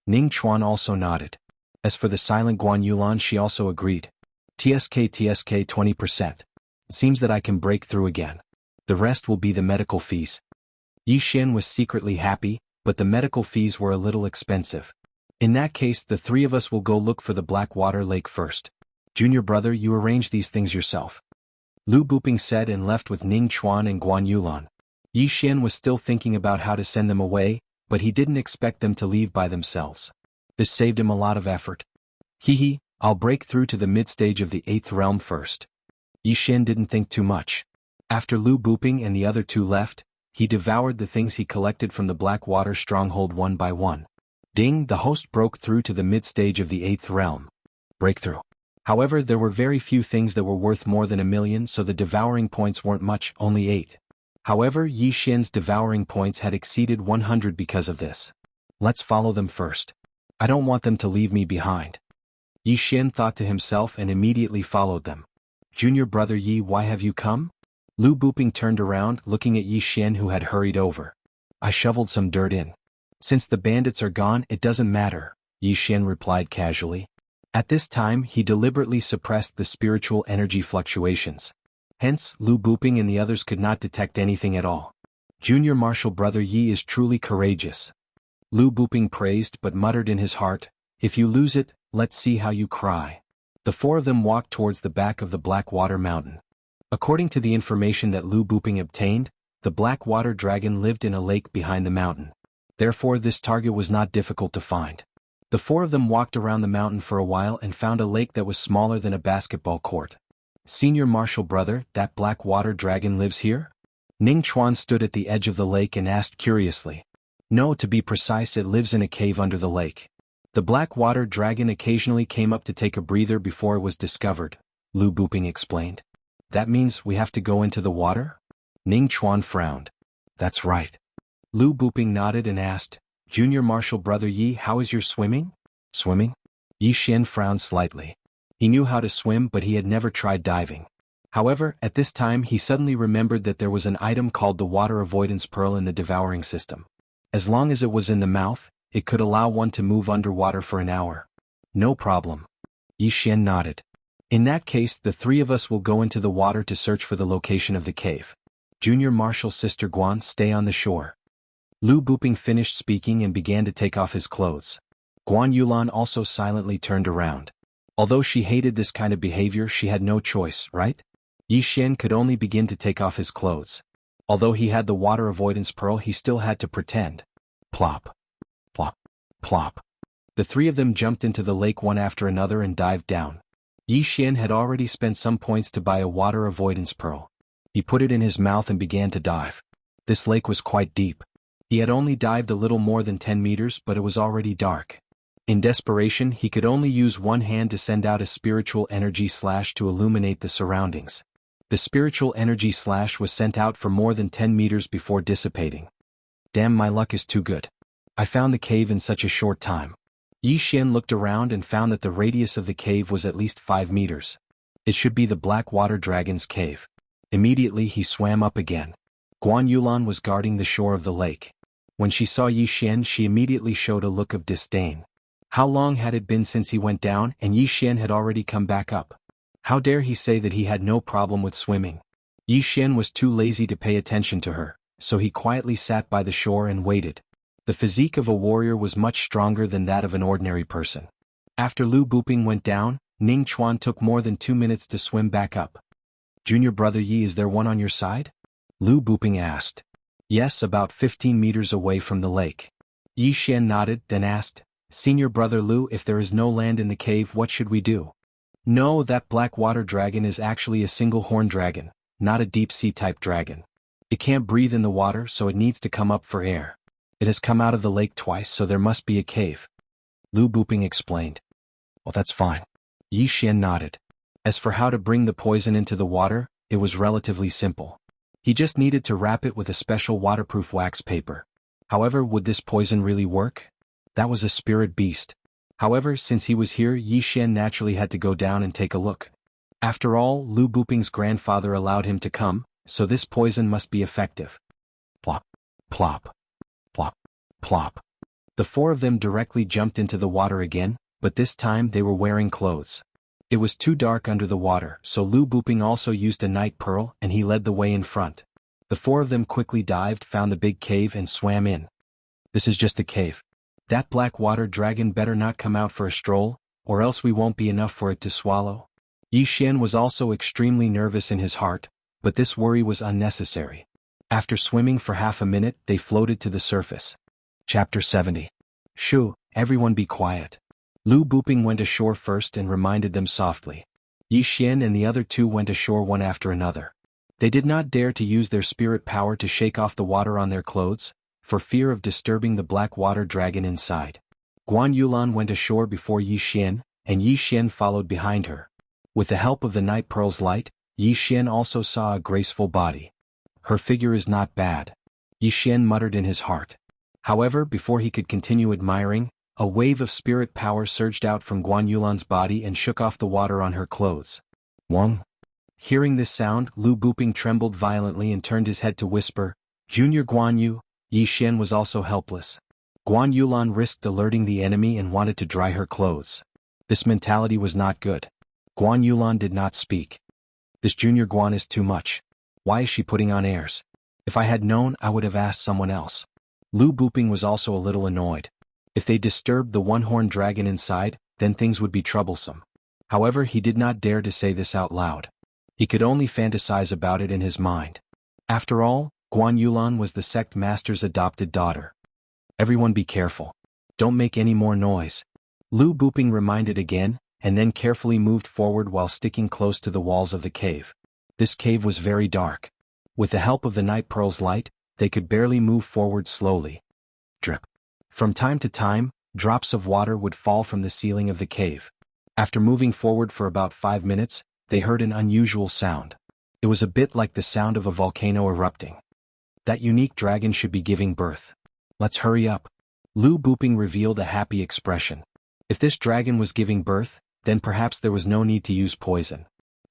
Ning Chuan also nodded. As for the silent Guan Yulan, she also agreed. TSK 20%. Seems that I can break through again. The rest will be the medical fees. Yi Xian was secretly happy, but the medical fees were a little expensive. In that case, the three of us will go look for the Blackwater Lake first. Junior brother, you arrange these things yourself. Lu Buping said and left with Ning Chuan and Guan Yulan. Yi Xian was still thinking about how to send them away, but he didn't expect them to leave by themselves. This saved him a lot of effort. I'll break through to the mid-stage of the 8th realm first. Yi Xian didn't think too much. After Lu Buping and the other two left, he devoured the things he collected from the Blackwater stronghold one by one. Ding, the host broke through to the mid-stage of the 8th realm. Breakthrough. However, there were very few things that were worth more than 1,000,000, so the devouring points weren't much, only 8. However, Yi Xian's devouring points had exceeded 100 because of this. Let's follow them first. I don't want them to leave me behind. Yi Xian thought to himself and immediately followed them. Junior brother Yi, why have you come? Lu Buping turned around, looking at Yi Xian, who had hurried over. I shoveled some dirt in. Since the bandits are gone, it doesn't matter, Yi Xian replied casually. At this time, he deliberately suppressed the spiritual energy fluctuations. Hence, Lu Buping and the others could not detect anything at all. Junior martial brother Yi is truly courageous. Lu Buping praised but muttered in his heart, if you lose it, let's see how you cry. The four of them walked towards the back of the Blackwater Mountain. According to the information that Lu Buping obtained, the Blackwater Dragon lived in a lake behind the mountain. Therefore, this target was not difficult to find. The four of them walked around the mountain for a while and found a lake that was smaller than a basketball court. Senior martial brother, that Blackwater Dragon lives here? Ning Chuan stood at the edge of the lake and asked curiously. No, to be precise, it lives in a cave under the lake. The Blackwater Dragon occasionally came up to take a breather before it was discovered, Lu Buping explained. That means we have to go into the water? Ning Chuan frowned. That's right. Lu Buping nodded and asked, Junior martial brother Yi, how is your swimming? Swimming? Yi Xian frowned slightly. He knew how to swim, but he had never tried diving. However, at this time he suddenly remembered that there was an item called the water avoidance pearl in the devouring system. As long as it was in the mouth, it could allow one to move underwater for an hour. No problem. Yi Xian nodded. In that case, the three of us will go into the water to search for the location of the cave. Junior martial sister Guan, stay on the shore. Lu Buping finished speaking and began to take off his clothes. Guan Yulan also silently turned around. Although she hated this kind of behavior, she had no choice, right? Yi Xian could only begin to take off his clothes. Although he had the water avoidance pearl, he still had to pretend. Plop. Plop. Plop. The three of them jumped into the lake one after another and dived down. Yi Xian had already spent some points to buy a water avoidance pearl. He put it in his mouth and began to dive. This lake was quite deep. He had only dived a little more than 10 meters, but it was already dark. In desperation, he could only use one hand to send out a spiritual energy slash to illuminate the surroundings. The spiritual energy slash was sent out for more than 10 meters before dissipating. Damn, my luck is too good. I found the cave in such a short time. Yi Xian looked around and found that the radius of the cave was at least 5 meters. It should be the Blackwater Dragon's cave. Immediately he swam up again. Guan Yulan was guarding the shore of the lake. When she saw Yi Xian, she immediately showed a look of disdain. How long had it been since he went down, and Yi Xian had already come back up? How dare he say that he had no problem with swimming? Yi Xian was too lazy to pay attention to her, so he quietly sat by the shore and waited. The physique of a warrior was much stronger than that of an ordinary person. After Lu Buping went down, Ning Chuan took more than 2 minutes to swim back up. Junior brother Yi, is there one on your side? Lu Buping asked. Yes, about 15 meters away from the lake. Yi Xian nodded, then asked, Senior brother Lu, if there is no land in the cave, what should we do? No, that Blackwater Dragon is actually a single-horn dragon, not a deep-sea type dragon. It can't breathe in the water, so it needs to come up for air. It has come out of the lake twice, so there must be a cave. Lu Buping explained. Well, that's fine. Yi Xian nodded. As for how to bring the poison into the water, it was relatively simple. He just needed to wrap it with a special waterproof wax paper. However, would this poison really work? That was a spirit beast. However, since he was here, Yi Xian naturally had to go down and take a look. After all, Lu Buping's grandfather allowed him to come, so this poison must be effective. Plop. Plop. Plop. Plop. The four of them directly jumped into the water again, but this time they were wearing clothes. It was too dark under the water, so Lu Buping also used a night pearl and he led the way in front. The four of them quickly dived, found the big cave and swam in. This is just a cave. That black water dragon better not come out for a stroll, or else we won't be enough for it to swallow. Yi Xian was also extremely nervous in his heart, but this worry was unnecessary. After swimming for half a minute, they floated to the surface. Chapter 70. Shoo, everyone be quiet. Lu Buping went ashore first and reminded them softly. Yi Xian and the other two went ashore one after another. They did not dare to use their spirit power to shake off the water on their clothes, for fear of disturbing the black water dragon inside. Guan Yulan went ashore before Yi Xian, and Yi Xian followed behind her. With the help of the night pearl's light, Yi Xian also saw a graceful body. Her figure is not bad, Yi Xian muttered in his heart. However, before he could continue admiring, a wave of spirit power surged out from Guan Yulan's body and shook off the water on her clothes. Wong. Hearing this sound, Lu Buping trembled violently and turned his head to whisper, "Junior Guan Yu." Yi Xian was also helpless. Guan Yulan risked alerting the enemy and wanted to dry her clothes. This mentality was not good. Guan Yulan did not speak. This junior Guan is too much. Why is she putting on airs? If I had known, I would have asked someone else. Lu Buping was also a little annoyed. If they disturbed the one-horned dragon inside, then things would be troublesome. However, he did not dare to say this out loud. He could only fantasize about it in his mind. After all, Guan Yulan was the sect master's adopted daughter. Everyone be careful. Don't make any more noise. Lu Buping reminded again, and then carefully moved forward while sticking close to the walls of the cave. This cave was very dark. With the help of the night pearl's light, they could barely move forward slowly. Drip. From time to time, drops of water would fall from the ceiling of the cave. After moving forward for about 5 minutes, they heard an unusual sound. It was a bit like the sound of a volcano erupting. That unique dragon should be giving birth. Let's hurry up. Lu Buping revealed a happy expression. If this dragon was giving birth, then perhaps there was no need to use poison.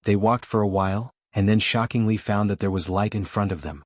They walked for a while, and then shockingly found that there was light in front of them.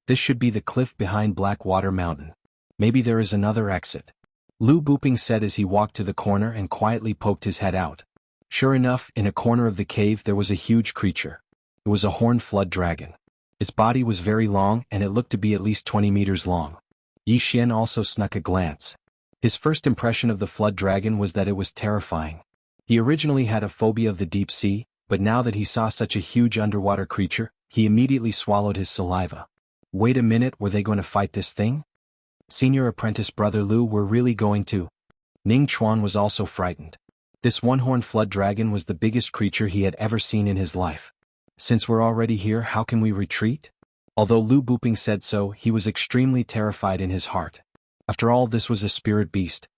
This should be the cliff behind Blackwater Mountain. Maybe there is another exit. Lu Buping said as he walked to the corner and quietly poked his head out. Sure enough, in a corner of the cave there was a huge creature. It was a horned flood dragon. Its body was very long and it looked to be at least 20 meters long. Yi Xian also snuck a glance. His first impression of the flood dragon was that it was terrifying. He originally had a phobia of the deep sea, but now that he saw such a huge underwater creature, he immediately swallowed his saliva. Wait a minute, were they going to fight this thing? Senior apprentice brother Lu were really going to? Ning Chuan was also frightened. This one-horned flood dragon was the biggest creature he had ever seen in his life. Since we're already here, how can we retreat? Although Lu Buping said so, he was extremely terrified in his heart. After all, this was a spirit beast.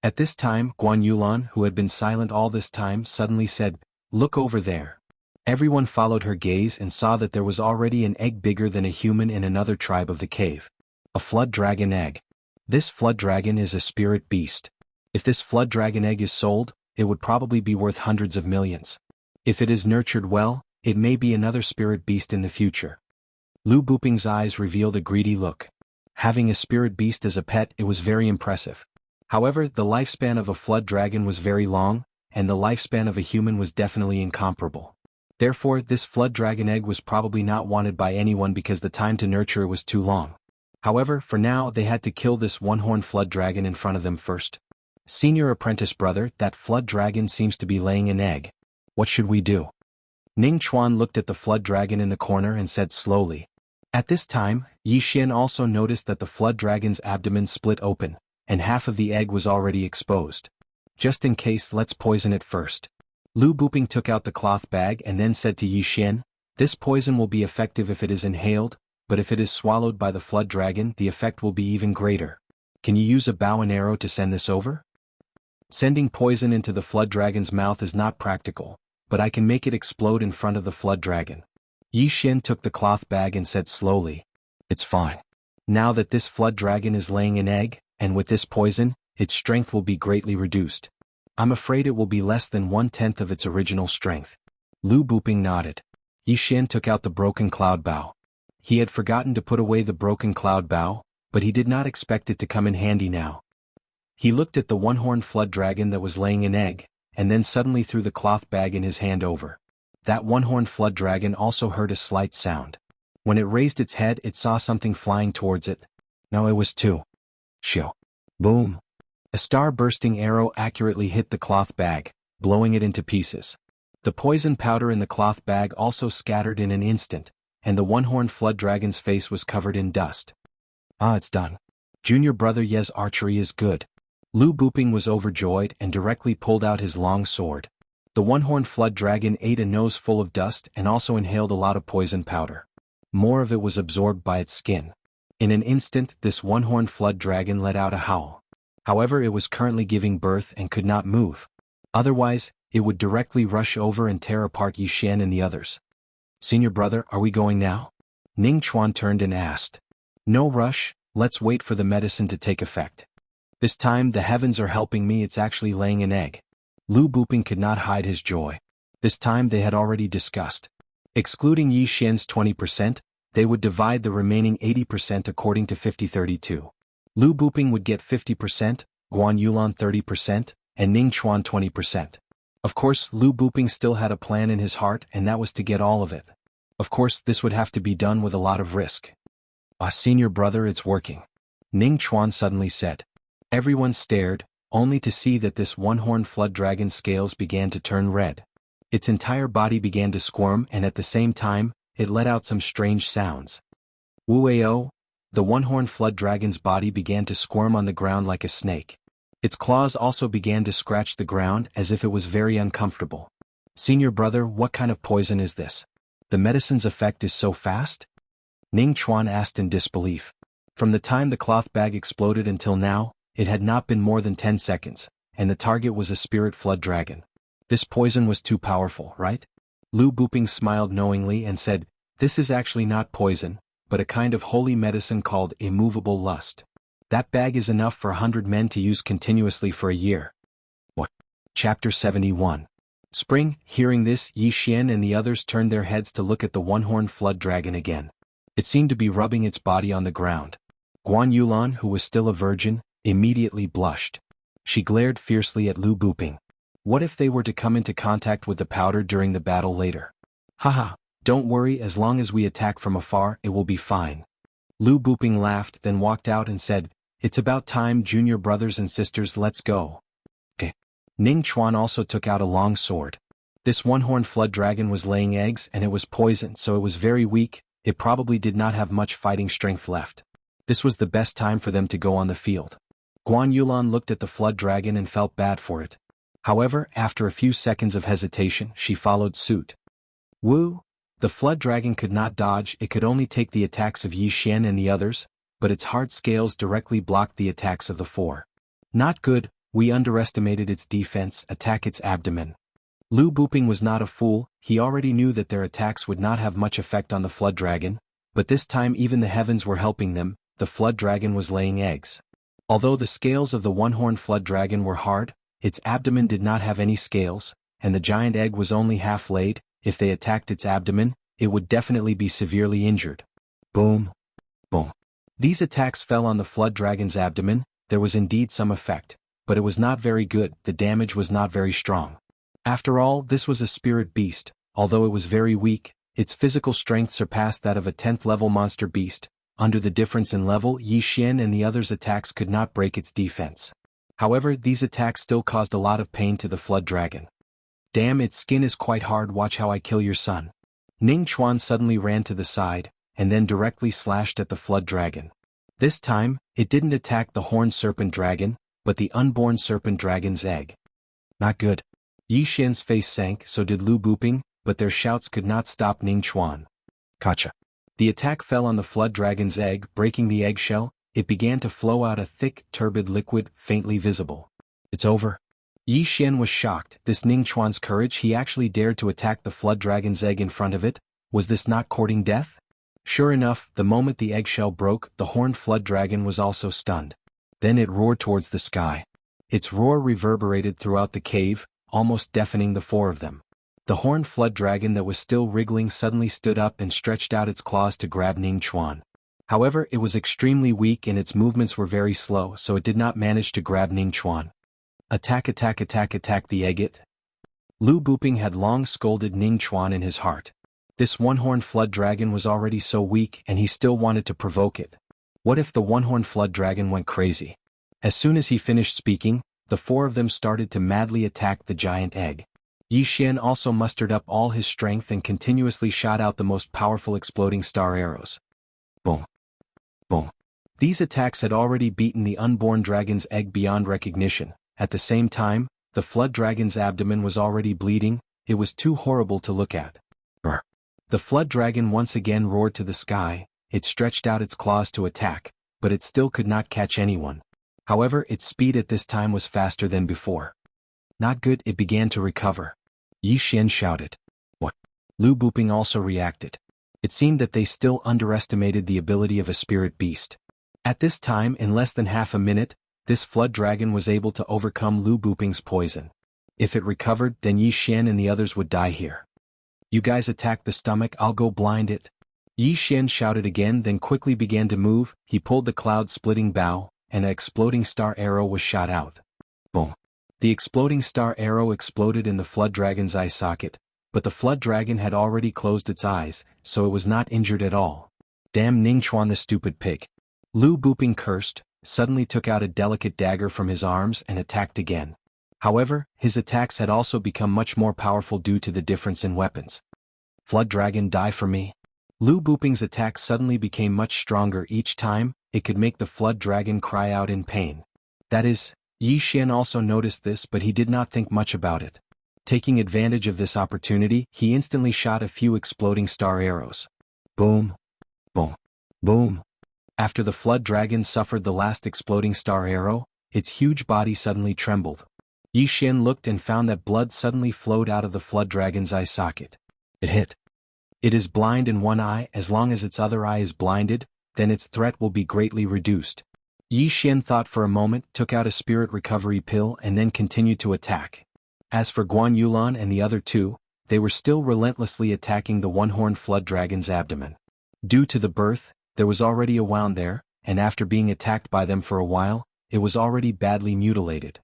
At this time, Guan Yulan, who had been silent all this time, suddenly said, "Look over there." Everyone followed her gaze and saw that there was already an egg bigger than a human in another tribe of the cave. A flood dragon egg. This flood dragon is a spirit beast. If this flood dragon egg is sold, it would probably be worth hundreds of millions. If it is nurtured well, it may be another spirit beast in the future. Lu Buping's eyes revealed a greedy look. Having a spirit beast as a pet, it was very impressive. However, the lifespan of a flood dragon was very long, and the lifespan of a human was definitely incomparable. Therefore, this flood dragon egg was probably not wanted by anyone because the time to nurture it was too long. However, for now they had to kill this one-horned flood dragon in front of them first. Senior apprentice brother, that flood dragon seems to be laying an egg. What should we do? Ning Chuan looked at the flood dragon in the corner and said slowly. At this time, Yi Xian also noticed that the flood dragon's abdomen split open, and half of the egg was already exposed. Just in case, let's poison it first. Lu Buping took out the cloth bag and then said to Yi Xian, "This poison will be effective if it is inhaled, but if it is swallowed by the flood dragon, the effect will be even greater. Can you use a bow and arrow to send this over?" Sending poison into the flood dragon's mouth is not practical, but I can make it explode in front of the flood dragon. Yi Xian took the cloth bag and said slowly, "It's fine. Now that this flood dragon is laying an egg, and with this poison, its strength will be greatly reduced. I'm afraid it will be less than 1/10 of its original strength." Lu Buping nodded. Yi Xian took out the broken cloud bow. He had forgotten to put away the broken cloud bow, but he did not expect it to come in handy now. He looked at the one-horned flood dragon that was laying an egg, and then suddenly threw the cloth bag in his hand over. That one-horned flood dragon also heard a slight sound. When it raised its head, it saw something flying towards it. No, it was two. Shoo. Boom. A star-bursting arrow accurately hit the cloth bag, blowing it into pieces. The poison powder in the cloth bag also scattered in an instant, and the one-horned flood dragon's face was covered in dust. Ah, it's done. Junior brother Ye's archery is good. Lu Buping was overjoyed and directly pulled out his long sword. The one-horned flood dragon ate a nose full of dust and also inhaled a lot of poison powder. More of it was absorbed by its skin. In an instant, this one-horned flood dragon let out a howl. However, it was currently giving birth and could not move. Otherwise, it would directly rush over and tear apart Yishan and the others. Senior brother, are we going now? Ning Chuan turned and asked. No rush, let's wait for the medicine to take effect. This time the heavens are helping me, it's actually laying an egg. Lu Buping could not hide his joy. This time they had already discussed. Excluding Yi Xian's 20%, they would divide the remaining 80% according to 50-32. Lu Buping would get 50%, Guan Yulan 30%, and Ning Chuan 20%. Of course, Lu Buping still had a plan in his heart, and that was to get all of it. Of course, this would have to be done with a lot of risk. Ah, senior brother, it's working. Ning Chuan suddenly said. Everyone stared, only to see that this one-horned flood dragon's scales began to turn red. Its entire body began to squirm, and at the same time, it let out some strange sounds. Wuao, the one-horned flood dragon's body began to squirm on the ground like a snake. Its claws also began to scratch the ground as if it was very uncomfortable. Senior brother, what kind of poison is this? The medicine's effect is so fast? Ning Chuan asked in disbelief. From the time the cloth bag exploded until now, it had not been more than 10 seconds, and the target was a spirit flood dragon. This poison was too powerful, right? Lu Buping smiled knowingly and said, this is actually not poison, but a kind of holy medicine called immovable lust. That bag is enough for 100 men to use continuously for a year. What? Chapter 71. Spring. Hearing this, Yi Xian and the others turned their heads to look at the one-horned flood dragon again. It seemed to be rubbing its body on the ground. Guan Yulan, who was still a virgin, immediately blushed. She glared fiercely at Lu Buping. What if they were to come into contact with the powder during the battle later? Haha, don't worry, as long as we attack from afar, it will be fine. Lu Buping laughed, then walked out and said, it's about time, junior brothers and sisters, let's go. Okay. Ning Chuan also took out a long sword. This one-horned flood dragon was laying eggs and it was poisoned, so it was very weak, it probably did not have much fighting strength left. This was the best time for them to go on the field. Guan Yulan looked at the flood dragon and felt bad for it. However, after a few seconds of hesitation, she followed suit. Woo! The flood dragon could not dodge, it could only take the attacks of Yi Xian and the others, but its hard scales directly blocked the attacks of the four. Not good, we underestimated its defense, attack its abdomen. Lu Buping was not a fool, he already knew that their attacks would not have much effect on the flood dragon, but this time even the heavens were helping them, the flood dragon was laying eggs. Although the scales of the one-horned flood dragon were hard, its abdomen did not have any scales, and the giant egg was only half laid. If they attacked its abdomen, it would definitely be severely injured. Boom. Boom. These attacks fell on the flood dragon's abdomen, there was indeed some effect, but it was not very good, the damage was not very strong. After all, this was a spirit beast, although it was very weak, its physical strength surpassed that of a 10th level monster beast. Under the difference in level, Yi Xian and the others' attacks could not break its defense. However, these attacks still caused a lot of pain to the flood dragon. Damn, its skin is quite hard, watch how I kill your son. Ning Chuan suddenly ran to the side, and then directly slashed at the flood dragon. This time, it didn't attack the horned serpent dragon, but the unborn serpent dragon's egg. Not good. Yi Xian's face sank, so did Lu Buping, but their shouts could not stop Ning Chuan. Gotcha. The attack fell on the flood dragon's egg, breaking the eggshell. It began to flow out a thick, turbid liquid, faintly visible. It's over. Yi Xian was shocked, this Ning Chuan's courage, he actually dared to attack the flood dragon's egg in front of it? Was this not courting death? Sure enough, the moment the eggshell broke, the horned flood dragon was also stunned. Then it roared towards the sky. Its roar reverberated throughout the cave, almost deafening the four of them. The horned flood dragon that was still wriggling suddenly stood up and stretched out its claws to grab Ning Chuan. However, it was extremely weak and its movements were very slow, so it did not manage to grab Ning Chuan. Attack, attack, attack, attack the agate. Lu Buping had long scolded Ning Chuan in his heart. This one-horned flood dragon was already so weak and he still wanted to provoke it. What if the one-horned flood dragon went crazy? As soon as he finished speaking, the four of them started to madly attack the giant egg. Yi Xian also mustered up all his strength and continuously shot out the most powerful exploding star arrows. Boom. Boom. These attacks had already beaten the unborn dragon's egg beyond recognition. At the same time, the flood dragon's abdomen was already bleeding. It was too horrible to look at. Brr. The flood dragon once again roared to the sky. It stretched out its claws to attack, but it still could not catch anyone. However, its speed at this time was faster than before. Not good, it began to recover. Yi Xian shouted. What? Lu Buping also reacted. It seemed that they still underestimated the ability of a spirit beast. At this time, in less than half a minute, this flood dragon was able to overcome Lu Buping's poison. If it recovered, then Yi Xian and the others would die here. You guys attack the stomach, I'll go blind it. Yi Xian shouted again, then quickly began to move. He pulled the cloud-splitting bow, and an exploding star arrow was shot out. Boom. The exploding star arrow exploded in the flood dragon's eye socket, but the flood dragon had already closed its eyes, so it was not injured at all. Damn Ning Chuan, the stupid pig. Lu Buping cursed, suddenly took out a delicate dagger from his arms and attacked again. However, his attacks had also become much more powerful due to the difference in weapons. Flood dragon, die for me. Lu Buping's attack suddenly became much stronger each time. It could make the flood dragon cry out in pain. That is, Yi Xian also noticed this, but he did not think much about it. Taking advantage of this opportunity, he instantly shot a few exploding star arrows. Boom. Boom. Boom. After the flood dragon suffered the last exploding star arrow, its huge body suddenly trembled. Yi Xian looked and found that blood suddenly flowed out of the flood dragon's eye socket. It hit. It is blind in one eye. As long as its other eye is blinded, then its threat will be greatly reduced. Yi Xian thought for a moment, took out a spirit recovery pill and then continued to attack. As for Guan Yulan and the other two, they were still relentlessly attacking the one-horned flood dragon's abdomen. Due to the birth, there was already a wound there, and after being attacked by them for a while, it was already badly mutilated.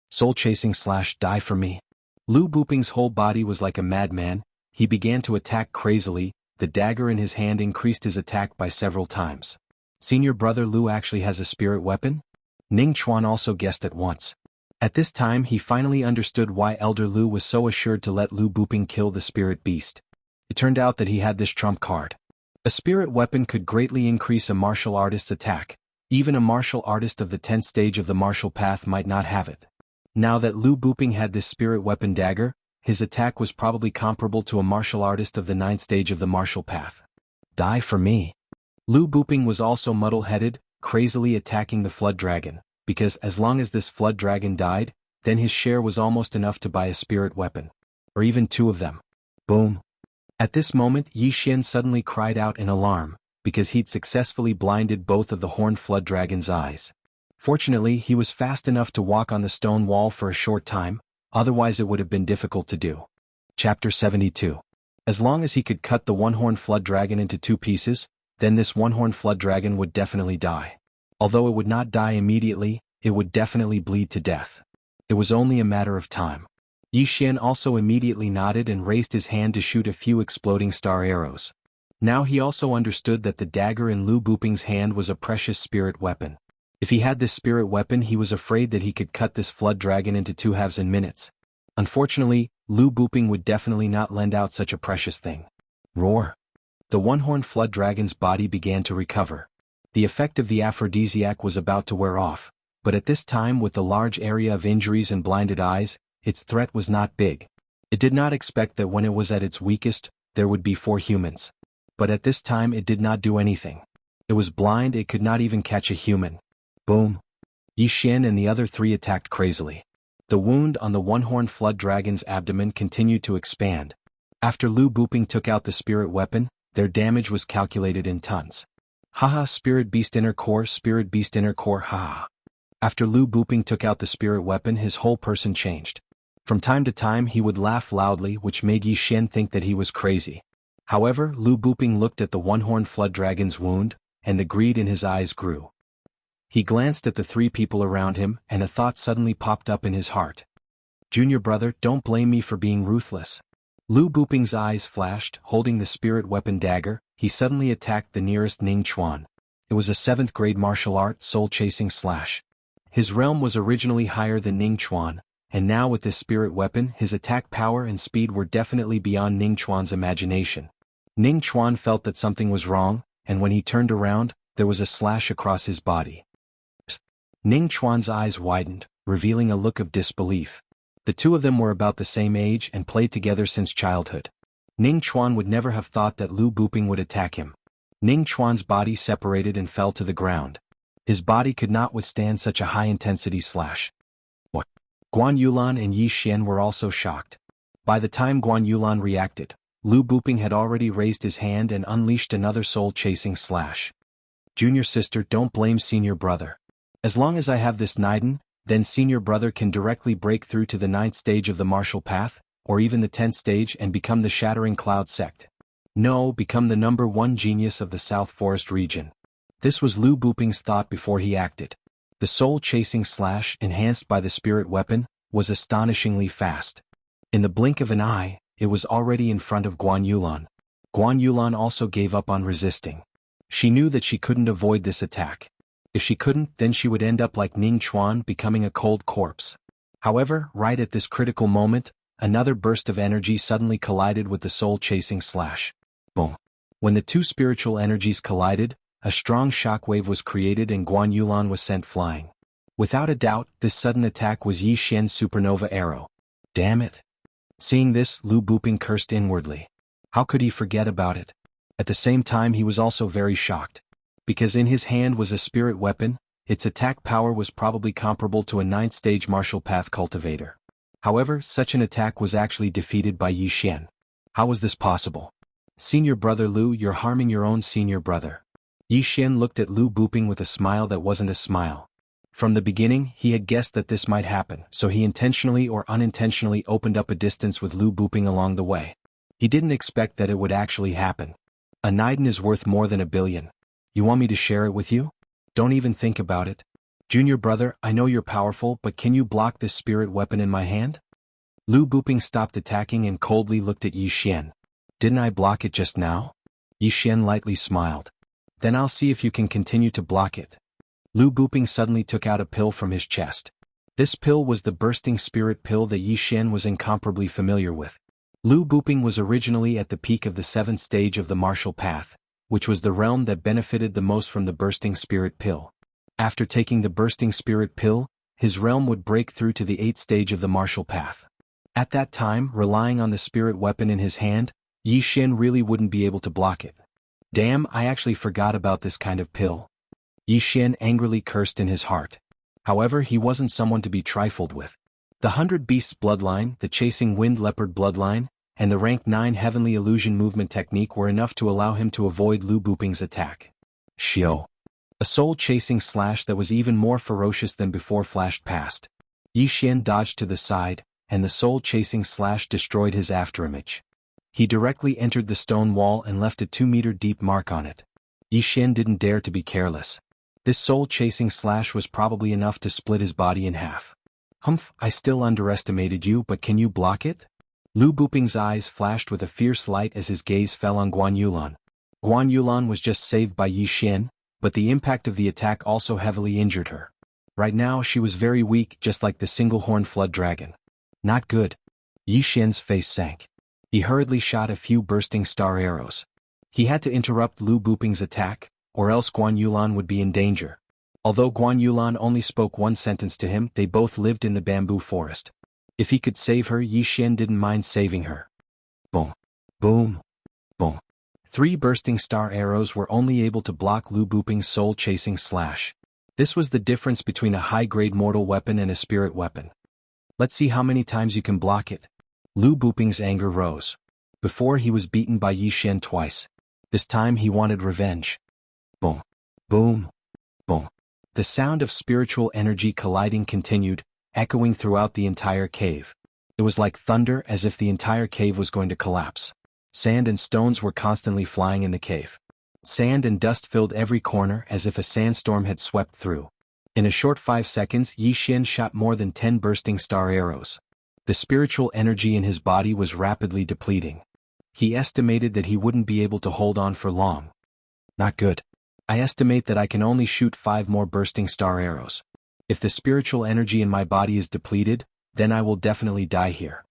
Soul chasing / die for me. Lu Buping's whole body was like a madman. He began to attack crazily. The dagger in his hand increased his attack by several times. Senior brother Lu actually has a spirit weapon? Ning Chuan also guessed at once. At this time he finally understood why Elder Lu was so assured to let Lu Buping kill the spirit beast. It turned out that he had this trump card. A spirit weapon could greatly increase a martial artist's attack. Even a martial artist of the 10th stage of the martial path might not have it. Now that Lu Buping had this spirit weapon dagger, his attack was probably comparable to a martial artist of the 9th stage of the martial path. Die for me. Lu Buping was also muddle-headed, crazily attacking the flood dragon, because as long as this flood dragon died, then his share was almost enough to buy a spirit weapon. Or even two of them. Boom. At this moment Yi Xian suddenly cried out in alarm, because he'd successfully blinded both of the horned flood dragon's eyes. Fortunately, he was fast enough to walk on the stone wall for a short time, otherwise it would have been difficult to do. Chapter 72. As long as he could cut the one-horned flood dragon into two pieces, then this one-horned flood dragon would definitely die. Although it would not die immediately, it would definitely bleed to death. It was only a matter of time. Yi Xian also immediately nodded and raised his hand to shoot a few exploding star arrows. Now he also understood that the dagger in Lu Buping's hand was a precious spirit weapon. If he had this spirit weapon, he was afraid that he could cut this flood dragon into two halves in minutes. Unfortunately, Lu Buping would definitely not lend out such a precious thing. Roar. The one-horned flood dragon's body began to recover. The effect of the aphrodisiac was about to wear off, but at this time, with the large area of injuries and blinded eyes, its threat was not big. It did not expect that when it was at its weakest, there would be 4 humans. But at this time it did not do anything. It was blind, it could not even catch a human. Boom. Yi Xian and the other 3 attacked crazily. The wound on the one-horned flood dragon's abdomen continued to expand. After Lu Buping took out the spirit weapon, their damage was calculated in tons. Haha, spirit beast inner core, haha. After Lu Buping took out the spirit weapon, his whole person changed. From time to time he would laugh loudly, which made Yi Xian think that he was crazy. However, Lu Buping looked at the one-horned flood dragon's wound, and the greed in his eyes grew. He glanced at the three people around him, and a thought suddenly popped up in his heart. Junior brother, don't blame me for being ruthless. Lu Buping's eyes flashed. Holding the spirit weapon dagger, he suddenly attacked the nearest Ning Chuan. It was a 7th grade martial art, soul-chasing slash. His realm was originally higher than Ning Chuan, and now with this spirit weapon his attack power and speed were definitely beyond Ning Chuan's imagination. Ning Chuan felt that something was wrong, and when he turned around, there was a slash across his body. Ning Chuan's eyes widened, revealing a look of disbelief. The two of them were about the same age and played together since childhood. Ning Chuan would never have thought that Lu Buping would attack him. Ning Chuan's body separated and fell to the ground. His body could not withstand such a high-intensity slash. What? Guan Yulan and Yi Xian were also shocked. By the time Guan Yulan reacted, Lu Buping had already raised his hand and unleashed another soul-chasing slash. Junior sister, don't blame senior brother. As long as I have this Naiden, then senior brother can directly break through to the 9th stage of the martial path, or even the 10th stage and become the Shattering Cloud sect. No, become the #1 genius of the South Forest region. This was Lu Buping's thought before he acted. The soul-chasing slash, enhanced by the spirit weapon, was astonishingly fast. In the blink of an eye, it was already in front of Guan Yulan. Guan Yulan also gave up on resisting. She knew that she couldn't avoid this attack. If she couldn't, then she would end up like Ning Chuan, becoming a cold corpse. However, right at this critical moment, another burst of energy suddenly collided with the soul-chasing slash. Boom. When the two spiritual energies collided, a strong shockwave was created and Guan Yulan was sent flying. Without a doubt, this sudden attack was Yi Xian's supernova arrow. Damn it. Seeing this, Lu Buping cursed inwardly. How could he forget about it? At the same time he was also very shocked. Because in his hand was a spirit weapon, its attack power was probably comparable to a 9th stage martial path cultivator. However, such an attack was actually defeated by Yi Xian. How was this possible? Senior brother Lu, you're harming your own senior brother. Yi Xian looked at Lu Buping with a smile that wasn't a smile. From the beginning, he had guessed that this might happen, so he intentionally or unintentionally opened up a distance with Lu Buping along the way. He didn't expect that it would actually happen. A Naiden is worth more than $1 billion. You want me to share it with you? Don't even think about it. Junior brother, I know you're powerful, but can you block this spirit weapon in my hand? Lu Buping stopped attacking and coldly looked at Yi Xian. Didn't I block it just now? Yi Xian lightly smiled. Then I'll see if you can continue to block it. Lu Buping suddenly took out a pill from his chest. This pill was the bursting spirit pill that Yi Xian was incomparably familiar with. Lu Buping was originally at the peak of the 7th stage of the martial path, which was the realm that benefited the most from the bursting spirit pill. After taking the bursting spirit pill, his realm would break through to the 8th stage of the martial path. At that time, relying on the spirit weapon in his hand, Yi Xian really wouldn't be able to block it. Damn, I actually forgot about this kind of pill. Yi Xian angrily cursed in his heart. However, he wasn't someone to be trifled with. The 100 Beasts bloodline, the Chasing Wind Leopard bloodline, and the rank 9 Heavenly Illusion movement technique were enough to allow him to avoid Lu Buping's attack. Xiao. A soul-chasing slash that was even more ferocious than before flashed past. Yi Xian dodged to the side, and the soul-chasing slash destroyed his afterimage. He directly entered the stone wall and left a 2-meter-deep mark on it. Yi Xian didn't dare to be careless. This soul-chasing slash was probably enough to split his body in half. Humph, I still underestimated you, but can you block it? Lu Buping's eyes flashed with a fierce light as his gaze fell on Guan Yulan. Guan Yulan was just saved by Yi Xian, but the impact of the attack also heavily injured her. Right now she was very weak, just like the single-horned flood dragon. Not good. Yi Xian's face sank. He hurriedly shot a few bursting star arrows. He had to interrupt Lu Buping's attack, or else Guan Yulan would be in danger. Although Guan Yulan only spoke one sentence to him, they both lived in the bamboo forest. If he could save her, Yi Xian didn't mind saving her. Boom. Boom. Boom. 3 bursting star arrows were only able to block Lu Buping's soul-chasing slash. This was the difference between a high-grade mortal weapon and a spirit weapon. Let's see how many times you can block it. Lu Buping's anger rose. Before he was beaten by Yi Xian twice. This time he wanted revenge. Boom. Boom. Boom. The sound of spiritual energy colliding continued, echoing throughout the entire cave. It was like thunder, as if the entire cave was going to collapse. Sand and stones were constantly flying in the cave. Sand and dust filled every corner as if a sandstorm had swept through. In a short 5 seconds, Yi Xian shot more than 10 bursting star arrows. The spiritual energy in his body was rapidly depleting. He estimated that he wouldn't be able to hold on for long. Not good. I estimate that I can only shoot 5 more bursting star arrows. If the spiritual energy in my body is depleted, then I will definitely die here.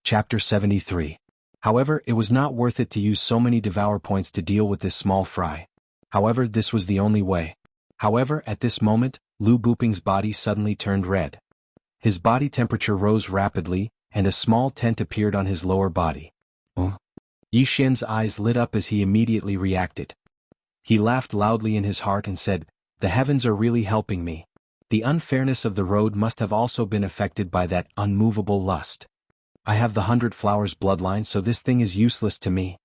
Chapter 73. However, it was not worth it to use so many devour points to deal with this small fry. However, this was the only way. However, at this moment, Lu Buping's body suddenly turned red. His body temperature rose rapidly, and a small tent appeared on his lower body. Yi Xian's eyes lit up as he immediately reacted. He laughed loudly in his heart and said, "The heavens are really helping me. The unfairness of the road must have also been affected by that unmovable lust. I have the 100 Flowers bloodline, so this thing is useless to me."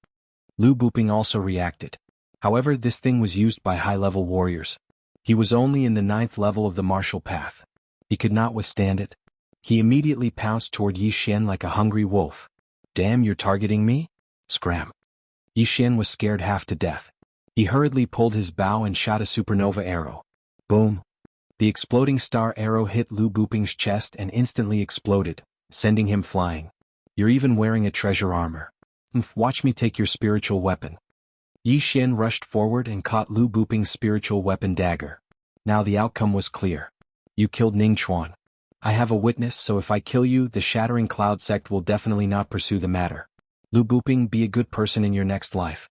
Lu Buping also reacted. However, this thing was used by high-level warriors. He was only in the 9th level of the martial path. He could not withstand it. He immediately pounced toward Yi Xian like a hungry wolf. "Damn, you're targeting me?" Scram. Yi Xian was scared half to death. He hurriedly pulled his bow and shot a supernova arrow. Boom. The exploding star arrow hit Lu Buping's chest and instantly exploded, sending him flying. "You're even wearing a treasure armor. Watch me take your spiritual weapon." Yi Xian rushed forward and caught Lu Buping's spiritual weapon dagger. Now the outcome was clear. "You killed Ning Chuan. I have a witness, so if I kill you, the Shattering Cloud sect will definitely not pursue the matter. Lu Buping, be a good person in your next life."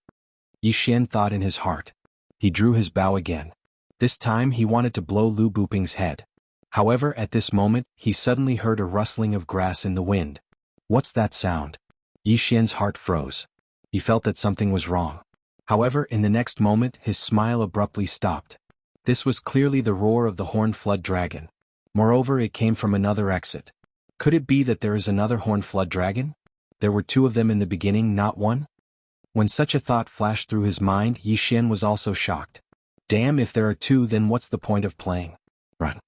Yi Xian thought in his heart. He drew his bow again. This time he wanted to blow Lu Buping's head. However, at this moment, he suddenly heard a rustling of grass in the wind. What's that sound? Yi Xian's heart froze. He felt that something was wrong. However, in the next moment, his smile abruptly stopped. This was clearly the roar of the horned flood dragon. Moreover, it came from another exit. Could it be that there is another horned flood dragon? There were 2 of them in the beginning, not 1? When such a thought flashed through his mind, Yi Xian was also shocked. Damn, if there are 2, then what's the point of playing? Run.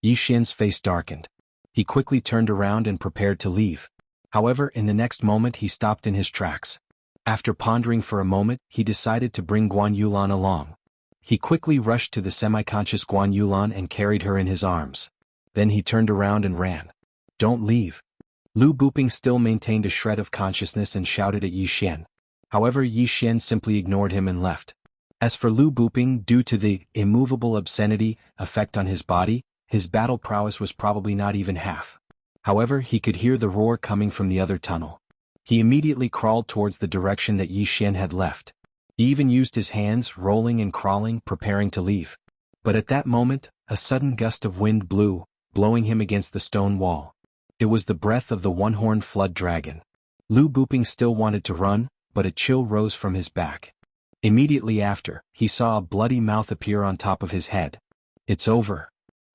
Yi Xian's face darkened. He quickly turned around and prepared to leave. However, in the next moment he stopped in his tracks. After pondering for a moment, he decided to bring Guan Yulan along. He quickly rushed to the semi-conscious Guan Yulan and carried her in his arms. Then he turned around and ran. "Don't leave." Lu Buping still maintained a shred of consciousness and shouted at Yi Xian. However, Yi Xian simply ignored him and left. As for Lu Buping, due to the immovable obscenity effect on his body, his battle prowess was probably not even half. However, he could hear the roar coming from the other tunnel. He immediately crawled towards the direction that Yi Xian had left. He even used his hands, rolling and crawling, preparing to leave. But at that moment, a sudden gust of wind blew, blowing him against the stone wall. It was the breath of the one-horned flood dragon. Lu Buping still wanted to run, but a chill rose from his back. Immediately after, he saw a bloody mouth appear on top of his head. "It's over."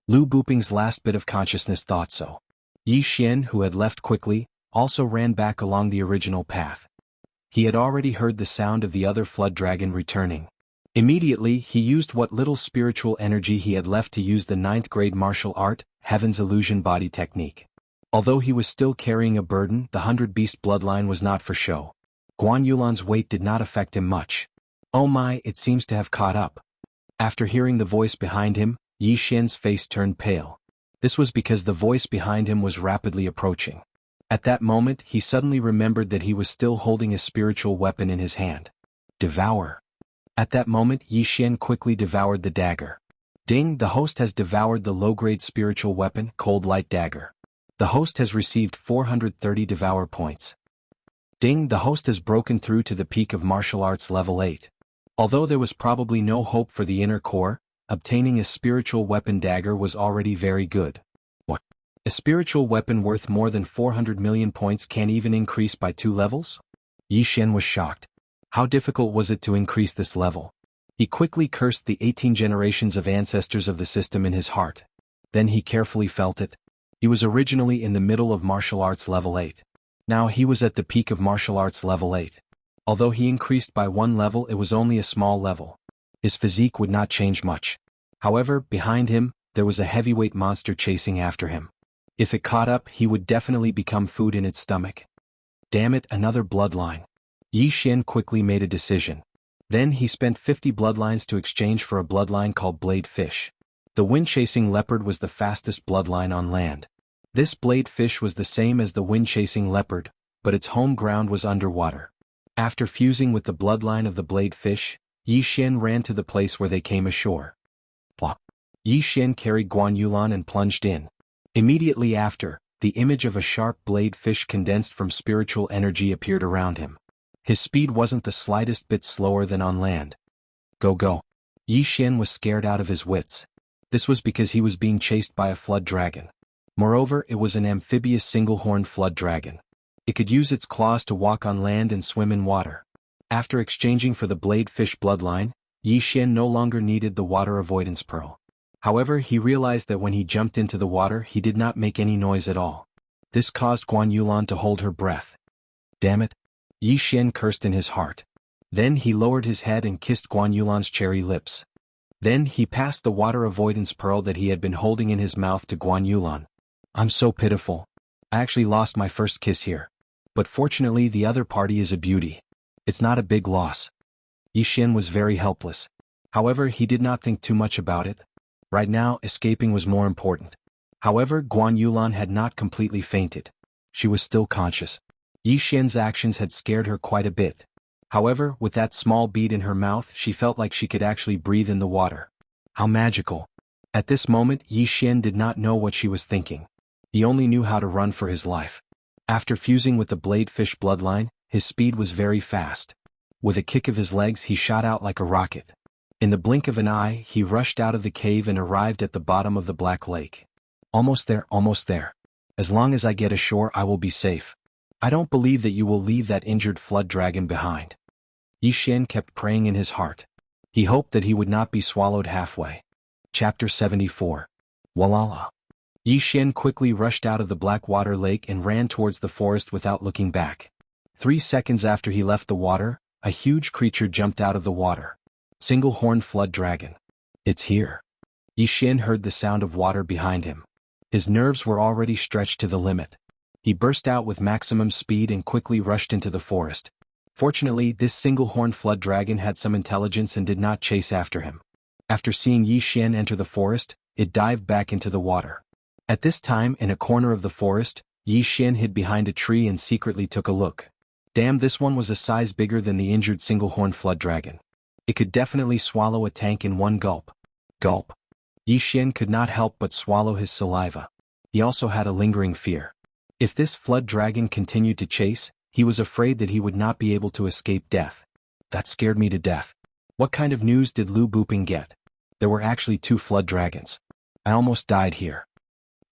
Lu Buping's last bit of consciousness thought so. Yi Xian, who had left quickly, also ran back along the original path. He had already heard the sound of the other flood dragon returning. Immediately, he used what little spiritual energy he had left to use the 9th grade martial art, Heaven's Illusion Body Technique. Although he was still carrying a burden, the 100 Beast bloodline was not for show. Guan Yulan's weight did not affect him much. Oh my, it seems to have caught up. After hearing the voice behind him, Yi Xian's face turned pale. This was because the voice behind him was rapidly approaching. At that moment, he suddenly remembered that he was still holding a spiritual weapon in his hand. Devour. At that moment, Yi Xian quickly devoured the dagger. Ding, the host has devoured the low-grade spiritual weapon, Cold Light Dagger. The host has received 430 devour points. Ding, the host has broken through to the peak of martial arts level 8. Although there was probably no hope for the inner core, obtaining a spiritual weapon dagger was already very good. What? A spiritual weapon worth more than 400 million points can even increase by 2 levels? Yi Xian was shocked. How difficult was it to increase this level? He quickly cursed the 18 generations of ancestors of the system in his heart. Then he carefully felt it. He was originally in the middle of martial arts level 8. Now he was at the peak of martial arts level 8. Although he increased by 1 level, it was only a small level. His physique would not change much. However, behind him, there was a heavyweight monster chasing after him. If it caught up, he would definitely become food in its stomach. Damn it, another bloodline. Yi Xian quickly made a decision. Then he spent 50 bloodlines to exchange for a bloodline called Blade Fish. The wind-chasing leopard was the fastest bloodline on land. This blade fish was the same as the wind-chasing leopard, but its home ground was underwater. After fusing with the bloodline of the blade fish, Yi Xian ran to the place where they came ashore. Plop. Yi Xian carried Guan Yulan and plunged in. Immediately after, the image of a sharp blade fish condensed from spiritual energy appeared around him. His speed wasn't the slightest bit slower than on land. Go. Yi Xian was scared out of his wits. This was because he was being chased by a flood dragon. Moreover, it was an amphibious single-horned flood dragon. It could use its claws to walk on land and swim in water. After exchanging for the blade fish bloodline, Yi Xian no longer needed the water avoidance pearl. However, he realized that when he jumped into the water he did not make any noise at all. This caused Guan Yulan to hold her breath. Damn it! Yi Xian cursed in his heart. Then he lowered his head and kissed Guan Yulan's cherry lips. Then he passed the water avoidance pearl that he had been holding in his mouth to Guan Yulan. I'm so pitiful. I actually lost my first kiss here. But fortunately the other party is a beauty. It's not a big loss. Yi Xian was very helpless. However, he did not think too much about it. Right now, escaping was more important. However, Guan Yulan had not completely fainted. She was still conscious. Yi Xian's actions had scared her quite a bit. However, with that small bead in her mouth she felt like she could actually breathe in the water. How magical. At this moment Yi Xian did not know what she was thinking. He only knew how to run for his life. After fusing with the blade fish bloodline, his speed was very fast. With a kick of his legs he shot out like a rocket. In the blink of an eye he rushed out of the cave and arrived at the bottom of the Black Lake. Almost there. As long as I get ashore I will be safe. I don't believe that you will leave that injured flood dragon behind. Yi Xian kept praying in his heart. He hoped that he would not be swallowed halfway. Chapter 74. Walala. Yi Xian quickly rushed out of the Blackwater Lake and ran towards the forest without looking back. 3 seconds after he left the water, a huge creature jumped out of the water. Single-horned flood dragon. It's here. Yi Xian heard the sound of water behind him. His nerves were already stretched to the limit. He burst out with maximum speed and quickly rushed into the forest. Fortunately, this single-horned flood dragon had some intelligence and did not chase after him. After seeing Yi Xian enter the forest, it dived back into the water. At this time, in a corner of the forest, Yi Xian hid behind a tree and secretly took a look. Damn, this one was a size bigger than the injured single-horned flood dragon. It could definitely swallow a tank in one gulp. Gulp. Yi Xian could not help but swallow his saliva. He also had a lingering fear. If this flood dragon continued to chase, he was afraid that he would not be able to escape death. That scared me to death. What kind of news did Lu Buping get? There were actually 2 flood dragons. I almost died here.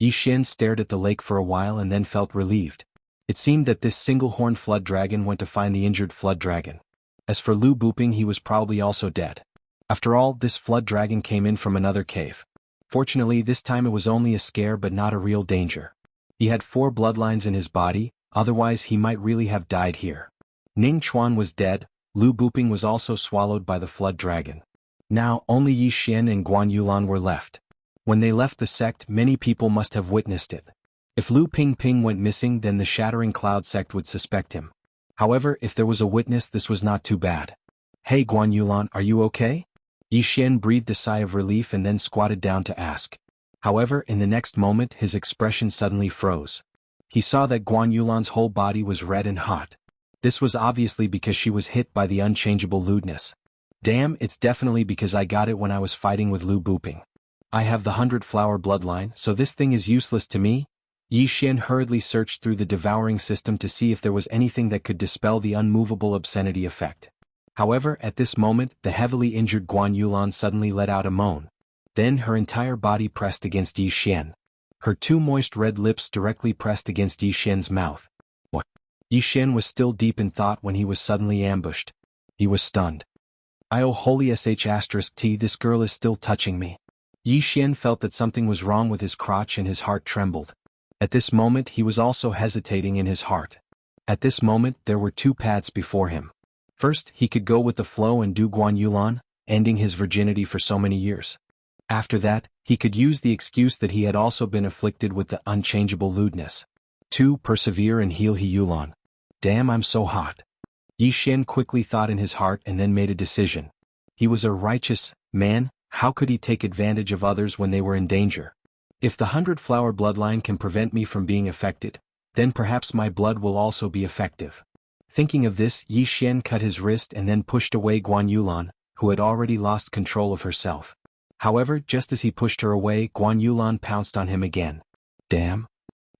Yi Xian stared at the lake for a while and then felt relieved. It seemed that this single-horned flood dragon went to find the injured flood dragon. As for Lu Buping, he was probably also dead. After all, this flood dragon came in from another cave. Fortunately, this time it was only a scare but not a real danger. He had 4 bloodlines in his body, otherwise he might really have died here. Ning Chuan was dead. Lu Buping was also swallowed by the flood dragon. Now, only Yi Xian and Guan Yulan were left. When they left the sect, many people must have witnessed it. If Lu Pingping went missing, then the Shattering Cloud sect would suspect him. However, if there was a witness, this was not too bad. Hey Guan Yulan, are you okay? Yi Xian breathed a sigh of relief and then squatted down to ask. However, in the next moment his expression suddenly froze. He saw that Guan Yulan's whole body was red and hot. This was obviously because she was hit by the unchangeable lewdness. Damn, it's definitely because I got it when I was fighting with Lu Buping. I have the 100-flower bloodline, so this thing is useless to me. Yi Xian hurriedly searched through the devouring system to see if there was anything that could dispel the unmovable obscenity effect. However, at this moment, the heavily injured Guan Yulan suddenly let out a moan. Then her entire body pressed against Yi Xian. Her 2 moist red lips directly pressed against Yi Xian's mouth. What? Yi Xian was still deep in thought when he was suddenly ambushed. He was stunned. Oh holy sh*t, this girl is still touching me. Yi Xian felt that something was wrong with his crotch and his heart trembled. At this moment he was also hesitating in his heart. At this moment there were 2 paths before him. First, he could go with the flow and do Guan Yulan, ending his virginity for so many years. After that, he could use the excuse that he had also been afflicted with the unchangeable lewdness. 2. Persevere and heal He Yulan. Damn, I'm so hot. Yi Xian quickly thought in his heart and then made a decision. He was a righteous man, how could he take advantage of others when they were in danger? If the 100-flower bloodline can prevent me from being affected, then perhaps my blood will also be effective. Thinking of this, Yi Xian cut his wrist and then pushed away Guan Yulan, who had already lost control of herself. However, just as he pushed her away, Guan Yulan pounced on him again. Damn!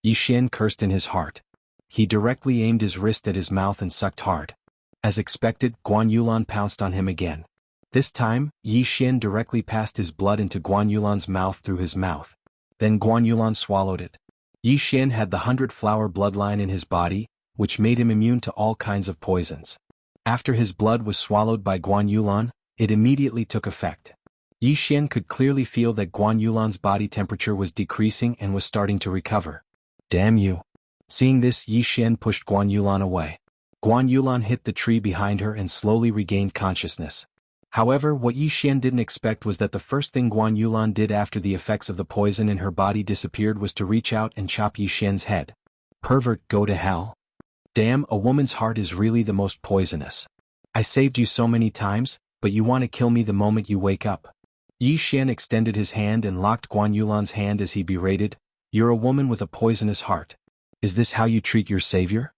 Yi Xian cursed in his heart. He directly aimed his wrist at his mouth and sucked hard. As expected, Guan Yulan pounced on him again. This time, Yi Xian directly passed his blood into Guan Yulan's mouth through his mouth. Then Guan Yulan swallowed it. Yi Xian had the 100-flower bloodline in his body, which made him immune to all kinds of poisons. After his blood was swallowed by Guan Yulan, it immediately took effect. Yi Xian could clearly feel that Guan Yulan's body temperature was decreasing and was starting to recover. Damn you! Seeing this, Yi Xian pushed Guan Yulan away. Guan Yulan hit the tree behind her and slowly regained consciousness. However, what Yi Xian didn't expect was that the first thing Guan Yulan did after the effects of the poison in her body disappeared was to reach out and chop Yi Xian's head. Pervert, go to hell. Damn, a woman's heart is really the most poisonous. I saved you so many times, but you want to kill me the moment you wake up. Yi Xian extended his hand and locked Guan Yulan's hand as he berated, "You're a woman with a poisonous heart. Is this how you treat your savior?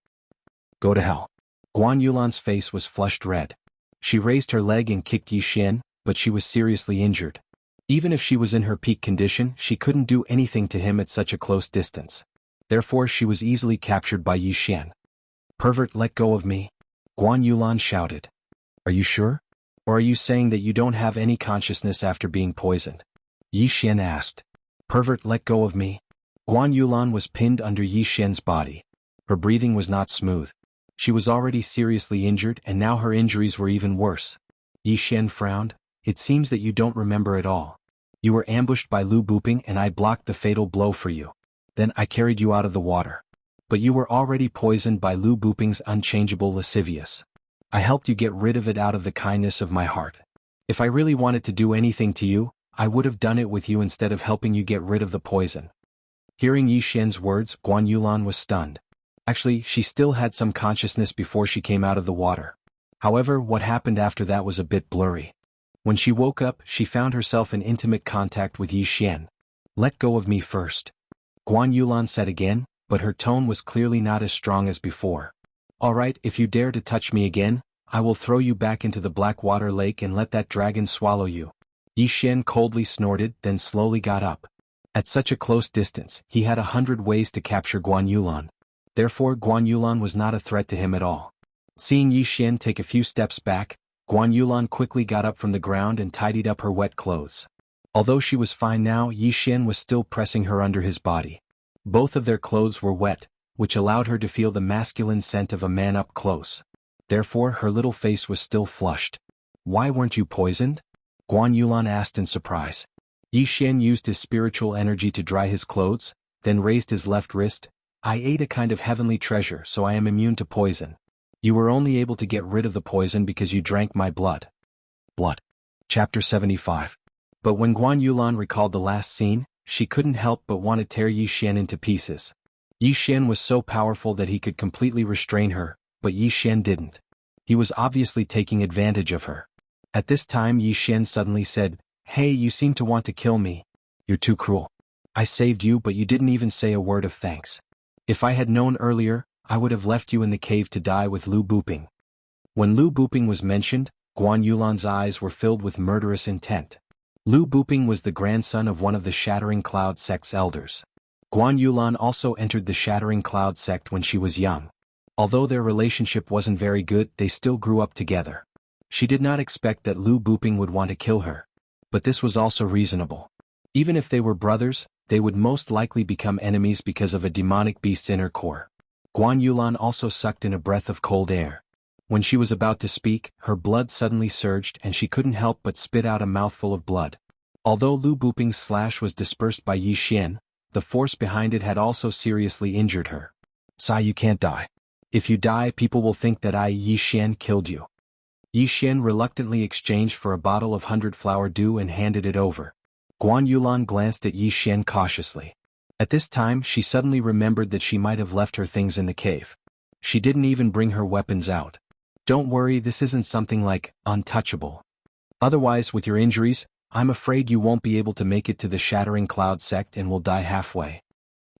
Go to hell." Guan Yulan's face was flushed red. She raised her leg and kicked Yi Xian, but she was seriously injured. Even if she was in her peak condition, she couldn't do anything to him at such a close distance. Therefore she was easily captured by Yi Xian. "Pervert, let go of me," Guan Yulan shouted. "Are you sure? Or are you saying that you don't have any consciousness after being poisoned?" Yi Xian asked. "Pervert, let go of me." Guan Yulan was pinned under Yi Xian's body. Her breathing was not smooth. She was already seriously injured and now her injuries were even worse. Yi Xian frowned. "It seems that you don't remember at all. You were ambushed by Lu Buping and I blocked the fatal blow for you. Then I carried you out of the water. But you were already poisoned by Lu Buping's unchangeable lascivious. I helped you get rid of it out of the kindness of my heart. If I really wanted to do anything to you, I would have done it with you instead of helping you get rid of the poison." Hearing Yi Xian's words, Guan Yulan was stunned. Actually, she still had some consciousness before she came out of the water. However, what happened after that was a bit blurry. When she woke up, she found herself in intimate contact with Yi Xian. "Let go of me first," Guan Yulan said again, but her tone was clearly not as strong as before. "All right, if you dare to touch me again, I will throw you back into the Blackwater Lake and let that dragon swallow you." Yi Xian coldly snorted, then slowly got up. At such a close distance, he had 100 ways to capture Guan Yulan. Therefore Guan Yulan was not a threat to him at all. Seeing Yi Xian take a few steps back, Guan Yulan quickly got up from the ground and tidied up her wet clothes. Although she was fine now, Yi Xian was still pressing her under his body. Both of their clothes were wet, which allowed her to feel the masculine scent of a man up close. Therefore her little face was still flushed. "Why weren't you poisoned?" Guan Yulan asked in surprise. Yi Xian used his spiritual energy to dry his clothes, then raised his left wrist. "I ate a kind of heavenly treasure, so I am immune to poison. You were only able to get rid of the poison because you drank my blood." Blood. Chapter 75. But when Guan Yulan recalled the last scene, she couldn't help but want to tear Yi Xian into pieces. Yi Xian was so powerful that he could completely restrain her, but Yi Xian didn't. He was obviously taking advantage of her. At this time Yi Xian suddenly said, "Hey, you seem to want to kill me. You're too cruel. I saved you but you didn't even say a word of thanks. If I had known earlier, I would have left you in the cave to die with Lu Buping." When Lu Buping was mentioned, Guan Yulan's eyes were filled with murderous intent. Lu Buping was the grandson of one of the Shattering Cloud sect's elders. Guan Yulan also entered the Shattering Cloud sect when she was young. Although their relationship wasn't very good, they still grew up together. She did not expect that Lu Buping would want to kill her. But this was also reasonable. Even if they were brothers, they would most likely become enemies because of a demonic beast's inner core. Guan Yulan also sucked in a breath of cold air. When she was about to speak, her blood suddenly surged and she couldn't help but spit out a mouthful of blood. Although Lu Buping's slash was dispersed by Yi Xian, the force behind it had also seriously injured her. "Sai, you can't die. If you die, people will think that I, Yi Xian, killed you." Yi Xian reluctantly exchanged for a bottle of 100-flower dew and handed it over. Guan Yulan glanced at Yi Xian cautiously. At this time she suddenly remembered that she might have left her things in the cave. She didn't even bring her weapons out. Don't worry, this isn't something like untouchable. Otherwise, with your injuries, I'm afraid you won't be able to make it to the Shattering Cloud sect and will die halfway.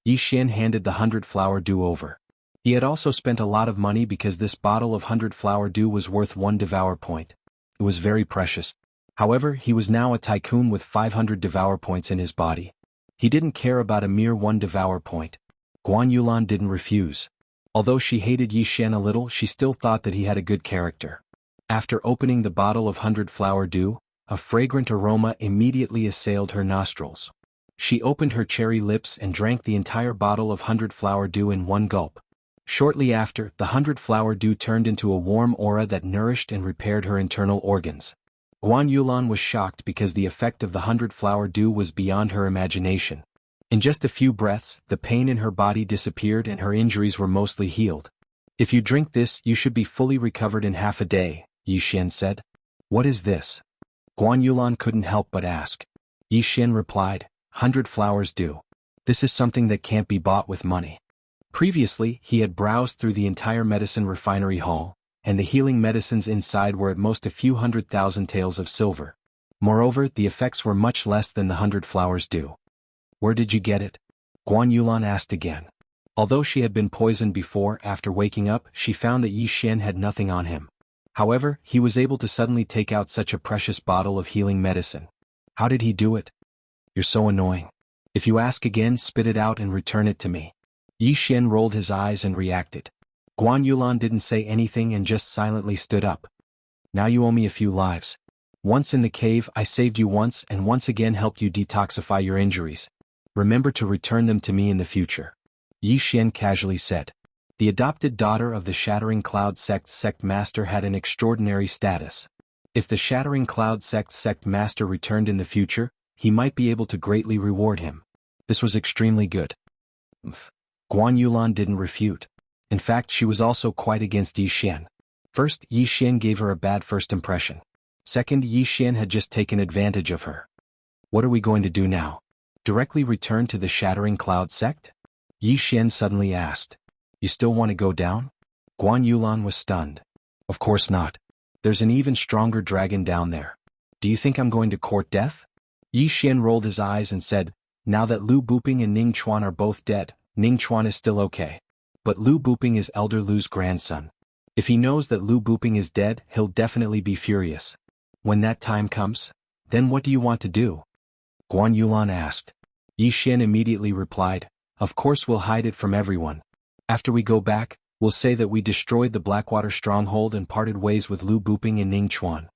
Yi Xian handed the 100-flower dew over. He had also spent a lot of money because this bottle of 100-flower dew was worth 1 devour point. It was very precious. However, he was now a tycoon with 500 devour points in his body. He didn't care about a mere 1 devour point. Guan Yulan didn't refuse. Although she hated Yi Xian a little, she still thought that he had a good character. After opening the bottle of 100-flower dew, a fragrant aroma immediately assailed her nostrils. She opened her cherry lips and drank the entire bottle of 100-flower dew in one gulp. Shortly after, the 100-flower dew turned into a warm aura that nourished and repaired her internal organs. Guan Yulan was shocked because the effect of the 100-flower dew was beyond her imagination. In just a few breaths, the pain in her body disappeared and her injuries were mostly healed. If you drink this, you should be fully recovered in half a day, Yi Xian said. What is this? Guan Yulan couldn't help but ask. Yi Xian replied, 100 flowers dew. This is something that can't be bought with money. Previously, he had browsed through the entire medicine refinery hall, and the healing medicines inside were at most a few 100,000 taels of silver. Moreover, the effects were much less than the 100 flowers dew. Where did you get it? Guan Yulan asked again. Although she had been poisoned before, after waking up, she found that Yi Xian had nothing on him. However, he was able to suddenly take out such a precious bottle of healing medicine. How did he do it? You're so annoying. If you ask again, spit it out and return it to me. Yi Xian rolled his eyes and reacted. Guan Yulan didn't say anything and just silently stood up. Now you owe me a few lives. Once in the cave, I saved you once and once again helped you detoxify your injuries. Remember to return them to me in the future. Yi Xian casually said. The adopted daughter of the Shattering Cloud sect's sect master had an extraordinary status. If the Shattering Cloud sect's sect master returned in the future, he might be able to greatly reward him. This was extremely good. Guan Yulan didn't refute. In fact, she was also quite against Yi Xian. First, Yi Xian gave her a bad first impression. Second, Yi Xian had just taken advantage of her. What are we going to do now? Directly return to the Shattering Cloud sect? Yi Xian suddenly asked. You still want to go down? Guan Yulan was stunned. Of course not. There's an even stronger dragon down there. Do you think I'm going to court death? Yi Xian rolled his eyes and said, now that Lu Buping and Ning Chuan are both dead, Ning Chuan is still okay. But Lu Buping is Elder Lu's grandson. If he knows that Lu Buping is dead, he'll definitely be furious. When that time comes, then what do you want to do? Guan Yulan asked. Yi Xian immediately replied, of course we'll hide it from everyone. After we go back, we'll say that we destroyed the Blackwater stronghold and parted ways with Lu Buping and Ning Chuan.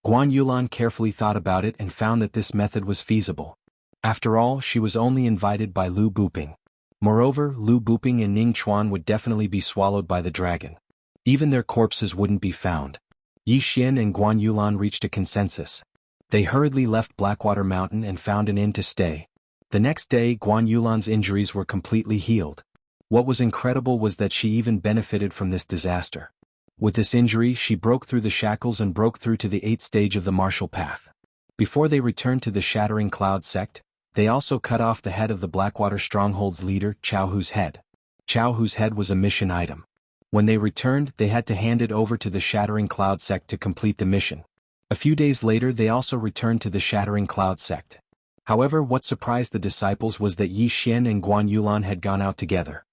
Guan Yulan carefully thought about it and found that this method was feasible. After all, she was only invited by Lu Buping. Moreover, Lu Buping and Ning Chuan would definitely be swallowed by the dragon. Even their corpses wouldn't be found. Yi Xian and Guan Yulan reached a consensus. They hurriedly left Blackwater Mountain and found an inn to stay. The next day, Guan Yulan's injuries were completely healed. What was incredible was that she even benefited from this disaster. With this injury, she broke through the shackles and broke through to the 8th stage of the martial path. Before they returned to the Shattering Cloud sect, they also cut off the head of the Blackwater Stronghold's leader, Jianghu's head. Jianghu's head was a mission item. When they returned, they had to hand it over to the Shattering Cloud sect to complete the mission. A few days later, they also returned to the Shattering Cloud sect. However, what surprised the disciples was that Yi Xian and Guan Yulan had gone out together.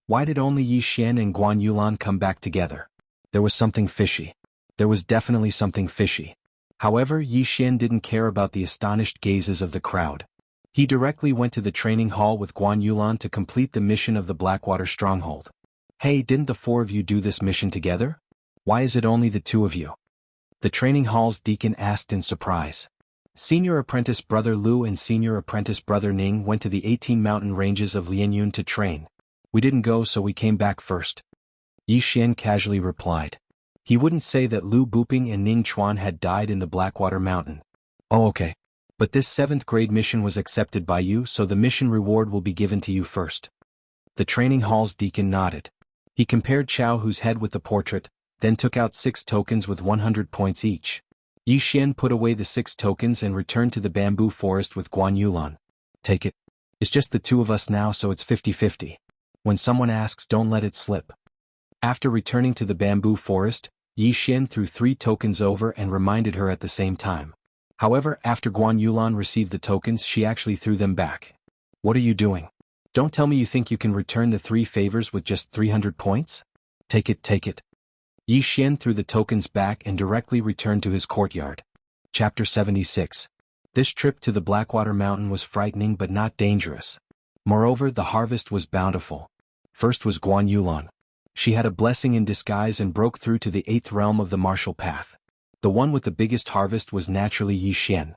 Why did only Yi Xian and Guan Yulan come back together? There was something fishy. There was definitely something fishy. However, Yi Xian didn't care about the astonished gazes of the crowd. He directly went to the training hall with Guan Yulan to complete the mission of the Blackwater Stronghold. Hey, didn't the 4 of you do this mission together? Why is it only the 2 of you? The training hall's deacon asked in surprise. Senior apprentice brother Lu and senior apprentice brother Ning went to the 18 mountain ranges of Lianyun to train. We didn't go, so we came back first. Yi Xian casually replied. He wouldn't say that Lu Buping and Ning Chuan had died in the Blackwater Mountain. Oh, okay. But this 7th grade mission was accepted by you, so the mission reward will be given to you first. The training hall's deacon nodded. He compared Jianghu's head with the portrait, then took out 6 tokens with 100 points each. Yi Xian put away the 6 tokens and returned to the bamboo forest with Guan Yulan. Take it. It's just the 2 of us now, so it's 50-50. When someone asks, don't let it slip. After returning to the bamboo forest, Yi Xian threw 3 tokens over and reminded her at the same time. However, after Guan Yulan received the tokens, she actually threw them back. What are you doing? Don't tell me you think you can return the 3 favors with just 300 points? Take it, take it. Yi Xian threw the tokens back and directly returned to his courtyard. Chapter 76. This trip to the Blackwater Mountain was frightening but not dangerous. Moreover, the harvest was bountiful. First was Guan Yulan. She had a blessing in disguise and broke through to the 8th realm of the martial path. The one with the biggest harvest was naturally Yi Xian.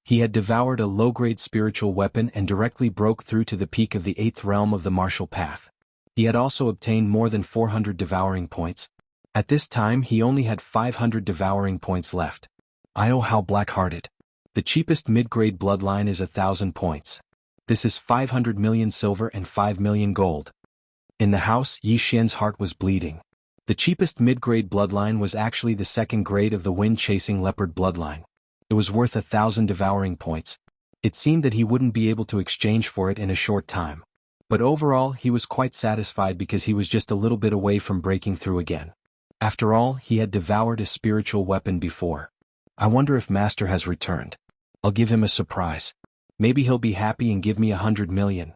He had devoured a low-grade spiritual weapon and directly broke through to the peak of the 8th realm of the martial path. He had also obtained more than 400 devouring points. At this time he only had 500 devouring points left. Oh, how black-hearted. The cheapest mid-grade bloodline is 1,000 points. This is 500 million silver and 5 million gold. In the house, Yi Xian's heart was bleeding. The cheapest mid-grade bloodline was actually the 2nd grade of the wind-chasing leopard bloodline. It was worth 1,000 devouring points. It seemed that he wouldn't be able to exchange for it in a short time. But overall, he was quite satisfied because he was just a little bit away from breaking through again. After all, he had devoured a spiritual weapon before. I wonder if Master has returned. I'll give him a surprise. Maybe he'll be happy and give me 100 million.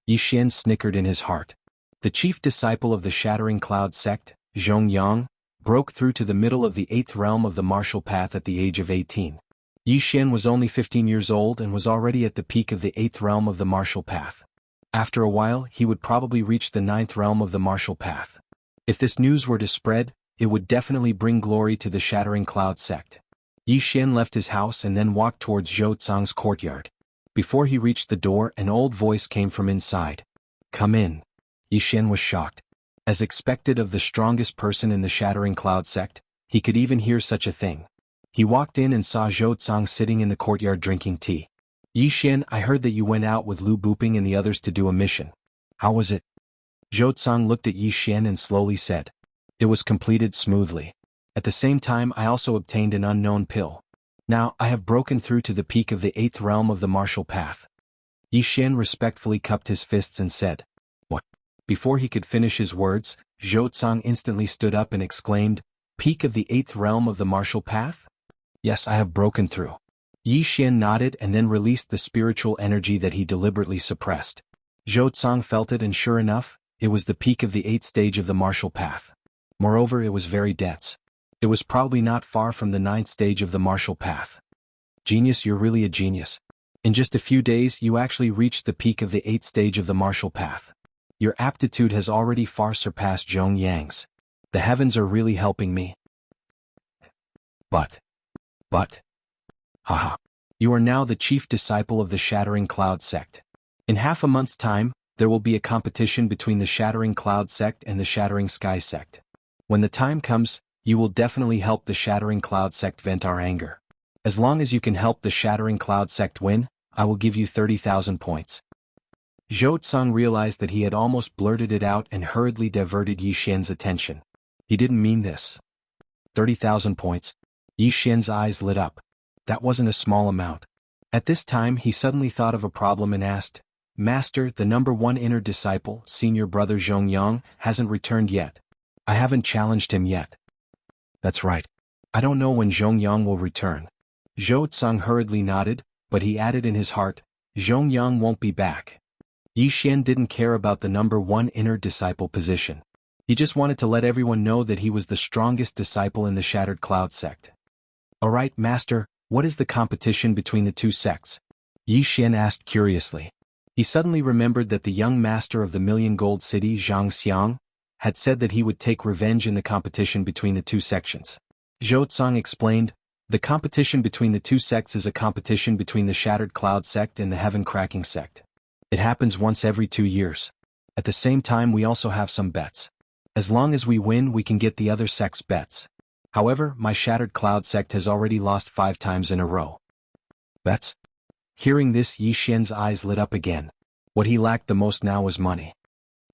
Yi Xian snickered in his heart. The chief disciple of the Shattering Cloud sect, Zhongyang, broke through to the middle of the 8th realm of the martial path at the age of 18. Yi Xian was only 15 years old and was already at the peak of the 8th realm of the martial path. After a while, he would probably reach the 9th realm of the martial path. If this news were to spread, it would definitely bring glory to the Shattering Cloud sect. Yi Xian left his house and then walked towards Zhou Cang's courtyard. Before he reached the door, an old voice came from inside. Come in. Yi Xian was shocked. As expected of the strongest person in the Shattering Cloud sect, he could even hear such a thing. He walked in and saw Zhou Cang sitting in the courtyard drinking tea. Yi Xian, I heard that you went out with Lu Buping and the others to do a mission. How was it? Zhou Cang looked at Yi Xian and slowly said. It was completed smoothly. At the same time, I also obtained an unknown pill. Now, I have broken through to the peak of the 8th realm of the martial path. Yi Xian respectfully cupped his fists and said. What? Before he could finish his words, Zhou Cang instantly stood up and exclaimed, Peak of the 8th realm of the martial path? Yes, I have broken through. Yi Xian nodded and then released the spiritual energy that he deliberately suppressed. Zhou Cang felt it and sure enough, it was the peak of the 8th stage of the martial path. Moreover, it was very dense. It was probably not far from the 9th stage of the martial path. Genius, you're really a genius. In just a few days you actually reached the peak of the 8th stage of the martial path. Your aptitude has already far surpassed Zhong Yang's. The heavens are really helping me. But. Haha. You are now the chief disciple of the Shattering Cloud sect. In half a month's time, there will be a competition between the Shattering Cloud sect and the Shattering Sky sect. When the time comes, you will definitely help the Shattering Cloud sect vent our anger. As long as you can help the Shattering Cloud sect win, I will give you 30,000 points. Zhou Cang realized that he had almost blurted it out and hurriedly diverted Yi Xian's attention. He didn't mean this. 30,000 points. Yi Xian's eyes lit up. That wasn't a small amount. At this time he suddenly thought of a problem and asked, Master, the number 1 inner disciple, senior brother Zhongyang, hasn't returned yet. I haven't challenged him yet. That's right. I don't know when Zhongyang will return. Zhou Cang hurriedly nodded, but he added in his heart, Zhongyang won't be back. Yi Xian didn't care about the number 1 inner disciple position. He just wanted to let everyone know that he was the strongest disciple in the Shattered Cloud sect. Alright, Master, what is the competition between the 2 sects? Yi Xian asked curiously. He suddenly remembered that the young master of the Million Gold City, Zhang Xiang, had said that he would take revenge in the competition between the 2 sections. Zhou Cang explained, the competition between the 2 sects is a competition between the Shattered Cloud sect and the Heaven Cracking sect. It happens once every 2 years. At the same time we also have some bets. As long as we win we can get the other sect's bets. However, my Shattered Cloud sect has already lost 5 times in a row. Bets? Hearing this, Yi Xian's eyes lit up again. What he lacked the most now was money.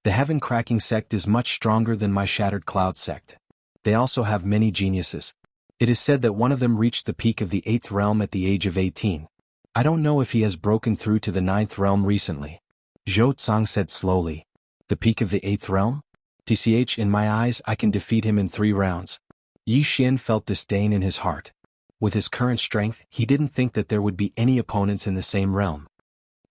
The Heaven Cracking sect is much stronger than my Shattered Cloud sect. They also have many geniuses. It is said that one of them reached the peak of the 8th realm at the age of 18. I don't know if he has broken through to the 9th realm recently. Zhou Cang said slowly. The peak of the 8th realm? TCH, in my eyes I can defeat him in 3 rounds. Yi Xian felt disdain in his heart. With his current strength, he didn't think that there would be any opponents in the same realm.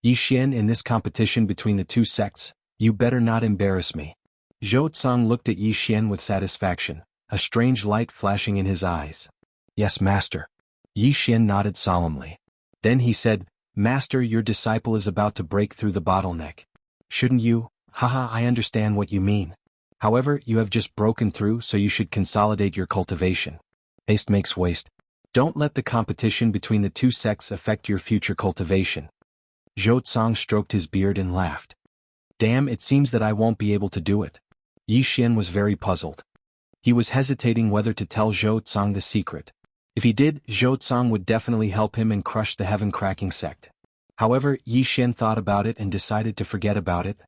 Yi Xian, in this competition between the two sects, you better not embarrass me. Zhou Tsang looked at Yi Xian with satisfaction, a strange light flashing in his eyes. Yes, master. Yi Xian nodded solemnly. Then he said, Master, your disciple is about to break through the bottleneck. Shouldn't you? Haha, I understand what you mean. However, you have just broken through, so you should consolidate your cultivation. Haste makes waste. Don't let the competition between the two sects affect your future cultivation. Zhou Tsang stroked his beard and laughed. Damn, it seems that I won't be able to do it. Yi Xian was very puzzled. He was hesitating whether to tell Zhou Tsang the secret. If he did, Zhou Tsang would definitely help him and crush the heaven-cracking sect. However, Yi Xian thought about it and decided to forget about it.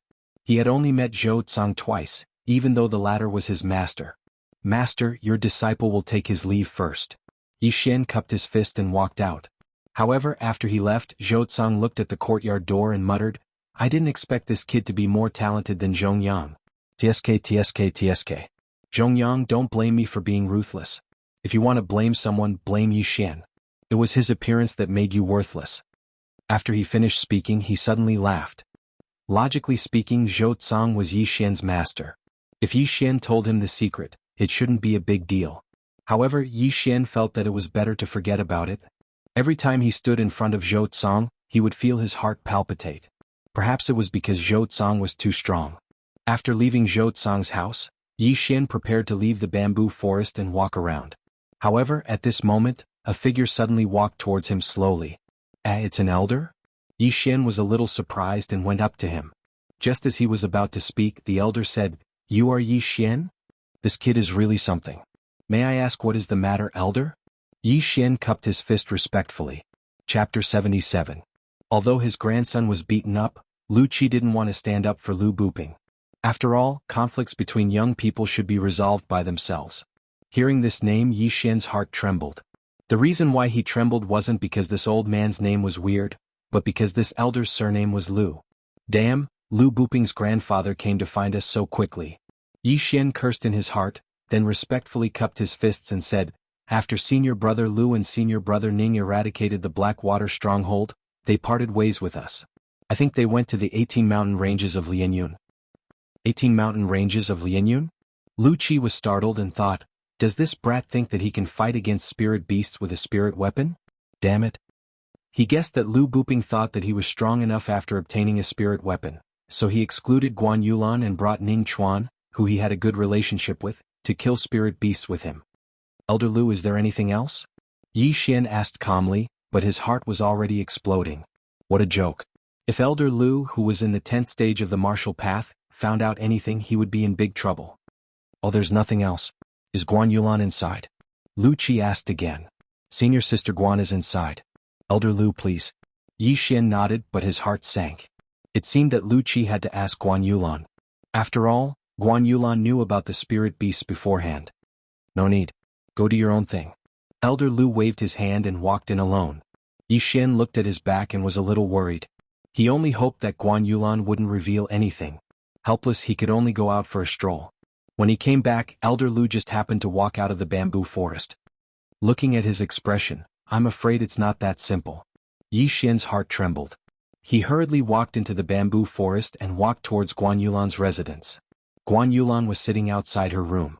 He had only met Zhou Tsang twice, even though the latter was his master. Master, your disciple will take his leave first. Yi Xian cupped his fist and walked out. However, after he left, Zhou Tsang looked at the courtyard door and muttered, I didn't expect this kid to be more talented than Zhongyang. TSK. Zhongyang, don't blame me for being ruthless. If you want to blame someone, blame Yi Xian. It was his appearance that made you worthless. After he finished speaking, he suddenly laughed. Logically speaking, Zhou Tsang was Yi Xian's master. If Yi Xian told him the secret, it shouldn't be a big deal. However, Yi Xian felt that it was better to forget about it. Every time he stood in front of Zhou Tsang, he would feel his heart palpitate. Perhaps it was because Zhou Tsang was too strong. After leaving Zhou Tsang's house, Yi Xian prepared to leave the bamboo forest and walk around. However, at this moment, a figure suddenly walked towards him slowly. It's an elder? Yi Xian was a little surprised and went up to him. Just as he was about to speak, the elder said, You are Yi Xian? This kid is really something. May I ask what is the matter, elder? Yi Xian cupped his fist respectfully. Chapter 77. Although his grandson was beaten up, Lu Qi didn't want to stand up for Lu Buping. After all, conflicts between young people should be resolved by themselves. Hearing this name, Yi Xian's heart trembled. The reason why he trembled wasn't because this old man's name was weird, but because this elder's surname was Lu. Damn, Lu Buping's grandfather came to find us so quickly. Yi Xian cursed in his heart, then respectfully cupped his fists and said, After senior brother Lu and senior brother Ning eradicated the Blackwater stronghold, they parted ways with us. I think they went to the 18 mountain ranges of Lianyun. 18 mountain ranges of Lianyun? Lu Qi was startled and thought, Does this brat think that he can fight against spirit beasts with a spirit weapon? Damn it. He guessed that Lu Buping thought that he was strong enough after obtaining a spirit weapon, so he excluded Guan Yulan and brought Ning Chuan, who he had a good relationship with, to kill spirit beasts with him. Elder Lu, is there anything else? Yi Xian asked calmly, but his heart was already exploding. What a joke. If Elder Lu, who was in the 10th stage of the martial path, found out anything, he would be in big trouble. Oh, there's nothing else. Is Guan Yulan inside? Lu Qi asked again. Senior sister Guan is inside. Elder Lu, please. Yi Xian nodded, but his heart sank. It seemed that Lu Qi had to ask Guan Yulan. After all, Guan Yulan knew about the spirit beasts beforehand. No need. Go do your own thing. Elder Lu waved his hand and walked in alone. Yi Xian looked at his back and was a little worried. He only hoped that Guan Yulan wouldn't reveal anything. Helpless, he could only go out for a stroll. When he came back, Elder Lu just happened to walk out of the bamboo forest. Looking at his expression, I'm afraid it's not that simple. Yi Xian's heart trembled. He hurriedly walked into the bamboo forest and walked towards Guan Yulan's residence. Guan Yulan was sitting outside her room.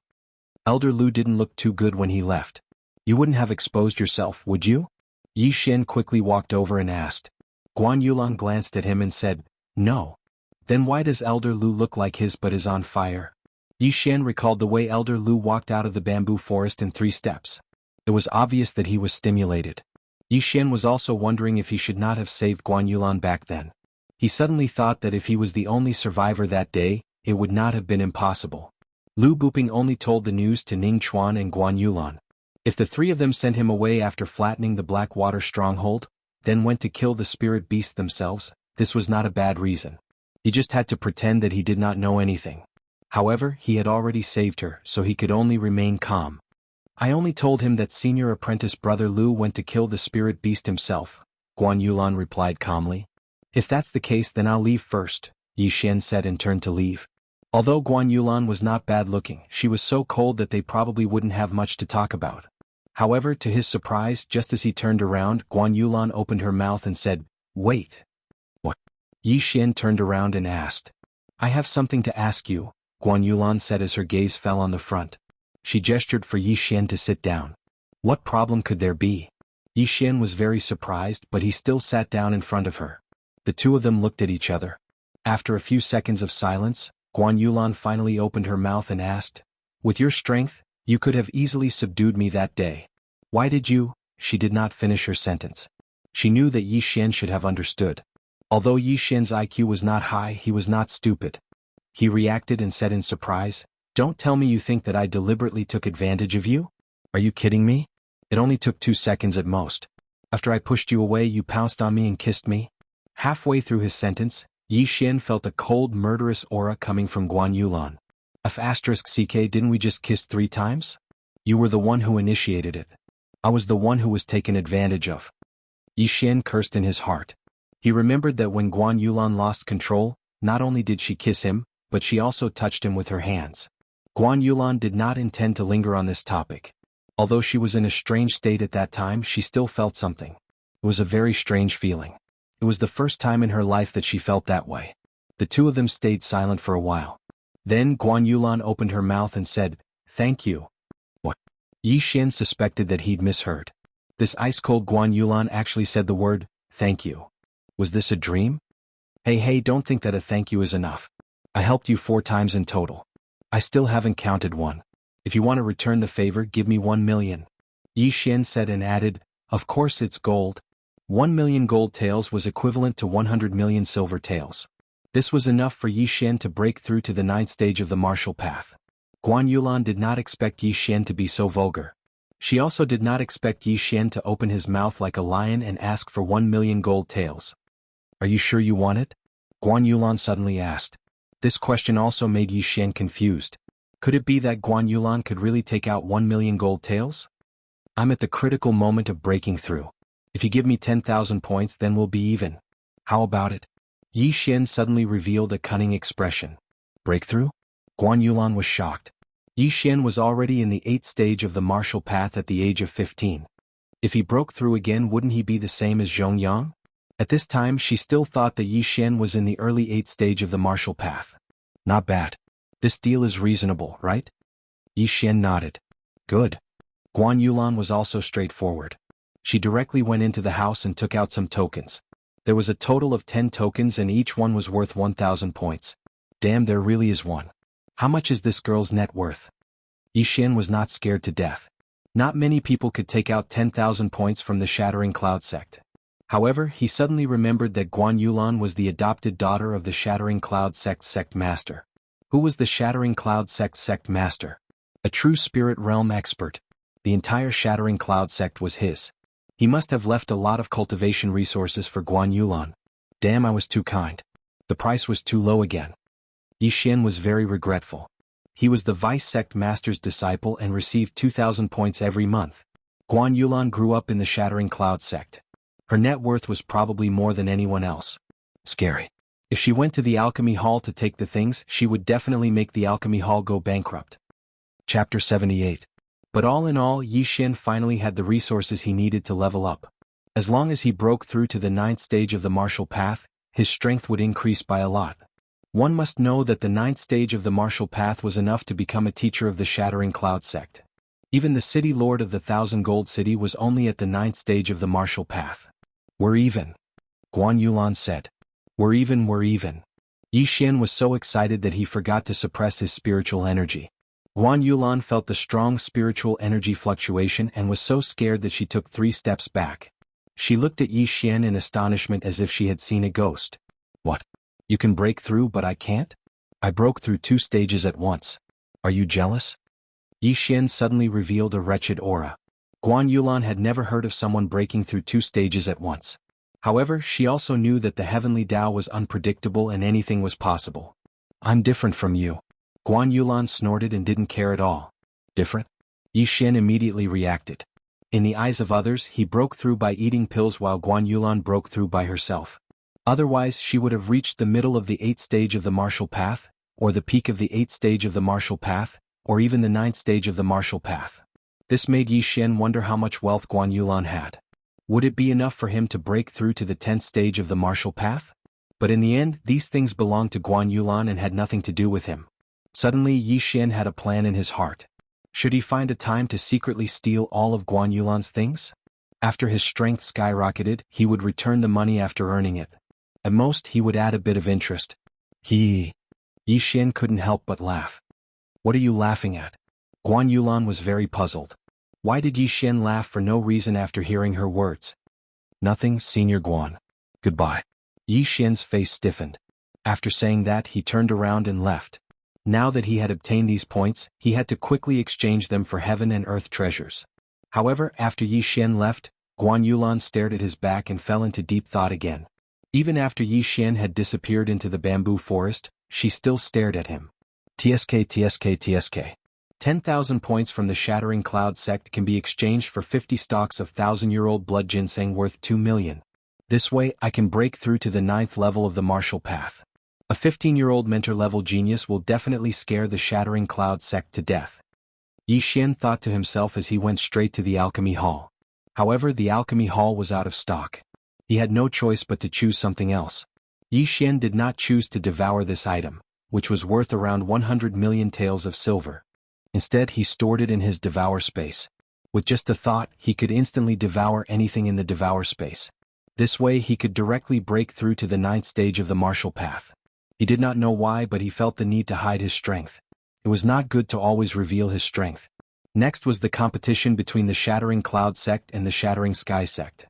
Elder Lu didn't look too good when he left. You wouldn't have exposed yourself, would you? Yi Xian quickly walked over and asked. Guan Yulan glanced at him and said, No. Then why does Elder Lu look like his but is on fire? Yi Xian recalled the way Elder Lu walked out of the bamboo forest in 3 steps. It was obvious that he was stimulated. Yi Xian was also wondering if he should not have saved Guan Yulan back then. He suddenly thought that if he was the only survivor that day, it would not have been impossible. Lu Buping only told the news to Ning Chuan and Guan Yulan. If the 3 of them sent him away after flattening the Blackwater stronghold, then went to kill the spirit beasts themselves, this was not a bad reason. He just had to pretend that he did not know anything. However, he had already saved her, so he could only remain calm. I only told him that senior apprentice brother Lu went to kill the spirit beast himself, Guan Yulan replied calmly. If that's the case, then I'll leave first, Yi Xian said and turned to leave. Although Guan Yulan was not bad-looking, she was so cold that they probably wouldn't have much to talk about. However, to his surprise, just as he turned around, Guan Yulan opened her mouth and said, "Wait." "What?" Yi Xian turned around and asked. "I have something to ask you," Guan Yulan said as her gaze fell on the front. She gestured for Yi Xian to sit down. What problem could there be? Yi Xian was very surprised, but he still sat down in front of her. The two of them looked at each other. After a few seconds of silence, Guan Yulan finally opened her mouth and asked, "With your strength, you could have easily subdued me that day. Why did you?" She did not finish her sentence. She knew that Yi Xian should have understood. Although Yi Xian's IQ was not high, he was not stupid. He reacted and said in surprise, "Don't tell me you think that I deliberately took advantage of you? Are you kidding me? It only took 2 seconds at most. After I pushed you away, you pounced on me and kissed me." Halfway through his sentence, Yi Xian felt a cold, murderous aura coming from Guan Yulan. *CK, didn't we just kiss 3 times? You were the one who initiated it. I was the one who was taken advantage of. Yi Xian cursed in his heart. He remembered that when Guan Yulan lost control, not only did she kiss him, but she also touched him with her hands. Guan Yulan did not intend to linger on this topic. Although she was in a strange state at that time, she still felt something. It was a very strange feeling. It was the first time in her life that she felt that way. The two of them stayed silent for a while. Then Guan Yulan opened her mouth and said, "Thank you." What? Yi Xian suspected that he'd misheard. This ice-cold Guan Yulan actually said the word, "thank you." Was this a dream? Hey, don't think that a thank you is enough. I helped you 4 times in total. I still haven't counted 1. If you want to return the favor, give me 1 million. Yi Xian said and added, "Of course it's gold." 1 million gold taels was equivalent to 100 million silver taels. This was enough for Yi Xian to break through to the 9th stage of the martial path. Guan Yulan did not expect Yi Xian to be so vulgar. She also did not expect Yi Xian to open his mouth like a lion and ask for 1 million gold taels. "Are you sure you want it?" Guan Yulan suddenly asked. This question also made Yi Xian confused. Could it be that Guan Yulan could really take out 1 million gold taels? "I'm at the critical moment of breaking through. If you give me 10,000 points, then we'll be even. How about it?" Yi Xian suddenly revealed a cunning expression. Breakthrough? Guan Yulan was shocked. Yi Xian was already in the 8th stage of the martial path at the age of 15. If he broke through again, wouldn't he be the same as Zhong Yang? At this time, she still thought that Yi Xian was in the early 8th stage of the martial path. Not bad. This deal is reasonable, right? Yi Xian nodded. Good. Guan Yulan was also straightforward. She directly went into the house and took out some tokens. There was a total of 10 tokens and each one was worth 1,000 points. Damn, there really is one. How much is this girl's net worth? Yi Xian was not scared to death. Not many people could take out 10,000 points from the Shattering Cloud sect. However, he suddenly remembered that Guan Yulan was the adopted daughter of the Shattering Cloud sect master. Who was the Shattering Cloud sect master? A true spirit realm expert. The entire Shattering Cloud sect was his. He must have left a lot of cultivation resources for Guan Yulan. Damn, I was too kind. The price was too low again. Yi Xian was very regretful. He was the vice sect master's disciple and received 2,000 points every month. Guan Yulan grew up in the Shattering Cloud sect. Her net worth was probably more than anyone else. Scary. If she went to the alchemy hall to take the things, she would definitely make the alchemy hall go bankrupt. Chapter 78. But all in all, Yi Xian finally had the resources he needed to level up. As long as he broke through to the 9th stage of the martial path, his strength would increase by a lot. One must know that the 9th stage of the martial path was enough to become a teacher of the Shattering Cloud sect. Even the city lord of the 1,000 Gold City was only at the 9th stage of the martial path. We're even. Guan Yulan said. We're even. Yi Xian was so excited that he forgot to suppress his spiritual energy. Guan Yulan felt the strong spiritual energy fluctuation and was so scared that she took 3 steps back. She looked at Yi Xian in astonishment as if she had seen a ghost. What? You can break through but I can't? I broke through 2 stages at once. Are you jealous? Yi Xian suddenly revealed a wretched aura. Guan Yulan had never heard of someone breaking through 2 stages at once. However, she also knew that the heavenly Tao was unpredictable and anything was possible. I'm different from you. Guan Yulan snorted and didn't care at all. Different? Yi Xian immediately reacted. In the eyes of others, he broke through by eating pills while Guan Yulan broke through by herself. Otherwise, she would have reached the middle of the 8th stage of the martial path, or the peak of the 8th stage of the martial path, or even the 9th stage of the martial path. This made Yi Xian wonder how much wealth Guan Yulan had. Would it be enough for him to break through to the 10th stage of the martial path? But in the end, these things belonged to Guan Yulan and had nothing to do with him. Suddenly Yi Xian had a plan in his heart. Should he find a time to secretly steal all of Guan Yulan's things? After his strength skyrocketed, he would return the money after earning it. At most, he would add a bit of interest. Yi Xian couldn't help but laugh. What are you laughing at? Guan Yulan was very puzzled. Why did Yi Xian laugh for no reason after hearing her words? Nothing, Senior Guan. Goodbye. Yi Xian's face stiffened. After saying that, he turned around and left. Now that he had obtained these points, he had to quickly exchange them for heaven and earth treasures. However, after Yi Xian left, Guan Yulan stared at his back and fell into deep thought again. Even after Yi Xian had disappeared into the bamboo forest, she still stared at him. TSK. 10,000 points from the Shattering Cloud sect can be exchanged for 50 stalks of 1,000-year-old blood ginseng worth 2 million. This way, I can break through to the 9th level of the martial path. A 15-year-old mentor-level genius will definitely scare the Shattering Cloud sect to death. Yi Xian thought to himself as he went straight to the alchemy hall. However, the alchemy hall was out of stock. He had no choice but to choose something else. Yi Xian did not choose to devour this item, which was worth around 100 million taels of silver. Instead, he stored it in his devour space. With just a thought, he could instantly devour anything in the devour space. This way he could directly break through to the 9th stage of the martial path. He did not know why, but he felt the need to hide his strength. It was not good to always reveal his strength. Next was the competition between the Shattering Cloud sect and the Shattering Sky sect.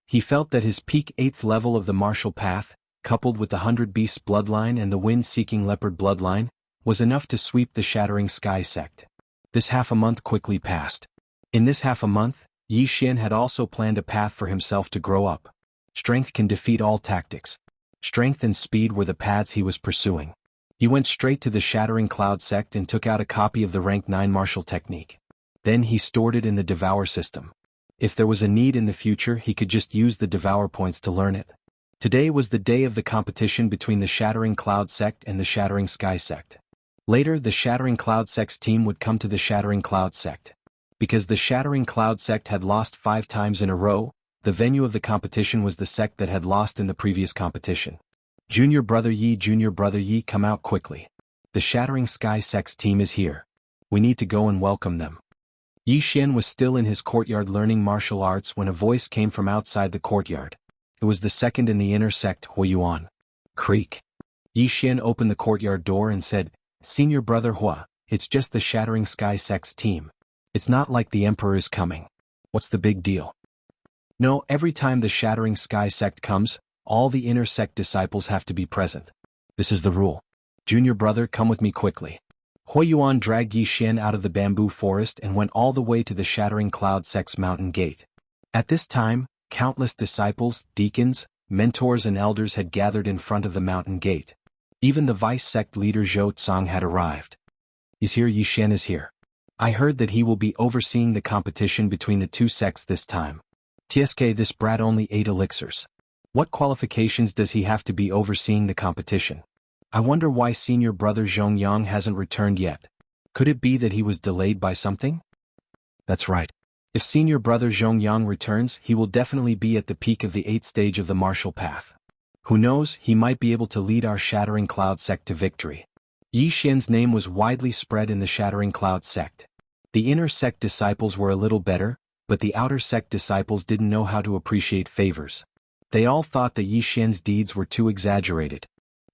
He felt that his peak 8th level of the martial path, coupled with the 100 Beasts bloodline and the Wind-Seeking Leopard bloodline, was enough to sweep the Shattering Sky sect. This half a month quickly passed. In this half a month, Yi Xian had also planned a path for himself to grow up. Strength can defeat all tactics. Strength and speed were the paths he was pursuing. He went straight to the Shattering Cloud sect and took out a copy of the Rank 9 martial technique. Then he stored it in the Devour system. If there was a need in the future, he could just use the Devour points to learn it. Today was the day of the competition between the Shattering Cloud sect and the Shattering Sky sect. Later, the Shattering Cloud sect's team would come to the Shattering Cloud sect. Because the Shattering Cloud sect had lost 5 times in a row, the venue of the competition was the sect that had lost in the previous competition. Junior Brother Yi, come out quickly. The Shattering Sky sect's team is here. We need to go and welcome them. Yi Xian was still in his courtyard learning martial arts when a voice came from outside the courtyard. It was the second in the inner sect, Huiyuan. Creak. Yi Xian opened the courtyard door and said, Senior Brother Hua, it's just the Shattering Sky sect's team. It's not like the Emperor is coming. What's the big deal? No, every time the Shattering Sky sect comes, all the inner sect disciples have to be present. This is the rule. Junior brother, come with me quickly. Huiyuan dragged Yi Xian out of the bamboo forest and went all the way to the Shattering Cloud sect's mountain gate. At this time, countless disciples, deacons, mentors and elders had gathered in front of the mountain gate. Even the vice sect leader Zhou Tsang had arrived. He's here, Yi Xian is here. I heard that he will be overseeing the competition between the two sects this time. TSK, this brat only 8 elixirs. What qualifications does he have to be overseeing the competition? I wonder why senior brother Zhongyang hasn't returned yet. Could it be that he was delayed by something? That's right. If senior brother Zhongyang returns, he will definitely be at the peak of the 8th stage of the martial path. Who knows, he might be able to lead our Shattering Cloud sect to victory. Yi Xian's name was widely spread in the Shattering Cloud sect. The inner sect disciples were a little better, but the outer sect disciples didn't know how to appreciate favors. They all thought that Yi Xian's deeds were too exaggerated.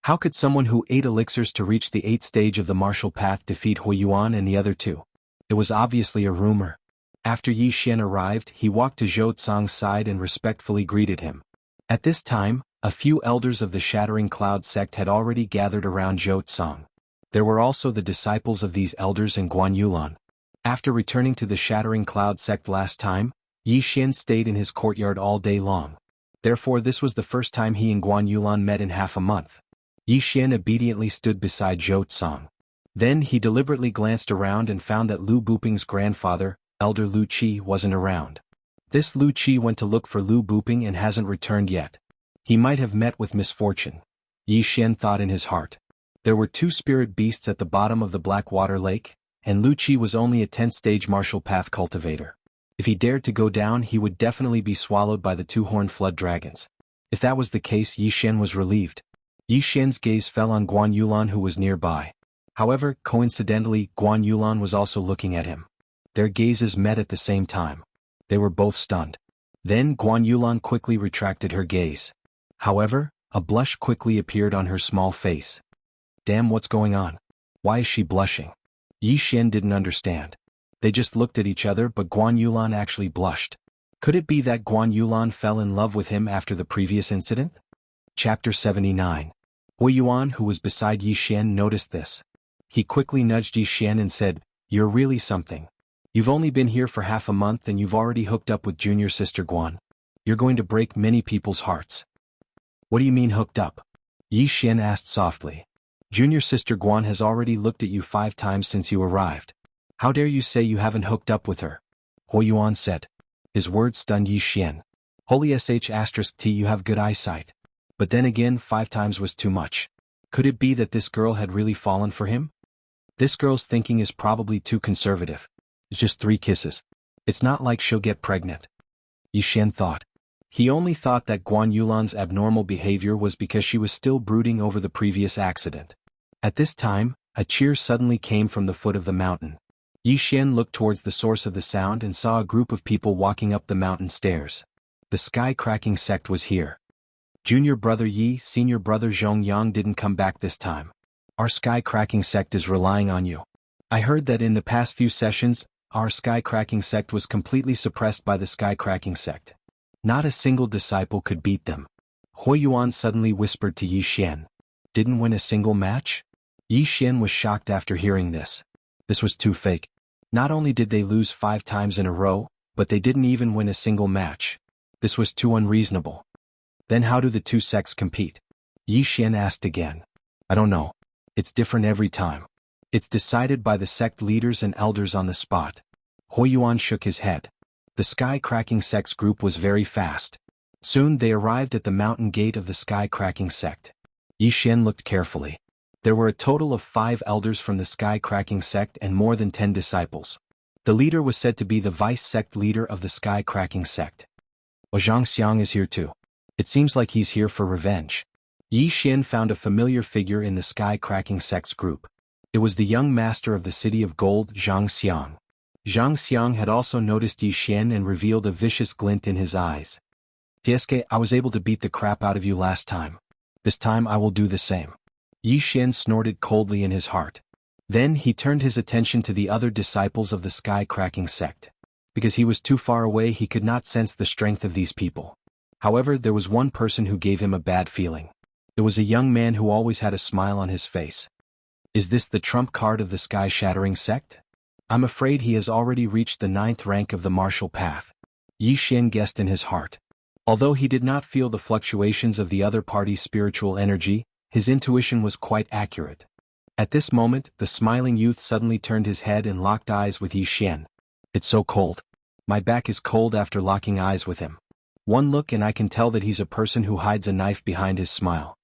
How could someone who ate elixirs to reach the 8th stage of the martial path defeat Huiyuan and the other two? It was obviously a rumor. After Yi Xian arrived, he walked to Zhou Tsang's side and respectfully greeted him. At this time, a few elders of the Shattering Cloud sect had already gathered around Zhou Tsang. There were also the disciples of these elders and Guan Yulan. After returning to the Shattering Cloud sect last time, Yi Xian stayed in his courtyard all day long. Therefore this was the first time he and Guan Yulan met in half a month. Yi Xian obediently stood beside Zhou Tsang. Then he deliberately glanced around and found that Lu Buping's grandfather, Elder Lu Qi, wasn't around. This Lu Qi went to look for Lu Buping and hasn't returned yet. He might have met with misfortune. Yi Xian thought in his heart. There were 2 spirit beasts at the bottom of the Blackwater Lake, and Lu Qi was only a 10th-stage martial path cultivator. If he dared to go down, he would definitely be swallowed by the 2-horned flood dragons. If that was the case, Yi Xian was relieved. Yi Xian's gaze fell on Guan Yulan, who was nearby. However, coincidentally, Guan Yulan was also looking at him. Their gazes met at the same time. They were both stunned. Then Guan Yulan quickly retracted her gaze. However, a blush quickly appeared on her small face. Damn, what's going on? Why is she blushing? Yi Xian didn't understand. They just looked at each other, but Guan Yulan actually blushed. Could it be that Guan Yulan fell in love with him after the previous incident? Chapter 79. Hui Yuan, who was beside Yi Xian, noticed this. He quickly nudged Yi Xian and said, "You're really something. You've only been here for half a month and you've already hooked up with junior sister Guan. You're going to break many people's hearts." "What do you mean hooked up?" Yi Xian asked softly. "Junior sister Guan has already looked at you 5 times since you arrived. How dare you say you haven't hooked up with her?" Hui Yuan said. His words stunned Yi Xian. "Holy *T, you have good eyesight. But then again, 5 times was too much. Could it be that this girl had really fallen for him? This girl's thinking is probably too conservative. It's just 3 kisses. It's not like she'll get pregnant." Yi Xian thought. He only thought that Guan Yulan's abnormal behavior was because she was still brooding over the previous accident. At this time, a cheer suddenly came from the foot of the mountain. Yi Xian looked towards the source of the sound and saw a group of people walking up the mountain stairs. The sky-cracking sect was here. "Junior brother Yi, senior brother Zhongyang didn't come back this time. Our sky-cracking sect is relying on you. I heard that in the past few sessions, our sky-cracking sect was completely suppressed by the sky-cracking sect. Not a single disciple could beat them." Hui Yuan suddenly whispered to Yi Xian. "Didn't win a single match?" Yi Xian was shocked after hearing this. This was too fake. Not only did they lose 5 times in a row, but they didn't even win a single match. This was too unreasonable. "Then how do the 2 sects compete?" Yi Xian asked again. "I don't know. It's different every time. It's decided by the sect leaders and elders on the spot." Hui Yuan shook his head. The sky-cracking sect's group was very fast. Soon they arrived at the mountain gate of the sky-cracking sect. Yi Xian looked carefully. There were a total of 5 elders from the sky-cracking sect and more than 10 disciples. The leader was said to be the vice-sect leader of the sky-cracking sect. Zhang Xiang is here too. It seems like he's here for revenge. Yi Xian found a familiar figure in the sky-cracking sect's group. It was the young master of the City of Gold, Zhang Xiang. Zhang Xiang had also noticed Yi Xian and revealed a vicious glint in his eyes. "Tieske, I was able to beat the crap out of you last time. This time I will do the same." Yi Xian snorted coldly in his heart. Then he turned his attention to the other disciples of the sky-cracking sect. Because he was too far away, he could not sense the strength of these people. However, there was one person who gave him a bad feeling. It was a young man who always had a smile on his face. Is this the trump card of the sky-shattering sect? I'm afraid he has already reached the 9th rank of the martial path. Yi Xian guessed in his heart. Although he did not feel the fluctuations of the other party's spiritual energy, his intuition was quite accurate. At this moment, the smiling youth suddenly turned his head and locked eyes with Yi Xian. "It's so cold. My back is cold after locking eyes with him. One look and I can tell that he's a person who hides a knife behind his smile."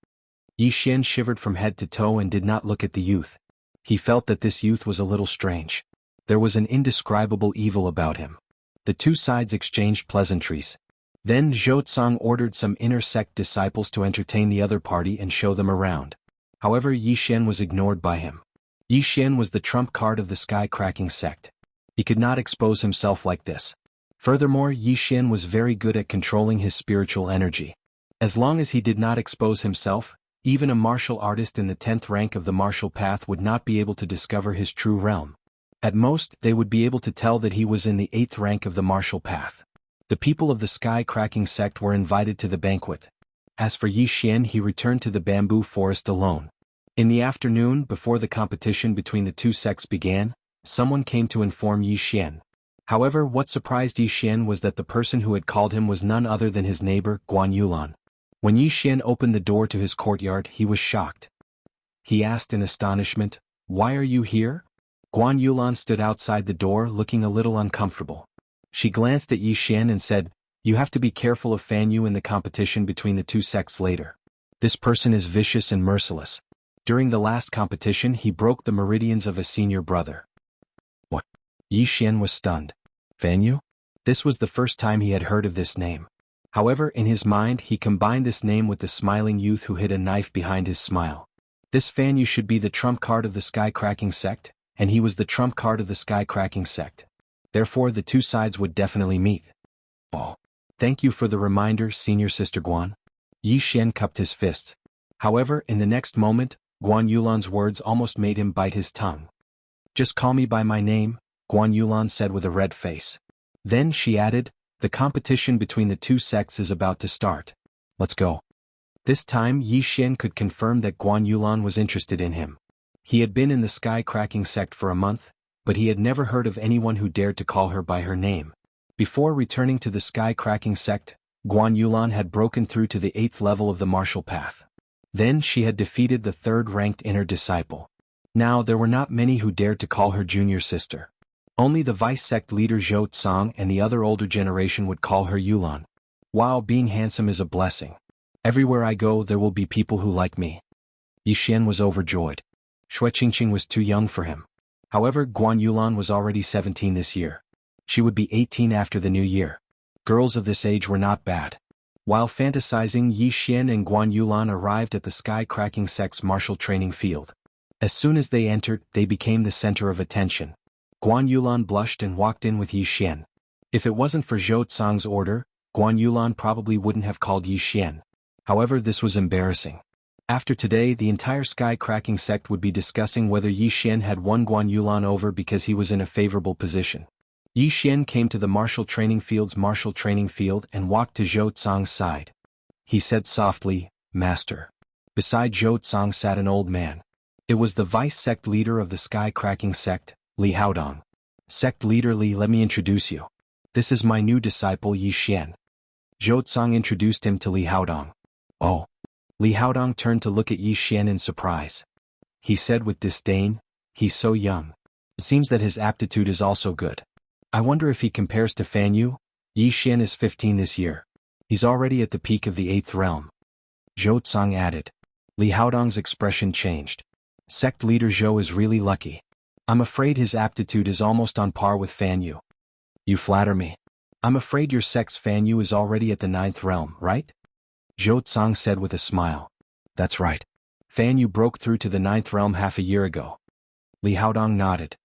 Yi Xian shivered from head to toe and did not look at the youth. He felt that this youth was a little strange. There was an indescribable evil about him. The 2 sides exchanged pleasantries. Then Zhou Tsang ordered some inner sect disciples to entertain the other party and show them around. However, Yi Xian was ignored by him. Yi Xian was the trump card of the sky-cracking sect. He could not expose himself like this. Furthermore, Yi Xian was very good at controlling his spiritual energy. As long as he did not expose himself, even a martial artist in the 10th rank of the martial path would not be able to discover his true realm. At most, they would be able to tell that he was in the 8th rank of the martial path. The people of the sky-cracking sect were invited to the banquet. As for Yi Xian, he returned to the bamboo forest alone. In the afternoon, before the competition between the 2 sects began, someone came to inform Yi Xian. However, what surprised Yi Xian was that the person who had called him was none other than his neighbor, Guan Yulan. When Yi Xian opened the door to his courtyard, he was shocked. He asked in astonishment, "Why are you here?" Guan Yulan stood outside the door looking a little uncomfortable. She glanced at Yi Xian and said, "You have to be careful of Fan Yu in the competition between the 2 sects later. This person is vicious and merciless. During the last competition he broke the meridians of a senior brother. What? Yi Xian was stunned. Fan Yu? This was the first time he had heard of this name. However, in his mind he combined this name with the smiling youth who hid a knife behind his smile. This Fan Yu should be the trump card of the Sky-Cracking sect, and he was the trump card of the Sky-Cracking sect. Therefore the two sides would definitely meet. Oh. Thank you for the reminder, Senior Sister Guan. Yi Xian cupped his fists. However, in the next moment, Guan Yulan's words almost made him bite his tongue. Just call me by my name, Guan Yulan said with a red face. Then she added, the competition between the two sects is about to start. Let's go. This time Yi Xian could confirm that Guan Yulan was interested in him. He had been in the Sky-Cracking sect for a month, but he had never heard of anyone who dared to call her by her name. Before returning to the Sky-Cracking sect, Guan Yulan had broken through to the 8th level of the martial path. Then she had defeated the 3rd-ranked inner disciple. Now there were not many who dared to call her junior sister. Only the vice-sect leader Zhou Tsang and the other older generation would call her Yulan. Wow, being handsome is a blessing. Everywhere I go there will be people who like me. Yi Xian was overjoyed. Xue Qingqing was too young for him. However, Guan Yulan was already 17 this year. She would be 18 after the new year. Girls of this age were not bad. While fantasizing, Yi Xian and Guan Yulan arrived at the Sky-Cracking sect's martial training field. As soon as they entered, they became the center of attention. Guan Yulan blushed and walked in with Yi Xian. If it wasn't for Zhou Tsang's order, Guan Yulan probably wouldn't have called Yi Xian. However, this was embarrassing. After today, the entire Sky-Cracking sect would be discussing whether Yi Xian had won Guan Yulan over because he was in a favorable position. Yi Xian came to the martial training field and walked to Zhou Tsang's side. He said softly, Master. Beside Zhou Tsang sat an old man. It was the vice-sect leader of the Sky-Cracking sect, Li Haodong. Sect leader Li, let me introduce you. This is my new disciple Yi Xian. Zhou Tsang introduced him to Li Haodong. Oh. Li Haodong turned to look at Yi Xian in surprise. He said with disdain, he's so young. It seems that his aptitude is also good. I wonder if he compares to Fan Yu? Yi Xian is 15 this year. He's already at the peak of the 8th realm. Zhou Tsang added. Li Haodong's expression changed. Sect leader Zhou is really lucky. I'm afraid his aptitude is almost on par with Fan Yu. You flatter me. I'm afraid your sect's Fan Yu is already at the 9th realm, right? Zhou Tsang said with a smile. That's right. Fan Yu broke through to the 9th realm half a year ago. Li Haodong nodded.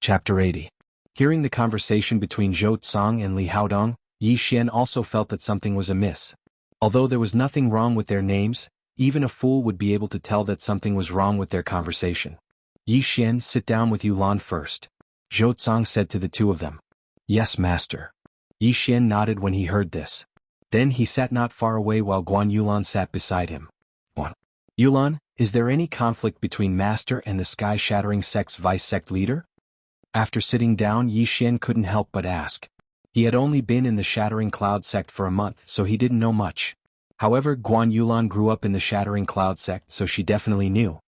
Chapter 80. Hearing the conversation between Zhou Tsang and Li Haodong, Yi Xian also felt that something was amiss. Although there was nothing wrong with their names, even a fool would be able to tell that something was wrong with their conversation. Yi Xian, sit down with Yulan first. Zhou Tsang said to the two of them. Yes, master. Yi Xian nodded when he heard this. Then he sat not far away while Guan Yulan sat beside him. 1. Yulan, is there any conflict between master and the Sky-Shattering sect's vice-sect leader? After sitting down, Yi Xian couldn't help but ask. He had only been in the Shattering Cloud sect for a month, so he didn't know much. However, Guan Yulan grew up in the Shattering Cloud sect, so she definitely knew.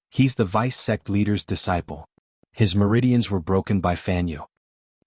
He's the vice-sect leader's disciple. His meridians were broken by Fan Yu.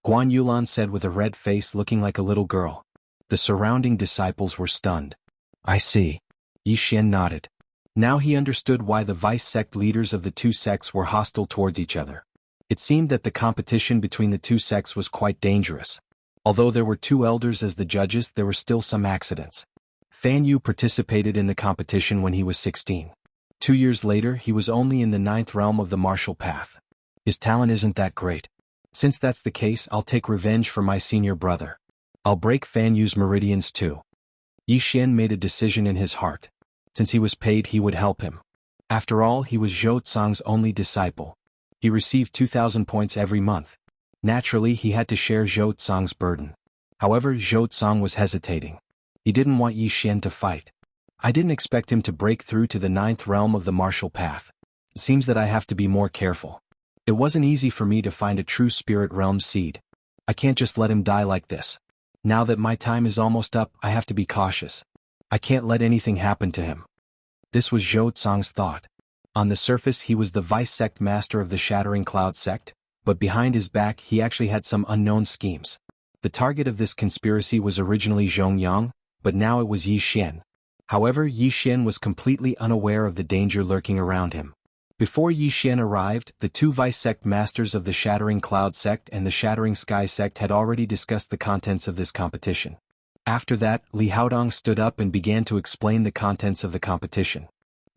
Guan Yulan said with a red face, looking like a little girl. The surrounding disciples were stunned. I see. Yi Xian nodded. Now he understood why the vice-sect leaders of the two sects were hostile towards each other. It seemed that the competition between the two sects was quite dangerous. Although there were two elders as the judges, there were still some accidents. Fan Yu participated in the competition when he was 16. 2 years later, he was only in the 9th realm of the martial path. His talent isn't that great. Since that's the case, I'll take revenge for my senior brother. I'll break Fan Yu's meridians too. Yi Xian made a decision in his heart. Since he was paid, he would help him. After all, he was Zhou Tsang's only disciple. He received 2,000 points every month. Naturally, he had to share Zhou Tsang's burden. However, Zhou Tsang was hesitating. He didn't want Yi Xian to fight. I didn't expect him to break through to the 9th realm of the martial path. It seems that I have to be more careful. It wasn't easy for me to find a true spirit realm seed. I can't just let him die like this. Now that my time is almost up, I have to be cautious. I can't let anything happen to him. This was Zhou Tsang's thought. On the surface, he was the vice-sect master of the Shattering Cloud sect, but behind his back he actually had some unknown schemes. The target of this conspiracy was originally Zhongyang, but now it was Yi Xian. However, Yi Xian was completely unaware of the danger lurking around him. Before Yi Xian arrived, the two vice-sect masters of the Shattering Cloud sect and the Shattering Sky sect had already discussed the contents of this competition. After that, Li Haodong stood up and began to explain the contents of the competition.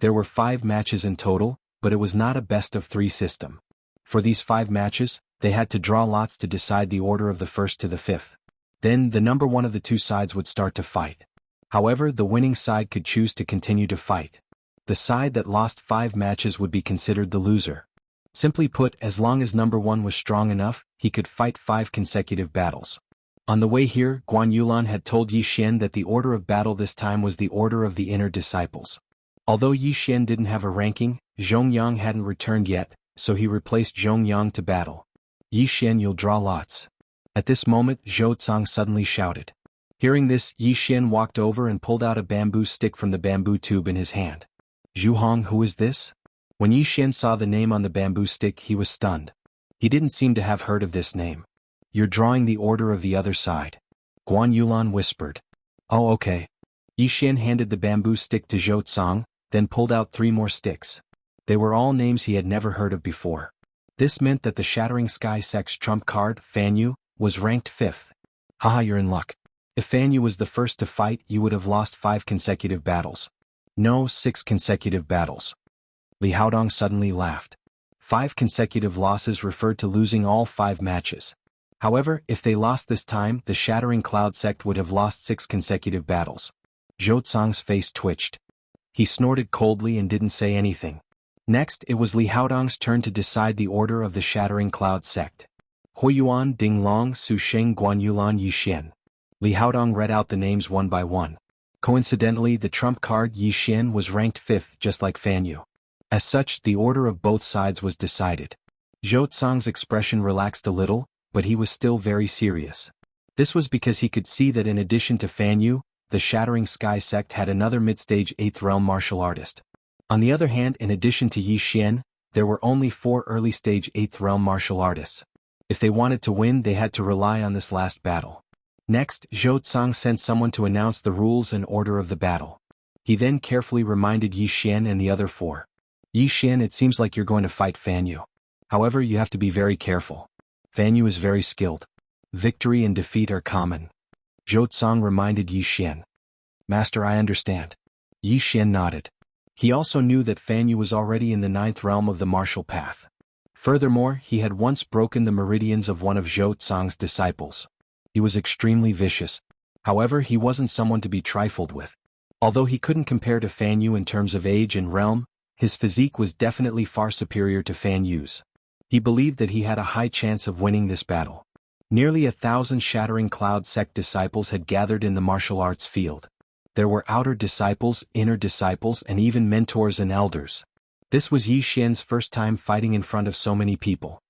There were 5 matches in total, but it was not a best-of-3 system. For these 5 matches, they had to draw lots to decide the order of the first to the 5th. Then, the number one of the two sides would start to fight. However, the winning side could choose to continue to fight. The side that lost 5 matches would be considered the loser. Simply put, as long as number 1 was strong enough, he could fight 5 consecutive battles. On the way here, Guan Yulan had told Yi Xian that the order of battle this time was the order of the inner disciples. Although Yi Xian didn't have a ranking, Zhongyang hadn't returned yet, so he replaced Zhongyang to battle. Yi Xian, you'll draw lots. At this moment, Zhou Tsang suddenly shouted. Hearing this, Yi Xian walked over and pulled out a bamboo stick from the bamboo tube in his hand. Zhu Hong, who is this? When Yi Xian saw the name on the bamboo stick, he was stunned. He didn't seem to have heard of this name. You're drawing the order of the other side. Guan Yulan whispered. Oh, okay. Yi Xian handed the bamboo stick to Zhou Tsang, then pulled out 3 more sticks. They were all names he had never heard of before. This meant that the Shattering Sky sect's trump card, Fan Yu, was ranked 5th. Haha, you're in luck. If Fan Yu was the first to fight, you would have lost 5 consecutive battles. No, 6 consecutive battles. Li Haodong suddenly laughed. 5 consecutive losses referred to losing all 5 matches. However, if they lost this time, the Shattering Cloud sect would have lost 6 consecutive battles. Zhou Tsang's face twitched. He snorted coldly and didn't say anything. Next, it was Li Haodong's turn to decide the order of the Shattering Cloud sect. Huiyuan, Ding Long, Su Sheng, Guan Yulan, Yi Xian. Li Haodong read out the names one by one. Coincidentally, the trump card Yi Xian was ranked 5th just like Fan Yu. As such, the order of both sides was decided. Zhou Tsang's expression relaxed a little, but he was still very serious. This was because he could see that in addition to Fan Yu, the Shattering Sky sect had another mid-stage 8th realm martial artist. On the other hand, in addition to Yi Xian, there were only 4 early-stage 8th realm martial artists. If they wanted to win, they had to rely on this last battle. Next, Zhou Tsang sent someone to announce the rules and order of the battle. He then carefully reminded Yi Xian and the other 4. Yi Xian, it seems like you're going to fight Fan Yu. However, you have to be very careful. Fan Yu is very skilled. Victory and defeat are common. Zhou Tsang reminded Yi Xian. Master, I understand. Yi Xian nodded. He also knew that Fan Yu was already in the 9th realm of the martial path. Furthermore, he had once broken the meridians of one of Zhou Tsang's disciples. He was extremely vicious. However, he wasn't someone to be trifled with. Although he couldn't compare to Fan Yu in terms of age and realm, his physique was definitely far superior to Fan Yu's. He believed that he had a high chance of winning this battle. Nearly 1,000 Shattering Cloud sect disciples had gathered in the martial arts field. There were outer disciples, inner disciples, and even mentors and elders. This was Yi Xian's first time fighting in front of so many people.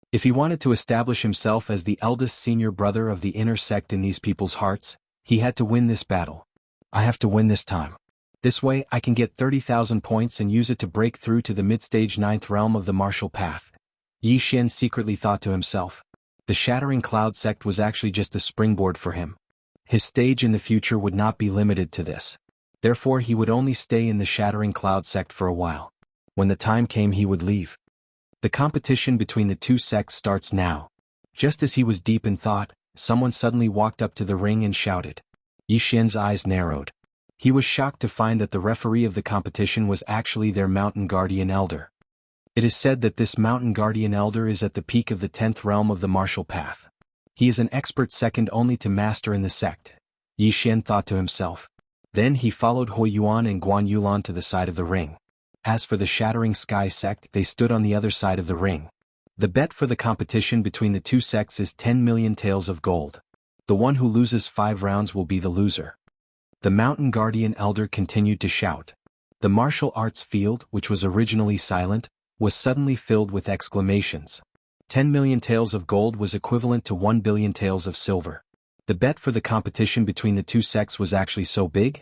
If he wanted to establish himself as the eldest senior brother of the inner sect in these people's hearts, he had to win this battle. I have to win this time. This way I can get 30,000 points and use it to break through to the mid-stage 9th realm of the martial path. Yi Xian secretly thought to himself. The Shattering Cloud sect was actually just a springboard for him. His stage in the future would not be limited to this. Therefore he would only stay in the Shattering Cloud sect for a while. When the time came, he would leave. The competition between the two sects starts now. Just as he was deep in thought, someone suddenly walked up to the ring and shouted. Yi Xian's eyes narrowed. He was shocked to find that the referee of the competition was actually their Mountain Guardian Elder. It is said that this Mountain Guardian Elder is at the peak of the 10th realm of the martial path. He is an expert second only to Master in the sect. Yi Xian thought to himself. Then he followed Huiyuan and Guan Yulan to the side of the ring. As for the Shattering Sky sect, they stood on the other side of the ring. The bet for the competition between the two sects is 10 million taels of gold. The one who loses 5 rounds will be the loser. The Mountain Guardian Elder continued to shout. The martial arts field, which was originally silent, was suddenly filled with exclamations. 10 million taels of gold was equivalent to 1 billion taels of silver. The bet for the competition between the two sects was actually so big?